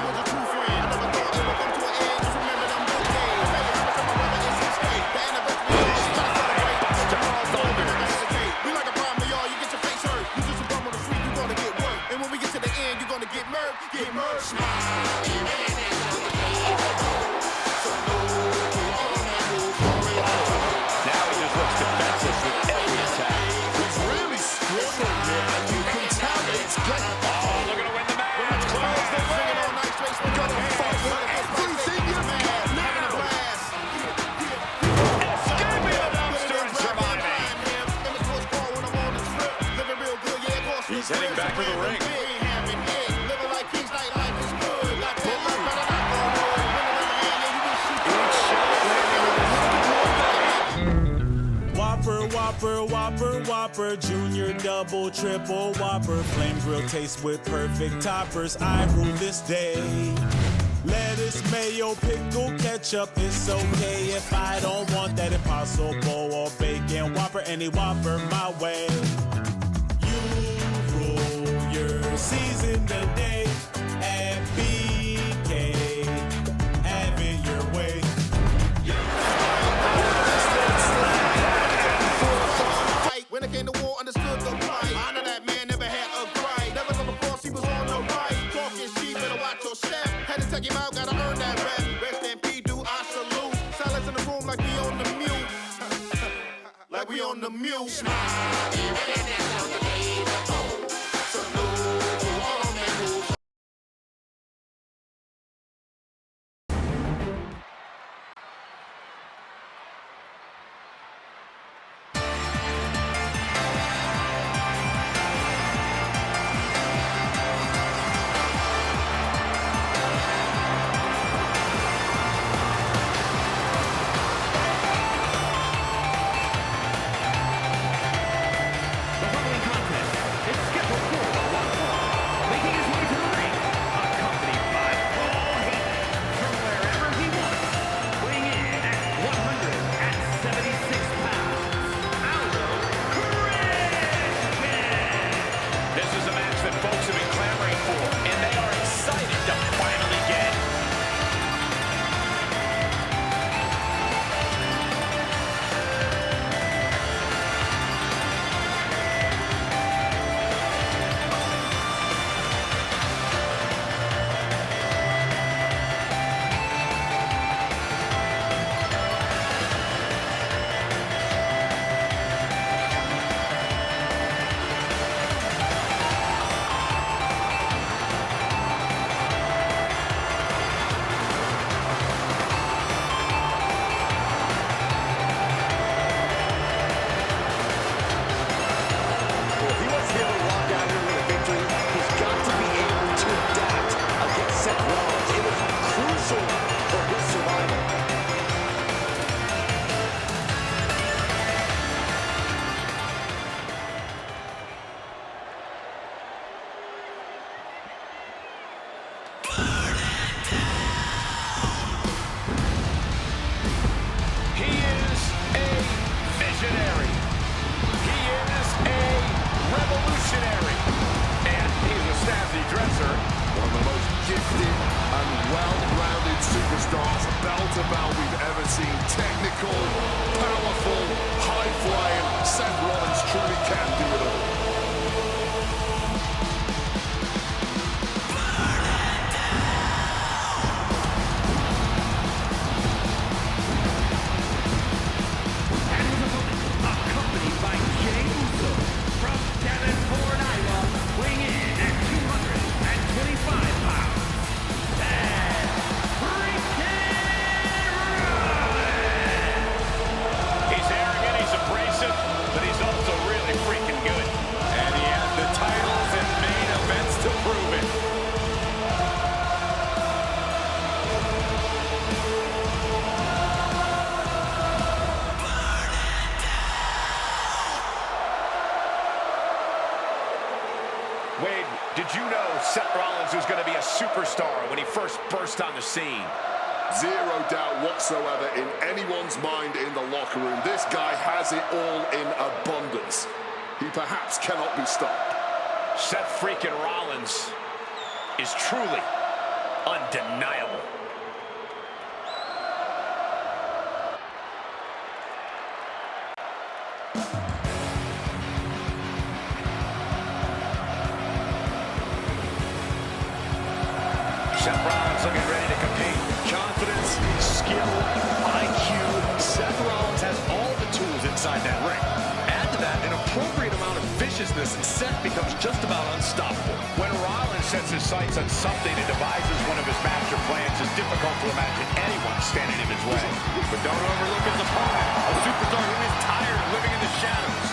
He's heading back to the ring. Whopper, Whopper, Whopper, Whopper, Junior, Double, Triple, Whopper, Flame Grill taste with perfect toppers. I rule this day. Lettuce, mayo, pickle, ketchup, it's okay if I don't want that Impossible or bacon Whopper, any Whopper my way. You rule your season today at BK. Have it your way. When it came to war, understood the plight. I know that man never had a gripe. Never come across, he was on the right. Talking sheep, better watch your step. Had to take him out, gotta earn that rep. Rest in peace, do I salute. Silence in the room like we on the mute. Like we on the mute. Wade, did you know Seth Rollins was going to be a superstar when he first burst on the scene? Zero doubt whatsoever in anyone's mind in the locker room. This guy has it all in abundance. He perhaps cannot be stopped. Seth freaking Rollins is truly undeniable. Seth Rollins looking ready to compete. Confidence, skill, IQ. Seth Rollins has all the tools inside that ring. Add to that an appropriate amount of viciousness, and Seth becomes just about unstoppable. When Rollins sets his sights on something and devises one of his master plans, it's difficult to imagine anyone standing in his way. But don't overlook his opponent, a superstar who is tired of living in the shadows.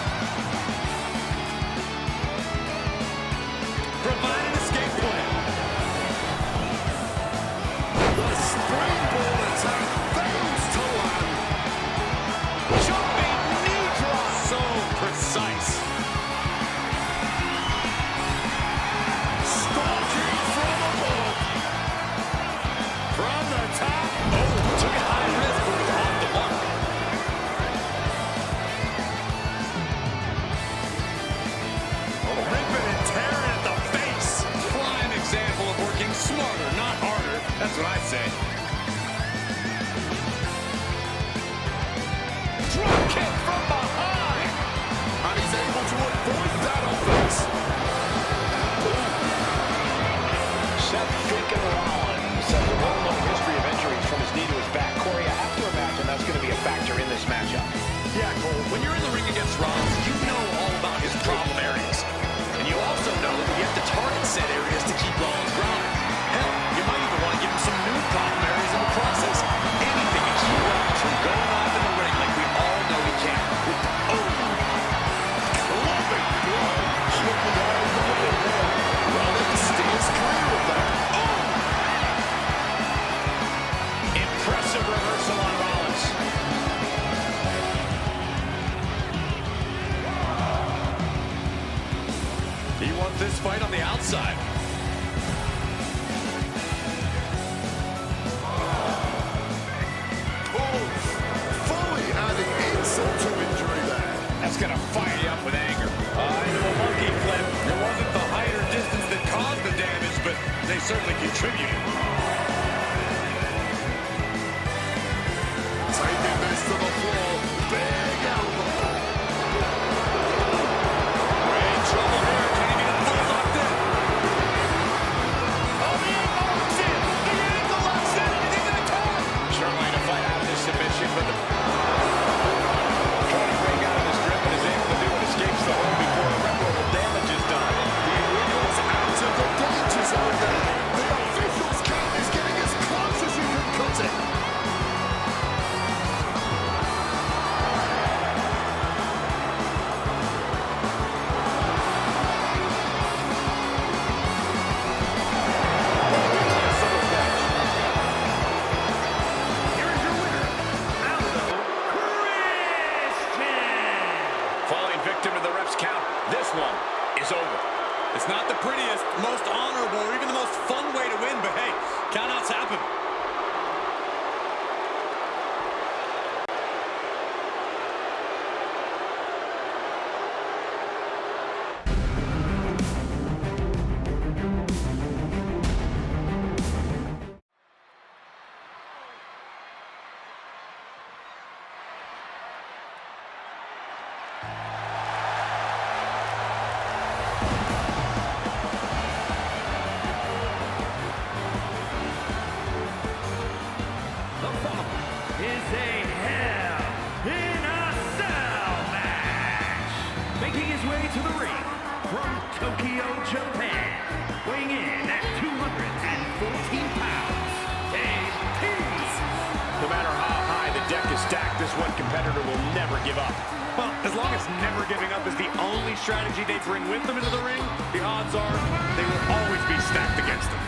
He wants this fight on the outside. Fully adding insult to injury there. That's gonna fire you up with anger. Into a monkey flip. It wasn't the height or distance that caused the damage, but they certainly contributed. Taking this to the floor. Big elbow. We're in trouble here. Can he get a foot locked in? Oh, the ankle locks in. The ankle locks in. Is he gonna count? Trying to fight out of this submission, but trying to break out of his grip and is able to do it. Escapes the hold before irreparable damage is done. He wiggles out of the danger zone there. The official's count is getting as close as you can cut it. Falling victim to the ref's count. This one is over. It's not the prettiest, most honorable, or even the most fun way to win, but hey, countouts happen. The following is a Hell in a Cell match. Making his way to the ring from Tokyo, Japan, weighing in at 214 pounds, No matter how high the deck is stacked, this one competitor will never give up. Well, as long as never giving up is the only strategy they bring with them into the ring, the odds are they will always be stacked against them.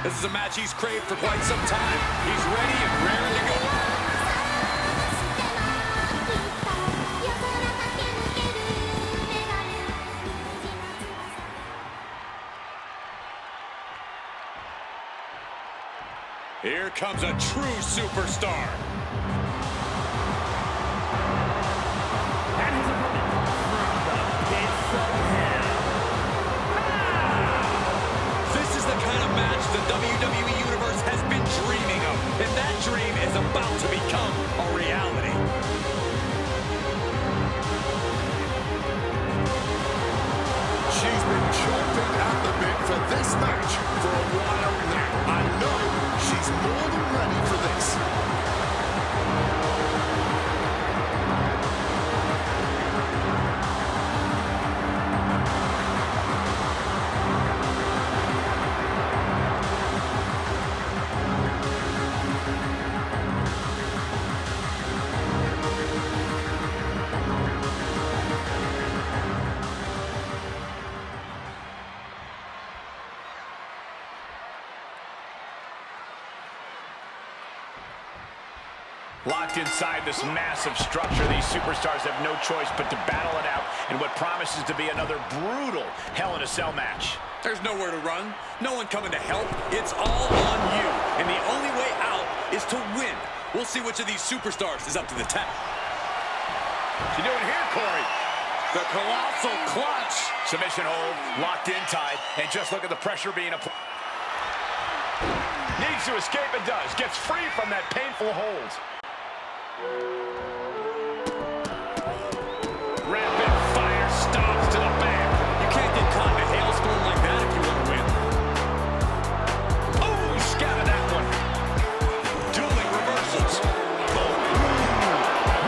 This is a match he's craved for quite some time. He's ready and raring to go. Here comes a true superstar. and his opponent from the pits of hell. This is the kind of match the WWE Universe has been dreaming of, and that dream is about to become a reality. She's been chomping at the bit for this match for a while now. I know she's more than ready for this. Locked inside this massive structure, these superstars have no choice but to battle it out in what promises to be another brutal Hell in a Cell match. There's nowhere to run, no one coming to help. It's all on you, and the only way out is to win. We'll see which of these superstars is up to the task. What you doing here, Corey? The colossal clutch. Submission hold, locked in tight, and just look at the pressure being applied. Needs to escape and does. Gets free from that painful hold. Rapid fire stomps to the back. You can't get caught in a hailstorm like that if you want to win. Oh, he scattered that one. Dueling reversals. Boom.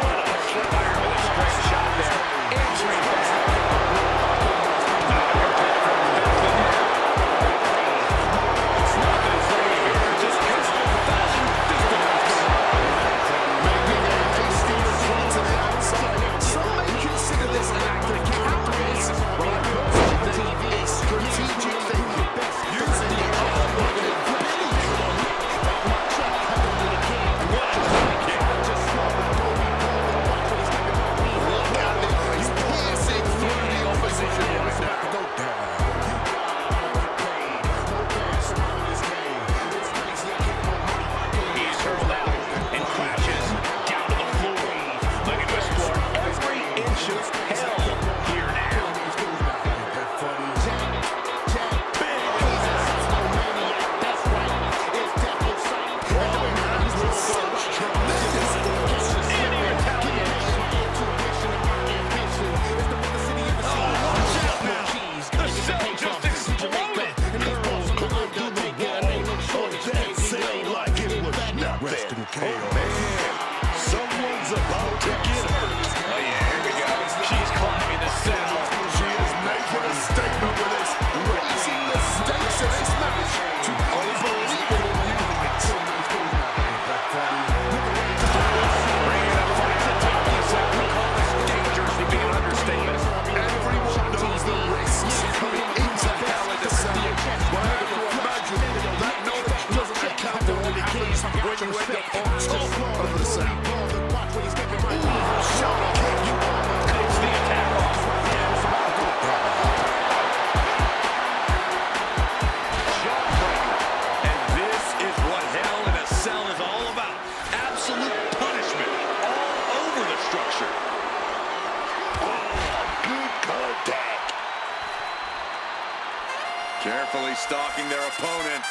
What a fire with a straight shot there. Entering back. It's not that it's ready here. Just cuts the fashion. Making a Carefully stalking their opponent.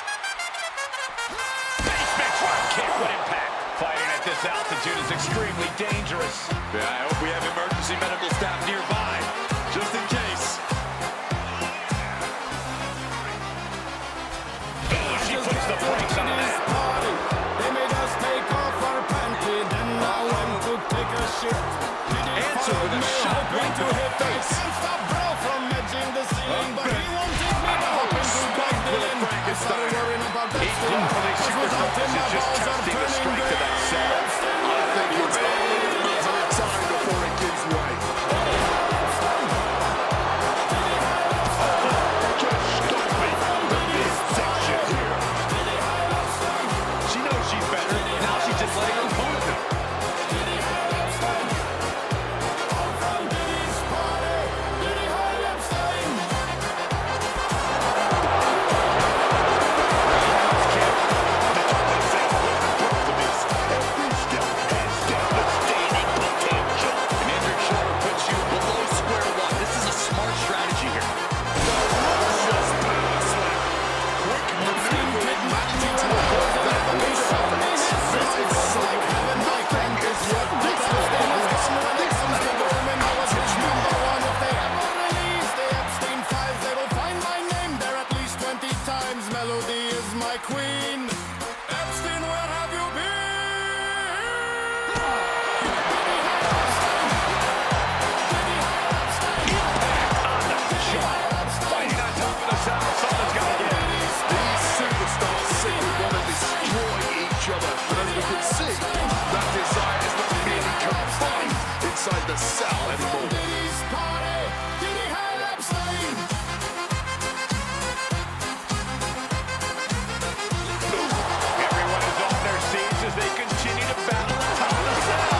Basement drop kick with impact. Fighting at this altitude is extremely dangerous. Yeah, I hope we have emergency medical staff nearby, just in case. Oh, she puts the brakes on that. They made us take off our panty, then I went to take a shit. Answer with a shot right to the face. Can't stop bro from edging the ceiling, but he won't take me to hop into Bob Dylan. I started worrying about that thing, 'cause without him my balls are turning gray. I think it's only a matter of time before it gives way. Just stop me. The midsection here. She knows she's better. Now she's just letting her opponent know. The cell anymore. Everyone is on their seats as they continue to battle atop the cell.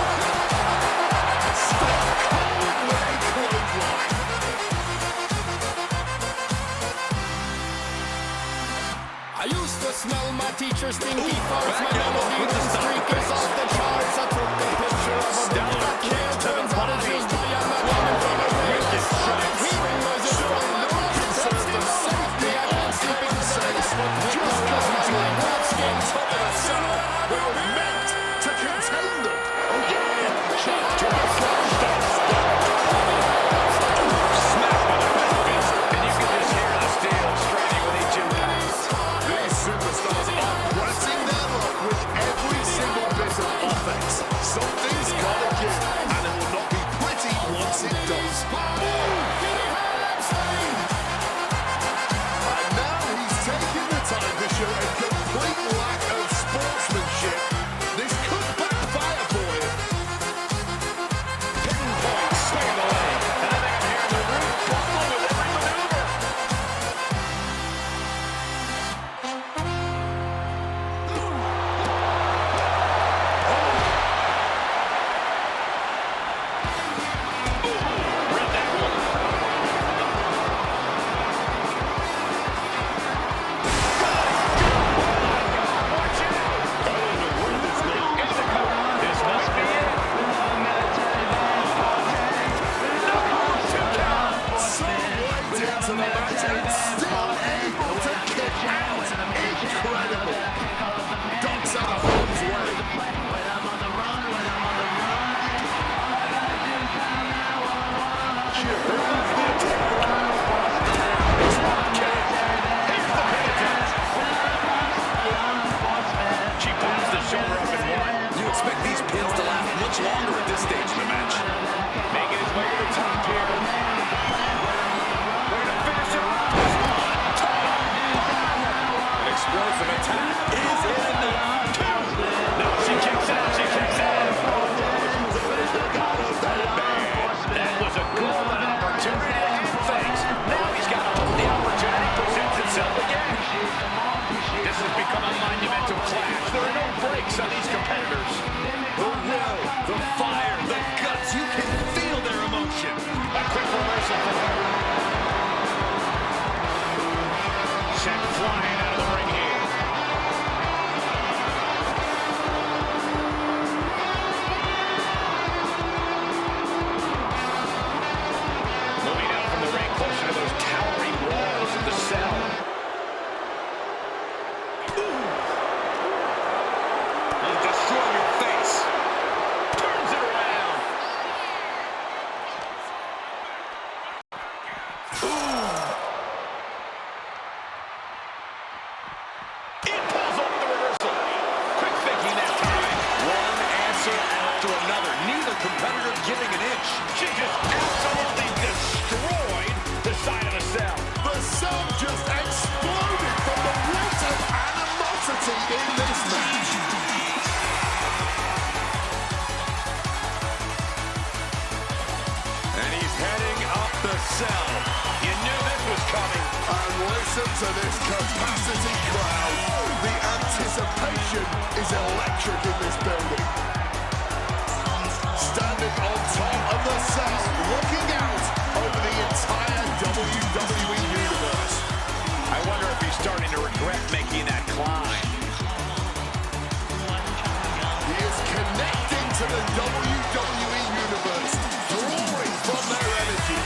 I used to smell my teacher's stinky farts. My melody streak is off the charts. I took a picture of a big fat man. Turns out it's just Diana coming from a race. Hearing noises from my pocket. Epstein saved me. I can't sleep in the face. Just cause my mind wants getting top of the cell. We were meant to contain them. Oh yeah. Shot to the Smacked by the back fist, and you can just hear the steel straining with each impact. These superstars are pressing their luck with every single bit of offense. Something cell. You knew this was coming. And listen to this capacity crowd. The anticipation is electric in this building. Standing on top of the cell, looking out over the entire WWE Universe. I wonder if he's starting to regret making that climb. He is connecting to the WWE Universe, drawing from their energy.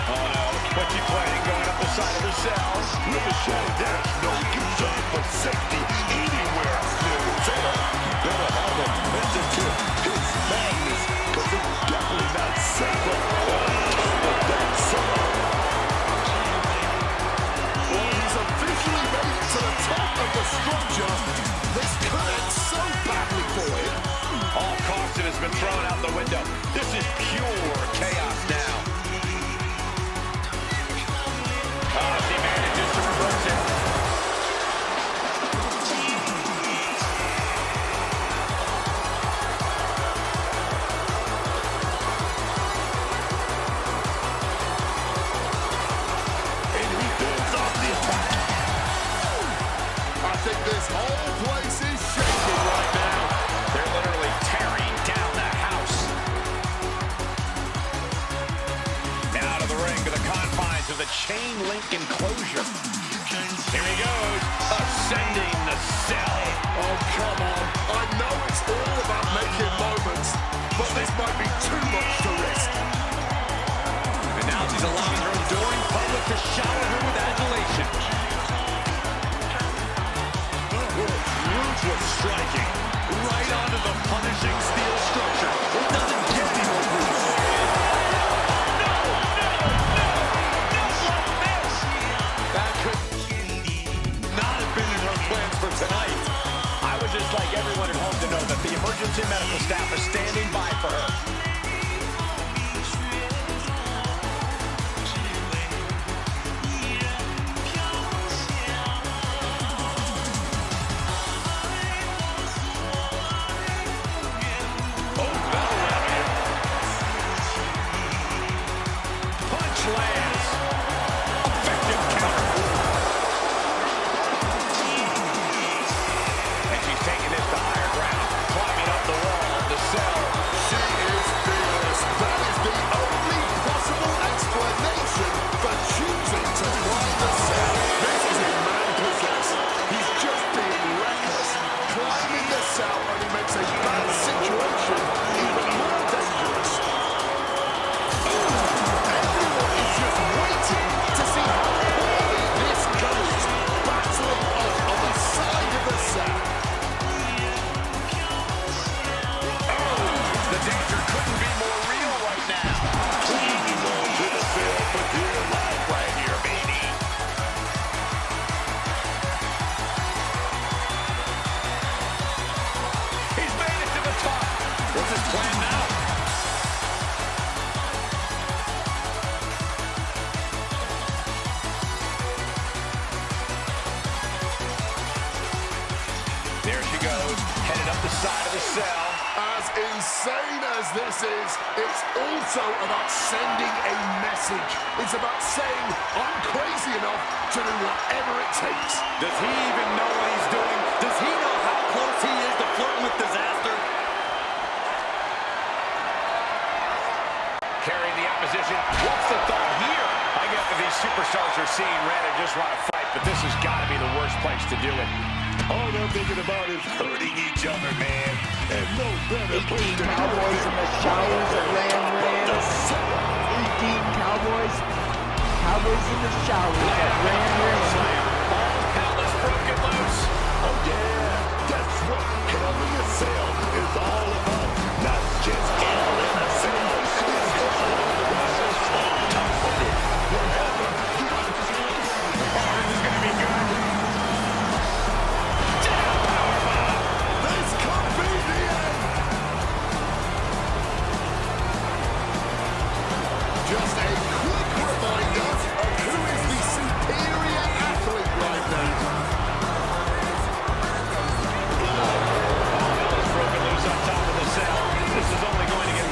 Oh no, what's he planning going up the side of the cell? Ricochet, there's no concern for safety anywhere near the cell. Better have him mentioned to his madness, because it's definitely not safe on top of that cell. Well, he's officially made it to the top of the structure. This could end so badly for him. All caution has been thrown out the window. This is pure chaos now. As he manages to reverse it. And he builds up the attack. I think this whole place is shaking right now. They're literally tearing down the house. Out of the ring to the confines of the chain link enclosure. Here he goes, ascending the cell. Oh, come on. I know it's all about making moments, but this might be too much to risk. And now she's allowing her adoring public to shower her with adulation. Ruthless striking. Right onto the punishing steel structure. It doesn't get any more brutal. That could not have been in her plans for tonight. I would just like everyone at home to know that the emergency medical staff is standing by for her. Punch lands. Effective counter. And she's taking this to higher ground, climbing up the wall of the cell. She is fearless. That is the only possible explanation for choosing to climb the cell. This is a man possessed. He's just being reckless. Climbing the cell only makes a bad situation even more dangerous. Everyone is just waiting to see how poorly this goes. Battling on the side of the cell. The danger couldn't be more real right now. Clinging on to the cell for dear life right here, baby. He's made it to the top. What's his plan now? There she goes, headed up the side of the cell. As insane as this is, it's also about sending a message. It's about saying, I'm crazy enough to do whatever it takes. Does he even know what he's doing? Does he know how close he is to flirting with disaster? Carrying the opposition. What's the thought here? I get that these superstars are seeing red and just want to fight, but this has got to be the worst place to do it. All they're thinking about is hurting each other, man. And no better place to Cowboys in the showers at Rams. 18 Cowboys. Cowboys in the showers at Rams. All hell is broken loose. Oh, yeah. That's what Hell in a Cell is all about. Not just Hell in a Cell. It's all about on top of it. Whatever. Oh, this is going to be good. This could be the end. Just a quick reminder of who is the superior athlete right now. All hell is broken loose on top of the cell. This is only going to get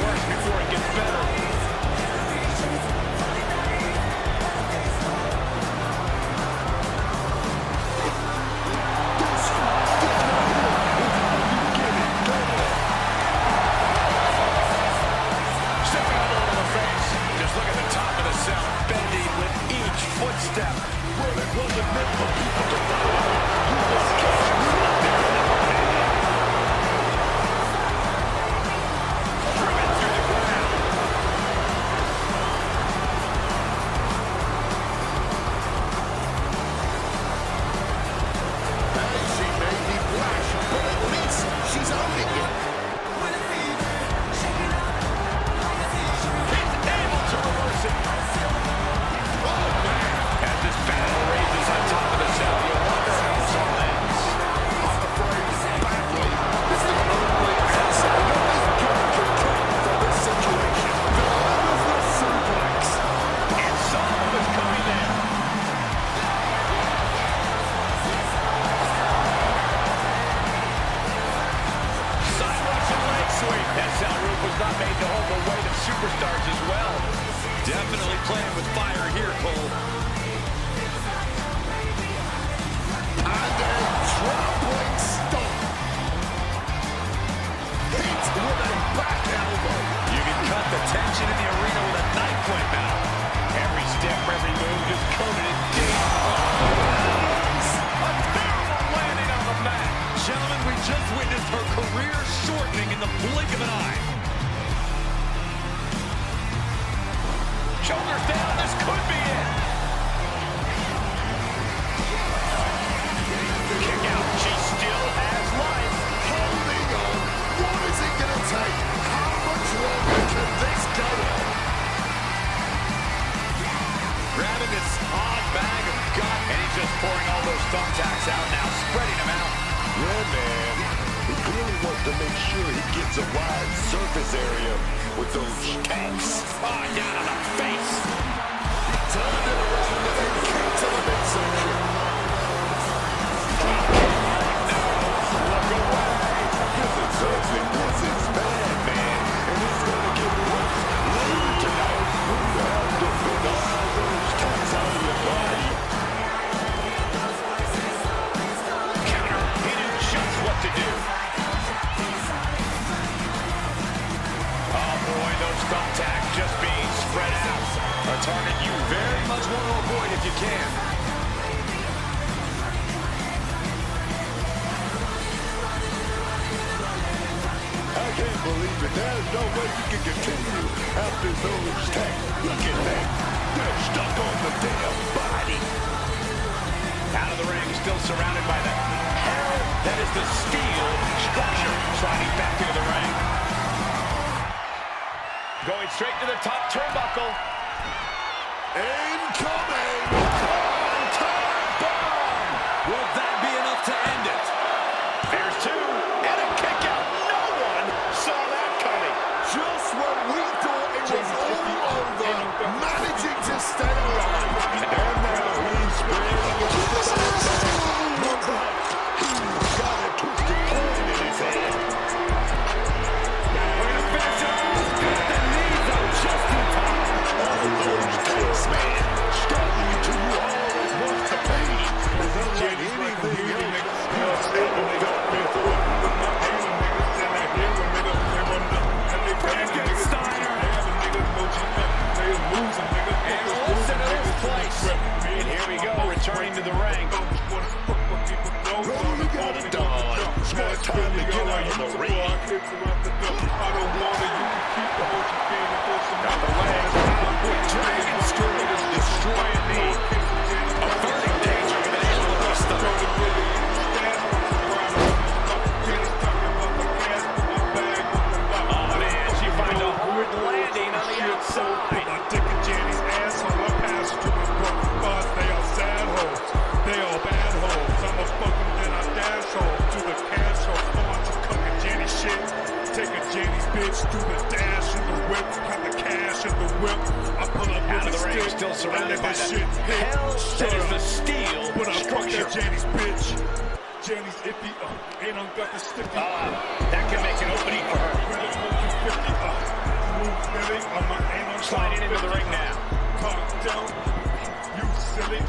Tremendous odd bag of gut. And he's just pouring all those thumbtacks out now, spreading them out. Yeah, man. He clearly wants to make sure he gets a wide surface area with those tacks. Oh, down on the face. Turned it around and then kicked to the midsection. Look away. This is something. This is bad, man. And it's going to get worse later tonight. You have to put all those tacks out of your body. Counter. He knew just what to do. Oh, boy, those thumbtacks just being spread out. A target you very much want to avoid if you can. I can't believe it. There's no way you can continue after those tacks. Look at that. They're stuck on the damn body. Out of the ring, still surrounded by the hell that is the steel structure. Sliding back into the ring. Going straight to the top turnbuckle. Incoming! Bomb! Will that be enough to end it? There's two, and a kick out. No one saw that coming. Just when we thought it was all over, managing to stay alive. And now he's spreading it to the outside. Look like he's got a twisted plan in his head. We're gonna finish it. Got the knee though, just in time. All those tacks, man. Starting to always want the pain. It's unlike anything else he's ever felt before. And listen to this place. And here we go, returning to the ring. What do we got it done? It's more time to get out of the ring. Got the legs. Dragon Screw is destroying me. Averting danger with an angle across the Oh man, she finds a hard landing on the outside. Out of the ring, still surrounded by the hell that is the steel structure. Jenny's iffy, ain't on got the sticky. That can make an opening for her. Sliding into the ring now. Talk down, you silly.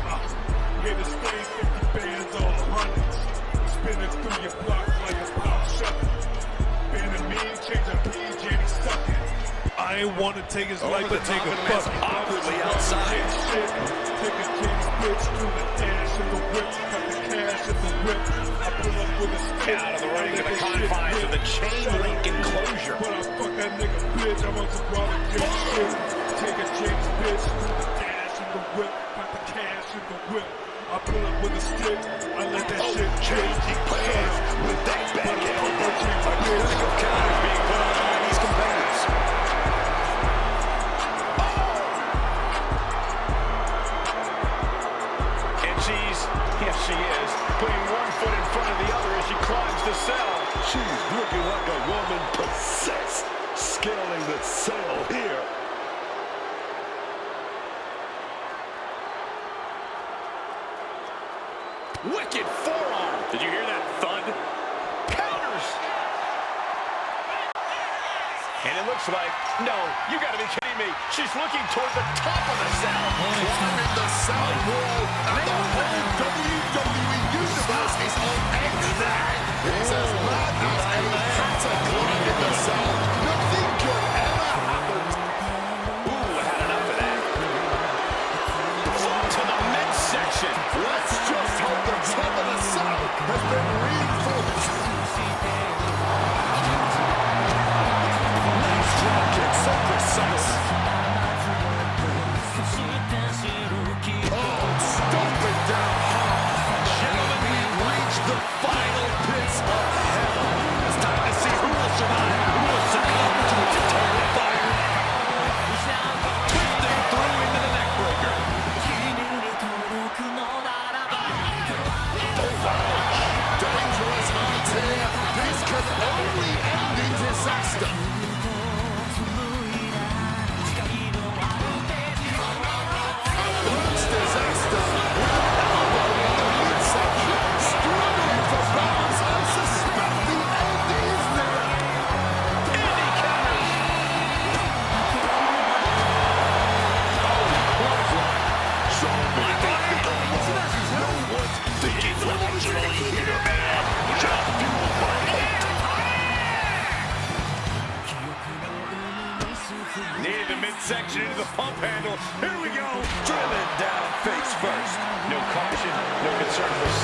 Here to stay 50 bands or hundreds. Spinning through your block like a pop shuttle. Bending me, changing P, Jenny sucking. I ain't want to take his life, but take a fuck. Awkwardly outside. Take a Jenny's bitch through the dash and the whip. Got the cash and the whip. I pull up with a stick. Out of the ring to the confines of the chain link enclosure. But I fuck that nigga bitch. I want to rob a good shit. Take a Jenny's bitch through the dash and the whip. Got the cash and the whip. I pull up with a stick. I let that shit changing plans with that back elbow. A critical counter being put on by these competitors. And yes she is, putting one foot in front of the other as she climbs the cell. She's looking like a woman possessed, scaling the cell here. Wicked forearm. Did you hear that thud? Counters. And it looks like, no, you gotta be kidding me. She's looking toward the top of the cell. Climbing the cell wall, and the whole WWE universe is on edge now. It's as mad as a cataclysm in the cell. Nothing could ever happen. Ooh, I had enough of that. To the midsection. Let's just hope the top of the cell has been reinforced. Nice drop kick, so precise.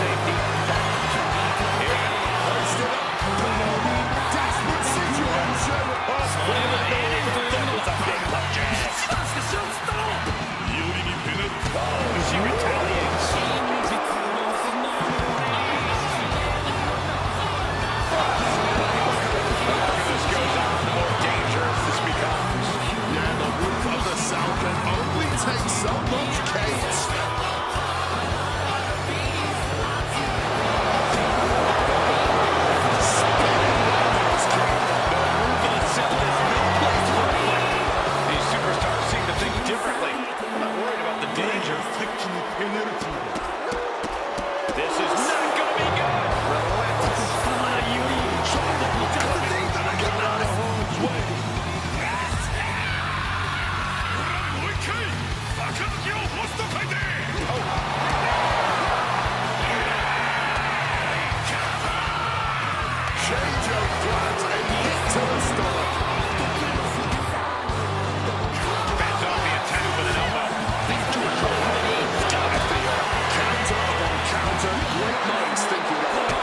safety. Desperate situation. That was a big left jab. She retaliates. This goes on, the more dangerous this becomes. Yeah, the roof of the cell can only take so much, Kate. These superstars seem to think differently. I'm not worried about the danger. This is not going to be good. Relentless. Get out of harm's way. Change your plans and hit to the stomach. Bends off the attack with an elbow. Counter upon counter. Great minds thinking alike.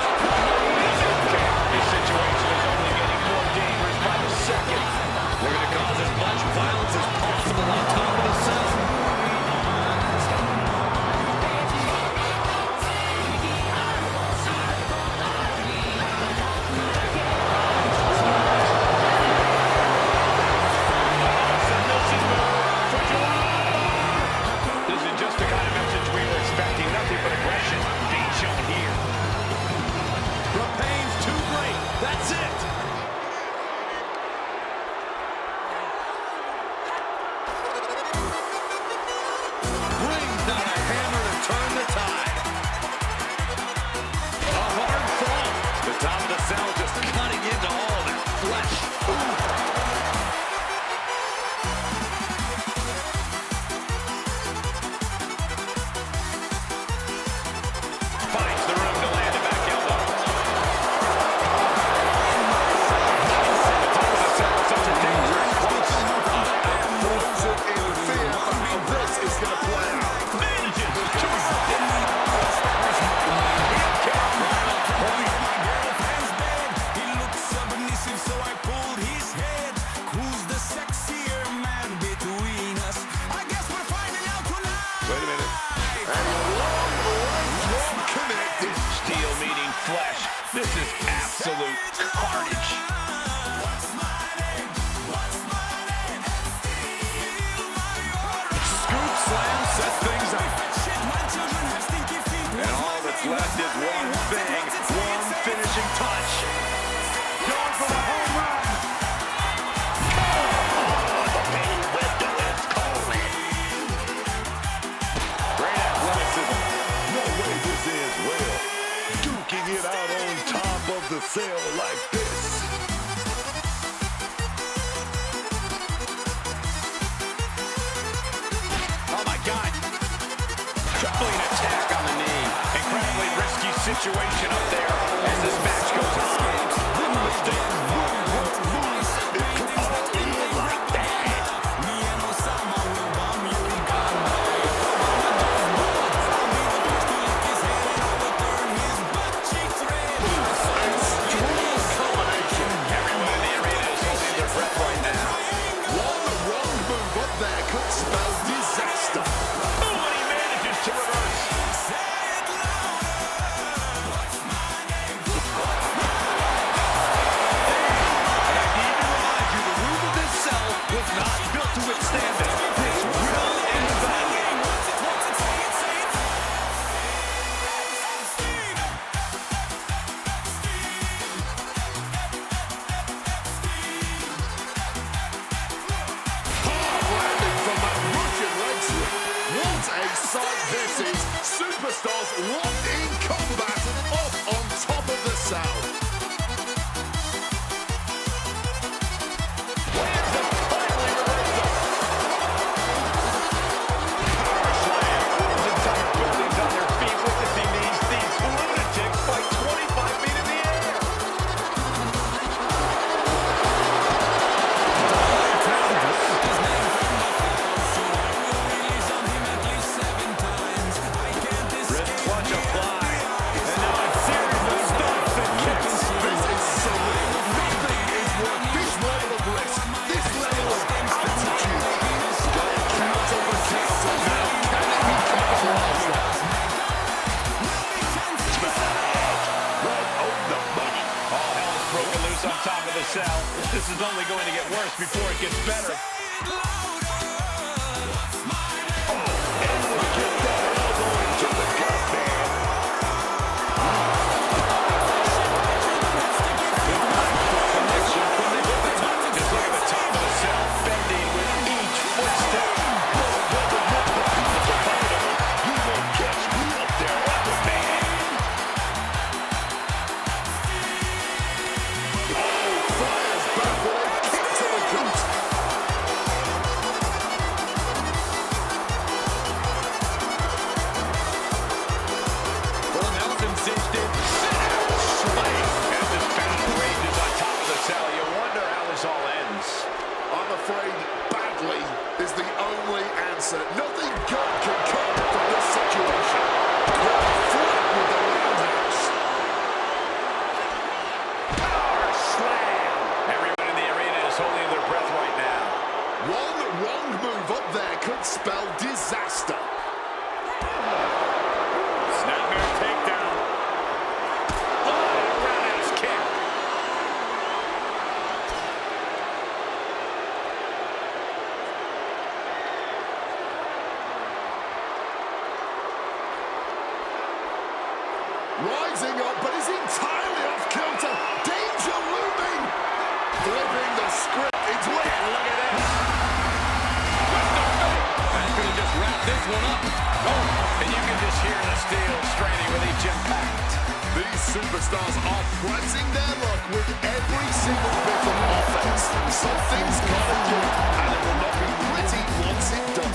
This situation is only getting more dangerous by the second. We're going to cause as much violence as possible on top of the cell. This is just the kind of message we were expecting. Nothing but aggression being shown here. The pain's too great. That's it. Brings down a hammer to turn the tide. A hard fall. The top of the cell just cutting into all that flesh. Finds the room to land a back elbow. Top of the cell, such a dangerous place. Frozen in fear for how this is going to play out. Manages to Wait a minute. Connected. Steel meeting flesh. This is absolute carnage. Scoop slam sets things up. And all that's left is one thing, one finishing touch. Going for the home run. The main window is calling. Great athleticism. No way this ends well. Duking it out on top of the cell like this. Oh my God. Troubling attack on the knee. Incredibly risky situation up there as this match goes on. Mistake. It could all end like that. Everyone in the arena is holding their breath right now. One wrong move up there could spell disaster. Oh, and he manages to reverse. superstars locked in combat up on top of the cell. Power slam. This entire building's on their feet witnessing these lunatics fight 25 feet in the air. Wrist clutch applied. is only going to get worse before it gets better. Nothing good can come from this situation. Flat with the roundhouse. Power slam. Everyone in the arena is holding their breath right now. One wrong move up there could spell disaster. Snapmare takedown. Oh, roundhouse kick. Rising up, but is entirely off kilter. Danger looming. Flipping the script into it. And look at this. That's going to just wrap this one up. Oh, and you can just hear the steel straining with each impact. These superstars are pressing their luck with every single bit of offense. Something's gotta give, and it will not be pretty once it does.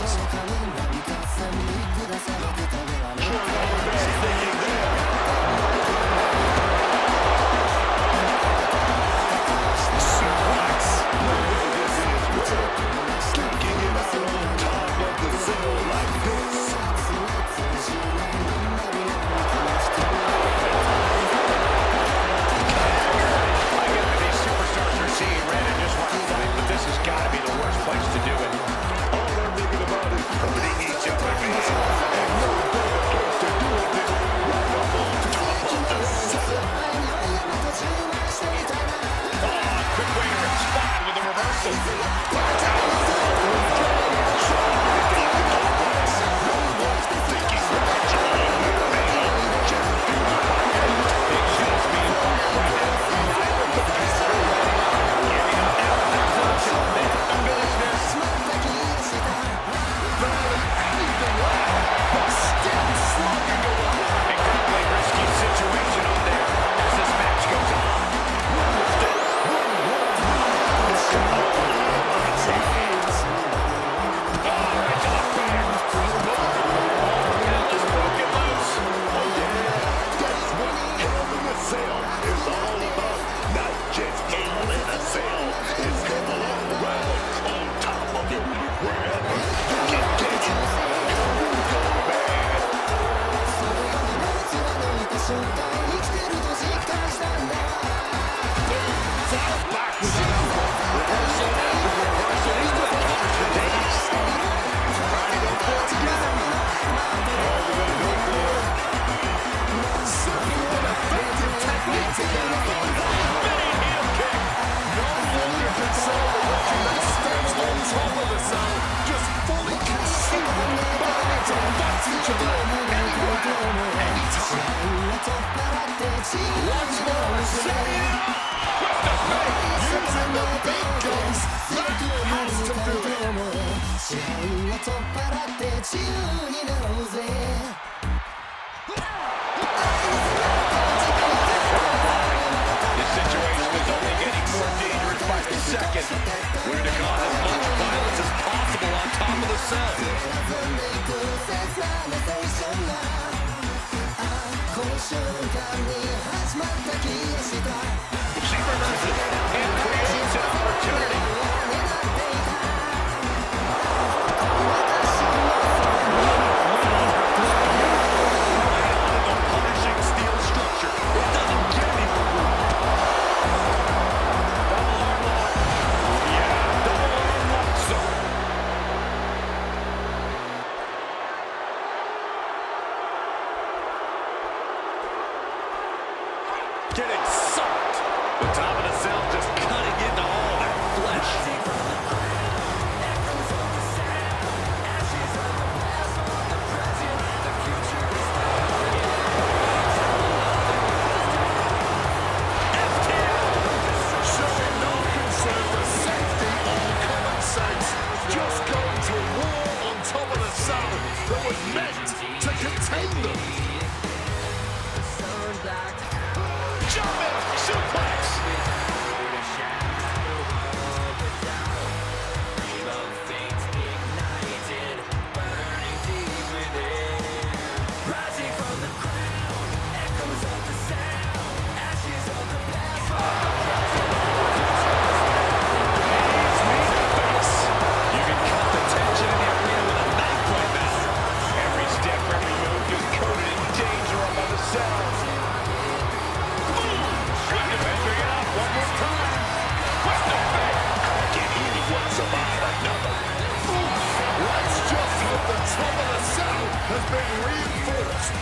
Getting sucked. The top of the cell just cutting into all that that was meant to contain them. Jumping suplex. Has been reinforced.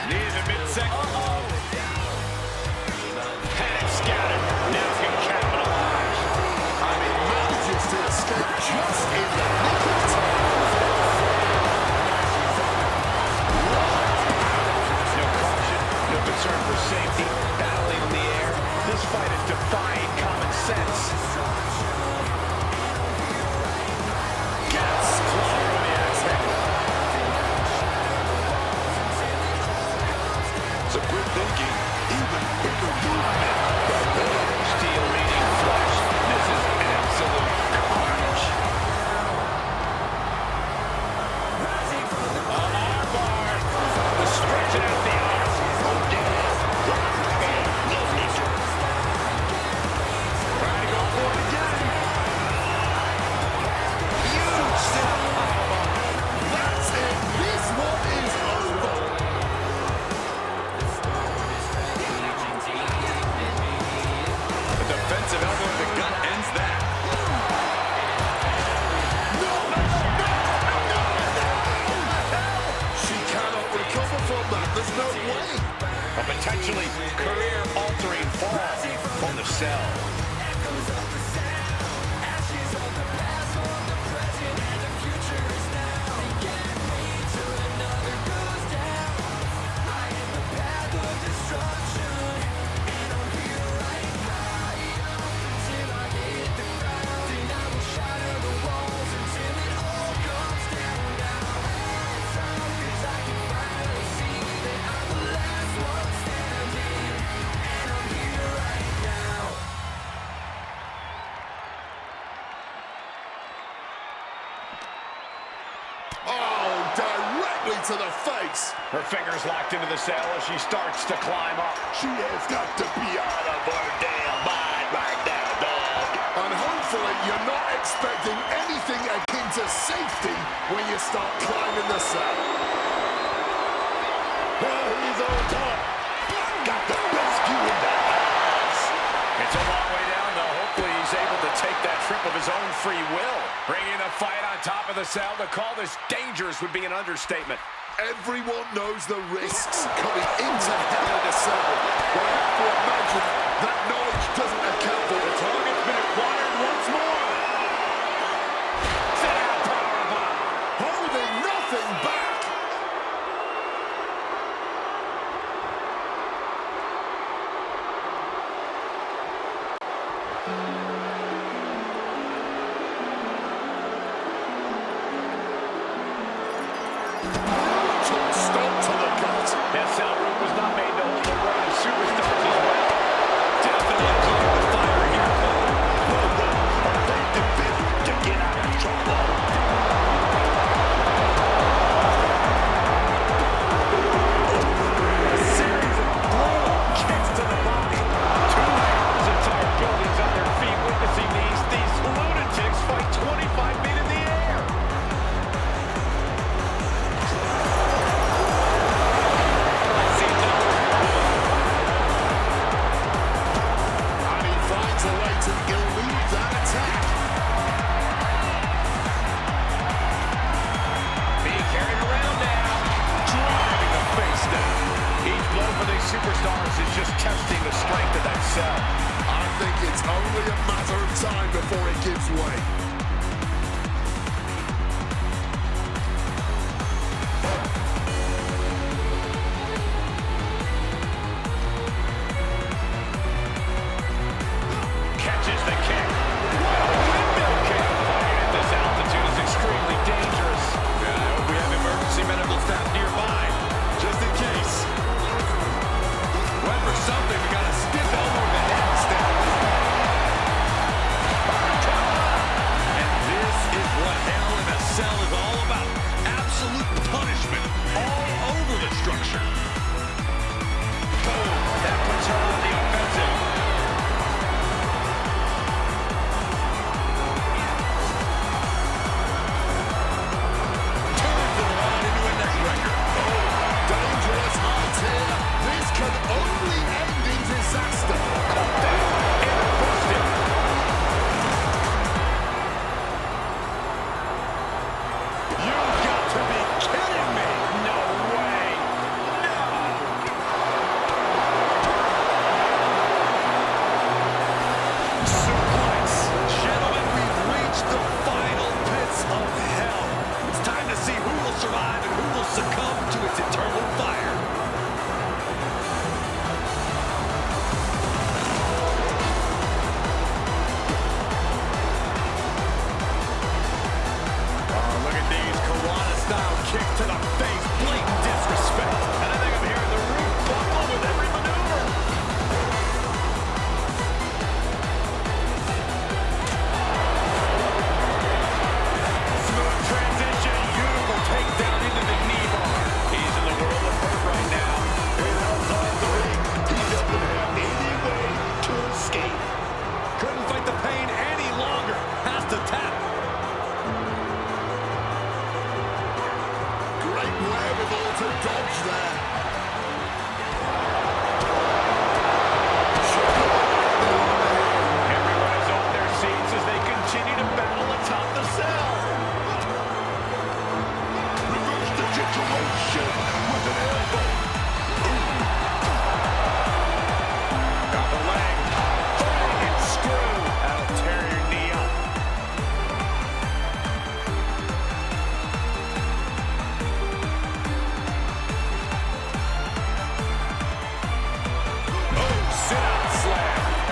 Near the midsection. Panic scattered. Now can capitalize. I mean, manages to escape just in the nick of time. Concern for safety, battling in the air. This fight is defying common sense. Gets clear on the axe handle. Some quick thinking, even quicker movement. Steel meeting flesh. This is absolute carnage. Armbar. Stretching out the arm. Potentially career-altering fall from the cell. To the face. Her fingers locked into the cell as she starts to climb up. She has got to be out of her damn mind right now, dog. And hopefully you're not expecting anything akin to safety when you start climbing the cell. Well, he's on top. Got the best view in the house. It's a long way down, though. Hopefully he's able to take that trip of his own free will. Bringing the fight on top of the cell. To call this dangerous would be an understatement. Everyone knows the risks coming into Hell in a Cell. But I have to imagine that knowledge doesn't account for it. Target's been acquired once more. Sit out, powerbomb. Holding nothing back. superstars is just testing the strength of that cell. I think it's only a matter of time before it gives way.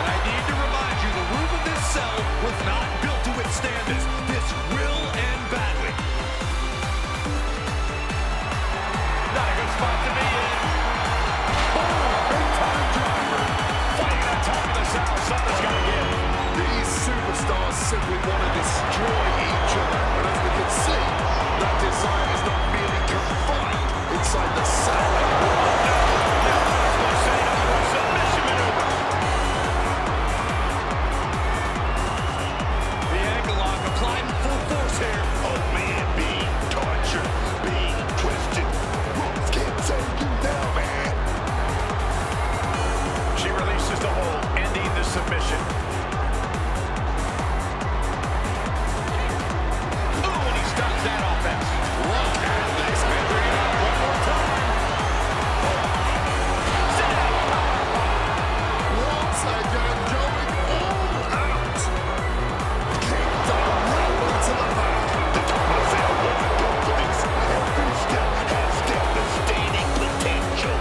And I need to remind you, the roof of this cell was not built to withstand this. This will end badly. Not a good spot to be in. Boom! Big time driver. Fighting on top of the cell. Something's got to give. These superstars simply want to destroy each other. And as we can see, that desire is not merely confined inside the cell. Submission maneuver. The ankle lock applied in full force here. Oh man, being tortured, being twisted. Ropes can't save you now, man. She releases the hold, ending the submission. Oh, and he stops that offense. Look at this. And bring it up one more time. Once again, going all out. Kicked directly to the back. The Thomas L. wasn't built for this. Every step has devastating potential.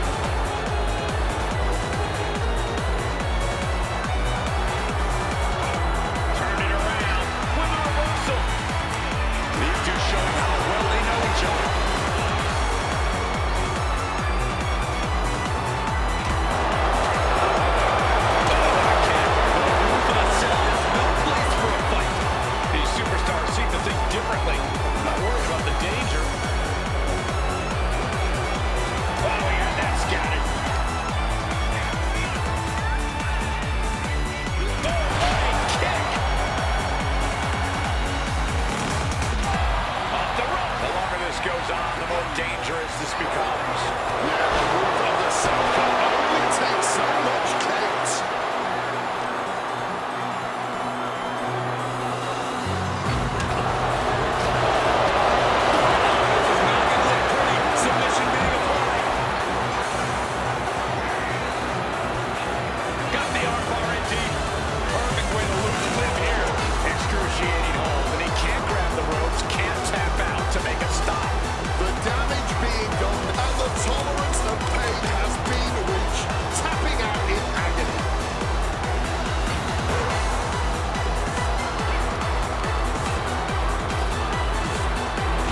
Turn it around with a reversal. These two showing how well they know each other. These superstars seem to think differently. Not worried about the danger. Oh, he had that scattered. Oh, big kick. Off the rope. The longer this goes on, the more dangerous this becomes. Yeah, the roof of the cell can only take so much, Kate. Submission being applied. Got the armbar in deep. Perfect way to lose the limb here. Excruciating hold, and he can't grab the ropes, can't tap out to make a stop. The damage being done and the tolerance of pain has been reached, tapping out in agony.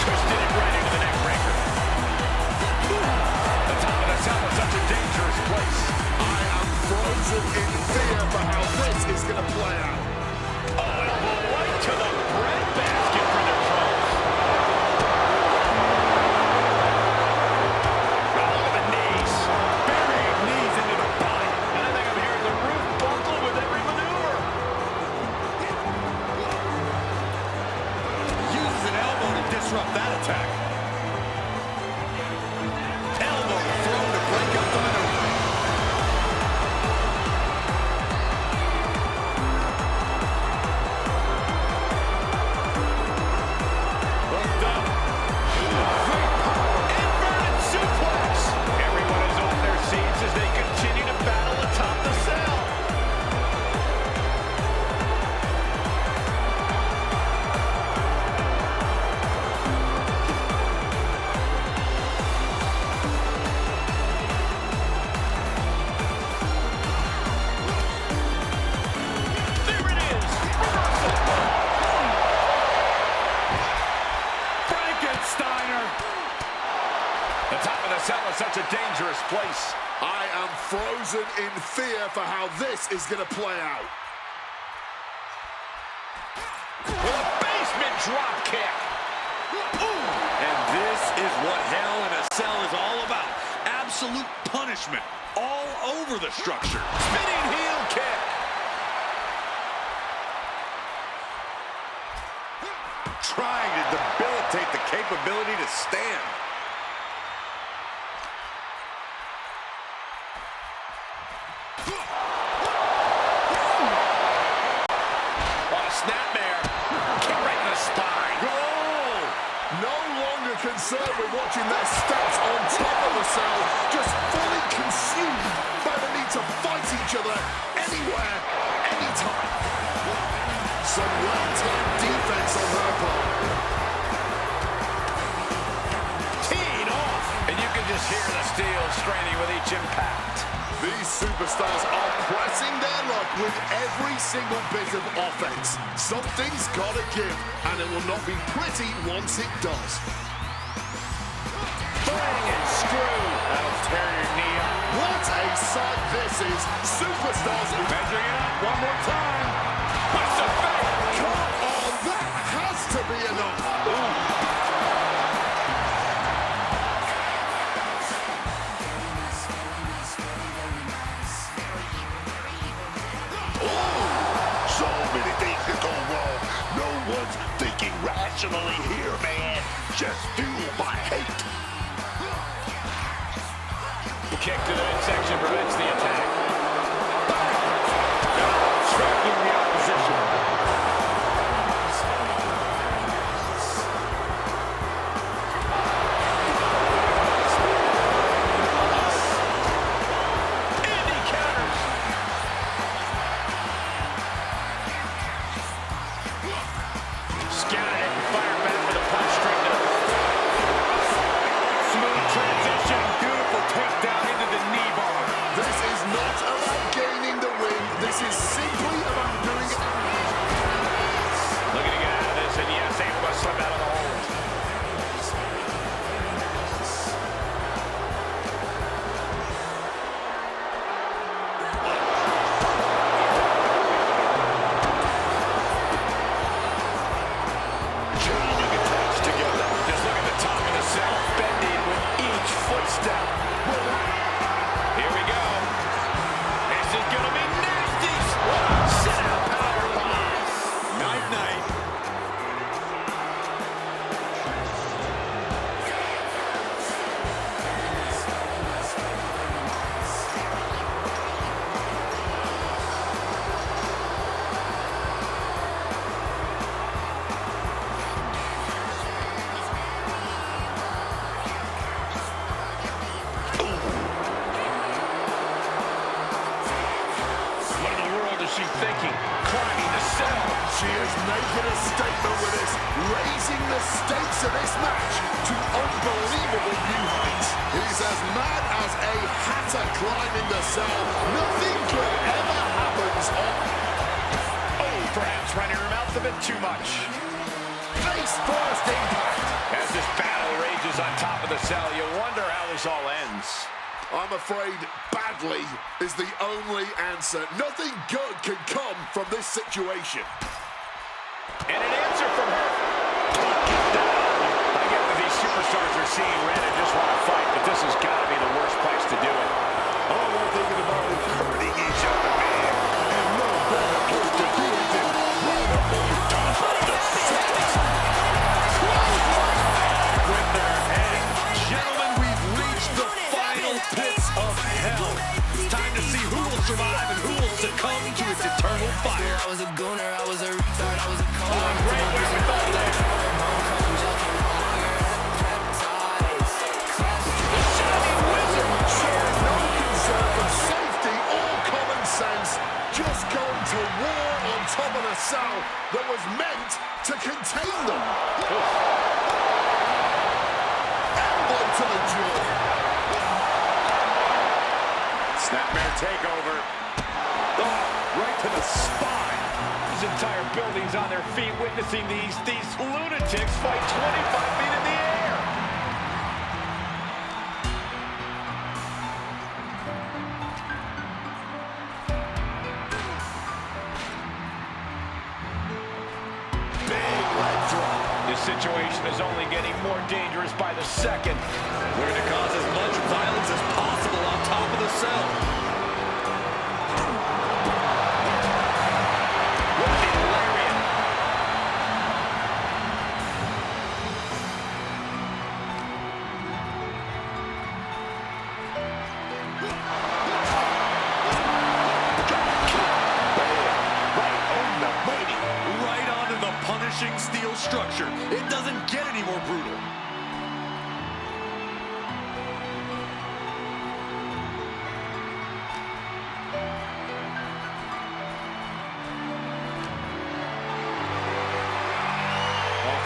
Twisted it right into the neck breaker. The top of the cell is such a dangerous place. I am frozen in fear for how this is going to play out. Oh, elbow right to the breadbasket for the troubles. Oh, look at the knees. Burying knees into the body. And I think I'm hearing the roof buckle with every maneuver. Uses an elbow to disrupt that attack. Elbow thrown to break up the maneuver. Hooked up. Great power. Inverted suplex. Everyone is on their seats as they continue to battle atop the cell. There it is. Reversal. Frankensteiner. The top of the cell is such a dangerous place. I am frozen in fear for how this is going to play out. With a basement drop kick. And this is what hell in a cell is all about. Absolute punishment all over the structure. Spinning heel kick. Trying to debilitate the capability to stand. Oh, snapmare. Kick right in the spine. Oh! No longer concerned with watching their steps on top of the cell, just fully consumed by the need to fight each other anywhere, anytime. Some well-timed defense on her part. Teeing off. And you can just hear the steel straining with each impact. These superstars are pressing their luck with every single bit of offense. Something's gotta give, and it will not be pretty once it does. Bang and screw. That'll tear your knee up. What a sight this is. Superstars measuring it up one more time. What's the fake? Come on, that has to be enough. So many things can go wrong. No one's thinking rationally here, man. Just fueled by hate. Kick to the midsection prevents the attack. Tracking the opposition. Andy counters. Scouted it and fired back with a punch straight to the smooth transition. Beautiful takedown into the knee bar. This is not about gaining the win. This is simply about doing it. Looking to get out of this, and yes, able to slip out of the hold. Chaining attacks together. Just look at the top of the cell, bending with each footstep. Here we go. This is going to be nasty. Sit out power bomb. Night-night. What in the world is she thinking? Climbing the cell. She is making a statement with this, raising the stakes of this match to unbelievable new heights. He's as mad as a hatter climbing the cell. Nothing good ever happens on... Oh, perhaps running her mouth a bit too much. Face first impact. As this battle rages on top of the cell, you wonder how this all ends. I'm afraid badly is the only answer. Nothing good can come from this situation. And an answer from her. I get that these superstars are seeing red and just want to fight, but this has got to be the worst place to do it. All we're thinking about is hurting each other, man. And no better place to do it than right up on top of the set. With their head. Gentlemen, we've reached the final pits of hell. It's time to see who will survive and who will succumb to its eternal fire. I was a gooner, I was a retard, I was a cold. Great way with all that. The Shining Wizard Showing no concern for safety or common sense. Just going to war on top of a cell that was meant to contain them. Elbow to the jaw. Snapmare takeover. Oh, right to the spine. This entire building's on their feet witnessing these lunatics fight 25 feet in the air. Big leg drop. This situation is only getting more dangerous by the second. We're going to cause as much violence as possible on top of the cell. Right onto the punishing steel structure. It doesn't get any more brutal.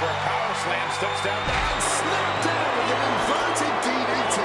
For a power slam, steps down And snapped down with an inverted DDT.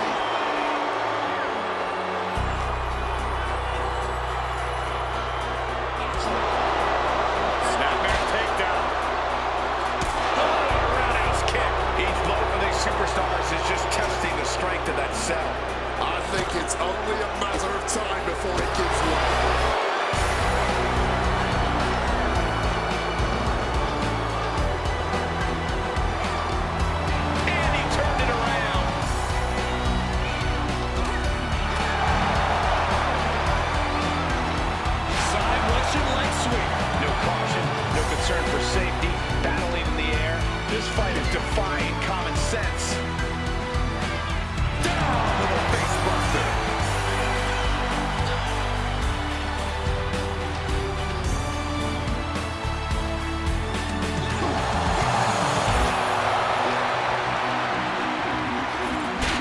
defying common sense. Down with a face buster.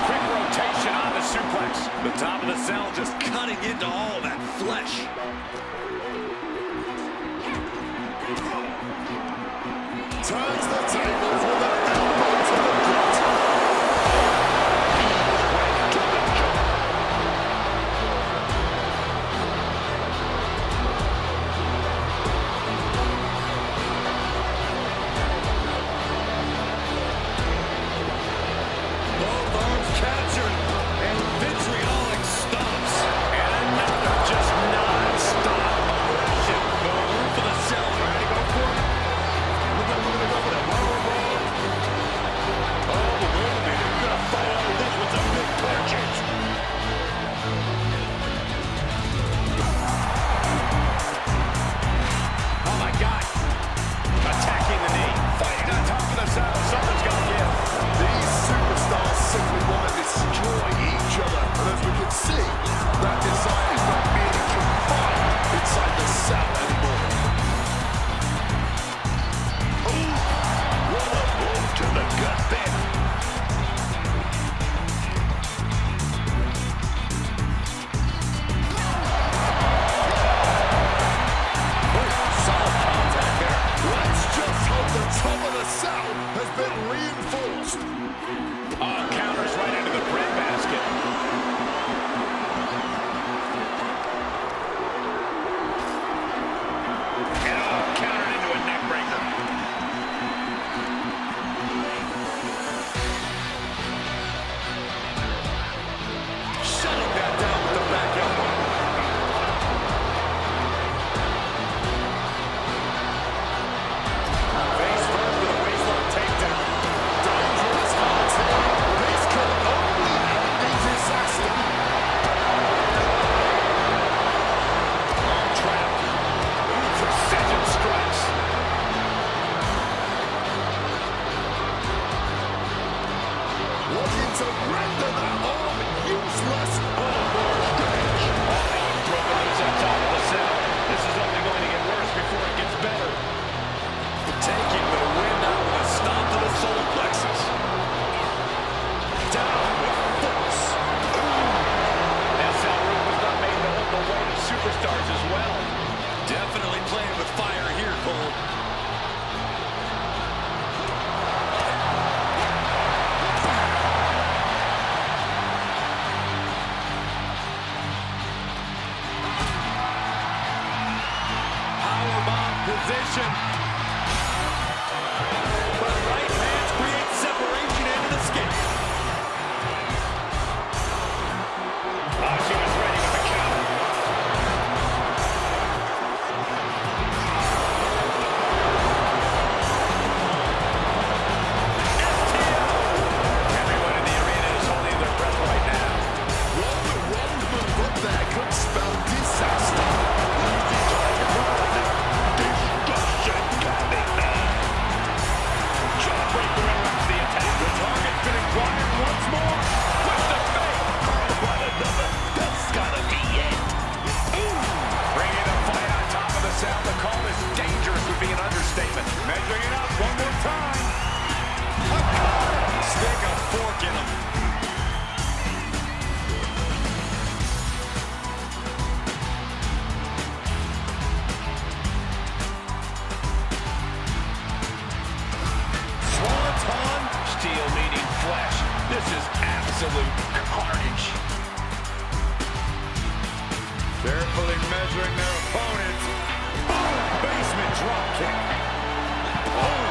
Quick rotation on the suplex. The top of the cell just cutting into all that flesh. Turns the tables with an elbow to the gut. Both arms captured, and vitriolic stomps. And another just non-stop aggression. Going room for the cell, trying to go for it. Look at him go for the lower roll. Oh, wait a minute. You're going to fight out of this with some big punches. Oh, my God. Attacking the knee. Fighting on top of the saddle. Something's got to give. These superstars simply want to destroy each other. And as we can see, that desire is not merely confined inside the cell anymore. Ooh, what a move to the gut there. Solid contact there. Let's just hope the top of the cell has been reinforced. Counters right into the breadbasket. And countered into a neck breaker. Shutting that down with the back elbow. Face first with a waistlock takedown. Dangerous contact. This could only end in disaster. Arm trap. Ooh, precision strikes. Looking to render that arm useless. Broken loose on top of the cell. This is only going to get worse before it gets better. Taking the wind out with a stomp to the solar plexus. Down with force. SL Room was not made to hold the weight of superstars as well. Definitely playing with fire here, Cole. Powerbomb position. But right hands create separation and an escape. Oh, she was ready with the counter. Everyone in the arena is holding their breath right now. One wrong move up there could spell disaster. Destruction coming now. Jawbreaker interrupts the attack. The target's been acquired once more. Twist of fate. What another. That's gotta be it. Ooh. Bringing the fight on top of the cell. The call is dangerous would be an understatement. Measuring it up one more time. A cut. Stick a fork in him. Swanton, steel meeting flesh. This is absolute carnage. Carefully measuring their opponents. Boom! Basement drop kick. Oh!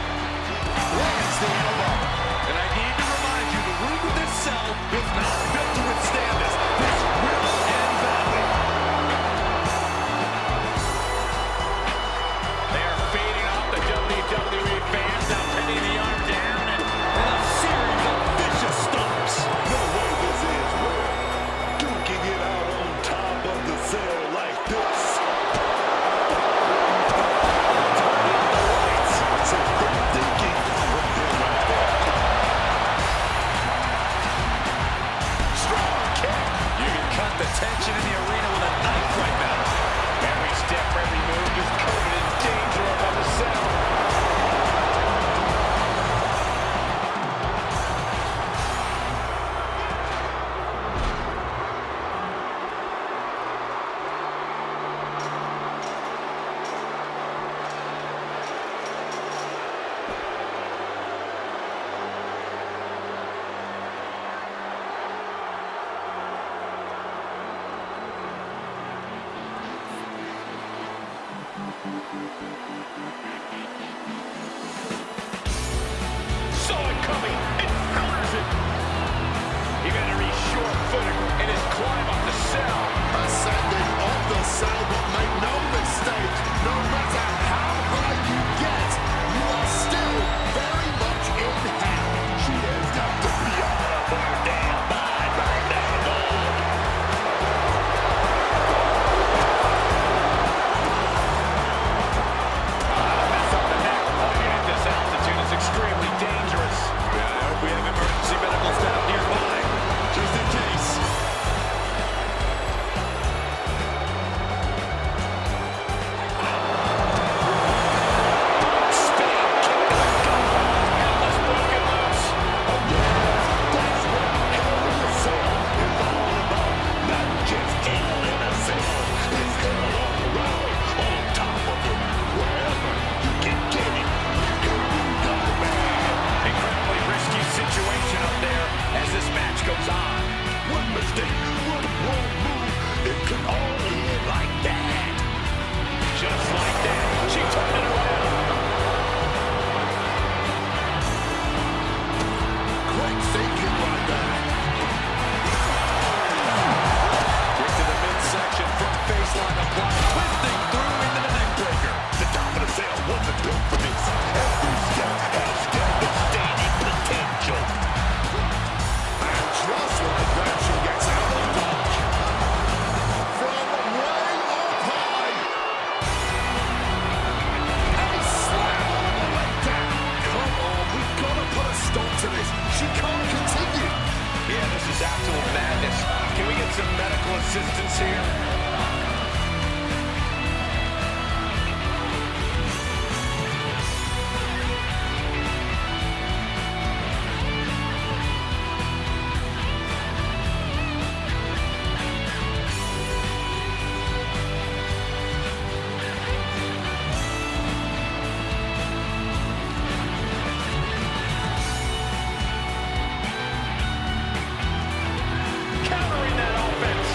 Lands the elbow. And I need to remind you, the room of this cell is not built to withstand this. This will end badly. They are fading off the WWE fans, now pinning the arm down, and a Saw it coming and counters it. Evander short-footed in his climb up the cell. Ascending on the cell, but make no mistake, no matter how high you get, you are still very much in hell. She has got to be out of her damn mind right now, Lord. Mess up the neck. Walking at this altitude is extremely dangerous. Yeah, I hope we have emergency medical staff nearby, just in case. Incredibly risky situation up there as this match goes on. One mistake, one wrong move, it could all end like that. Just like that, she turned it around. Quick thinking right there. Kick to the midsection, front baseline applied, twisting through into the neck breaker. The top of the cell wasn't built for this. Every step has devastating potential. And just like that, she gets out of dodge. From way up high. And he slammed all the way down. Come on, we've got to put a stop to this. She can't continue. Yeah, this is absolute madness. Can we get some medical assistance here? Countering that offense.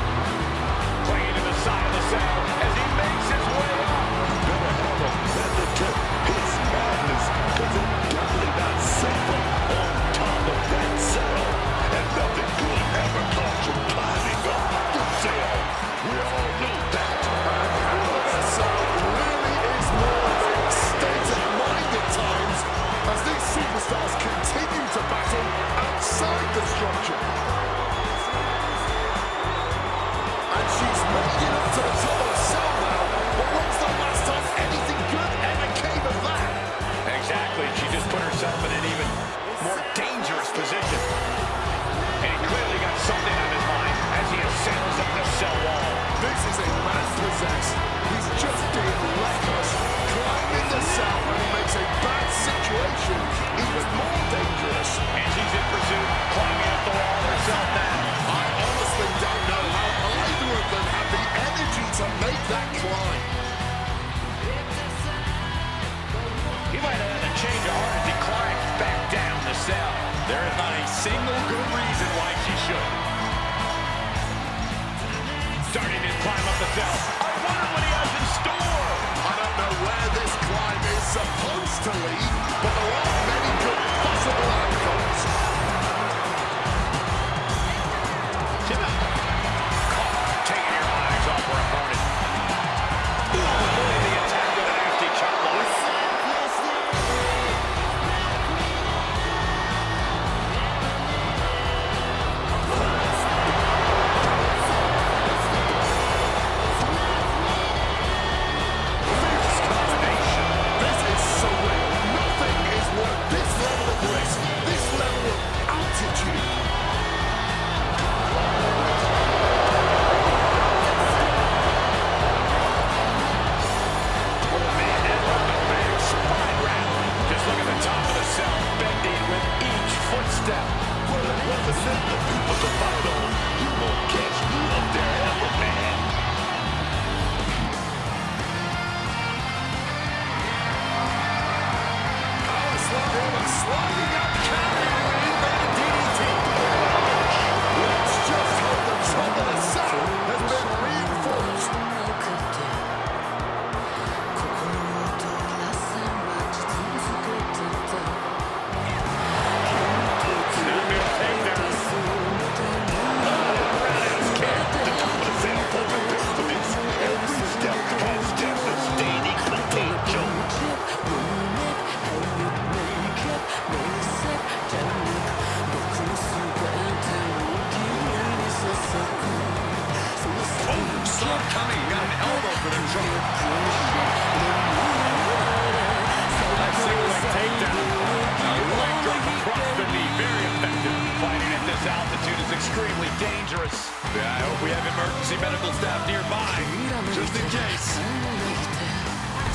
Playing to the side of the cell as he makes his way up. Better have a method to his madness, cause it's definitely not simple on top of that cell. And nothing good ever comes from climbing up the cell. We all know that. The cell really is more of a state of mind at times as these superstars continue to battle outside the structure. And she's made it up to the top of the cell now, but when's the last time anything good ever came of that? Exactly. She just put herself in an even more dangerous position. And he clearly got something on his mind as he ascends up the cell wall. This is a man possessed. He's just being reckless, climbing the cell, and he makes a bad situation even more dangerous. And she's in pursuit, climbing up the wall herself now. I honestly don't know how either of them have the energy to make that climb. He might have had a change of heart as he climbs back down the cell. There is not a single good reason why she should. Starting to climb up the cell. I wonder what he has in store. I don't know where this climb is supposed to lead, but there aren't many good possible outcomes. Taking your eyes off her opponent. Avoiding the attack with a nasty chop block. This is surreal. Nothing is worth this level of risk.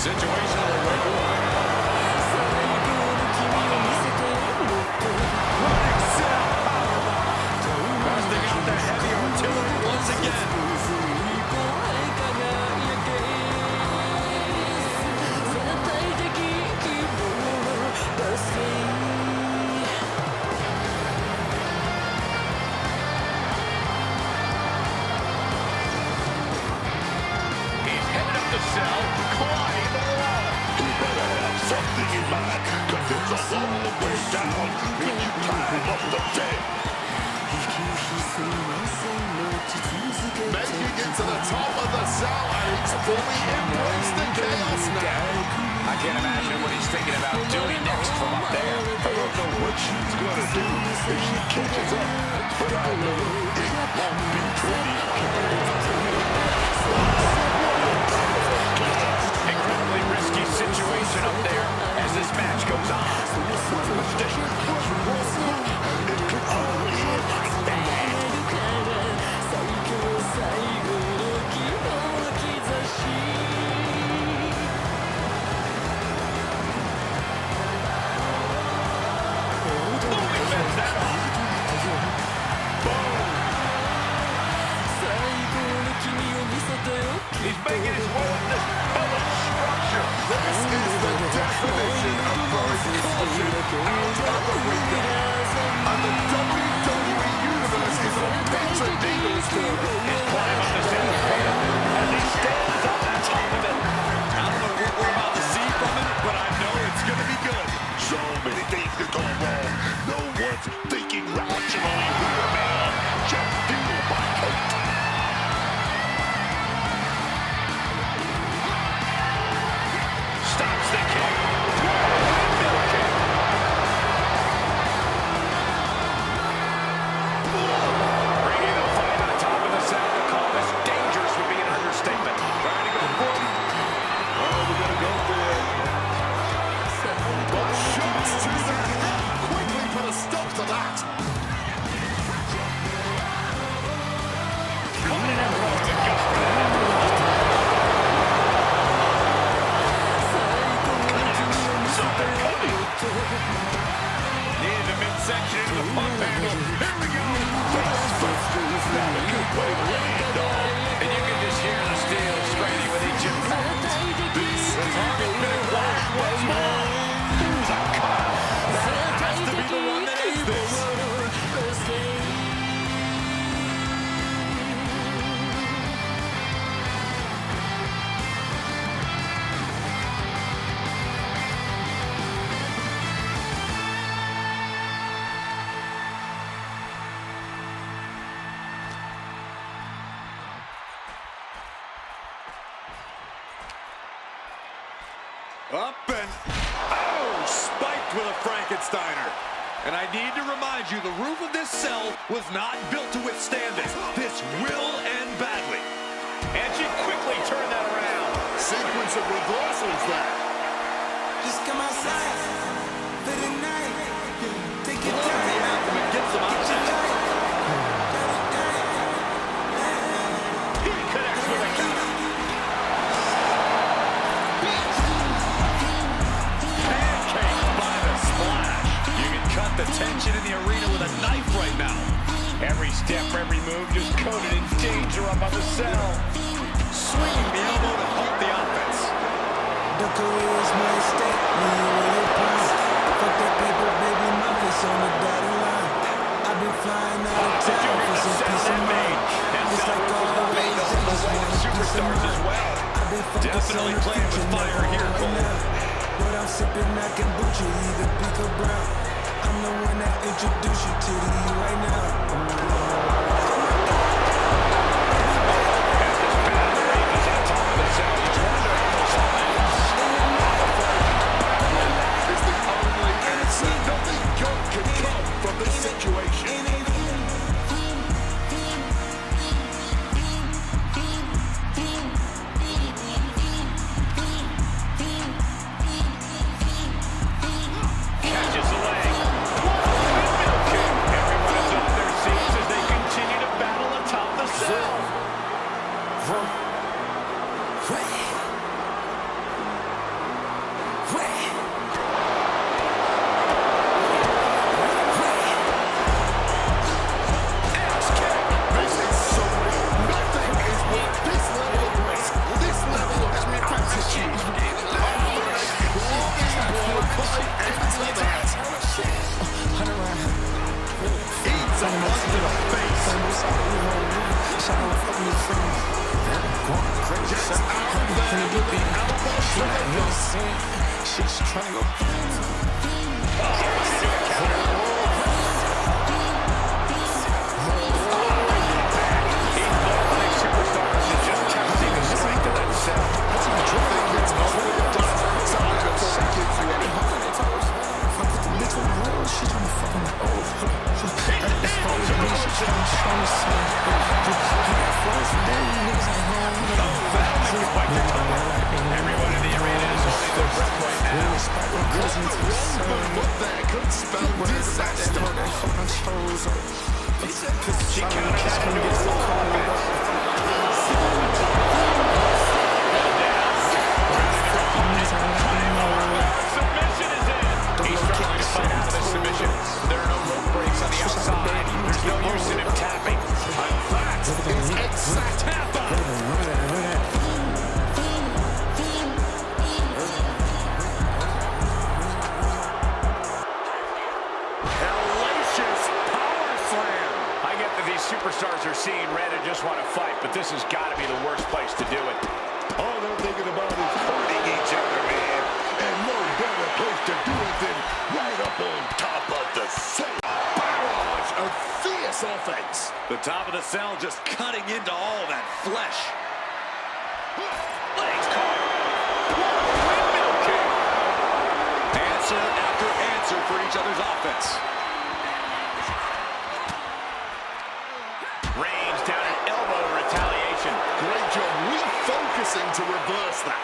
Situational awakening. Busting out the heavy artillery once again. He's headed up the cell, climbing the wall. You better have something in mind, because it's a long way down when you climb up the deck. Making it to the top of the cell, and he's fully embraced the chaos now. I can't imagine what he's thinking about doing next from up there. I don't know what she's gonna do if she catches up, but I know it won't be pretty. Incredibly risky situation up there as this match goes on. It could all end like that. He's making his way up this hellish structure. This is the definition of throwing caution out of the window. And the WWE Universe is on pins and needles for him. His climb up the center as he stands on the top of it. I don't know what we're about to see from him, but I know it's going to be good. So many things could go wrong. No one's thinking rationally here, man. Just feel my hate. Stops the kick. Windmill kick. Bringing the fight on top of the cell. To call this dangerous would be an understatement. Trying to go for it. Oh, we're gonna go for it. But shots to the head quickly put a stop to that. Coming in for the gut for the head. Something coming. Needed the midsection into the pump handle. Here we go. Not a good way to land, dog. And you can just hear the steel straining with each impact. This target been acquired once more. There's a cut. That has to be the one that is this. Up and, oh, spiked with a Frankensteiner. And I need to remind you, the roof of this cell was not built to withstand this. This will end badly. And she quickly turned that around. Sequence of reversals there. Just come outside for the night. Take your time. Get some options. He connects with a counter. Pancaked by the splash. You can cut the tension in the arena with a knife right now. Every step, every move just coated in danger up on the cell. Swinging the elbow to halt the offense. The career is my stake. Me and your prize. Fuck that paper, baby. My face on the dotted line. I've been flying out of town for some peace of mind. It's like always, I just want a peace of mind. I've been focused on the future, never right now. What I'm sipping, I can boot you, either pink or brown. I'm the one that introduced you to the E right now. Catches the leg. Windmill kick. Everyone is on their seats as they continue She's trying to go. Superstars are seeing red and just want to fight, but this has got to be the worst place to do it. All they're thinking about is hurting each other, man. And no better place to do it than right up on top of the cell. Barrage of fierce offense. The top of the cell just cutting into all that flesh. Legs caught. Windmill kick. Answer after answer for each other's offense. Reigns down an elbow retaliation. Great job refocusing to reverse that.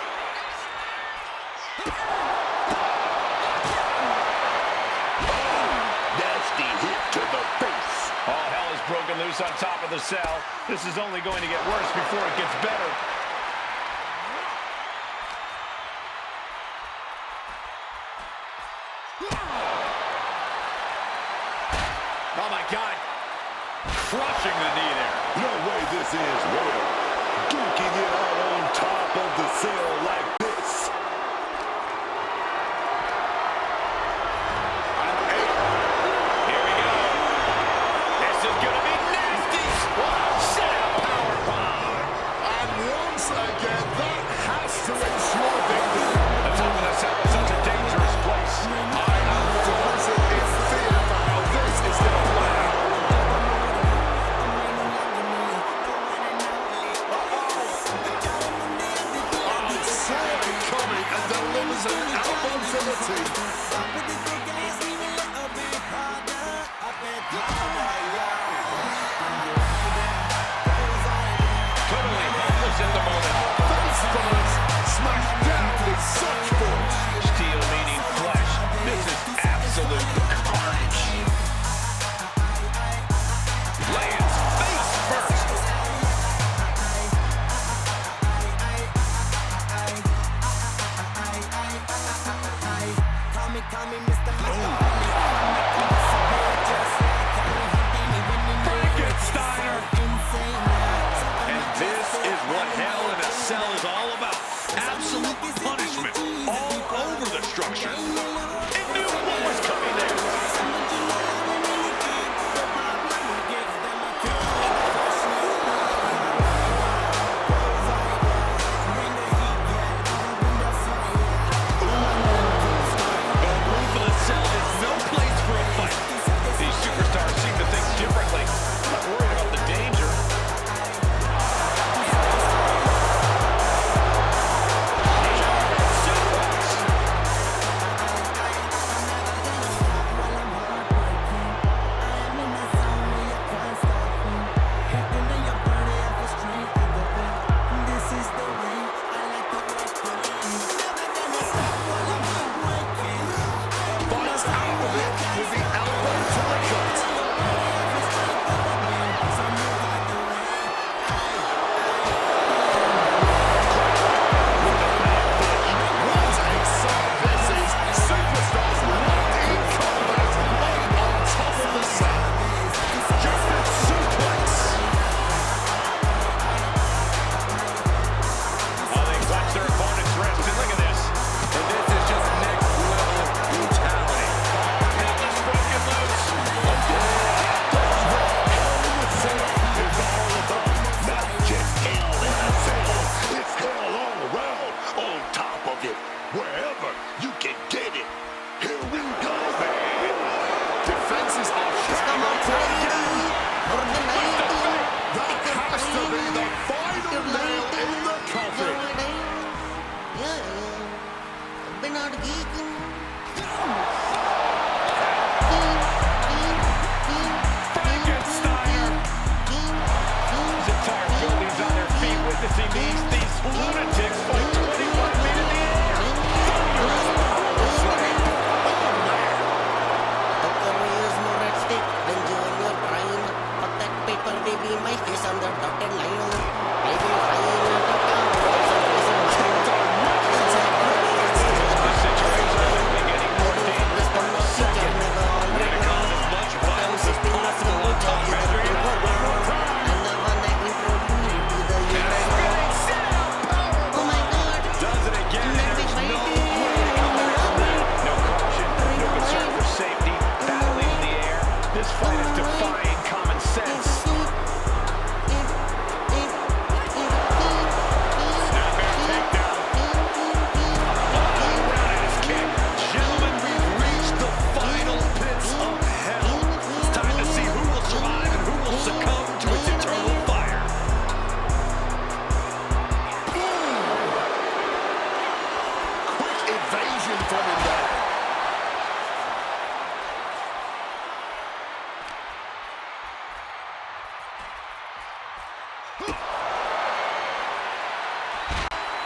Nasty hit to the face. All hell is broken loose on top of the cell. This is only going to get worse before it gets better. Oh my God. Crushing the knee there. No way this is real. Duking it out on top of the cell like this. Here we go. This is going to be nasty. Set up powerbomb. And once again, that has to ensure victory. The top of the cell is such a dangerous place. I am frozen in fear for how this is going to play out. And delivers an elbow to the teeth. Totally helpless at the moment. Face first, smashed down with such force. Steel meeting flesh. This is absolute carnage. Lands face first. Call me Mr. Witnessing these lunatics fight 25 feet in the air.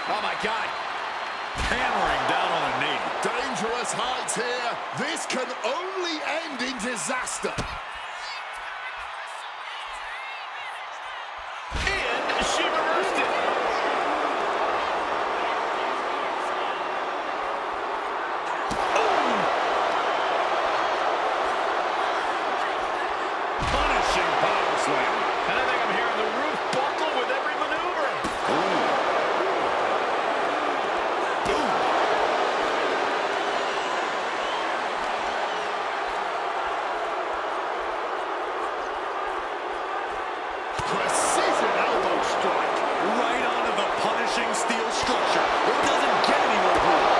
Oh my God. Hammering down on a knee. Dangerous heights here. This can only end in disaster. And she reversed it. Punishing power slam. And I think I'm hearing the roof buckle with every maneuver. Precision elbow strike. Right onto the punishing steel structure. It doesn't get any more brutal.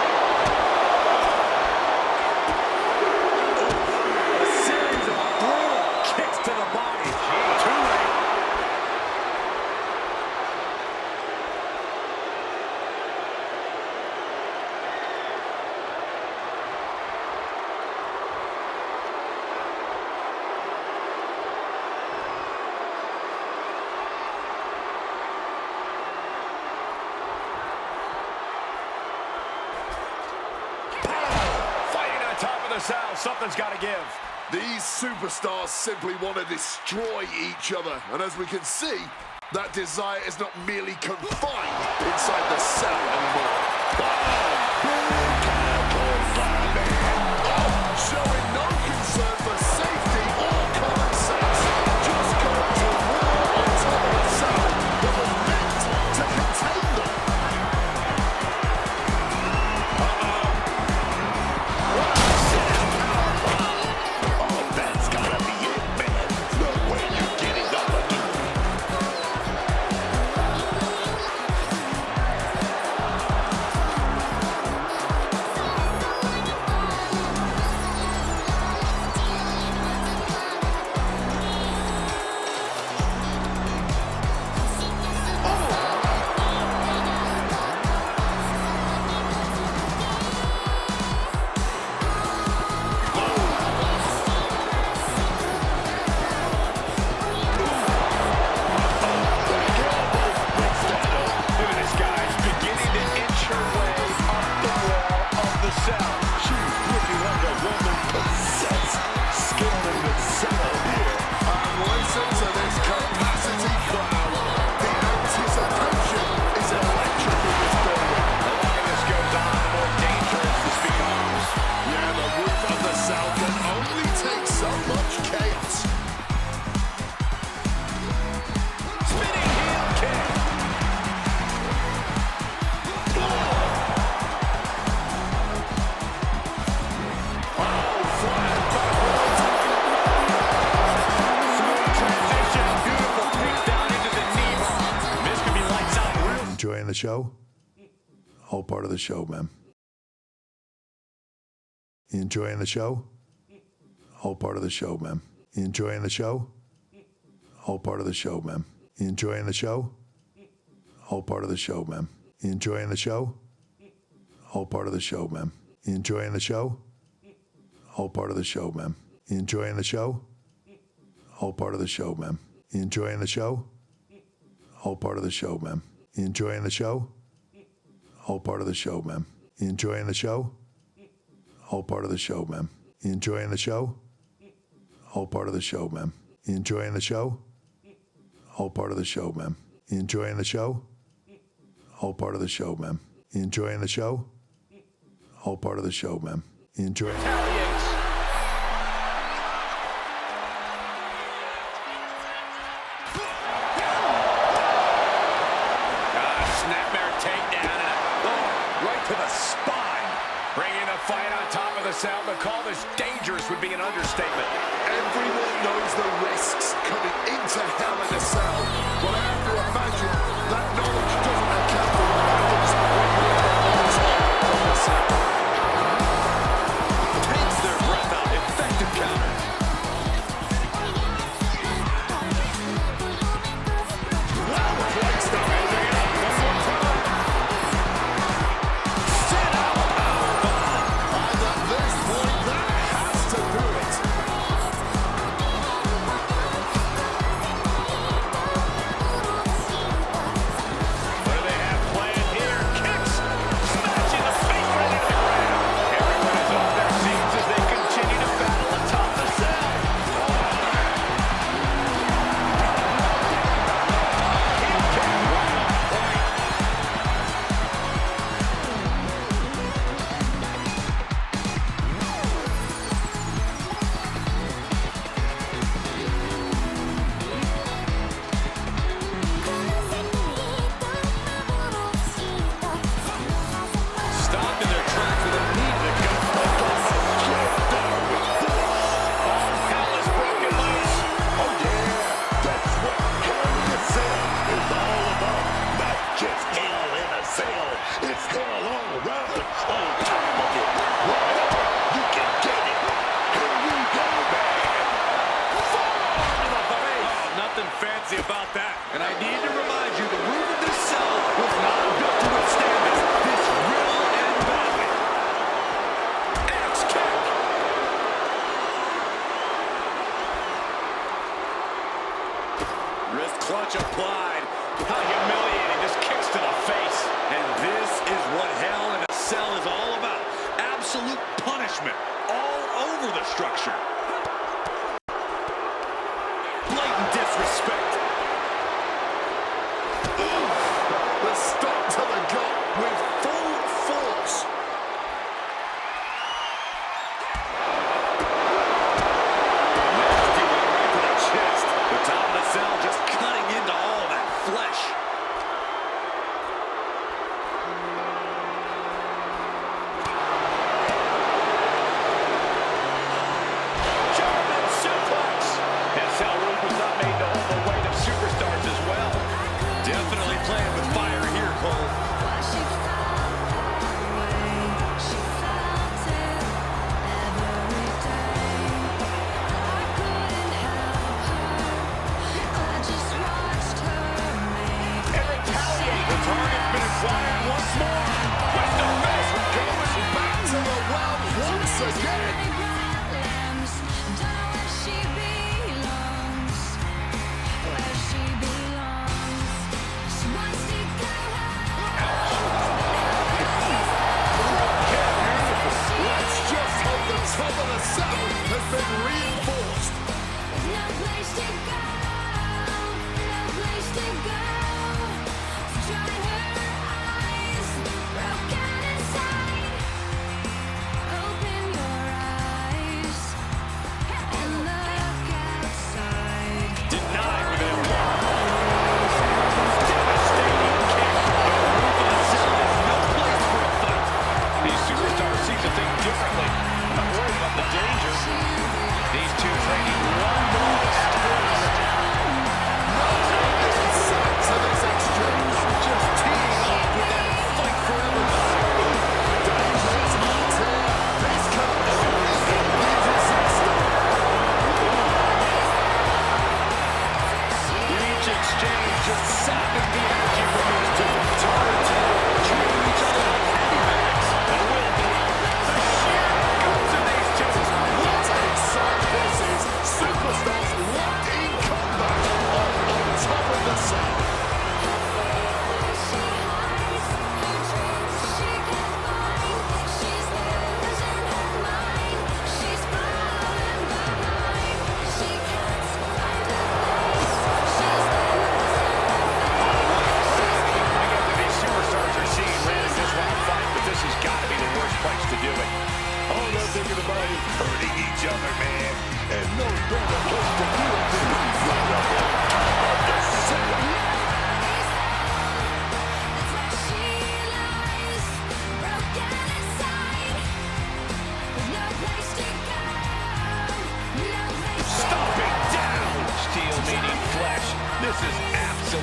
A series of brutal kicks to the body. Too late. Fighting on top of the sound. Something's got to give. These superstars simply want to destroy each other. And as we can see, that desire is not merely confined inside the cell anymore. Showing no concern for safety or common sense. Just going to war on top of the cell that was meant to contain them. Enjoying the show? All part of the show, man. You enjoying the show? All part of the show, man. You enjoying the show? All part of the show, man. You enjoying the show? All part of the show, man. You enjoying the show? All part of the show, man. You enjoying the show? All part of the show, man. You enjoying the show? All part of the show, man. You enjoying the show? All part of the show, man. You enjoying the show? All part of the show, man. You enjoying the show? All part of the show, man. You enjoying the show? All part of the show, man. You enjoying the show? All part of the show, man. You enjoying the show? All part of the show, man. You enjoying the show? All part of the show, man. You enjoying Snapmare takedown and right to the spine. Bringing the fight on top of the cell. To call this dangerous would be an understatement. Everyone knows the risks coming into Hell in a Cell, but I have to imagine that knowledge doesn't account for what happens when you're on top of the cell. Takes their breath out. Effective counter. Fancy about that. And I need to remind you, the roof of this cell was not built to withstand this. This will end badly. Axe kick. Wrist clutch applied. How humiliating. Just kicks to the face. And this is what Hell in a Cell is all about. Absolute punishment all over the structure. Blatant disrespect. The stop to the gut with full force. Nasty one right to the chest. The top of the cell just cutting into all that flesh. German suplex. His cell roof was not made to hold the weight of superstars as well. Definitely playing with fire here, Cole. And retaliate. The target's been acquired once more. Twist of face. Goes back to the well once again. Let's just hope the top of the cell has been reinforced. Denied with a devastating kick. The roof of the cell is no place for a fight. These superstars seem to think differently. I'm not worried about the danger. These two trading one bonus twist. Sides of this exchange, just teeing up with that fight forever. Dangerous heat here. This comes in disaster. Each exchange just sapping the energy from these two. Toe to toe, treating each other like heavy bags.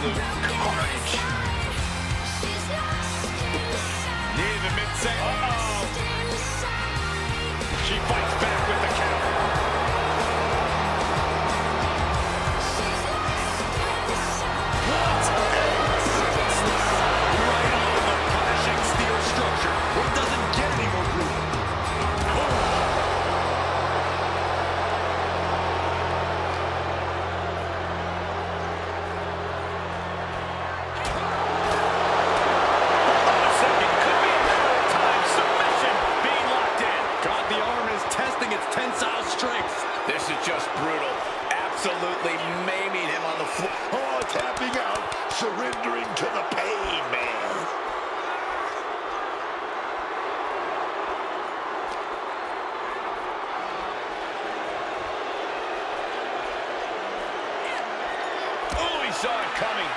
absolute carnage. Near the mid-set. Uh-oh. She fights back with the counter. What a senseless. Right on the punishing steel structure. It doesn't get any more brutal. Tensile strength. This is just brutal. Absolutely maiming him on the floor. Oh, tapping out, surrendering to the pain, man. Oh, he saw it coming.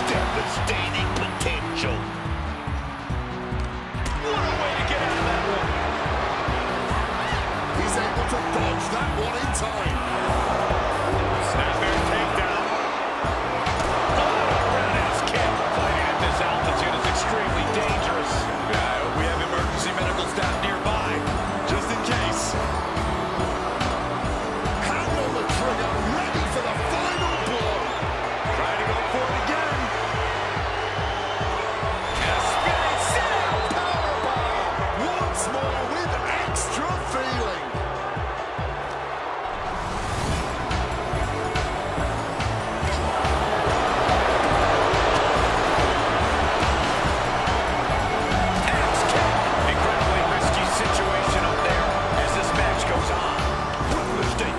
Devastating potential. What a way to get out of that one. He's able to dodge that one in time. Snapmare takedown. Oh, roundhouse kick. Fighting at this altitude is extremely dangerous. We have emergency medical staff nearby, just in case. Hand on the trigger, ready for the final blow. Trying to go for it again. Once more with extra feeling. Incredibly risky situation up there as this match goes on. One mistake,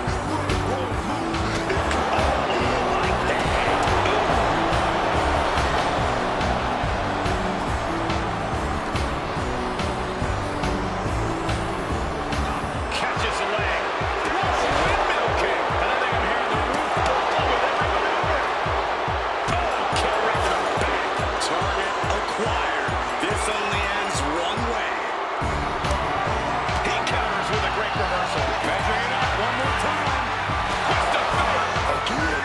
wrong move. It could all end like that. Catches a leg. Windmill kick. And I think I'm hearing the roof go with every maneuver. Oh, kick right to the back. Target acquired. This only ends one way. He counters with a great reversal. Measuring it up one more time. Twist of fate. Again,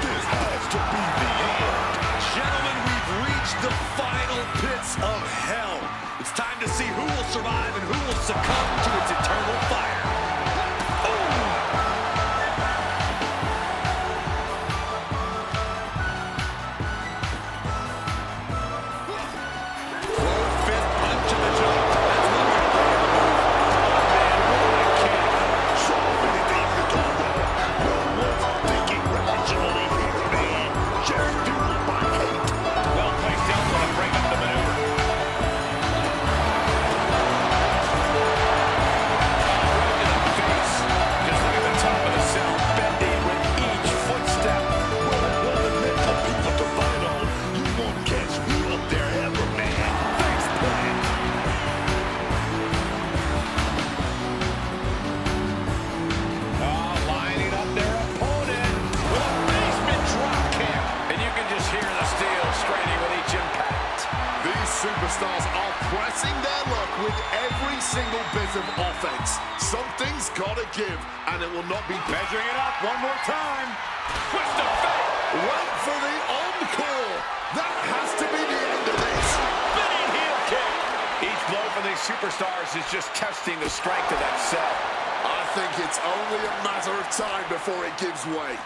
this has to be the end. Gentlemen, we've reached the final pits of hell. It's time to see who will survive and who will succumb to its eternal fire. Fifth punch of the jaw. That's one way to play the move. So many things to go wrong. No one's thinking rationally here, man. Just fueled by hate. Well placed elbow to bring up the maneuver. Right to the face. Just look at the top of the cell, bending with each footstep. Well, it wasn't meant for people to fight on. You won't catch me up there ever, man. Face plant. Lining up their opponent with a basement drop kick. And you can just hear the steel straining with each impact. These superstars are pressing their luck with every single bit of offense. Something's got to give, and it will not be Measuring it up one more time. Twist of fate. Wait for the encore. That has to be the end of this. Spinning heel kick. Each blow for these superstars is just testing the strength of that cell. I think it's only a matter of time before it gives way.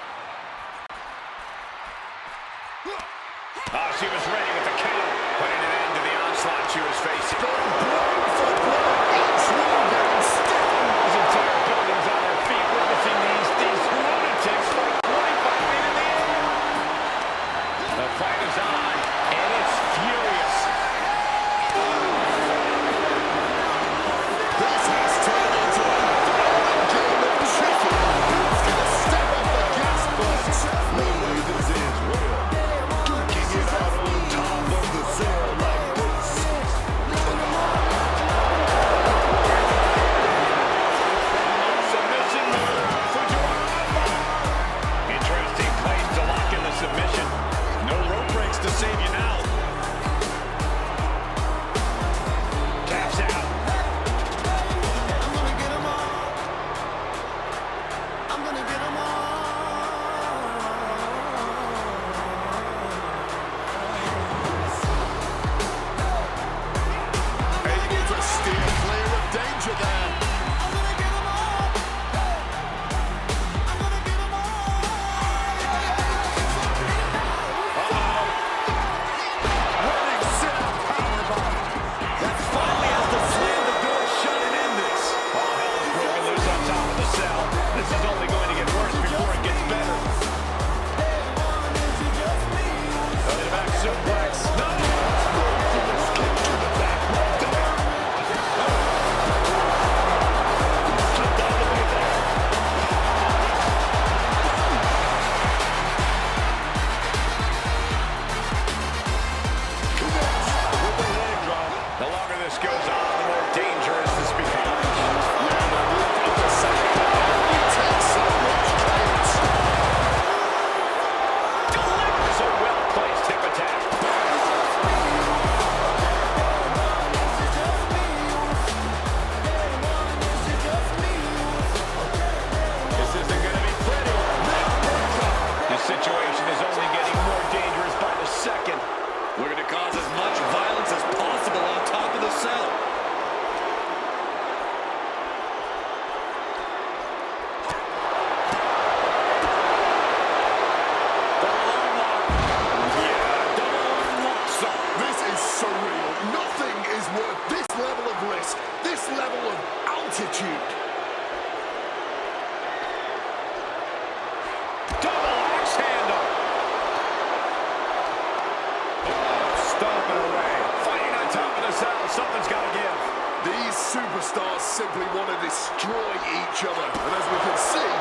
Oh, she was ready with the counter, putting an end to the onslaught she was facing. Blow for blow, each one getting stiffened. This entire building's on their feet witnessing these lunatics fight 25 feet in the air. The fight is on, and it's furious. This has turned into a thrilling game of chicken. Who's going to step up the gas box? No way this ends well. Duking it out on top of the cell like this. this goes on, the more dangerous this becomes. Delivers a well-placed hip attack. This isn't going to be pretty. The situation is only getting more dangerous by the second. Looking to cause as much violence as possible on top of the cell. This is surreal. Nothing is worth this level of risk, this level of altitude. Double axe handle. Stomping away. Fighting on top of the cell. Something's got to give. These superstars simply want to destroy each other. And as we can see,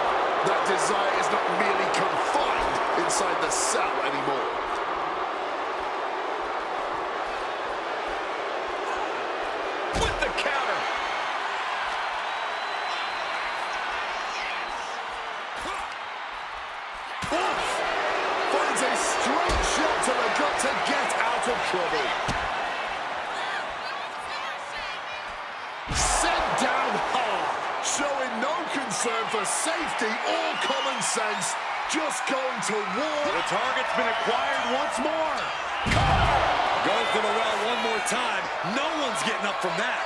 that desire is not merely confined inside the cell anymore. With the counter. Finds a straight shot to the gut to get out of trouble. Sent down hard, showing no concern for safety or common sense, just going to war. The target's been acquired once more. Goes to the well one more time. No one's getting up from that.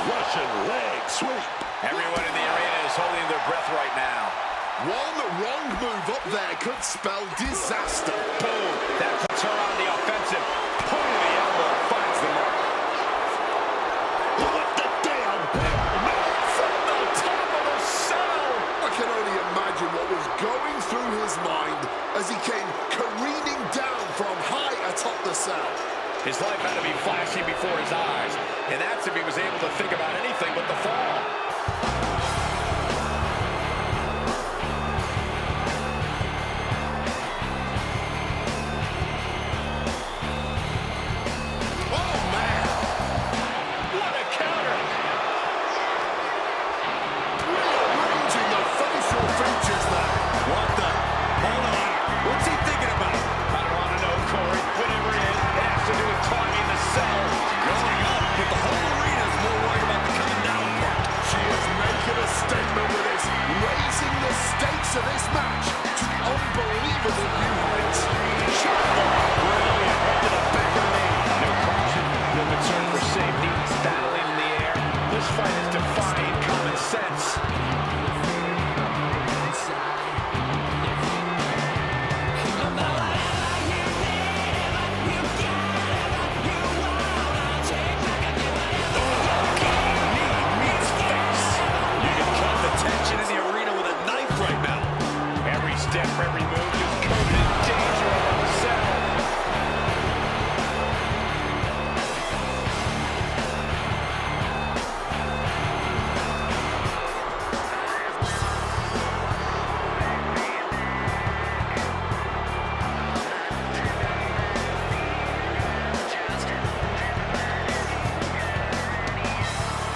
Russian leg sweep. Everyone in the arena is holding their breath right now. One wrong move up there could spell disaster. Boom. That puts her on the offensive. Point of the elbow finds the mark. What the damn? From the top of the cell. I can only imagine what was going through his mind as he came careening down from high atop the cell. His life had to be flashing before his eyes, and that's if he was able to think about anything but the fall. Oh, man! What a counter! Rearranging the facial features there. What the? Hold on. What's he thinking about? I don't want to know, Corey. Whatever it is, it has to do with climbing the cell. Going up, but the whole arena's more worried about the coming down part. She is making a statement with this, raising the stakes of this match to unbelievable new heights. Brilliant. Right to the back of the knee. No caution, no concern for safety. Battling in the air. This fight is defying common sense. Tension in the arena with a knife right now. Every step, every move, just coated in danger around the cell.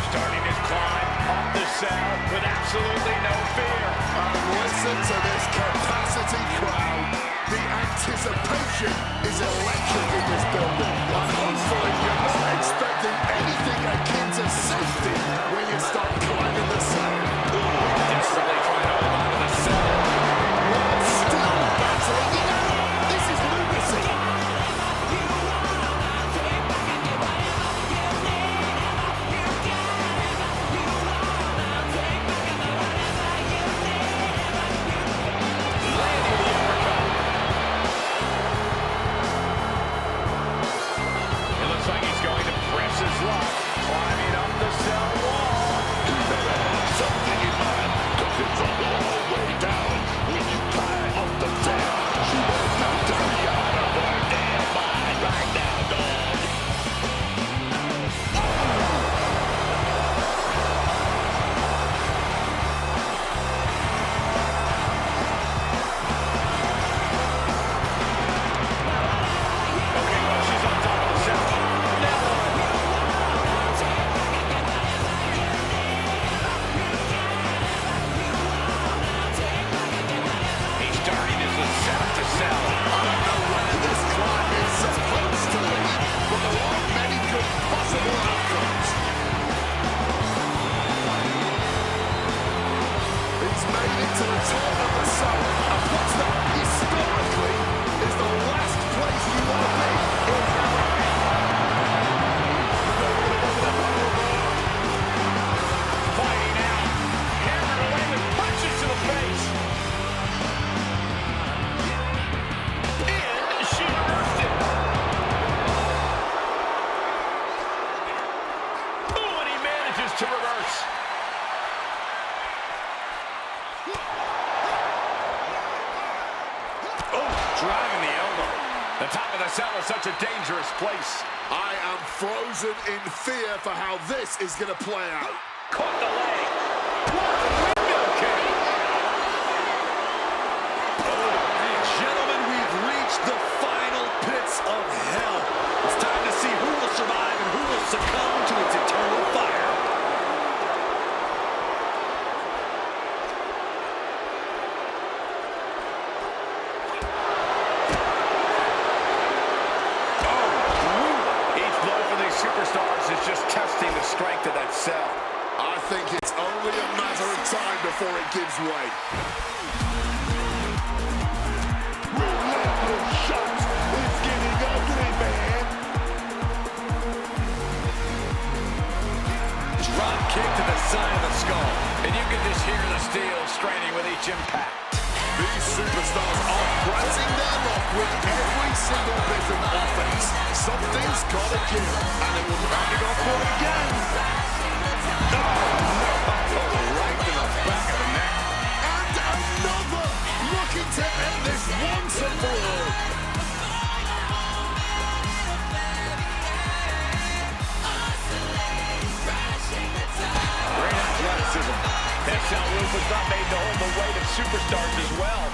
Starting his climb up the cell with absolutely no fear. Listen to this capacity crowd. The anticipation is electric in this building. And hopefully you're not expecting anything akin to safety when you start climbing the cell. Desperately trying to hold on to the cell. Still battling it out. This is lunacy. Driving the elbow. The top of the cell is such a dangerous place. I am frozen in fear for how this is going to play out. Caught the leg. What a window kick. Gentlemen, we've reached the final pits of hell. It's time to see who will survive and who will succumb to its eternal fire. Each blow for these superstars is just testing the strength of that cell. I think it's only a matter of time before it gives way. Relentless shots. It's getting ugly, man. Drop kick to the side of the skull. And you can just hear the steel straining with each impact. These superstars are pressing their luck with every single bit of offense. Something's gotta give, and it will have to go for it again. Oh, no. Right to the back of the neck. And another, looking to end this once and for all. Great athleticism. That cell roof was not made to hold the weight of superstars as well.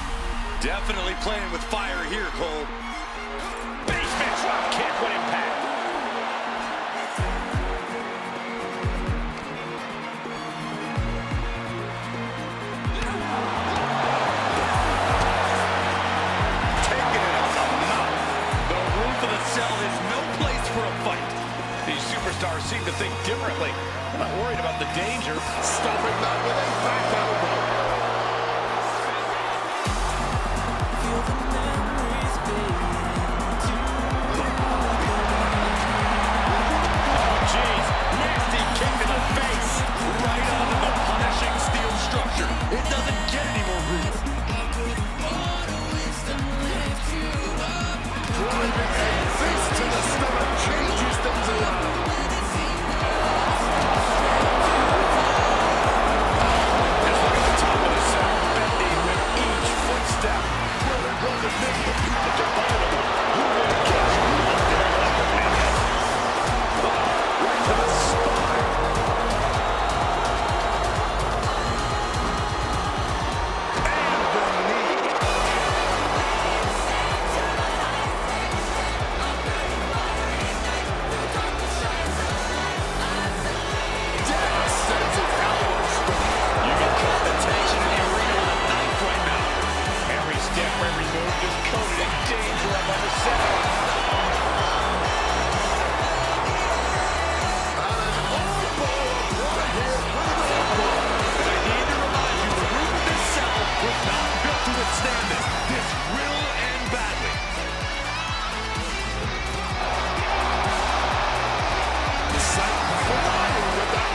Definitely playing with fire here, Cole. Basement drop kick, what impact. Taking it off the mouth. The roof of the cell is no place for a fight. These superstars seem to think differently. I'm not worried about the danger. Stopping that with a back elbow. Jeez, nasty kick to the face. Right onto the punishing steel structure. It doesn't get any more room. Driving a fist to the stomach changes things around. Just look at the top of the cell, bending with each footstep. Right to the spine. And the knee. Devastating elbow strike. You can cut the tension in the arena with a knife right now. Every step, every move just coated in danger up on the center. And I need to remind you, the roof of this cell was not built to withstand this. This will end badly. Flying with that.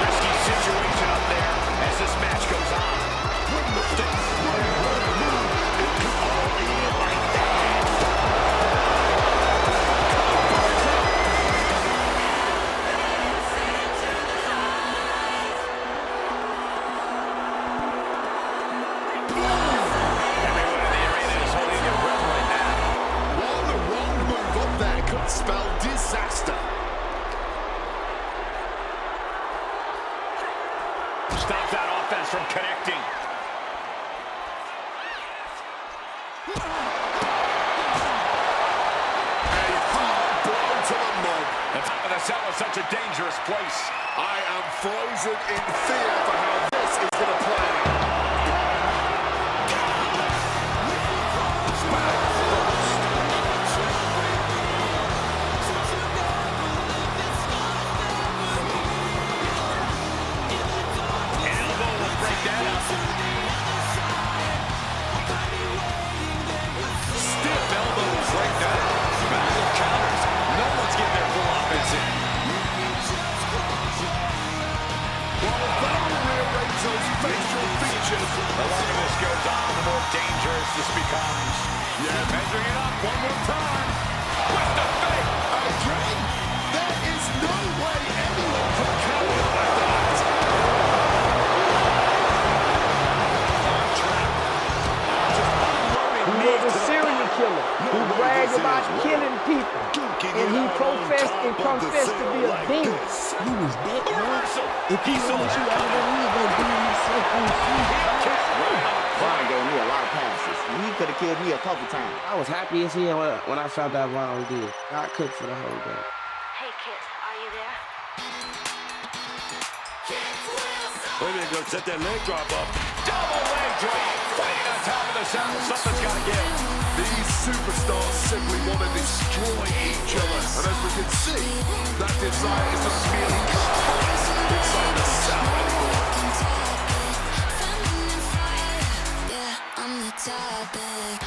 Risky situation up there as this match goes on. Everyone in the arena is holding their breath right now. One wrong move up there could spell disaster. Stop that offense from connecting. A hard blow to the mud. The top of the cell is such a dangerous place. I am frozen in fear for how this is going to play out. An elbow will break that up. Stiff elbow will break that up. Radical counters. No one's getting their full offense in. While that'll rearrange those facial features. close this becomes. Yeah, measuring it up one more time. With the fake. Again, there is no way anyone can counter like that. He was a serial killer who bragged about killing people, and he professed and confessed to be a demon. He was that drunk. If he wanted you out of the ring, he's gonna be himself on the street. Brian gave me a lot of passes. He could have killed me a couple times. I was happy as hell when I found out Ron did. I cooked for the whole game. Hey, Kit, are you there? Wait a minute, go set that leg drop up. Double leg drop. Fighting on top of the cell. Something's got to give. These superstars simply want to destroy each other. And as we can see, that desire is not merely compromise inside the cell anymore. I'm the topic.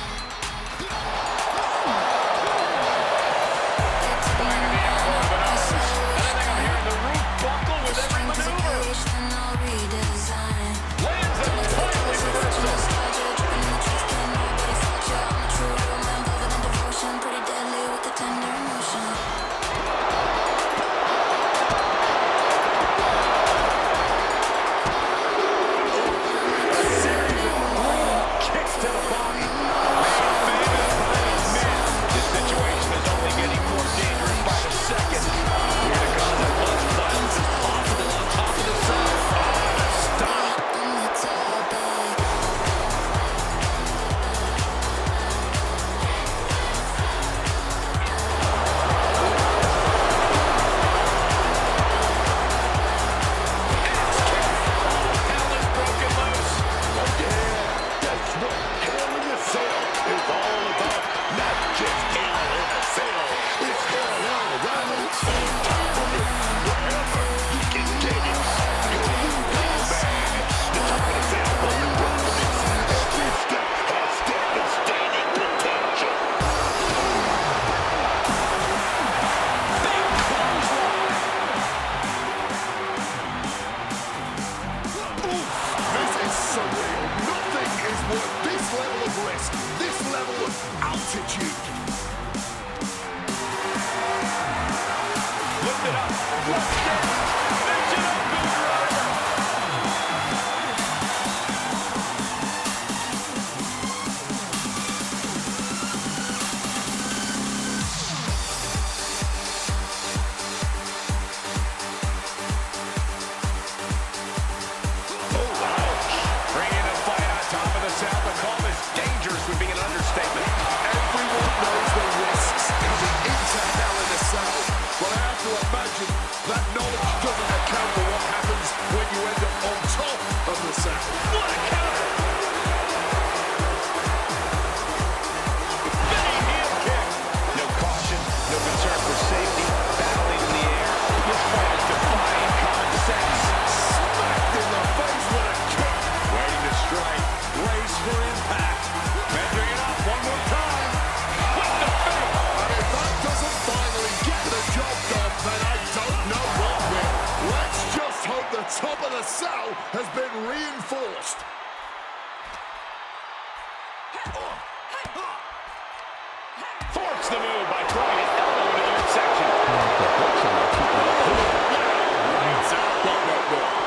Forks the move by throwing an elbow into the midsection.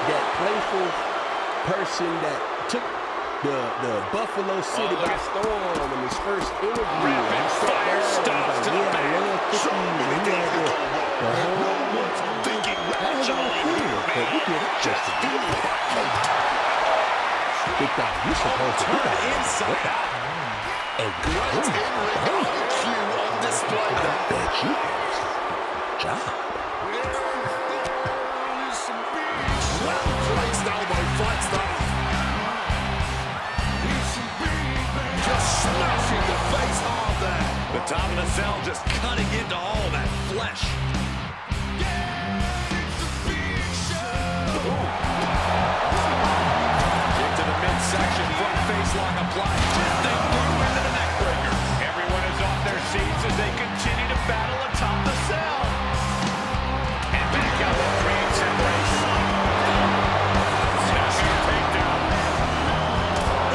That playful person that took the Buffalo City by storm in his first interview. Rapid fire stuff to the back. The whole thinking rationally. but we did it just to do it. Big guy, you're supposed to do that. Inside out. And great in-ring IQ on display. I bet you good job. Well-placed elbow fights that. Just smashing the face hard there. The top of the cell just cutting into all that flesh. Into the midsection, front face lock applied. Twisting through into the neck breaker. Everyone is off their seats as they continue to battle atop the cell. And back out the creates embrace. Smashing takedown.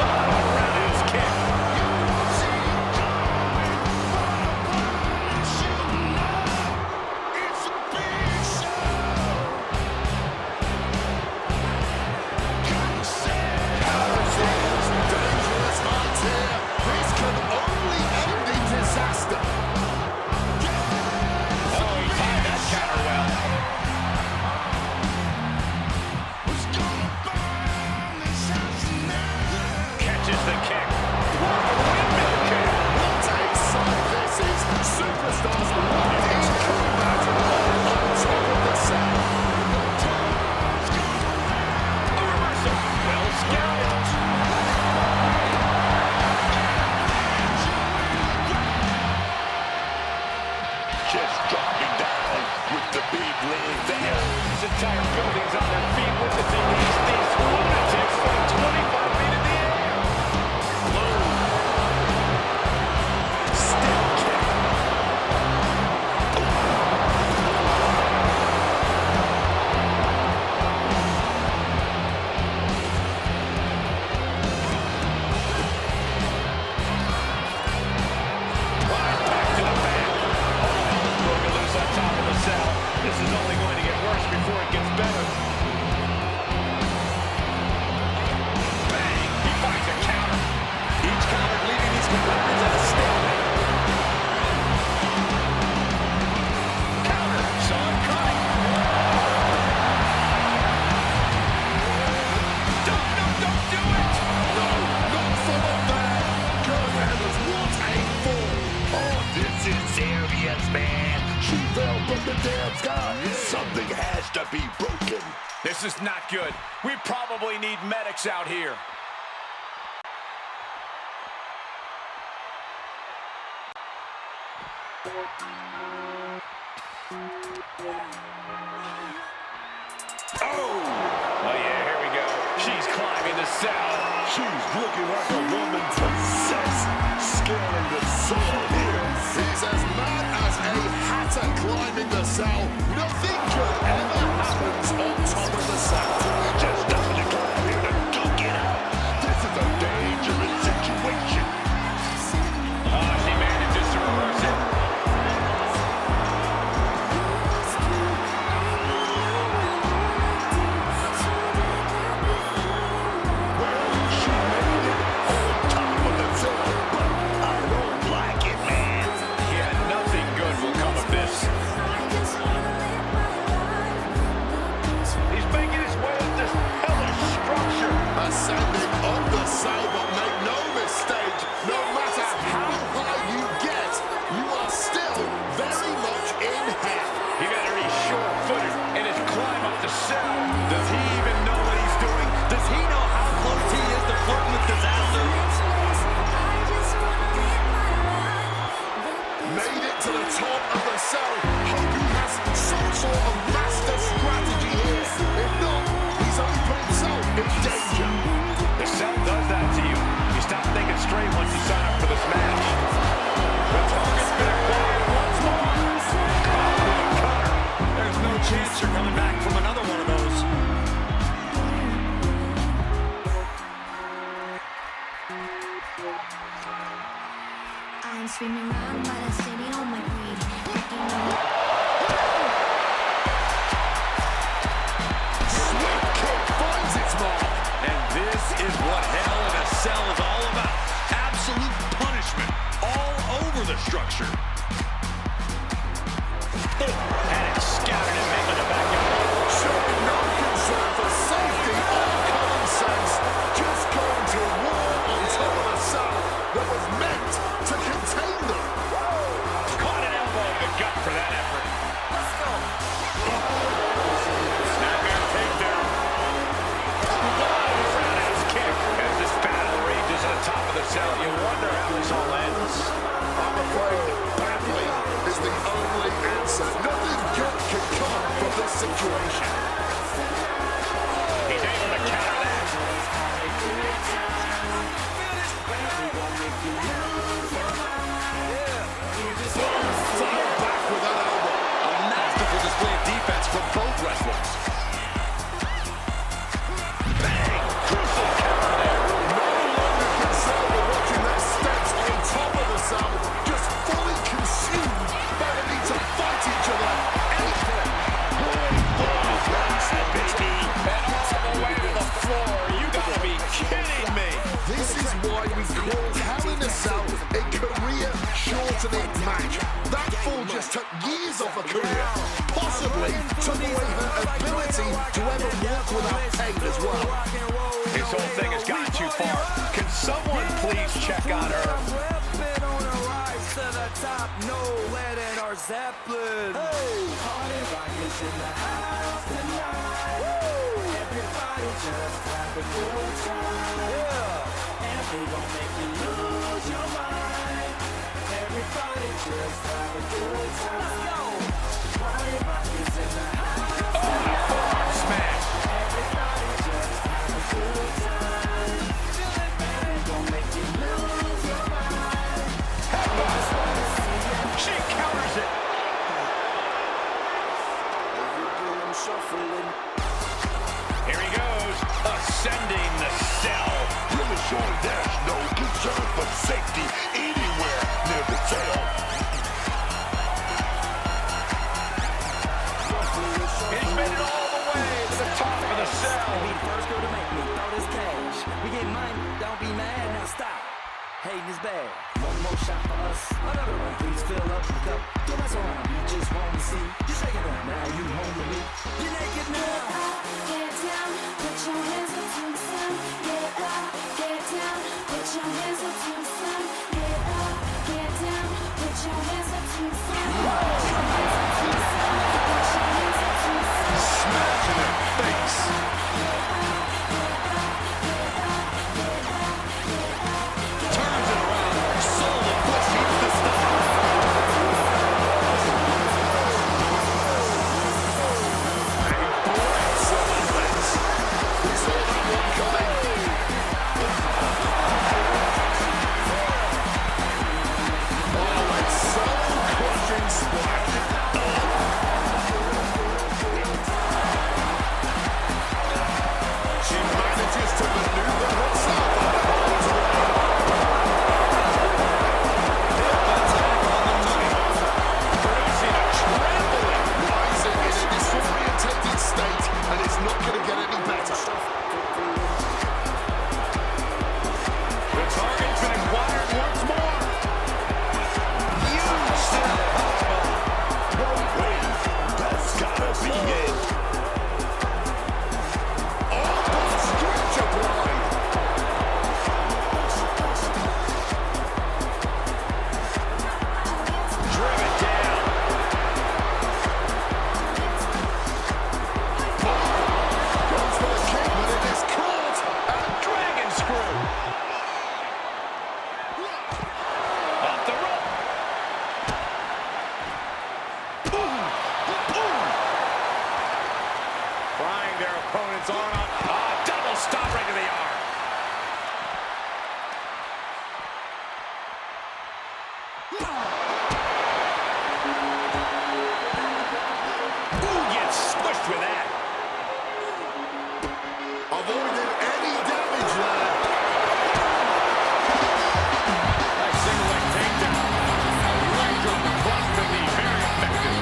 Around his kick. fell from the damn sky. Something has to be broken. This is not good. We probably need medics out here. Oh yeah, here we go. She's climbing the cell. She's looking like a woman possessed, scaling the cell here. He's as mad as a hatter climbing the cell. Nothing good ever happens on top of the cell. Just nothing to climb here to duke it out. This is a dangerous situation. She manages to reverse it. Ascending on the cell, but make no mistake, no matter how high you get, you are still very much in hell. You gotta be short-footed in his climb up the cell. Does he even know what he's doing? Does he know how close he is to flirting with disaster? Made it to the top of the cell. Hope he has some sort of master strategy here. If not, he's only put himself in danger. The cell does that to you. You stop thinking straight once you sign up for this match. The target's been acquired once more. Cutter. There's no chance you're coming back from another one of those. I'm spinning around, but I'm standing on my feet. Sweet kick finds its mark. And this is what hell in a cell is all about. Absolute punishment all over the structure. And it's scattered and making the backyard. Showing no concern for safety or common sense. Just going to war on top of a cell that was meant to contain them. Caught an elbow in the gut for that effort. Let's go. Snapmare takedown. Roundhouse kick as this battle rages at the top of the cell. You wonder how this all ends. I'm afraid badly is the only answer. Nothing good can come from this situation. He's able to counter that. Fired back with that elbow. A masterful display of defense from both wrestlers. Bang! Crucial counter there. No longer concerned with watching their steps on top of the cell, just fully consumed by the need to fight each other anything. And all the way to the floor. You gotta be kidding me. This is why we call Hell in a Cell a career-shortening match. That fall just took years off a career, possibly took away her ability to ever walk without pain as well. This whole thing has gone too far. Can someone please check on her? Zeppelin. Hey. Party rockers in the house tonight. Woo. Everybody just have a good time. Yeah. And we gon' make you lose your mind. Everybody just have a good time. Let's go. Party rockers in the house tonight. Smash. Everybody just have a good time. Feeling bad. We gon' make you lose your mind. She counters it. Here he goes, ascending the cell. Really showing there's no concern for safety anywhere near the cell. He's made it all the way to the top of the cell. Be the first girl to make me throw this cash. We get money, don't be mad, now stop. Hating is bad. One more shot for us. Another one, please fill up the cup. Don't mess around, we just want to see you shaking up now. You home with me? You naked now. Get down, put your hands up to the sun. Get up, get down, put your hands up to the sun. Get up, get down, put your hands up to the sun. Ooh, gets squished with that. Avoided any damage there. Nice single leg takedown. Leg drop across the knee. Very effective.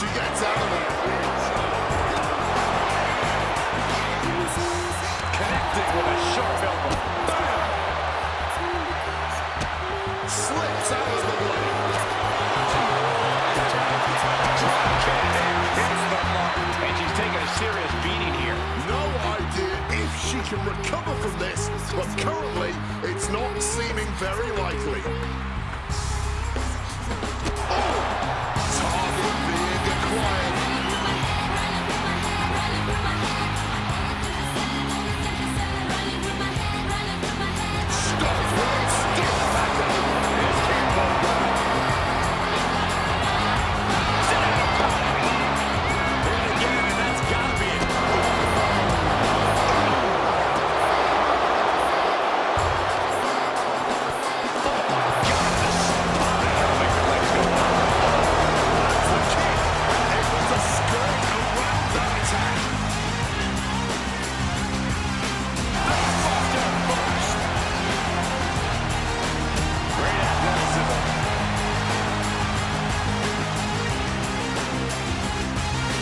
She gets out of it. Connected with a sharp elbow. Bam! Slips out of the way. Hits the mark. And she's taking a serious beating here. No idea if she can recover from this, but currently it's not seeming very likely. Oh! Target being acquired. Stop right, still back out. This can't go well. Hit again, and that's gotta be it.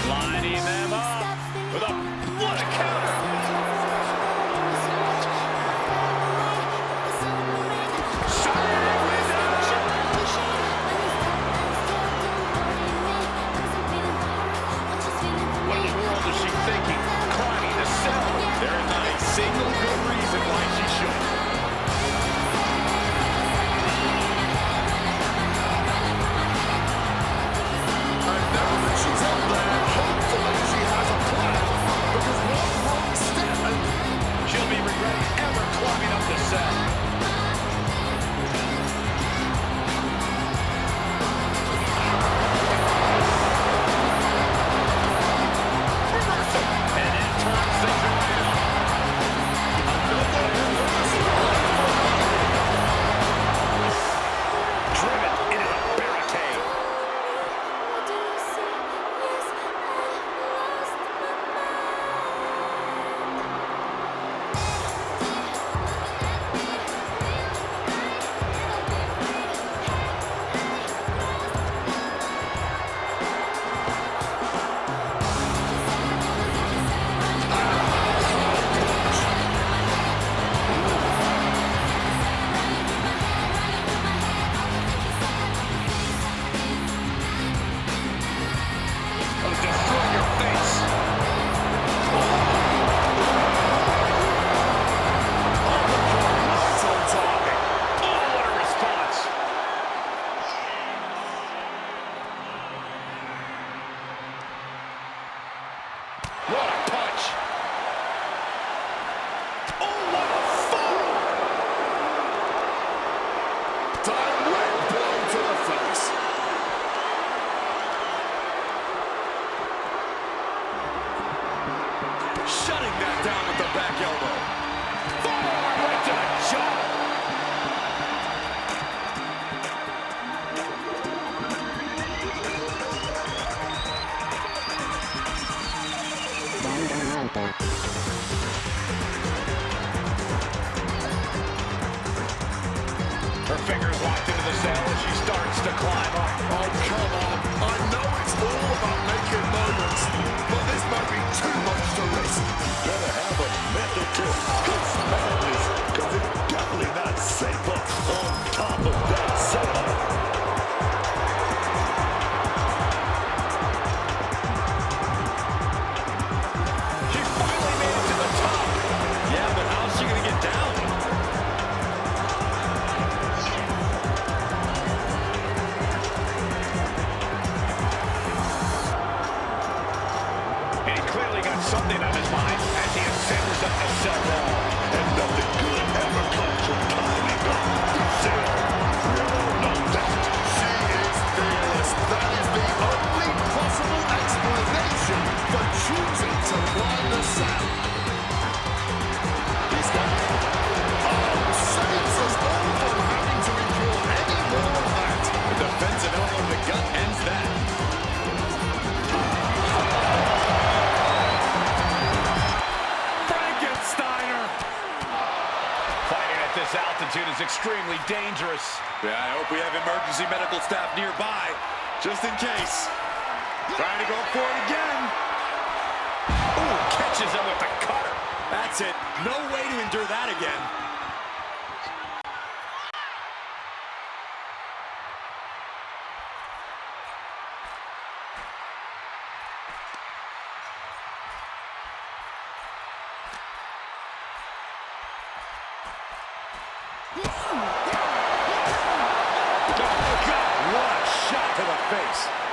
Lining them up with a what a counter. What in the world is she thinking? Climbing the cell. There is not a single good reason why she should. And now that she's up there, hopefully she has a plan, because one wrong step and She'll be regretting ever climbing up the cell. Reversal. And in turns the giant. Driven into the barricade. It'll destroy your face. right on target. Oh, what a response. What a punch. Oh, what a fall. Direct blow to the face. Shutting that down with the back elbow. Forward right to the jaw. Her fingers locked into the cell as she starts to climb up. Oh, come on. I know it's all about making moments, but this might be too much to risk. Better have a method to his madness, because it's definitely not safe up on top of that cell. She finally made it to the top. Yeah, but how's she gonna get down? And he clearly got something on his mind as he ascends up the cell wall. And nothing good ever comes from climbing up the cell. We all know that. She is fearless. That is the only extremely dangerous. Yeah, I hope we have emergency medical staff nearby, just in case. Trying to go for it again. Ooh, catches him with the cutter. That's it. No way to endure that again.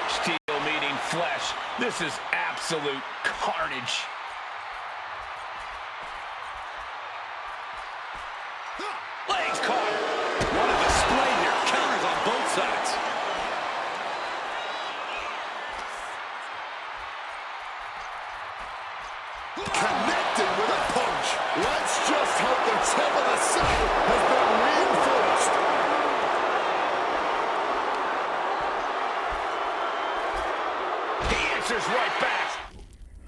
Steel meeting flesh. This is absolute carnage. Legs caught. What a display here. Counters on both sides. Connecting with a punch. Let's just hope the tip of the saddle has been reinforced. Right back.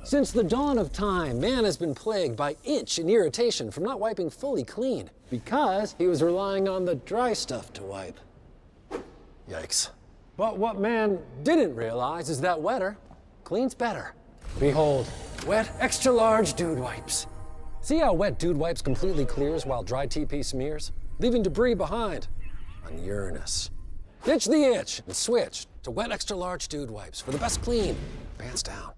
Since the dawn of time, man has been plagued by itch and irritation from not wiping fully clean because he was relying on the dry stuff to wipe. Yikes. But what man didn't realize is that wetter cleans better. Behold, wet extra large dude wipes. See how wet dude wipes completely clears while dry TP smears, leaving debris behind on Uranus. Ditch the itch and switch to wet extra large dude wipes for the best clean, pants down.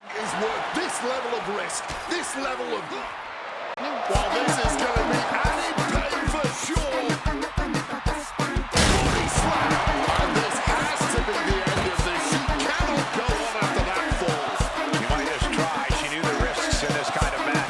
Is worth this level of risk, this level of... Well, this is going to be added pain for sure. Body slam. And this has to be the end of this. She cannot go on after that fall. She might just try. She knew the risks in this kind of match.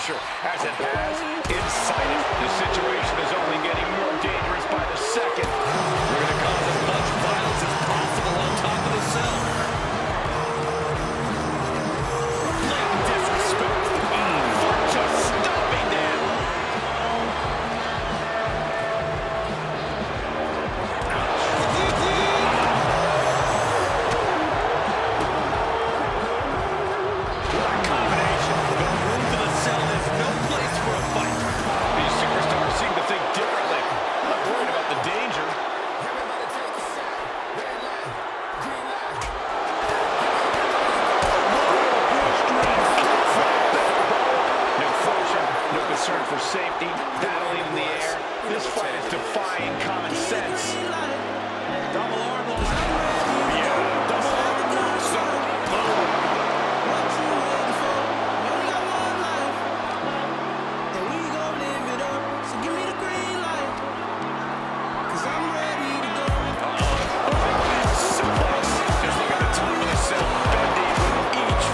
As it has inside it. The situation is only getting more dangerous by the second. We're going to cause as much violence as possible on top of the cell. Blatant disrespect. For just stopping them. What a combination. The room to the cell is no place for a fight. These superstars seem to think differently. I'm not worried about the danger. No caution, no concern for safety, battling in the air. This fight is defying common sense. Double arm lock. Yeah, double arm lock, sir. Suplex. Just look at the top of the cell. Bending with each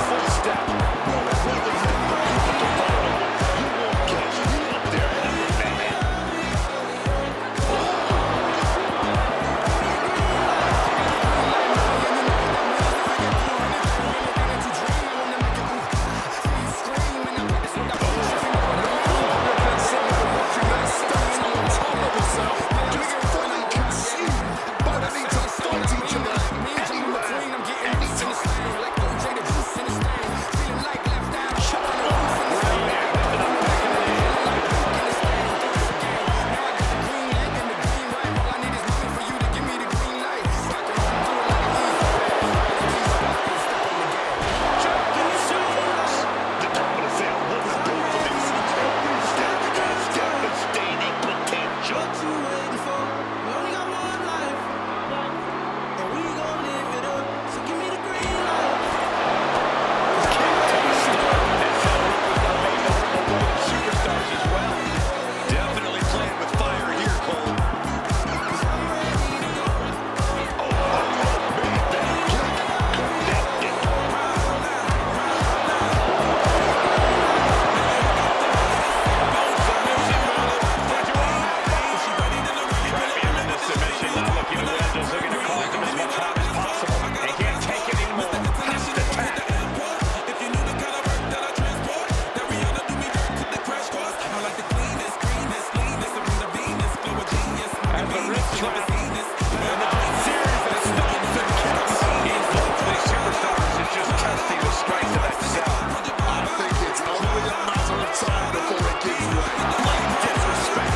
driven. And the series of stomps and kicks. He's both these superstars is just testing the strength of that cell. I think it's only a matter of time before it gives way. Blatant disrespect.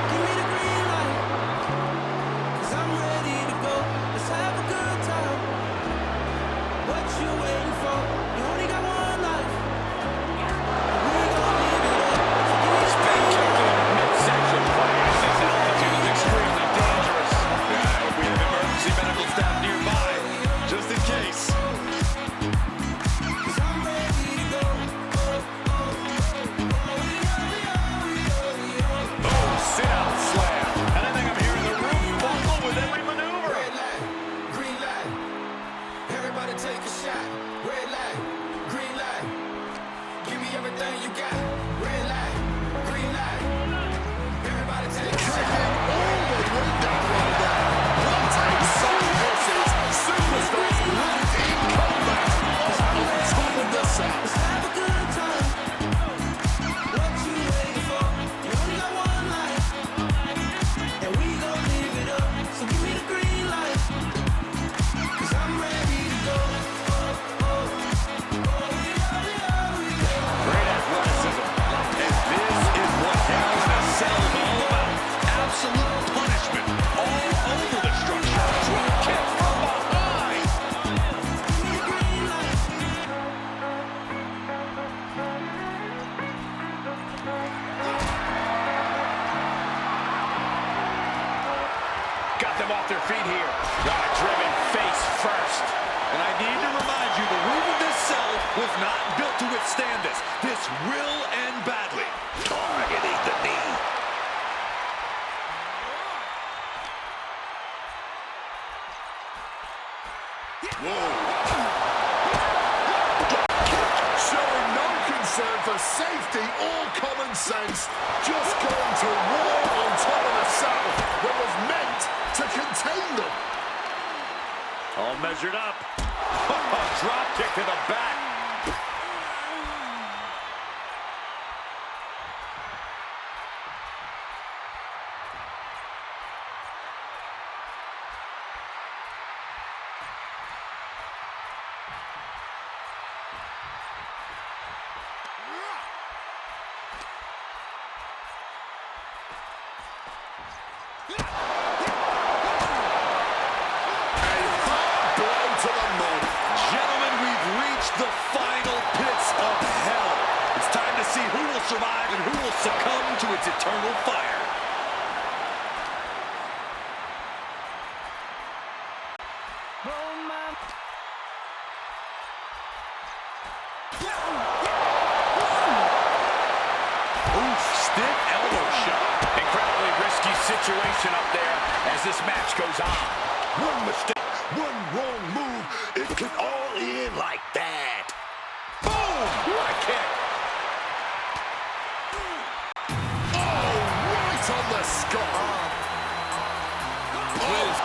Give me the green light, 'cause I'm ready to go. Let's have a good time. What you waiting for? You only got one life. We gon' live it up. He's been kicked in midsection. This altitude is extremely dangerous. Yeah, I hope we have emergency medical staff nearby, just in case. Oh, sit-out slam. And I think I'm hearing the roof buckle with every maneuver. Red light, green light. Everybody take a shot. Red light, green light. Give me everything you got. Red light, green light. Everybody take a shot. All the way down right now. What a song this is. Superstars locked in combat on top of the south. Let's have a good time. What you waiting for? You only got one life. And we gon' live it up. So give me the green light. 'Cause I'm ready to go. Great athleticism. And this is what Hell in a Cell is all about. Absolute punishment all over the structure. Drop kick from behind. Give me the green light. Got them off their feet here. Got a driven face first. And I need to remind you, the roof of this cell was not built to withstand this. This will end badly. Targeting the knee. Showing no concern for safety or common sense. Just going to war on top of the south that was meant to contain them. All measured up. Drop kick to the back. Gentlemen, we've reached the final pits of hell. It's time to see who will survive and who will succumb to its eternal fire. Oof, stiff elbow shot. Incredibly risky situation up there as this match goes on. One mistake, one wrong move, it could all end like that. Boom! What a kick. Oh, right on the skull.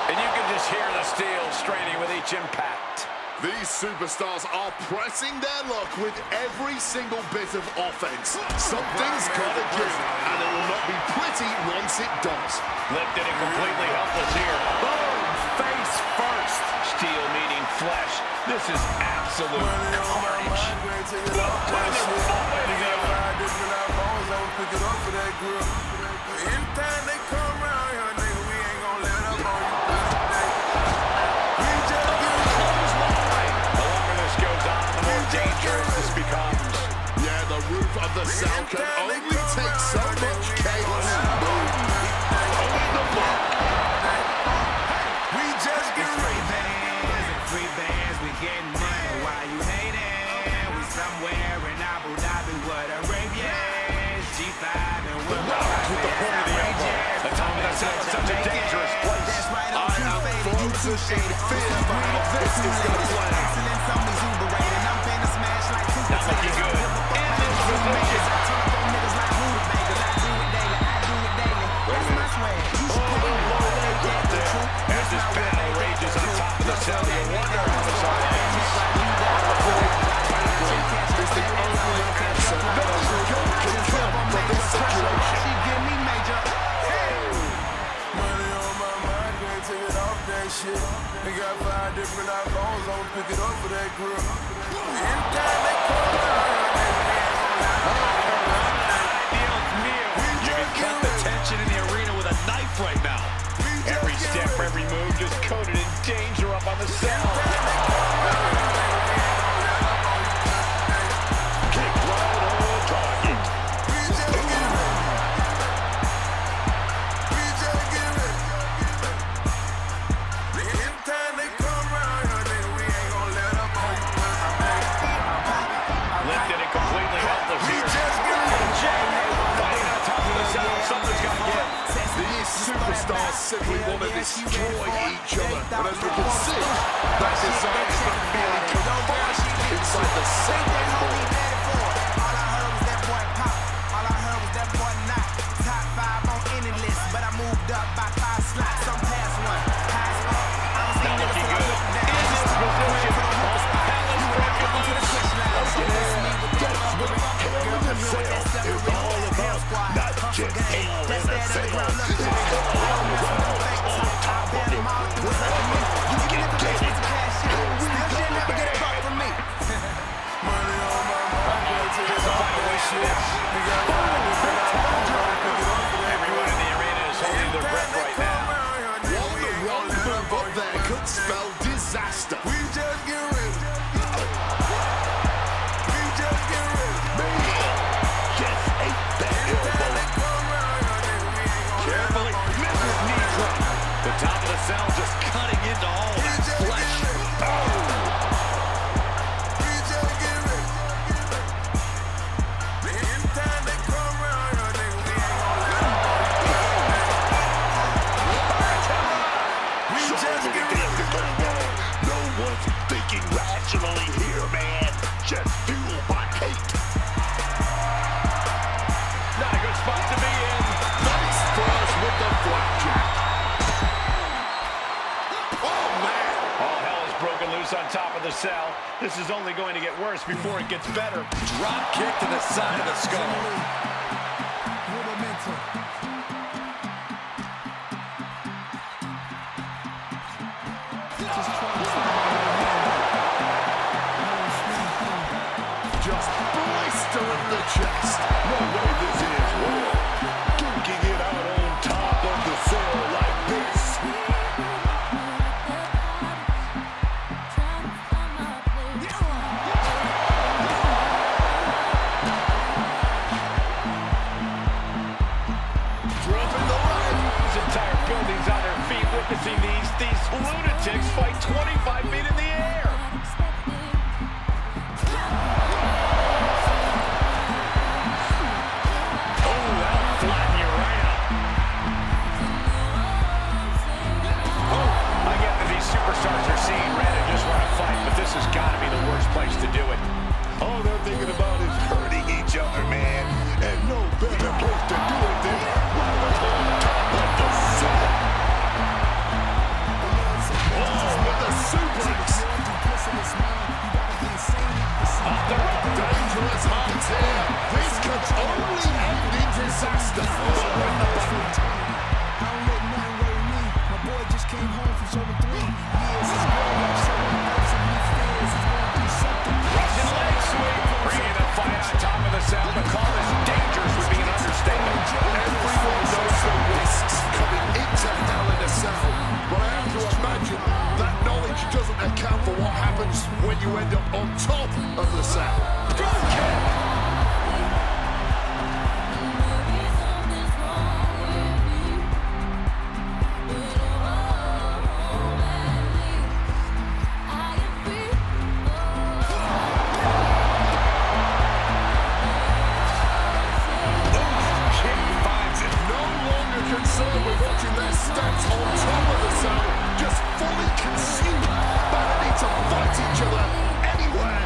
And you can just hear the steel straining with each impact. These superstars are pressing their luck with every single bit of offense. Something's gotta give, and it will not be pretty once it does. Lifted and completely helpless here. Boom! Face first. Steel meeting flesh. This is absolute carnage. Putting their full weight in the arm. Anytime they come around here, nigga, we ain't gonna let up on you. We just get The longer this goes on, the more dangerous this becomes. Yeah, the roof of the cell can only take so much chaos. Boom. On the mark. we just get Free bands, we getting money while you hating. We somewhere in Abu Dhabi, what Arabia is. G5 and we're With the point of the elbow. The top of that cell is such a dangerous place. I am frozen in fear for how this is going to play out. Not looking good. In this position. As this battle rages on top of the cell, you wonder how this all ends. Is the only answer no good can come from this situation. money on my it up for that girl. Anytime they come You can cut the tension in the arena with a knife right now. Every step, every move just coated in danger up on the cell. Kick right on target. Anytime they come around, nigga, we ain't gonna let up on you. Lifted and completely helpless here. Fighting on top of the cell, something's got to give. These superstars simply want to destroy each other. But as we can see, that desire is not merely confined inside the same anymore. All I heard was that boy pop. All I heard was that boy knock. Top 5 on any list, but I moved up by 5 slots. I'm past one. High spot. I don't see niggas till I look down. In this position, You would have come to the push line. So miss me with that Hell in a Cell is all about not just hell in a cell. It's all around on top of it. You can get it. Here we go, man. Money on my mind. Everyone in the arena is holding their breath right now. One wrong move up there could spell disaster. We just get ready. We just get ready. Just ate that elbow. Carefully, misses knee drop. The top of the cell just cutting into all that flesh. We just get ready. Anytime they come around, nigga, we ain't gonna let them. We just get ready. No one's thinking rationally here, man. Just fueled by hate. Not a good spot to be in. Nice first with the flapjack. Oh, man. All hell is broken loose on top of the cell. This is only going to get worse before it gets better. Drop kick to the side of the skull. Just blister in the chest. No way this is real. Duking it out on top of the cell like this. Dropping the leg. This entire building's on their feet witnessing these lunatics fight 25 feet in the air. Oh, that'll flatten you right out. Oh, I get that these superstars are seeing red and just want to fight, but this has got to be the worst place to do it. All they're thinking about is hurting each other, man. And no better place to do it than right on top of the cell. Oh, with the suplex. Off the rope. Dangerous hands here. This could only end in disaster. Russian leg sweep. Bringing the fight on top of the cell. The call is dangerous would be an understatement. Everyone knows the risks coming into Hell in a Cell, but I have to imagine that knowledge doesn't account for what happens when you end up on top of the cell. Drop kick. No longer concerned with watching their stats on top of the cell, just fully consumed by the need to fight each other anywhere,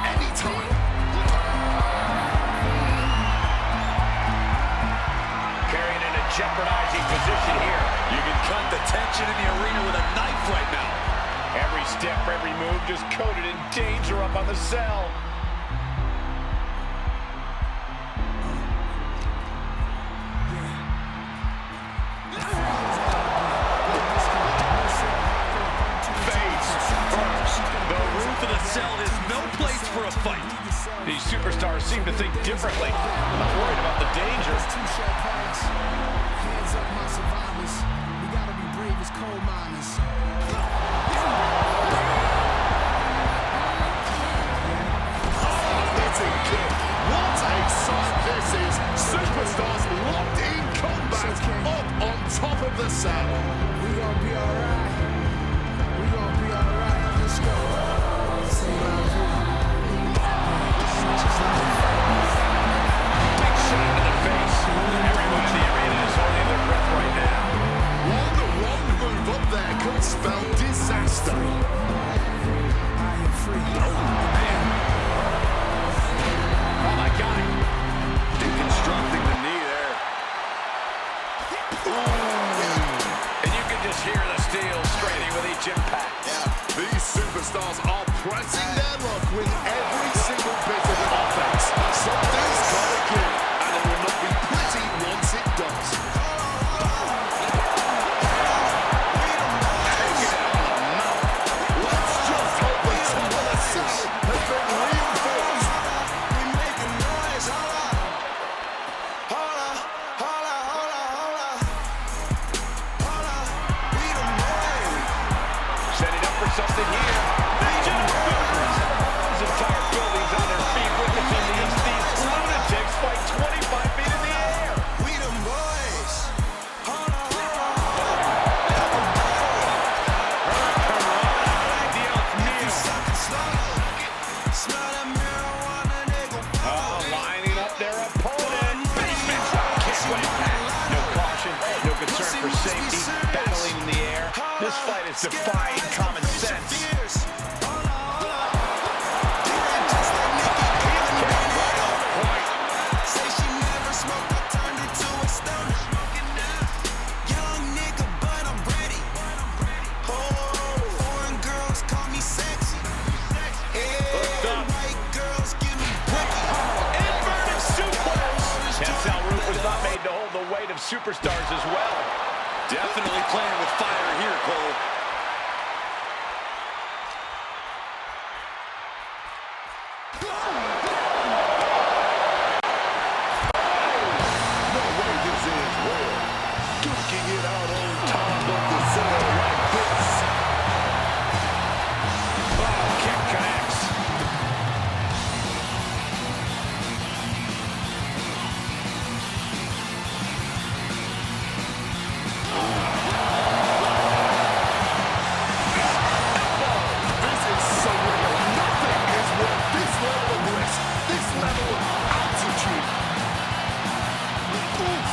anytime. Carrying in a jeopardizing position here. You can cut the tension in the arena with a knife right now. Every step, every move just coated in danger up on the cell. Face first. The root a fight. These superstars seem to think differently. I'm not worried about the danger. Hands up, my survivors. We gotta be brave as coal miners. That's a kick. What a sight this is. Superstars locked in combat up on top of the saddle. We gonna be alright. We gonna be alright. Let's go. Say la vie. Such is life. Big shot in the face. Everyone in the arena is holding their breath right now. One wrong move up there could spell disaster. I am free. Oh my God. Deconstructing the knee there. And you can just hear the steel straining with each impact. These superstars are pressing their luck with every single bit of offense. Something's gotta give, and it will not be pretty once it does. Take it out of the mouth. Let's just hope the top of the saddle has been reinforced. We making noise. Hold up. We the boys. Setting up for something here. This entire building's on their feet witnessing these lunatics fight 25 feet in the air. We the boys. Smell that marijuana, they gon' Oh, lining up their opponent. Basement drop kick like that. No caution, no concern for safety. Battling in the air. This fight is defying common sense. Say she never smoked, I turned her to a stoner. Young nigga, but I'm ready. Oh, foreign girls call me sexy. And white girls give me bricky. Inverted suplex. Tensile Root was not made to hold the weight of superstars as well. Definitely playing with fire here, Cole. No way this ends well. Duking it out on top of the center like this. Oh, kick connects. This is so real. Nothing is worth this level of risk, this level of altitude. Oof.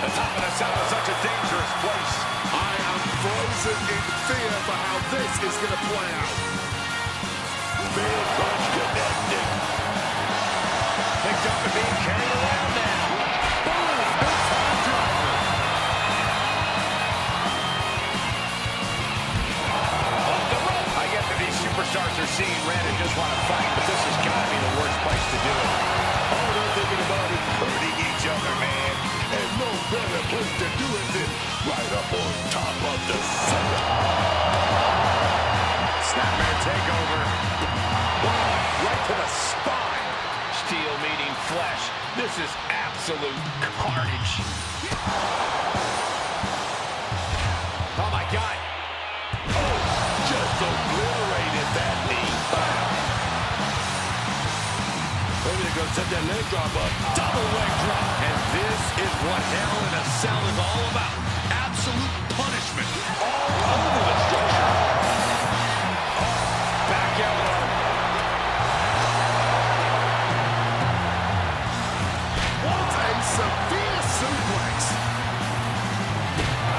The top of the saddle is such a dangerous place. I am frozen in fear for how this is going to play out. Big punch connected. Picked up and being carried around now. Boom! Big time driver. Off the rope. I get that these superstars are seeing red and just want to fight, but this has got to be the worst place to do it. All they're thinking about is hurting each other, man. And no better place to do it than right up on top of the center. Snapmare takeover. Right to the spine. Steel meeting flesh. This is absolute carnage. Oh my God. Oh, just obliterated that knee. Maybe they're gonna set that leg drop up. Double leg drop. And this is what Hell in a Cell is all about. Absolute punishment. All over the structure. Oh, back elbow. What a severe suplex.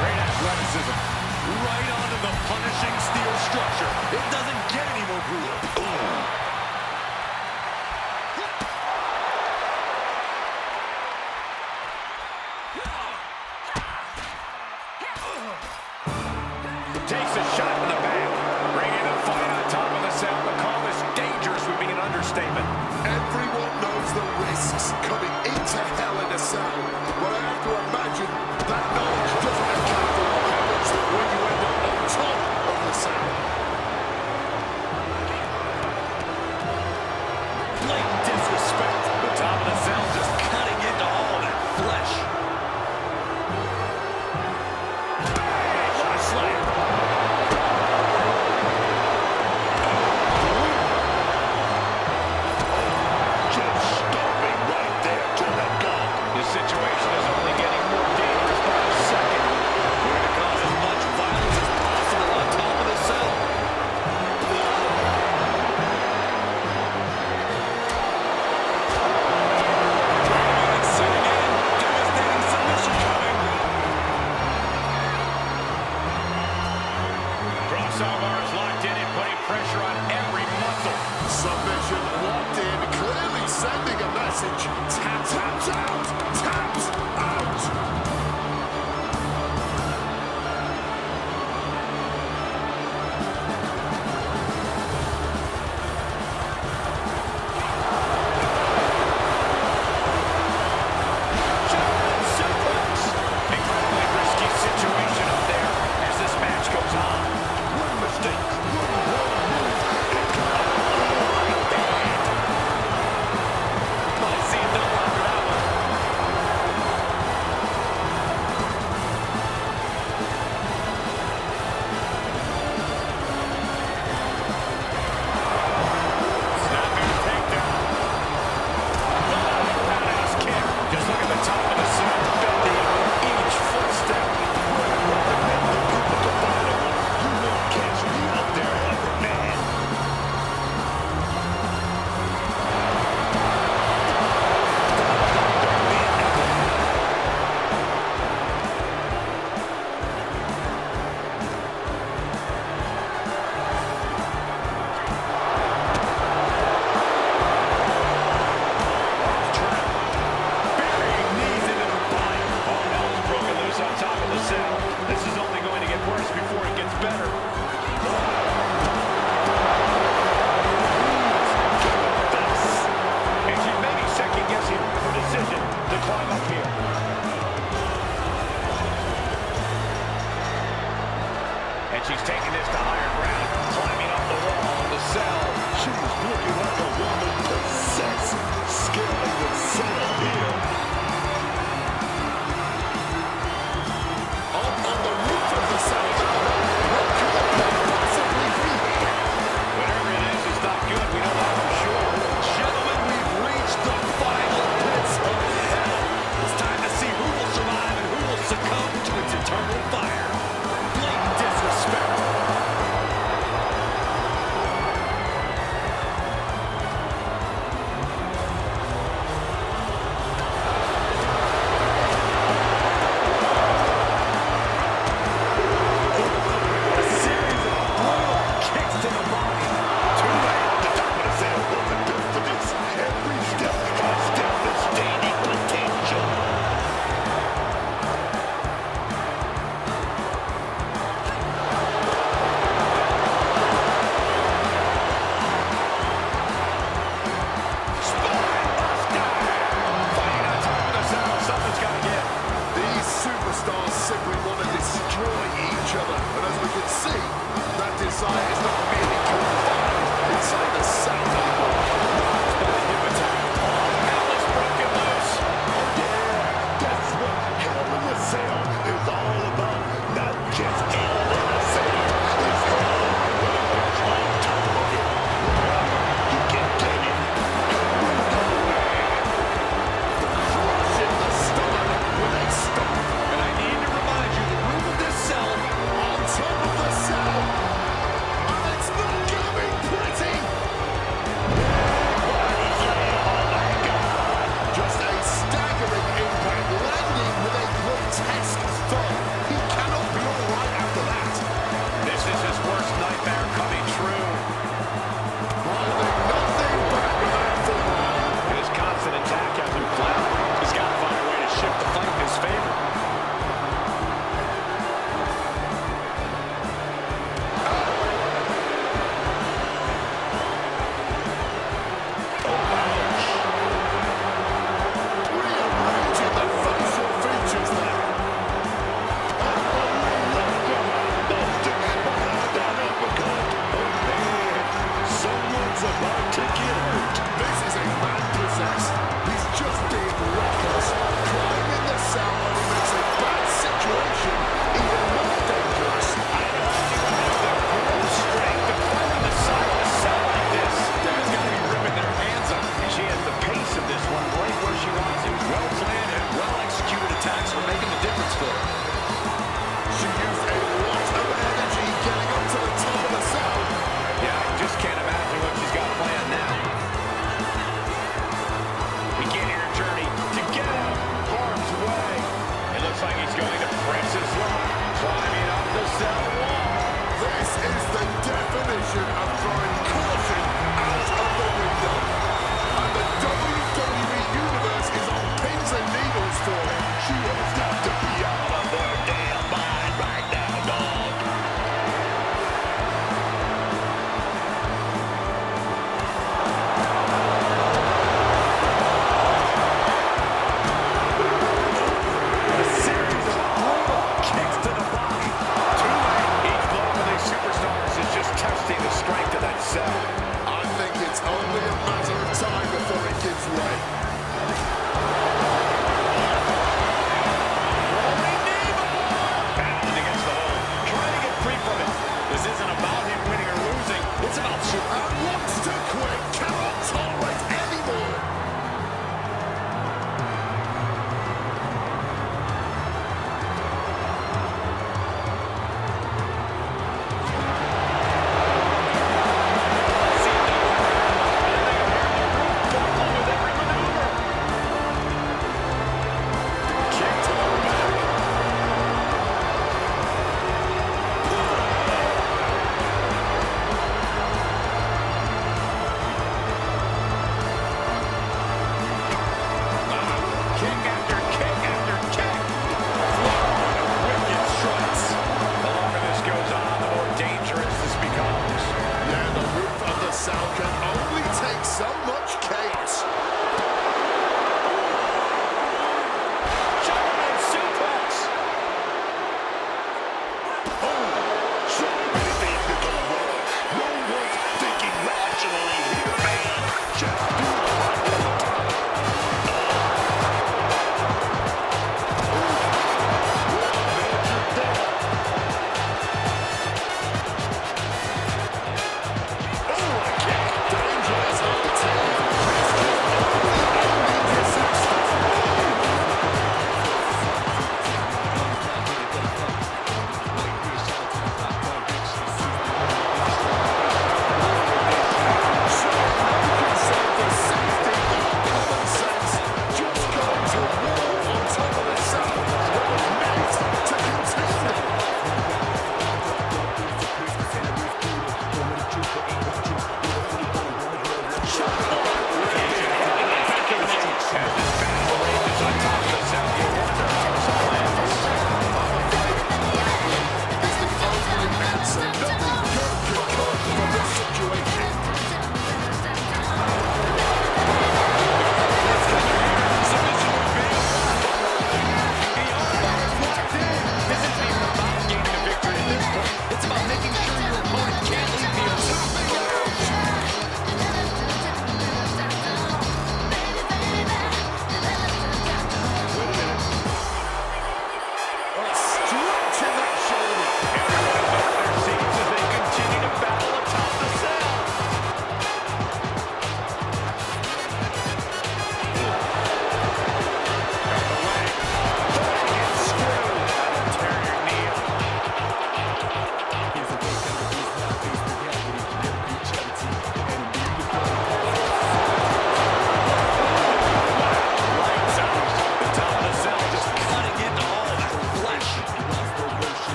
Great athleticism. Right onto the punishing steel structure. It doesn't get any more brutal. Takes a shot in the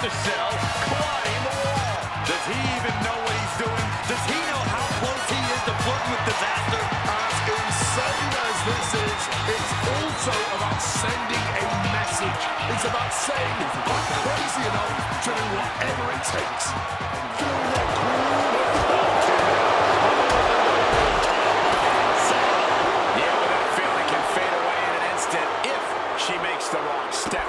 to sell, climb the wall. Does he even know what he's doing? Does he know how close he is to flirting with disaster? As insane as this is, it's also about sending a message. It's about saying, I'm crazy enough to do whatever it takes. Yeah, but that feeling can fade away in an instant if she makes the wrong step.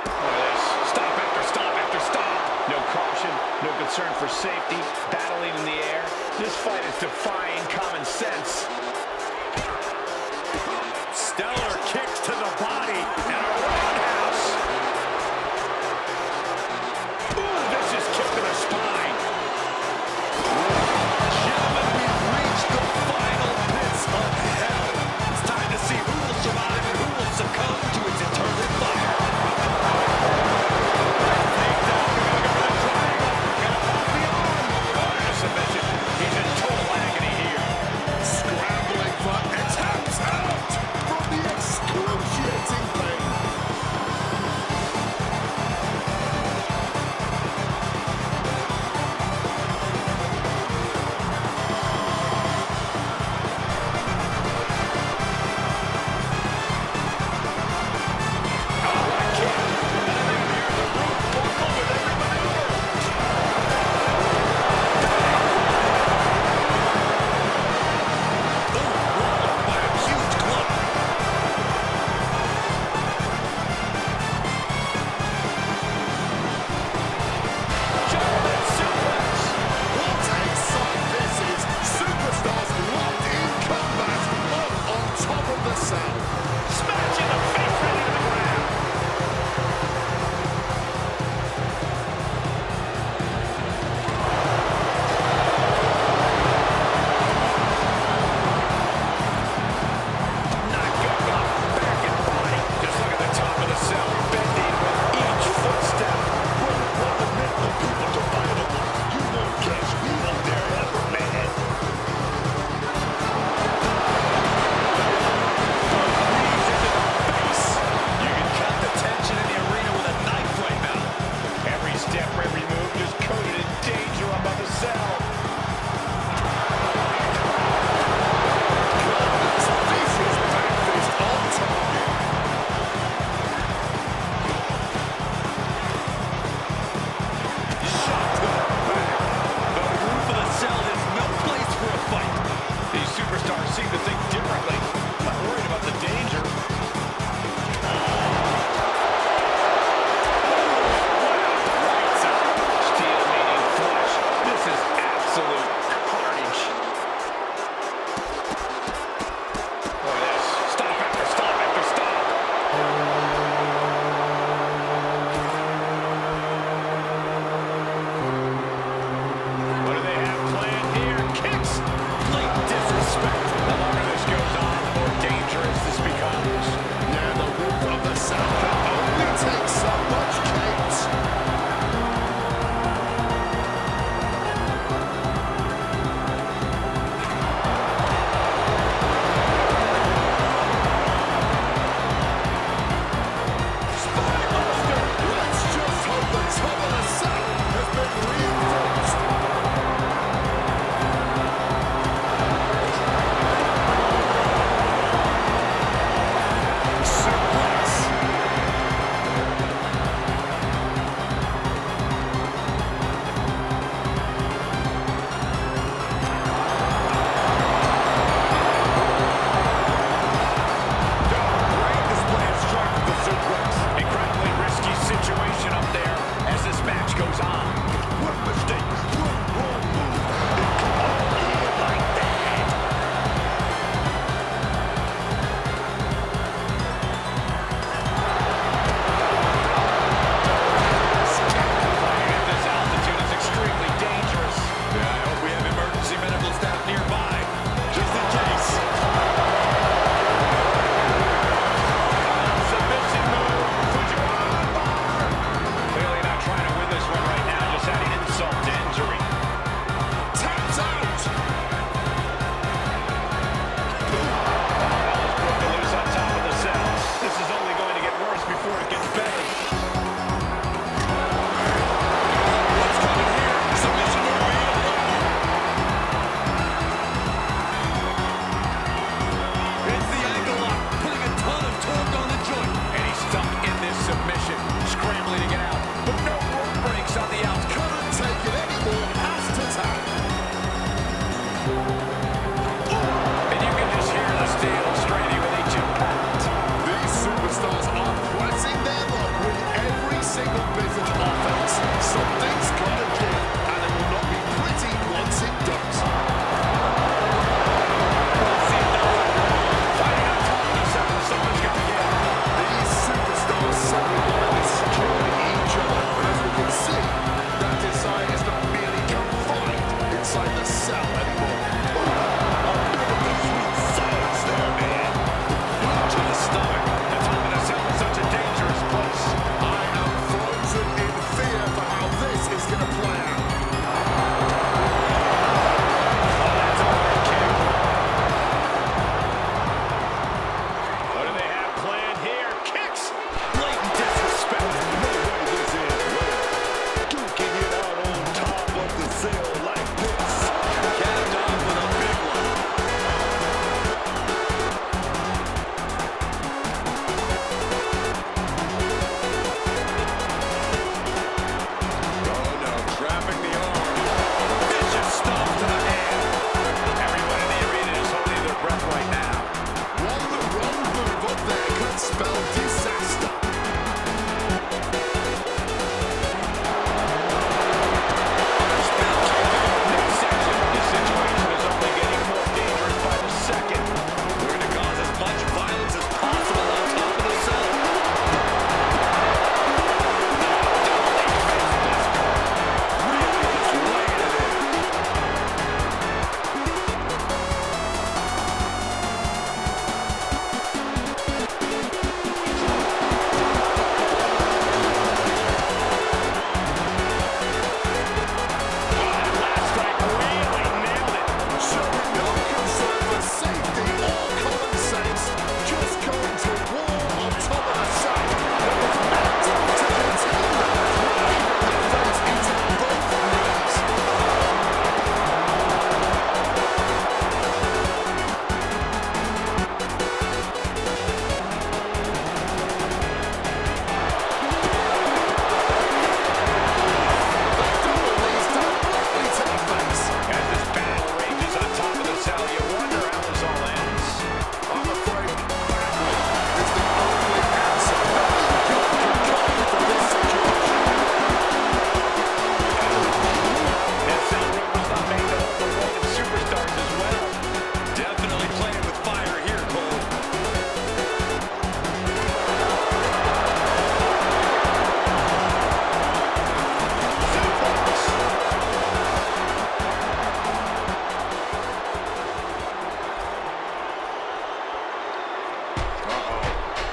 Look at this. Stop after stop after stop. No caution, no concern for safety, battling in the air. This fight is defying common sense. Stellar kicks to the body and a roundhouse. Ooh, vicious kick to the spine. Gentlemen, we've reached the final pits of hell. It's time to see who will survive and who will succumb to its eternal fire. Submission. He's in total agony here. Scrambling for attempts out from the excruciating pain.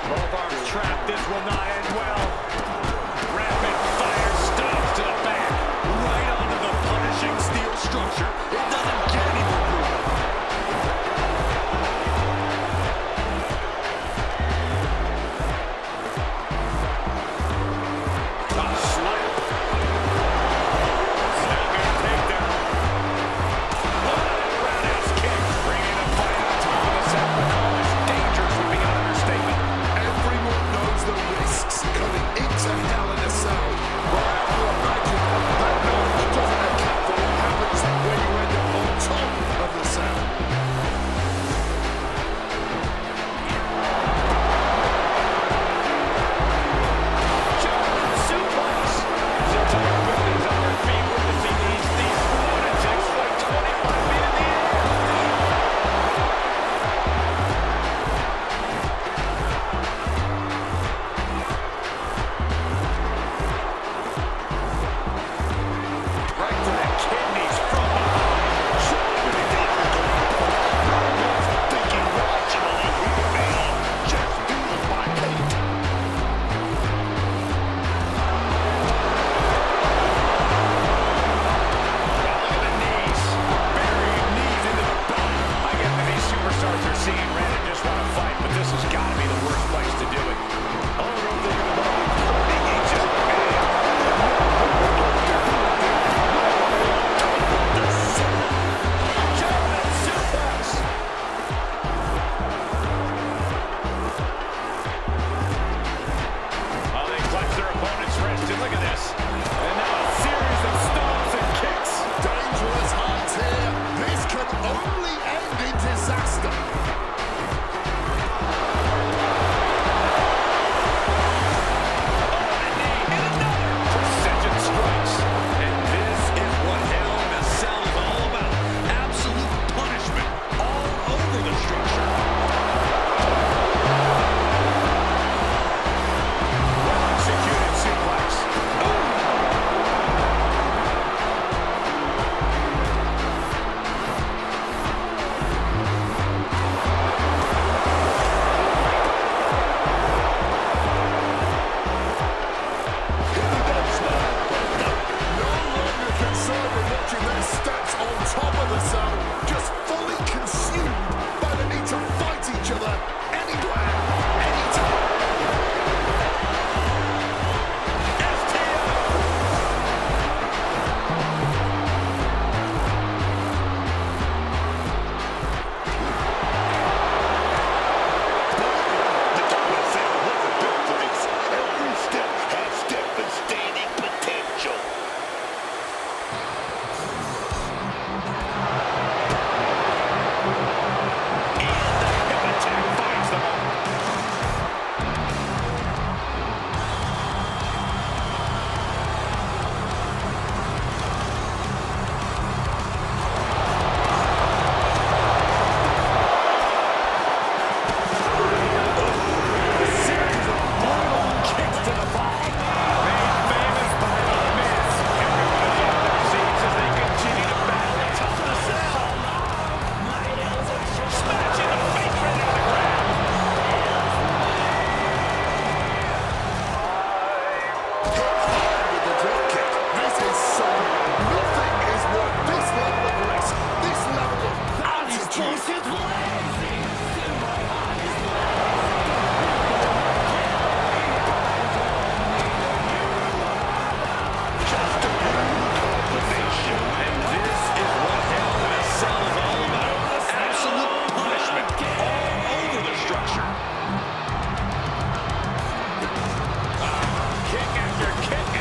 Both arms trapped. This will not end well. Rapid fire stops to the back. Right onto the punishing steel structure. It doesn't get any more brutal. Kick after kick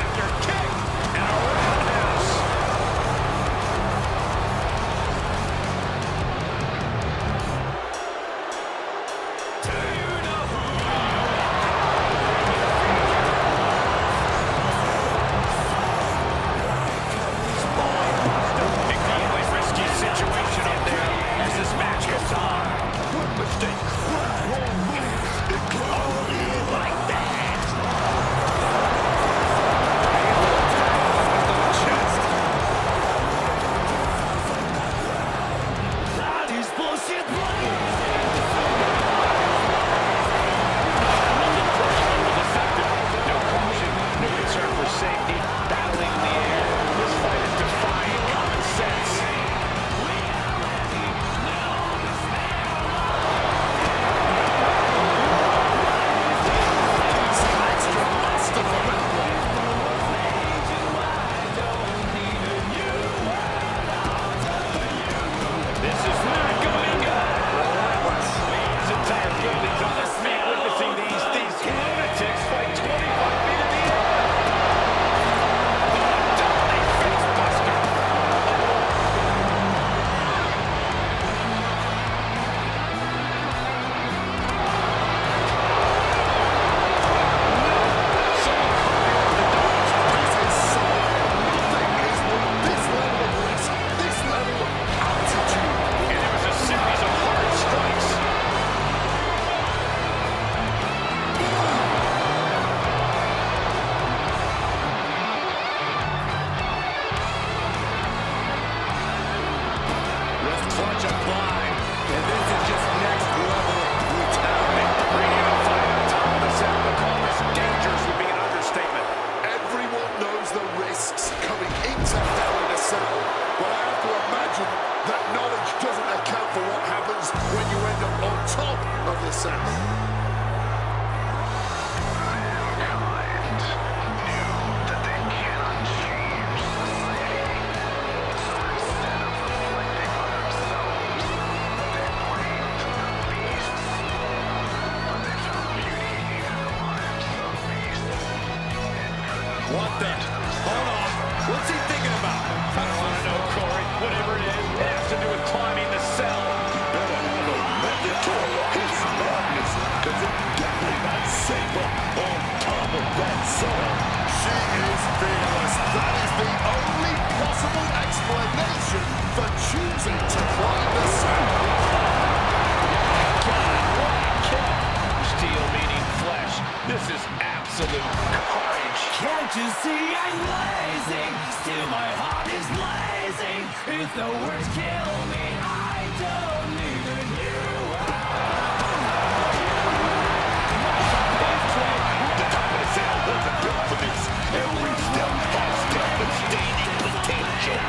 right there. Hold on. What's he thinking about? I don't want to know, Corey. Whatever it is, it has to do with climbing the cell. Better have a method to his madness, because it's definitely not safer on top of that cell. She is fearless. That is the only possible explanation for choosing to climb the cell. God, what a kick. Steel meaning flesh. This is absolute carnage. Can't you see I'm blazing? Still my heart is blazing. If the words kill me, I don't need a new The top of the cell wasn't built for this. Every step has devastating potential.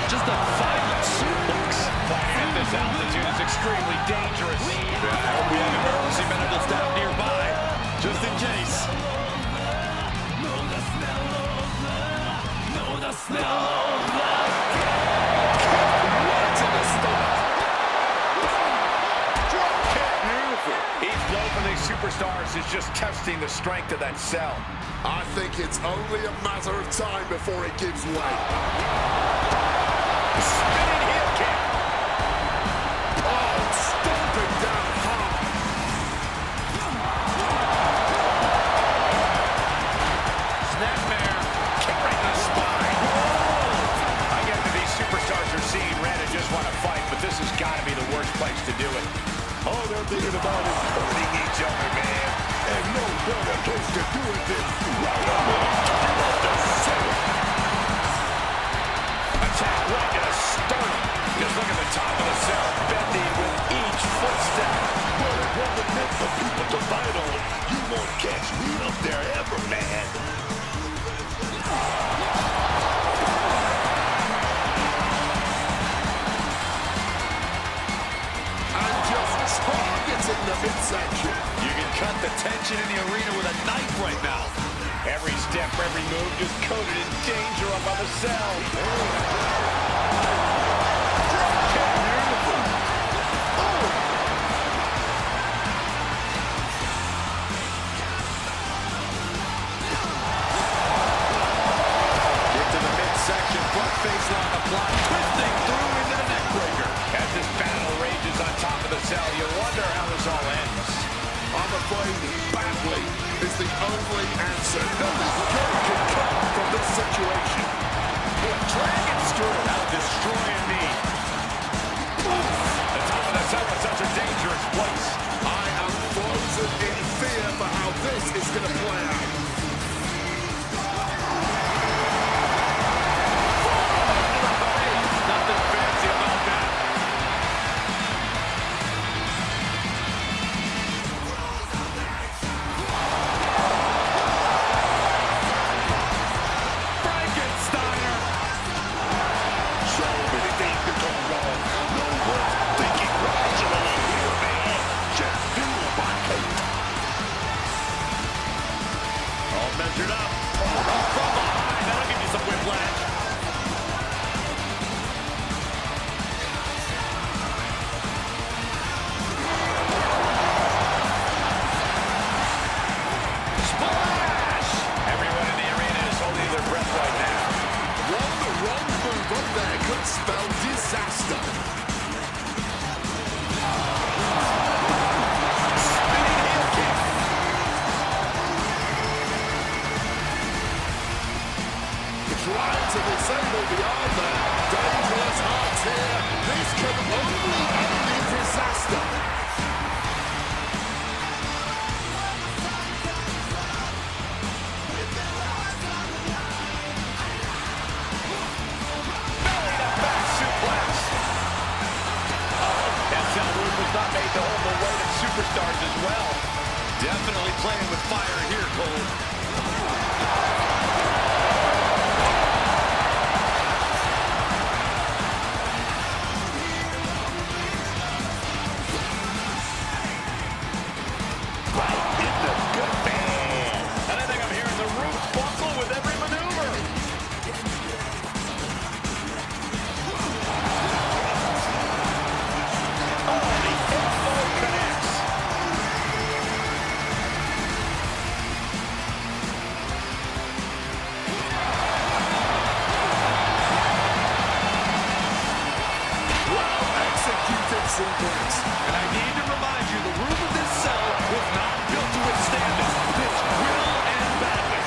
Just a violent suplex. At this altitude is extremely dangerous. I hope we have emergency medical staff nearby, just in case. Each blow for these superstars is just testing the strength of that cell. I think it's only a matter of time before it gives way. Spinning heel kick. Oh, stomping down hard. Snapmare. Kick right in the spine. I get that these superstars are seeing red and just want to fight, but this has got to be the worst place to do it. All they're thinking about is hurting each other, man. And no better place to do it than right up in the top of the cell. Attack right to the sternum. Just look at the top of the cell bending with each footstep. But it wasn't meant for people to fight on. You won't catch me up there ever, man. And just targeting the midsection. You can cut the tension in the arena with a knife right now. Every step, every move just coated in danger up on the cell. Get to the midsection, front face lock applied, twisting through into the neck breaker. As this battle rages on top of the cell, you wonder how this all ends. I'm afraid battling is the only answer. Nothing good can come from this situation. Dragon screw out destroying me. The top of the cell is such a dangerous place. I am frozen in fear for how this is going to play out. Nothing fancy about that. Frankensteiner. So many things can go wrong. No one's thinking rationally here, man. Just feel my hate. All measured up. From behind. That'll give you some whiplash. Splash! Everyone in the arena is holding their breath right now. The wrong move up there could spell disaster. Spinning heel kick. Trying to disable the arm there. Dangerous hearts here. This could only end in disaster. Belly to back suplex. That cell move was not made to hold the weight of superstars as well. Definitely playing with fire here, Cole. suplex. And I need to remind you, the roof of this cell was not built to withstand this. This will end badly.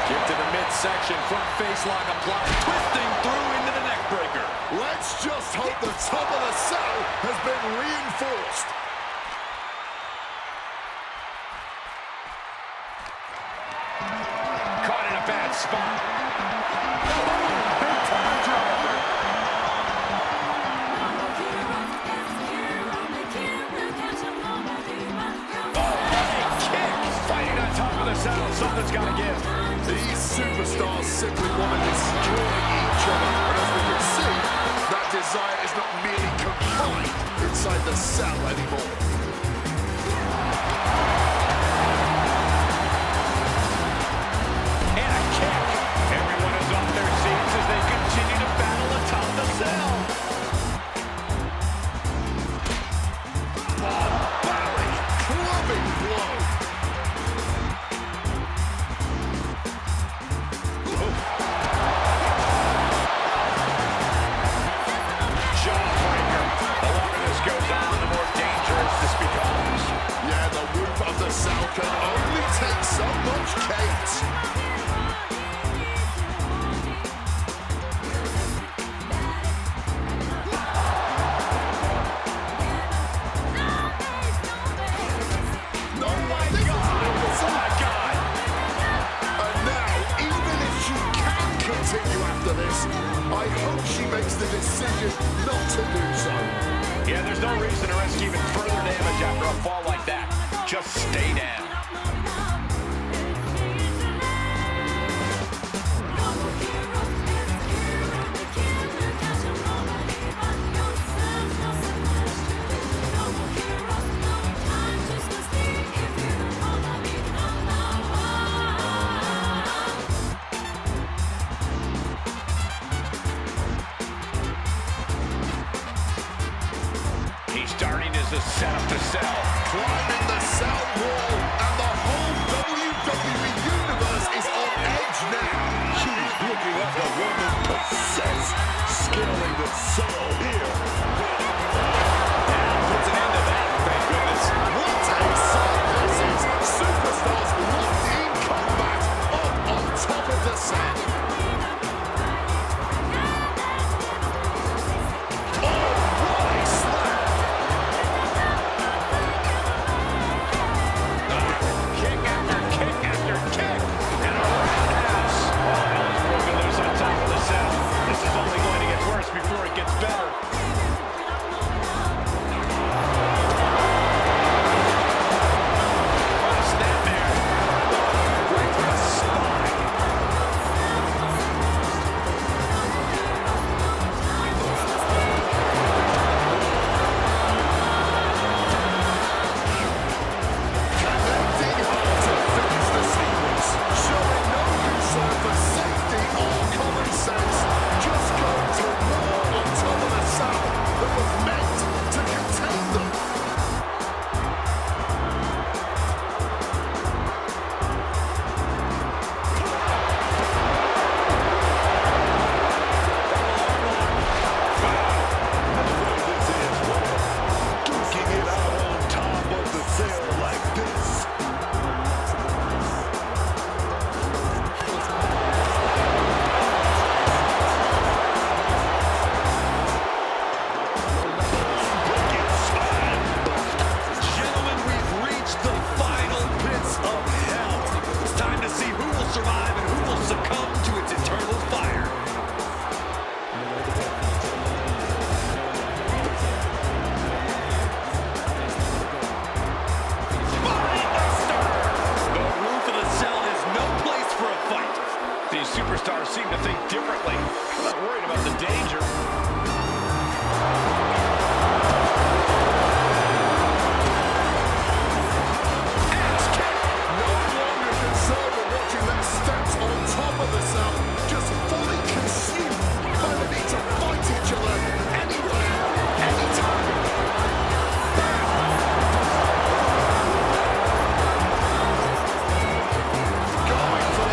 Get to the midsection, front face lock applied, twisting through into the neck breaker. Let's just hope the top of the cell has been reinforced. Caught in a bad spot. Fighting on top of the saddle, something's got to give. These superstars simply want to destroy each other. And as we can see, that desire is not merely confined inside the cell anymore. And a kick. Everyone is off their seats as they continue to battle atop the cell. Barry, clubbing blow. Jawbreaker. The longer this goes on, the more dangerous this becomes. Yeah, the roof of the cell can only take so much, Kate. No, my God! Oh my God! And now, even if she can continue after this, I hope she makes the decision not to do so. Yeah, there's no reason to risk even further damage after a fall like that. Just stay down. He's starting as a setup to sell. Climbing the cell wall, and the whole WWE Universe is on edge now. She's looking like a woman possessed, scaling the cell here. Puts an end to that, thank goodness. What a sight this is! Superstars locked in combat up on top of the cell. Oh, what a slam! Kick after kick after kick. And a roundhouse. All hell is broken loose on top of the cell. This is only going to get worse before it gets better. What a snap there. Right to the spine. Connecting hard to finish the sequence, showing no concern for safety or common sense, just going to war on top of the cell that was meant to contain them. Duking it out on top of the cell like this. Gentlemen, we've reached the final pits of hell. It's time to see who will survive and who will succumb to its eternal fire. The roof of the cell is no place for a fight. These superstars seem to think differently. I'm not worried about the danger. Axe kick. No longer concerned with watching them steps on top of the cell, just fully consumed by the need to fight each other anywhere, anytime. Going for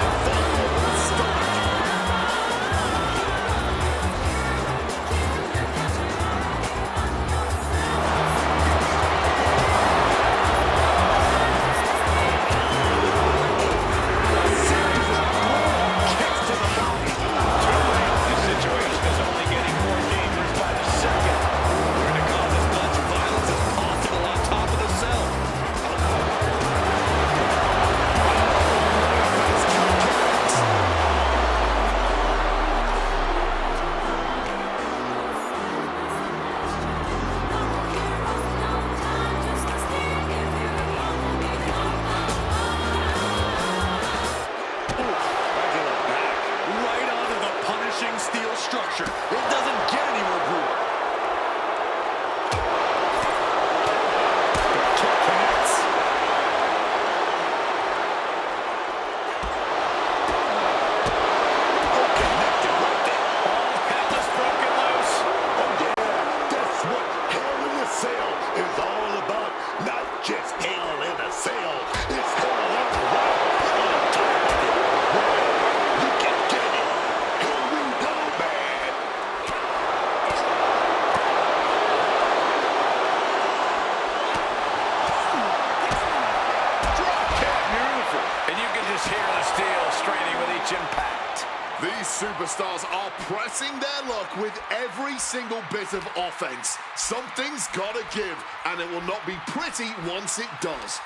These superstars are pressing their luck with every single bit of offense. Something's gotta give, and it will not be pretty once it does.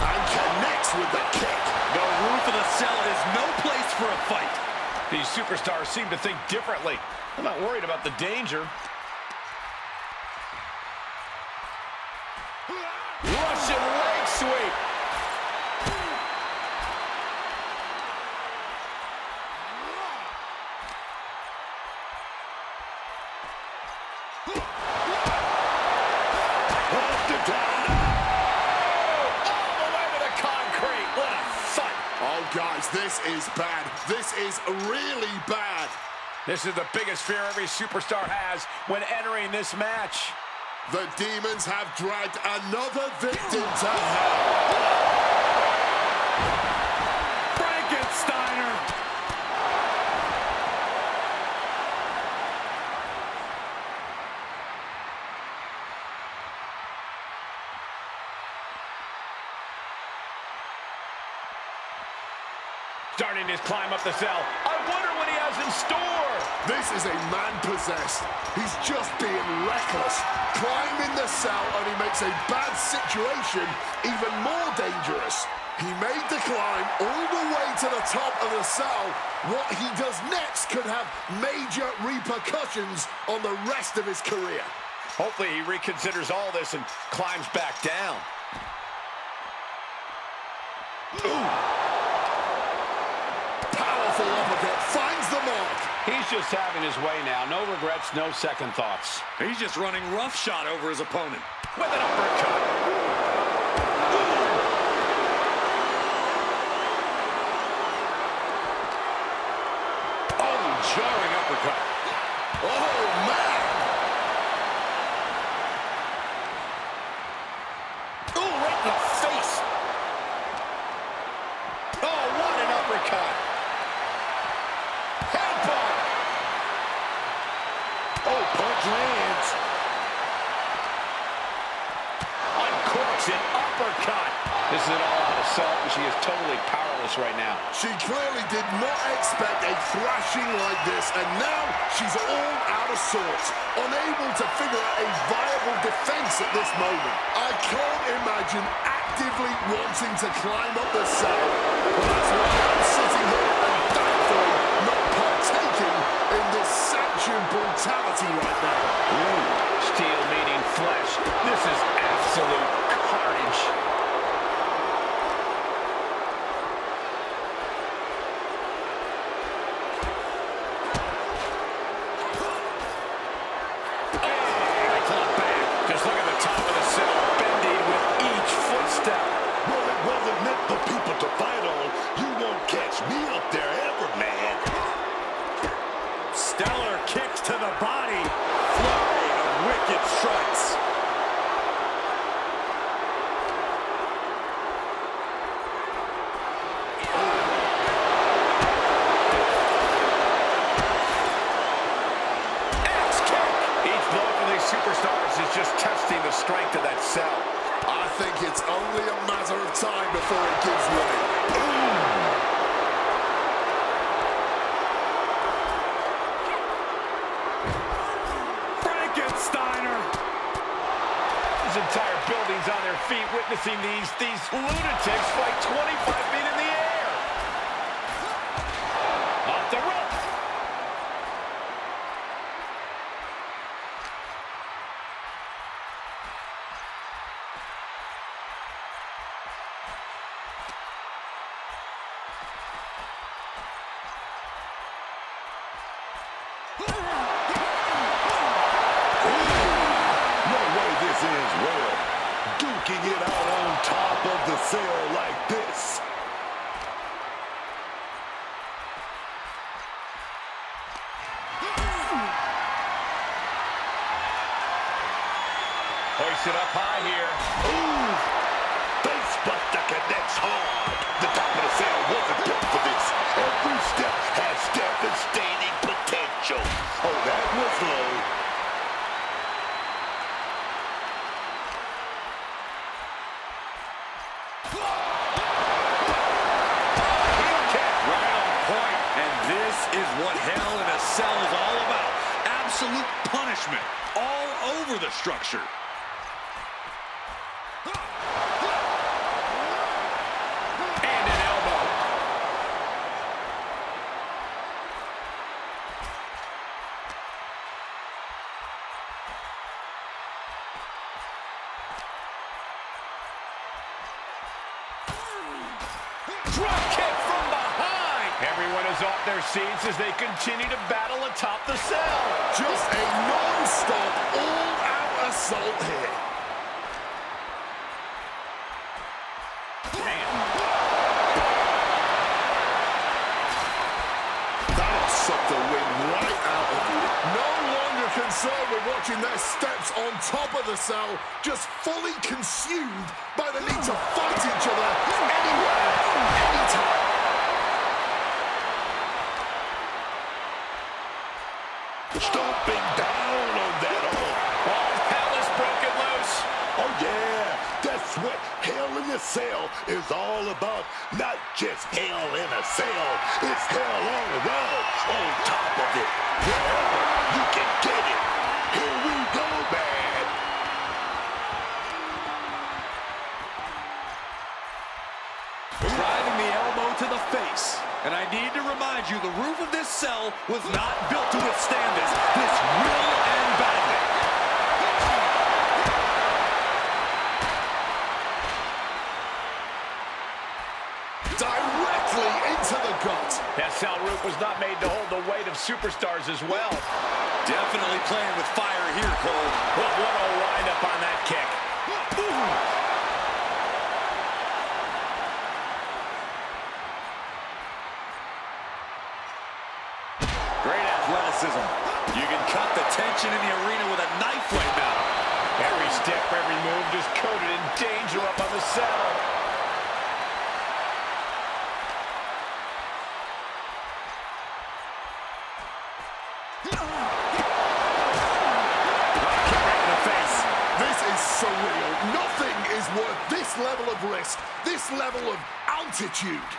And connects with the kick. The roof of the cell is no place for a fight. These superstars seem to think differently. I'm not worried about the danger. Russian leg sweep. Guys, this is bad. This is really bad. This is the biggest fear every superstar has when entering this match. The demons have dragged another victim to hell. Frankensteiner. Starting his climb up the cell. I wonder what he has in store. This is a man possessed. He's just being reckless. Climbing the cell only makes a bad situation even more dangerous. He made the climb all the way to the top of the cell. What he does next could have major repercussions on the rest of his career. Hopefully he reconsiders all this and climbs back down. Ooh. Powerful uppercut finds the mark. He's just having his way now. No regrets, no second thoughts. He's just running roughshod over his opponent. With an uppercut. Oh, jarring uppercut. Oh, man. Oh, right in the face. Oh, what an uppercut. Oh, punch lands. Uncorks an uppercut. This is an all-out assault, and she is totally powerless right now. She clearly did not expect a thrashing like this, and now she's all out of sorts, unable to figure out a viable defense at this moment. I can't imagine actively wanting to climb up the cell, but that's why I'm sitting here and thankfully not partaking in this sanctioned brutality right now. Ooh, steel meeting flesh. This is absolute carnage. Just look at the top of the cell, bending with each footstep. Well, it wasn't meant for people to fight on. You won't catch me up there ever, man. Stellar kicks to the body. Flurry of wicked strikes. Superstars is just testing the strength of that cell. I think it's only a matter of time before it gives way. Frankensteiner! This entire building's on their feet witnessing these lunatics fight 25 feet in the air. Off the rope. Duking it out on top of the cell like this. Hoist it up high here. Ooh! Face buster connects hard. The top of the cell wasn't built for this. Every step has devastating potential. Oh, that was low. absolute punishment all over the structure. And an elbow. Drop kick from behind. Everyone is off their seats as they continue to battle atop the cell. Just a non-stop, all-out assault here. That'll suck the wind right out of you. No longer concerned with watching their steps on top of the cell, just fully consumed by the need to fight each other anywhere, anytime. Stomping down on that arm. All hell is broken loose. Oh, yeah. That's what Hell in a Cell is all about. Not just hell in a cell. It's hell all around, on top of it. Wherever you can get it. Here we go, man. Driving the elbow to the face. And I need to remind you, the roof of this cell was not built to withstand this. This will end badly. Directly into the gut. That cell roof was not made to hold the weight of superstars as well. Definitely playing with fire here, Cole. But what a wind-up on that kick. Great athleticism. You can cut the tension in the arena with a knife right now. Every step, every move just coated in danger up on the cell. This is surreal. Nothing is worth this level of risk, this level of altitude.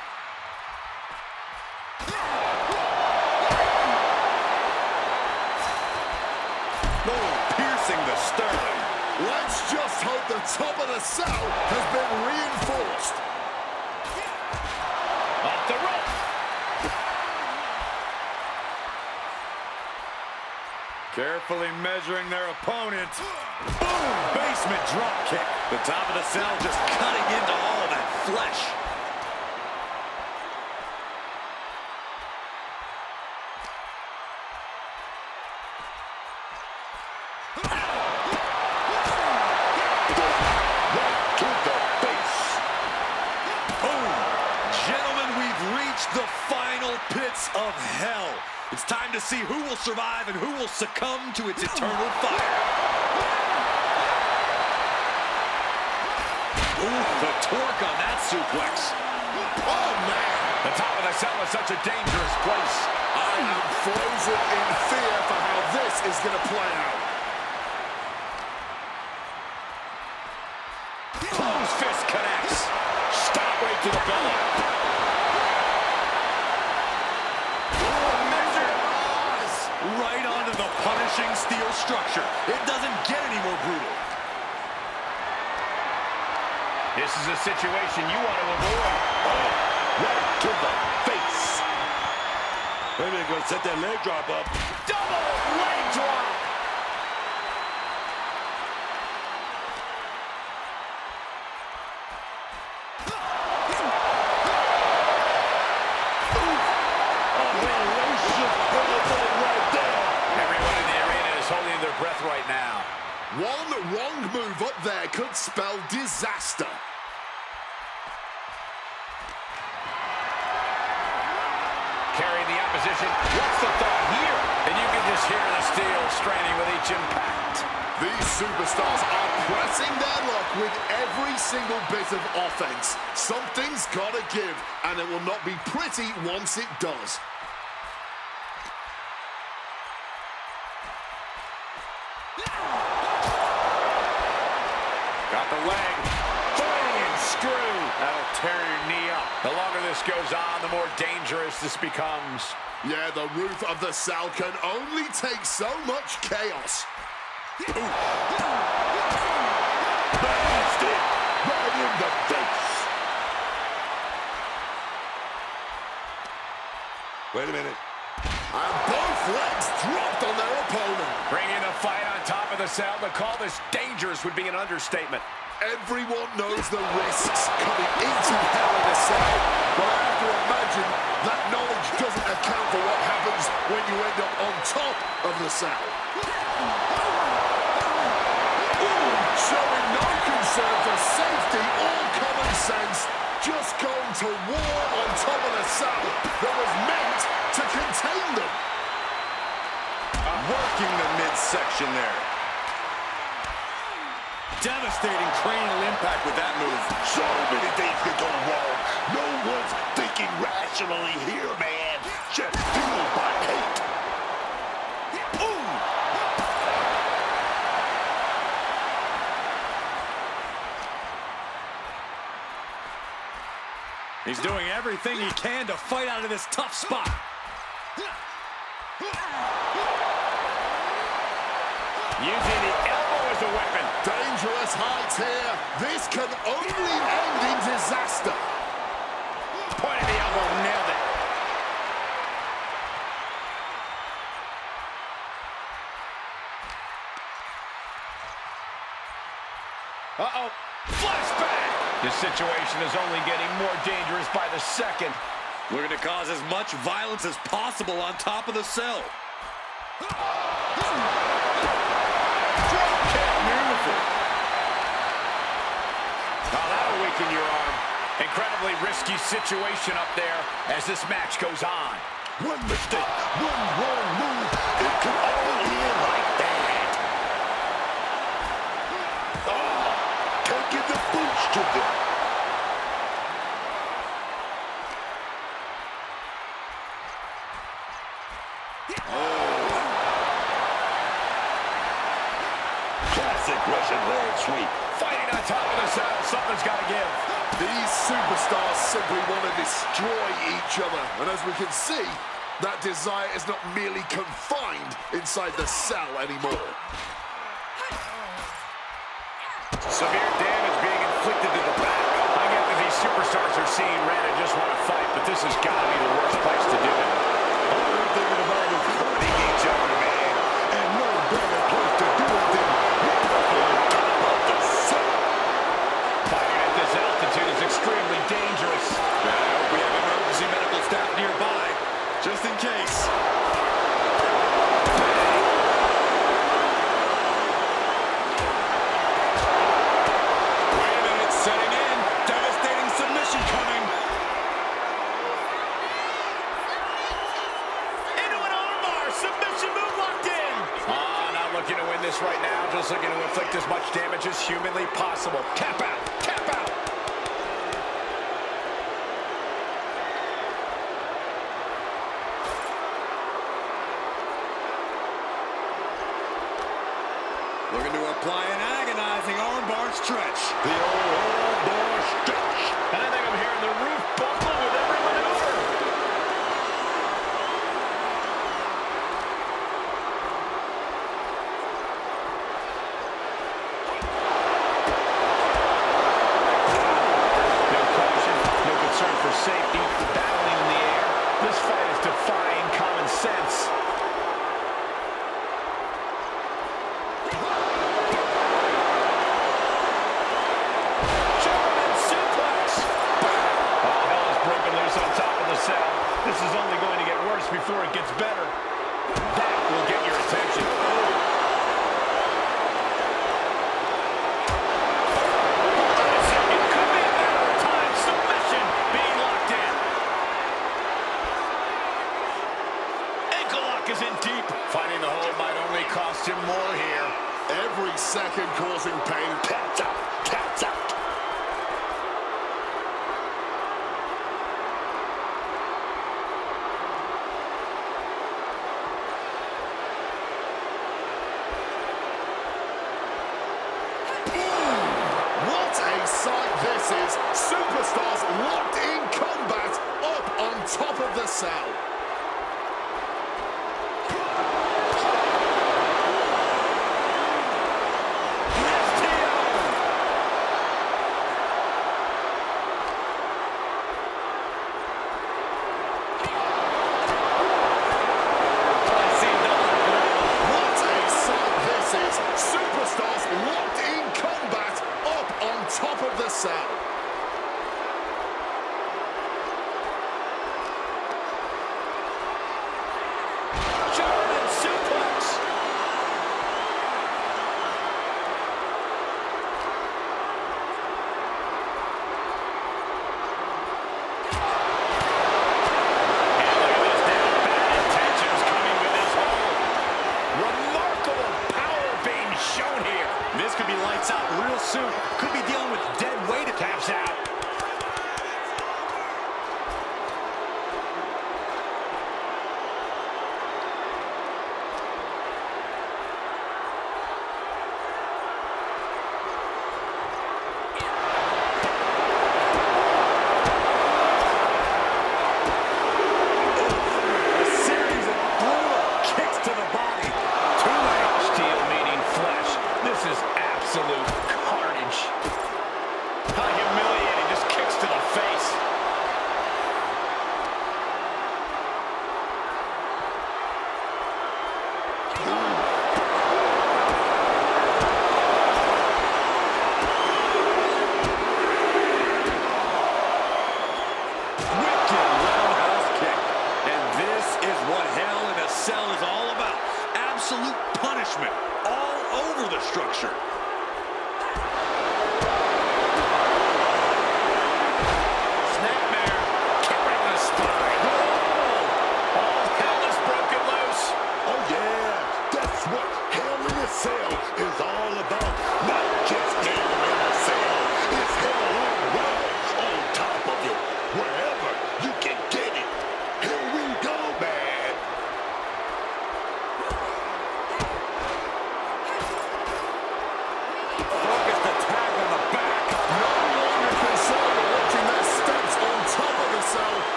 Oh, piercing the sternum. Let's just hope the top of the cell has been reinforced. Off the rope. Carefully measuring their opponent. Boom! Basement drop kick. The top of the cell just cutting into all that flesh. To the base. Boom! Gentlemen, we've reached the final pits of hell. It's time to see who will survive and who will succumb to its eternal fire. Ooh, the torque on that suplex. Oh, man. The top of the cell is such a dangerous place. I am frozen in fear for how this is going to play out. Close fist connects. Stop right to the belly. Right onto the punishing steel structure. It doesn't get any more brutal. This is a situation you want to avoid. Oh, right to the face. Maybe they're going to set that leg drop up. Double leg drop. Breath right now. One wrong move up there could spell disaster. Carrying the opposition. What's the thought here? And you can just hear the steel straining with each impact. These superstars are pressing their luck with every single bit of offense. Something's got to give, and it will not be pretty once it does. Got the leg. Flying screw. That'll tear your knee up. The longer this goes on, the more dangerous this becomes. Yeah, the roof of the cell can only take so much chaos. Blasted right in the face. Wait a minute. And both legs dropped on their opponent. Bringing the fight on top of the cell. To call this dangerous would be an understatement. Everyone knows the risks coming into Hell in a Cell, but I have to imagine that knowledge doesn't account for what happens when you end up on top of the cell. Showing no concern for safety or common sense, just going to war on top of the cell that was meant to contain them. Working the midsection there. Devastating cranial impact with that move. So many things can go wrong. No one's thinking rationally here, man. Just fueled by hate. Ooh! He's doing everything he can to fight out of this tough spot. Using the elbow as a weapon. Dangerous heights here. This can only end in disaster. Point of the elbow, nailed it. Uh-oh, flashback. This situation is only getting more dangerous by the second. Looking to cause as much violence as possible on top of the cell. Oh, that'll weaken your arm. Incredibly risky situation up there as this match goes on. One mistake, one wrong move, it could all end like that. Oh, taking the boots to them. Classic Russian leg sweep. Fighting on top of the cell, something's got to give. These superstars simply want to destroy each other. And as we can see, that desire is not merely confined inside the cell anymore. Severe damage being inflicted to the back. I get that these superstars are seeing red and just want to fight, but this has got to be the worst place to do it. All they're thinking about is hurting each other, man. And no better place to do it than right up on top of the cell. Fighting at this altitude is extremely dangerous. I hope we have emergency medical staff nearby, just in case. Wait a minute, setting in. Devastating submission coming. Into an armbar, submission move locked in. Not looking to win this right now, just looking to inflict as much damage as humanly possible. Tap out, tap out. Looking to apply an agonizing armbar stretch. The old armbar stretch. And I think I'm hearing the roof buckle with every maneuver. No caution, no concern for safety, battling in the air. This fight is defying common sense. German suplex. All hell is broken loose on top of the cell. This is only going to get worse before it gets better. That will get your attention. It could be a matter of time. Submission being locked in. Ankle lock is in deep. Finding the hold might only cost him more here. Every second causing pain. Taps out, taps out. What a sight this is superstars locked in combat up on top of the cell.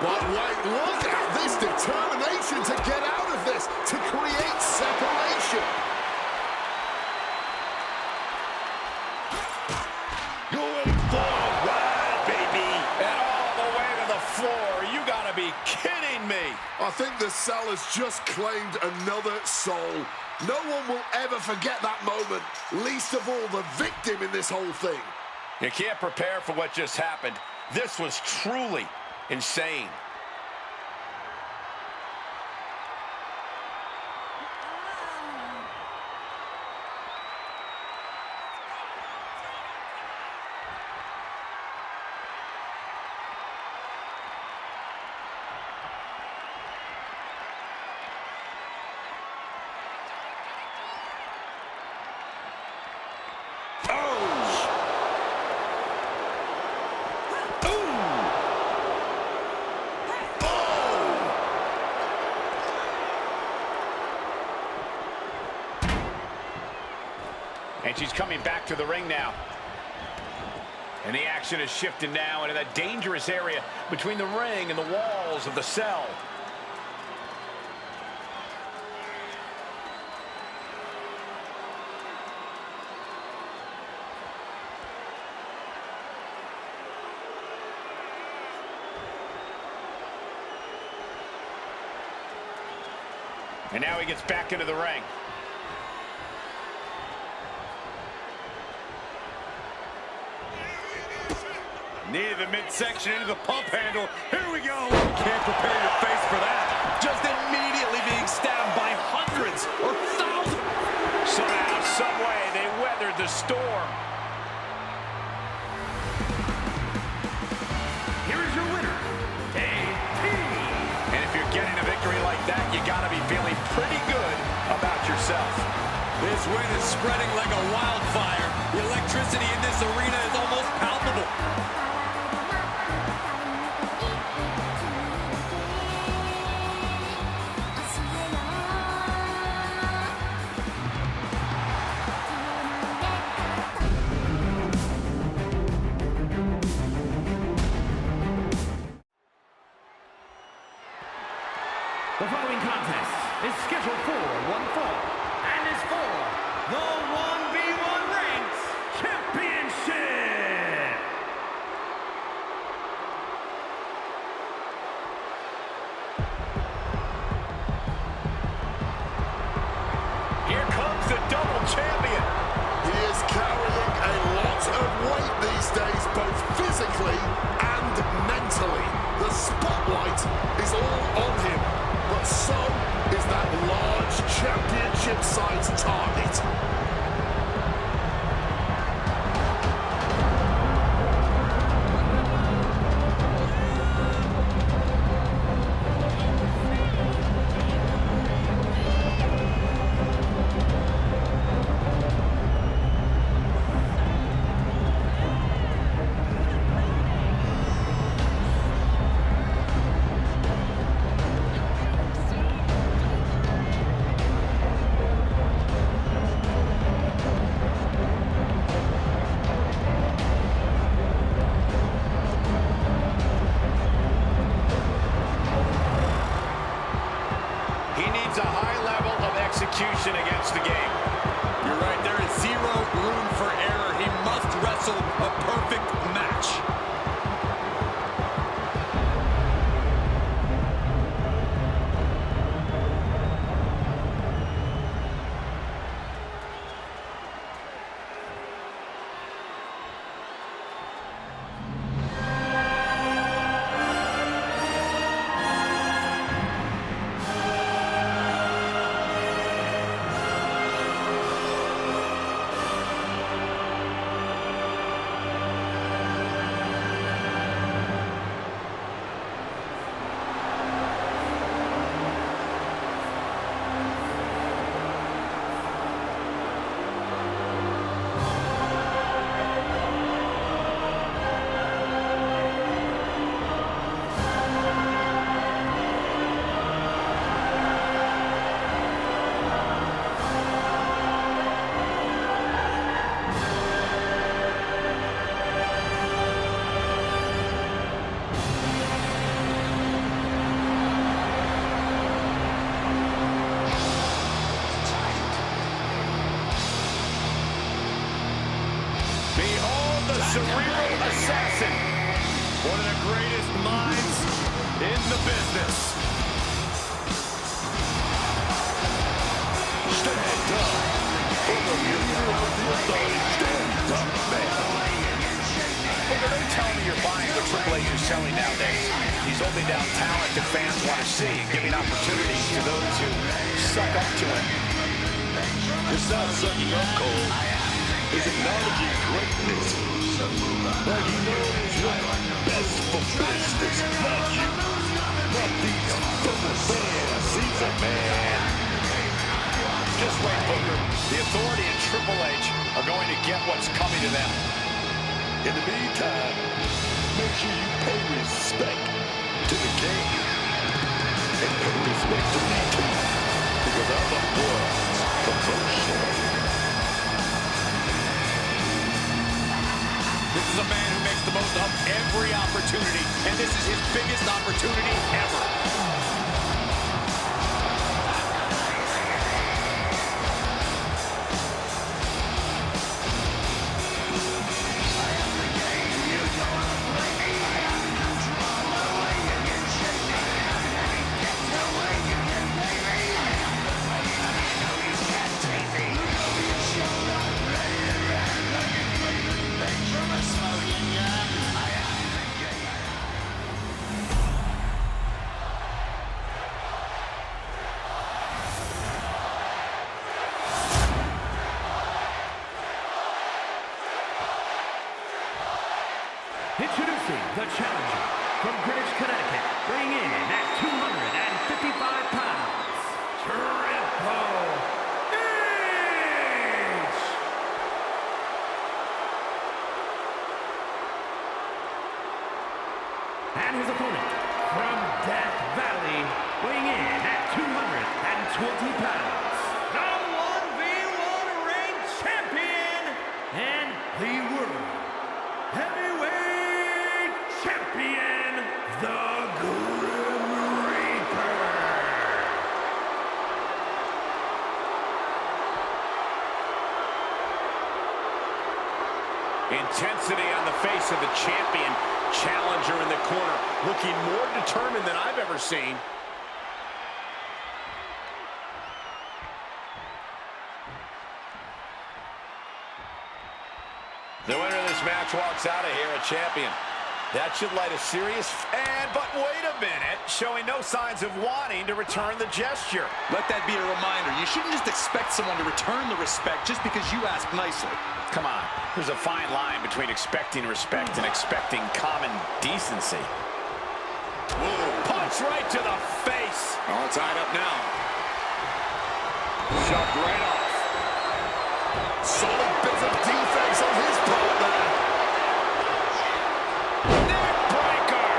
But wait, look at this determination to get out of this, to create separation. Going for a ride, baby. And all the way to the floor. You gotta be kidding me. I think the cell has just claimed another soul. No one will ever forget that moment, least of all the victim in this whole thing. You can't prepare for what just happened. This was truly insane. And she's coming back to the ring now. And the action is shifting now into that dangerous area between the ring and the walls of the cell. And now he gets back into the ring. Knee to the midsection, into the pump handle. Here we go. Can't prepare your face for that. Just immediately being stabbed by hundreds or thousands. Somehow, some way, they web that, you got to be feeling pretty good about yourself. This win is spreading like a wildfire. The electricity in this arena is almost palpable. The following contest is scheduled for one fall and is for the 1v1 Ranks Championship. Here comes the double champion. He is carrying a lot of weight these days, both physically and mentally. The spotlight is all on him, but so is that large championship-sized target. A high level of execution against the game. You're right, there is zero room for error. He must wrestle a perfect match. Cerebral assassin. One of the greatest minds in the business. Stand up. For the leader of the authority, stand up, man. Look, don't tell me you're buying what Triple H is selling nowadays. He's holding down talent that fans want to see and giving opportunities to those who suck up to him. It's not sucking up, Cole. It's acknowledging greatness. But he knows what's best for business, not you. Not these double fans. He's a man. Just wait, Booker. The authority and Triple H are going to get what's coming to them. In the meantime, make sure you pay respect to the game. And pay respect to me, too. Because I'm up for promotion. This is a man who makes the most of every opportunity, and this is his biggest opportunity ever. Introducing the challenger from Greenwich, Connecticut, weighing in at 255 pounds, pounds, the 1v1 ring champion and the world heavyweight champion, the Grim Reaper. Intensity on the face of the champion. Challenger in the corner, looking more determined than I've ever seen. The winner of this match walks out of here a champion. That should light a serious... But wait a minute, showing no signs of wanting to return the gesture. Let that be a reminder. You shouldn't just expect someone to return the respect just because you ask nicely. Come on, there's a fine line between expecting respect and expecting common decency. Ooh, punch right to the face. All tied up now. Shoved right off. Solid bit of defense on his part there. Neck breaker.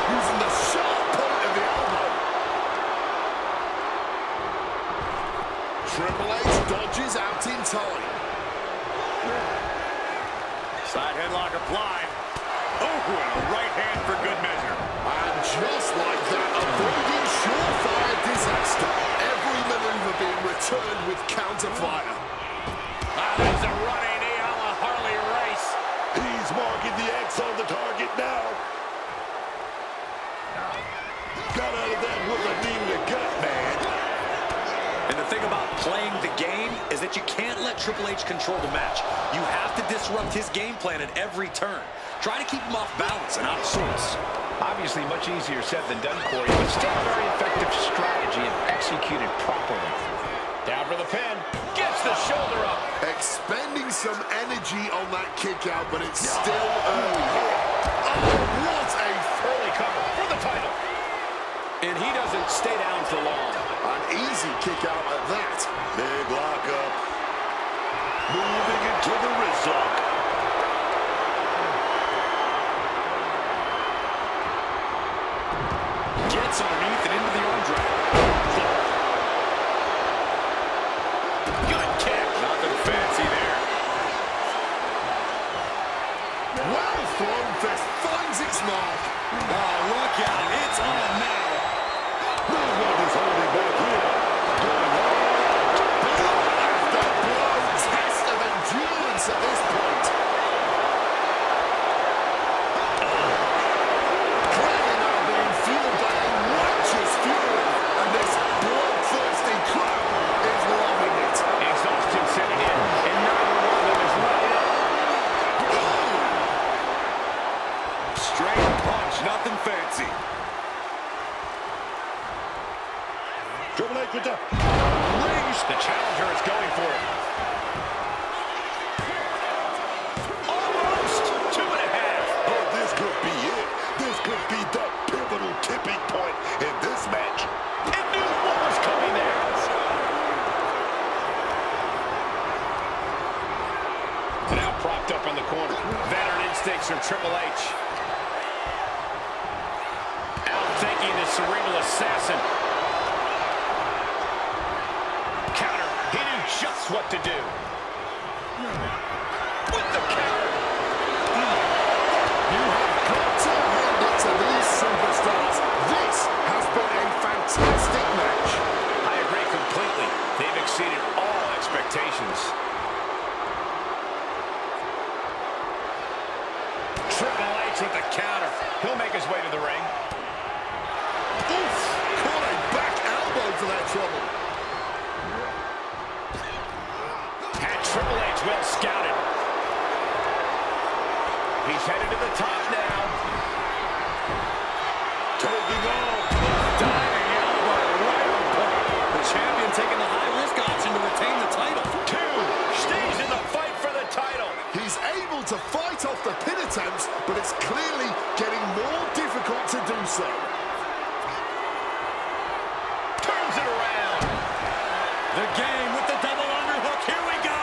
Using the sharp point of the elbow. Triple H dodges out in time. Side headlock applied. Oh, and a right hand for good measure. And just like that, avoiding surefire disaster. Every maneuver being returned with counterfire. There's a running knee on the Harley Race. He's marking the X on the target now. Got out of that with a knee to the gut, man. And the thing about playing the game is that you can't let Triple H control the match. You have to disrupt his game plan at every turn. Try to keep him off balance and out of sorts. Obviously much easier said than done, Corey, but still a very effective strategy if executed properly. Down for the pin. Gets the shoulder up. Expending some energy on that kick out, but it's still early here. Oh, what a early cover for the title. And he doesn't stay down for long. An easy kick out at that. Big lockup. Moving into the wrist lock. Gets underneath and into the arm drag. Good kick. Nothing fancy there. Well thrown fist finds its mark. Oh, look out. It's on now. No one is holding back here. Blow after blow. Test of endurance at this point. Dragon now being fueled by a righteous fury. And this bloodthirsty crowd is loving it. Exhaustion setting in, and neither one of them is letting up. Straight punch, nothing fancy. Triple H with the Range. The challenger is going for it. Almost 2.5. Oh, this could be it. This could be the pivotal tipping point in this match. And knew what was coming there. Now propped up in the corner. Veteran instincts from Triple H. Outthinking the cerebral assassin. Counter. He knew just what to do. With the counter. You have got to hand it to these superstars. This has been a fantastic match. I agree completely. They've exceeded all expectations. Triple H with the counter. He'll make his way to the ring. Oof! Caught a back elbow for that trouble. Had Triple H well scouted. He's headed to the top now. taking off. Diving elbow right on point. The champion taking the high-risk option to retain the title. Stays in the fight for the title. He's able to fight off the pin attempts, but it's clearly getting more difficult to do so. Turns it around. The game with the double underhook. Here we go.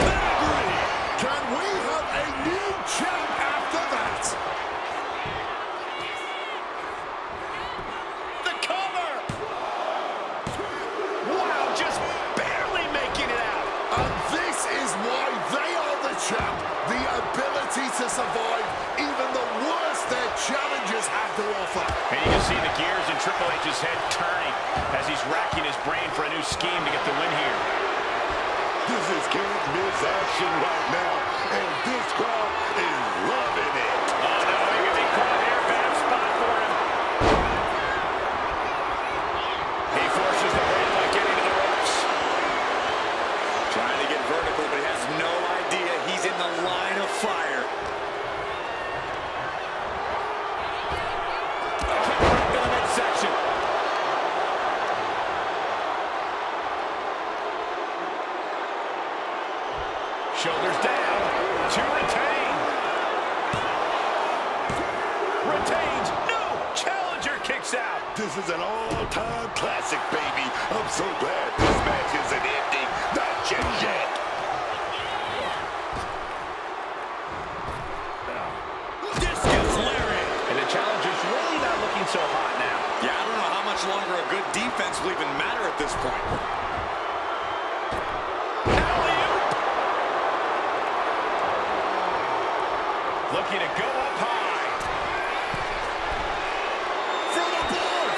Pedigree. Can we have a new champ after that? The cover. offer. And you can see the gears in Triple H's head turning as he's racking his brain for a new scheme to get the win here. This is can't miss action right now, and this crowd is loving it. Oh no, he can be caught here. Bad spot for him. He forces the brain by getting to the ropes. Trying to get vertical, but he has no idea he's in the line of fire. Section. Shoulders down to retain. Retains. No! Challenger kicks out. This is an all-time classic, baby. I'm so glad this match isn't ending. Not just yet. Discus lariat. And the challenger's really not looking so hot now. Yeah, I don't know how much longer a good defense will even matter at this point. Looking to go up high. From above.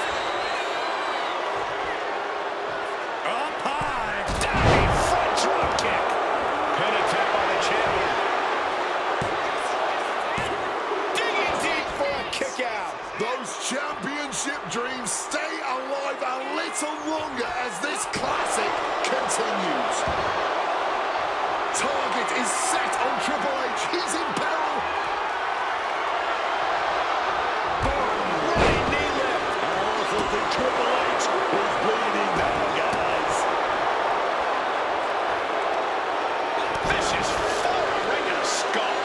Up high. Diving front drop kick. Pin attempt by the champion. Digging deep for a kick out. Those championship dreams stay alive a little longer as this classic continues. Target is set on Triple H. He's in peril. Running knee lift. I also think Triple H is bleeding now, guys. Vicious forearm right in the skull.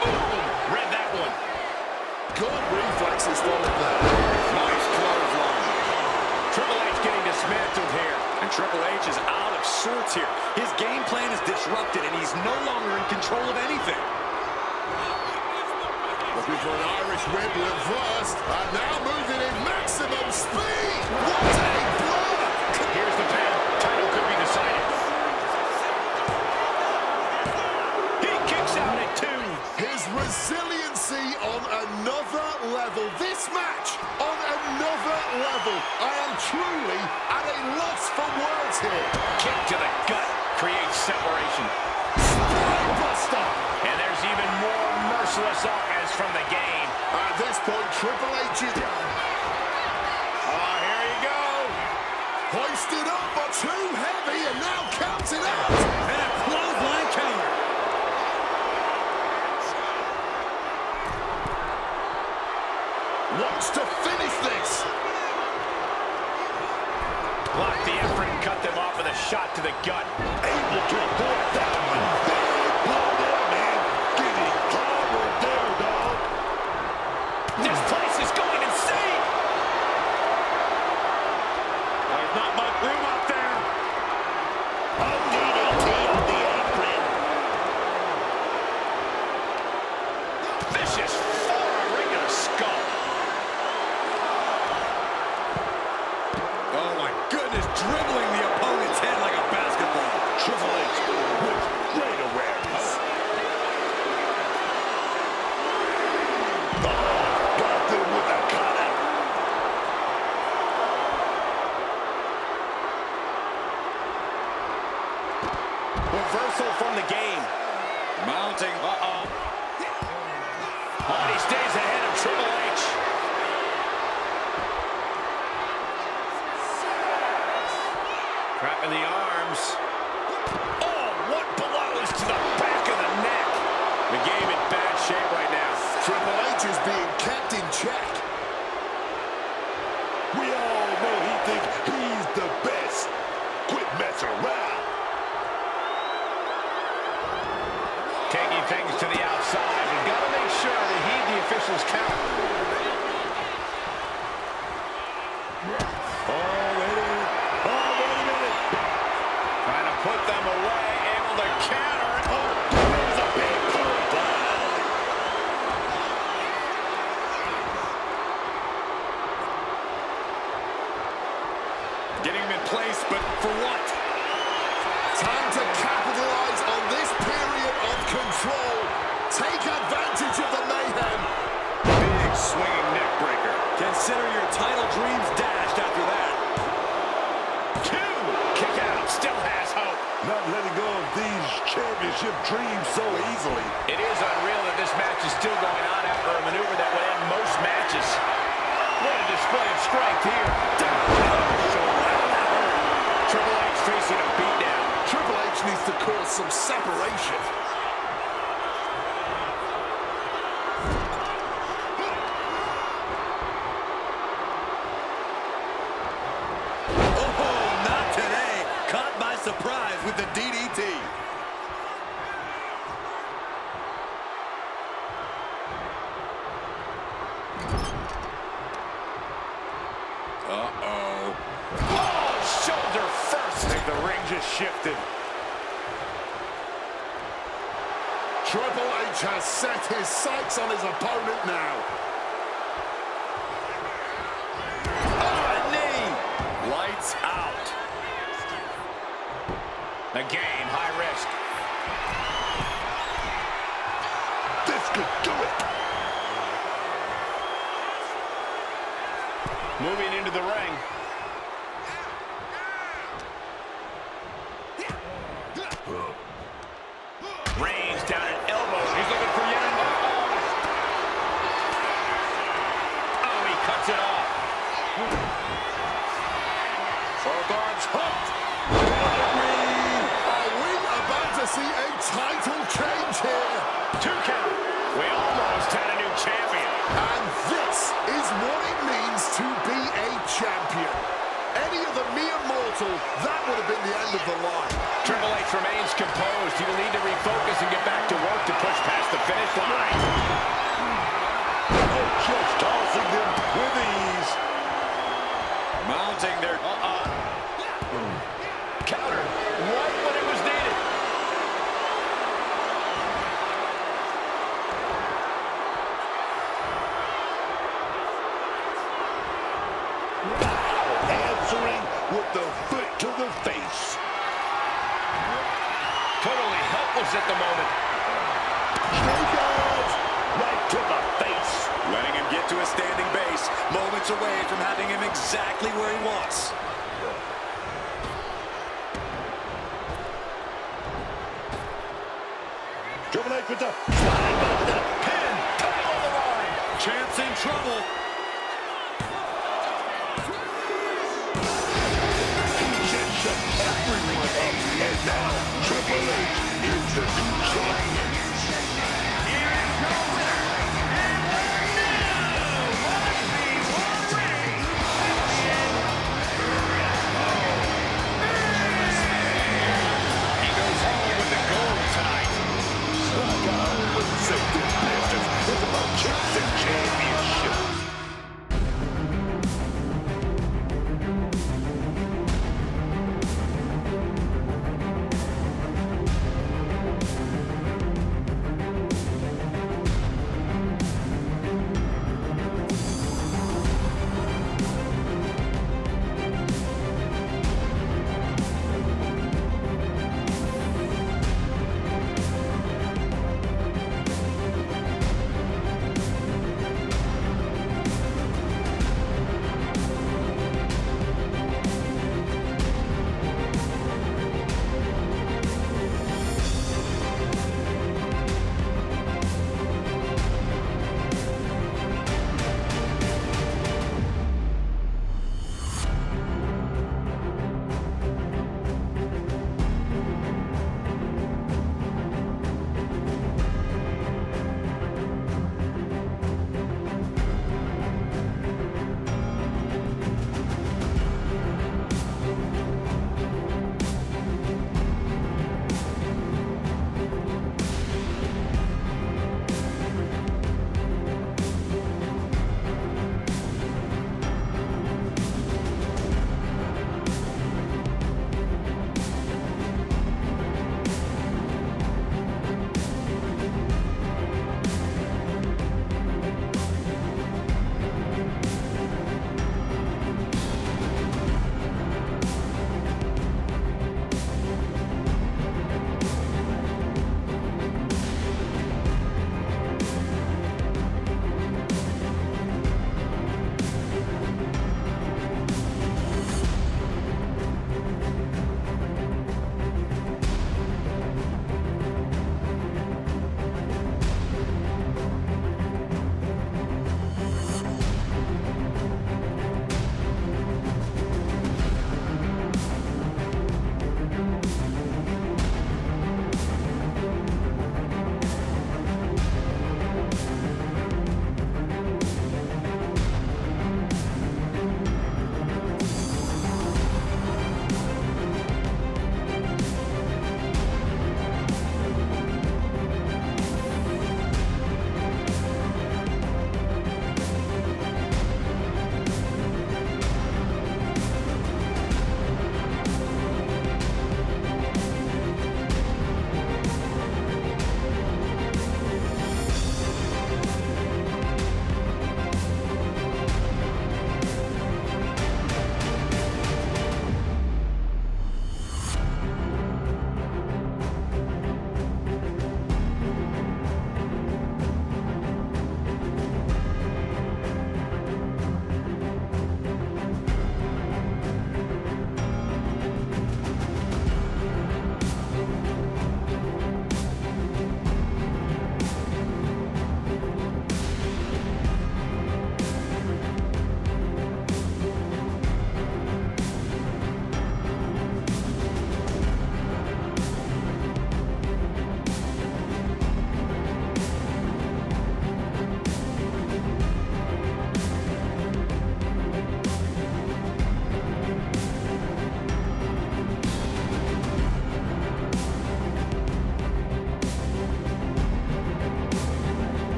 Boom! Read that one. Good reflexes from it there. Nice clothesline. Triple H getting dismantled here. And Triple H is out of sorts here. His game plan is disrupted, and he's no longer in control of anything. Looking for an Irish whip reversed, and now moving in maximum speed. What a blur! Here's the pin. Title could be decided. He kicks out at 2. His resiliency on another level. This match on another level. I am truly at a loss for words here. Kick to the gut creates separation. Spinebuster. And there's even more merciless offense from the game. At this point, Triple H is down. Oh, here you go. Hoisted up, but too heavy, and now counted out. And a clothesline counter. Wants to finish this. Block the effort and cut them off with a shot to the gut. Able to avoid that one. Big blow there, man. Getting clobbered there, dog. This place is going insane. There's not much room out there. I'm getting on the apron. Vicious forearm right in the skull. Oh, my goodness, dribbling the opponent's head like a basketball. Triple H with great awareness. Got them with a cutout. Reversal from the game. Mounting. Uh-oh. Oh, he stays ahead of Triple H. Trapping the arms. Oh, what blows to the back of the neck. The game in bad shape right now. Triple H is being kept in check. We all know he thinks he's the best. Quit messing around. Taking things to the outside. We've got to make sure to heed the officials' count. Trying to put them away. Able to counter. Oh, there's a big clothesline. Getting him in place, but for what? Time to capitalize on this period of control. Take advantage of the mayhem. Consider your title dreams dashed after that. 2. Kick out. Still has hope. Not letting go of these championship dreams so easily. It is unreal that this match is still going on after a maneuver that would end most matches. What a display of strength here. Triple H facing a beatdown. Triple H needs to cause some separation. Oh, not today. Caught by surprise with the DDT. Uh-oh. Oh, shoulder first. I think the ring just shifted. Triple H has set his sights on his opponent now. Oh, a knee. Lights out. Again, high risk. This could do it. Moving into the ring. Reigns down at elbow. He's looking for yet another. Oh, he cuts it off. Both arms hooked. Are we about to see a title change here? 2 count. We almost had a new champion. And this is what it means to be a champion. Any other mere mortal, that would have been the end of the line. Triple H remains composed. He will need to refocus and get back to work to push past the finish line. Oh, just tossing them with ease. Mounting their... Counter right when it was needed. Answering with the foot to the face. Totally helpless at the moment. Shakers right to the face. Letting him get to a standing base, moments away from having him exactly where he wants. Triple H with the slide Pin. Top of the line. Chance in trouble. just shut everyone up. And now Triple H is the new champion. It's about chips and championships.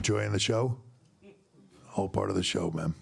Enjoying the show? All part of the show, man.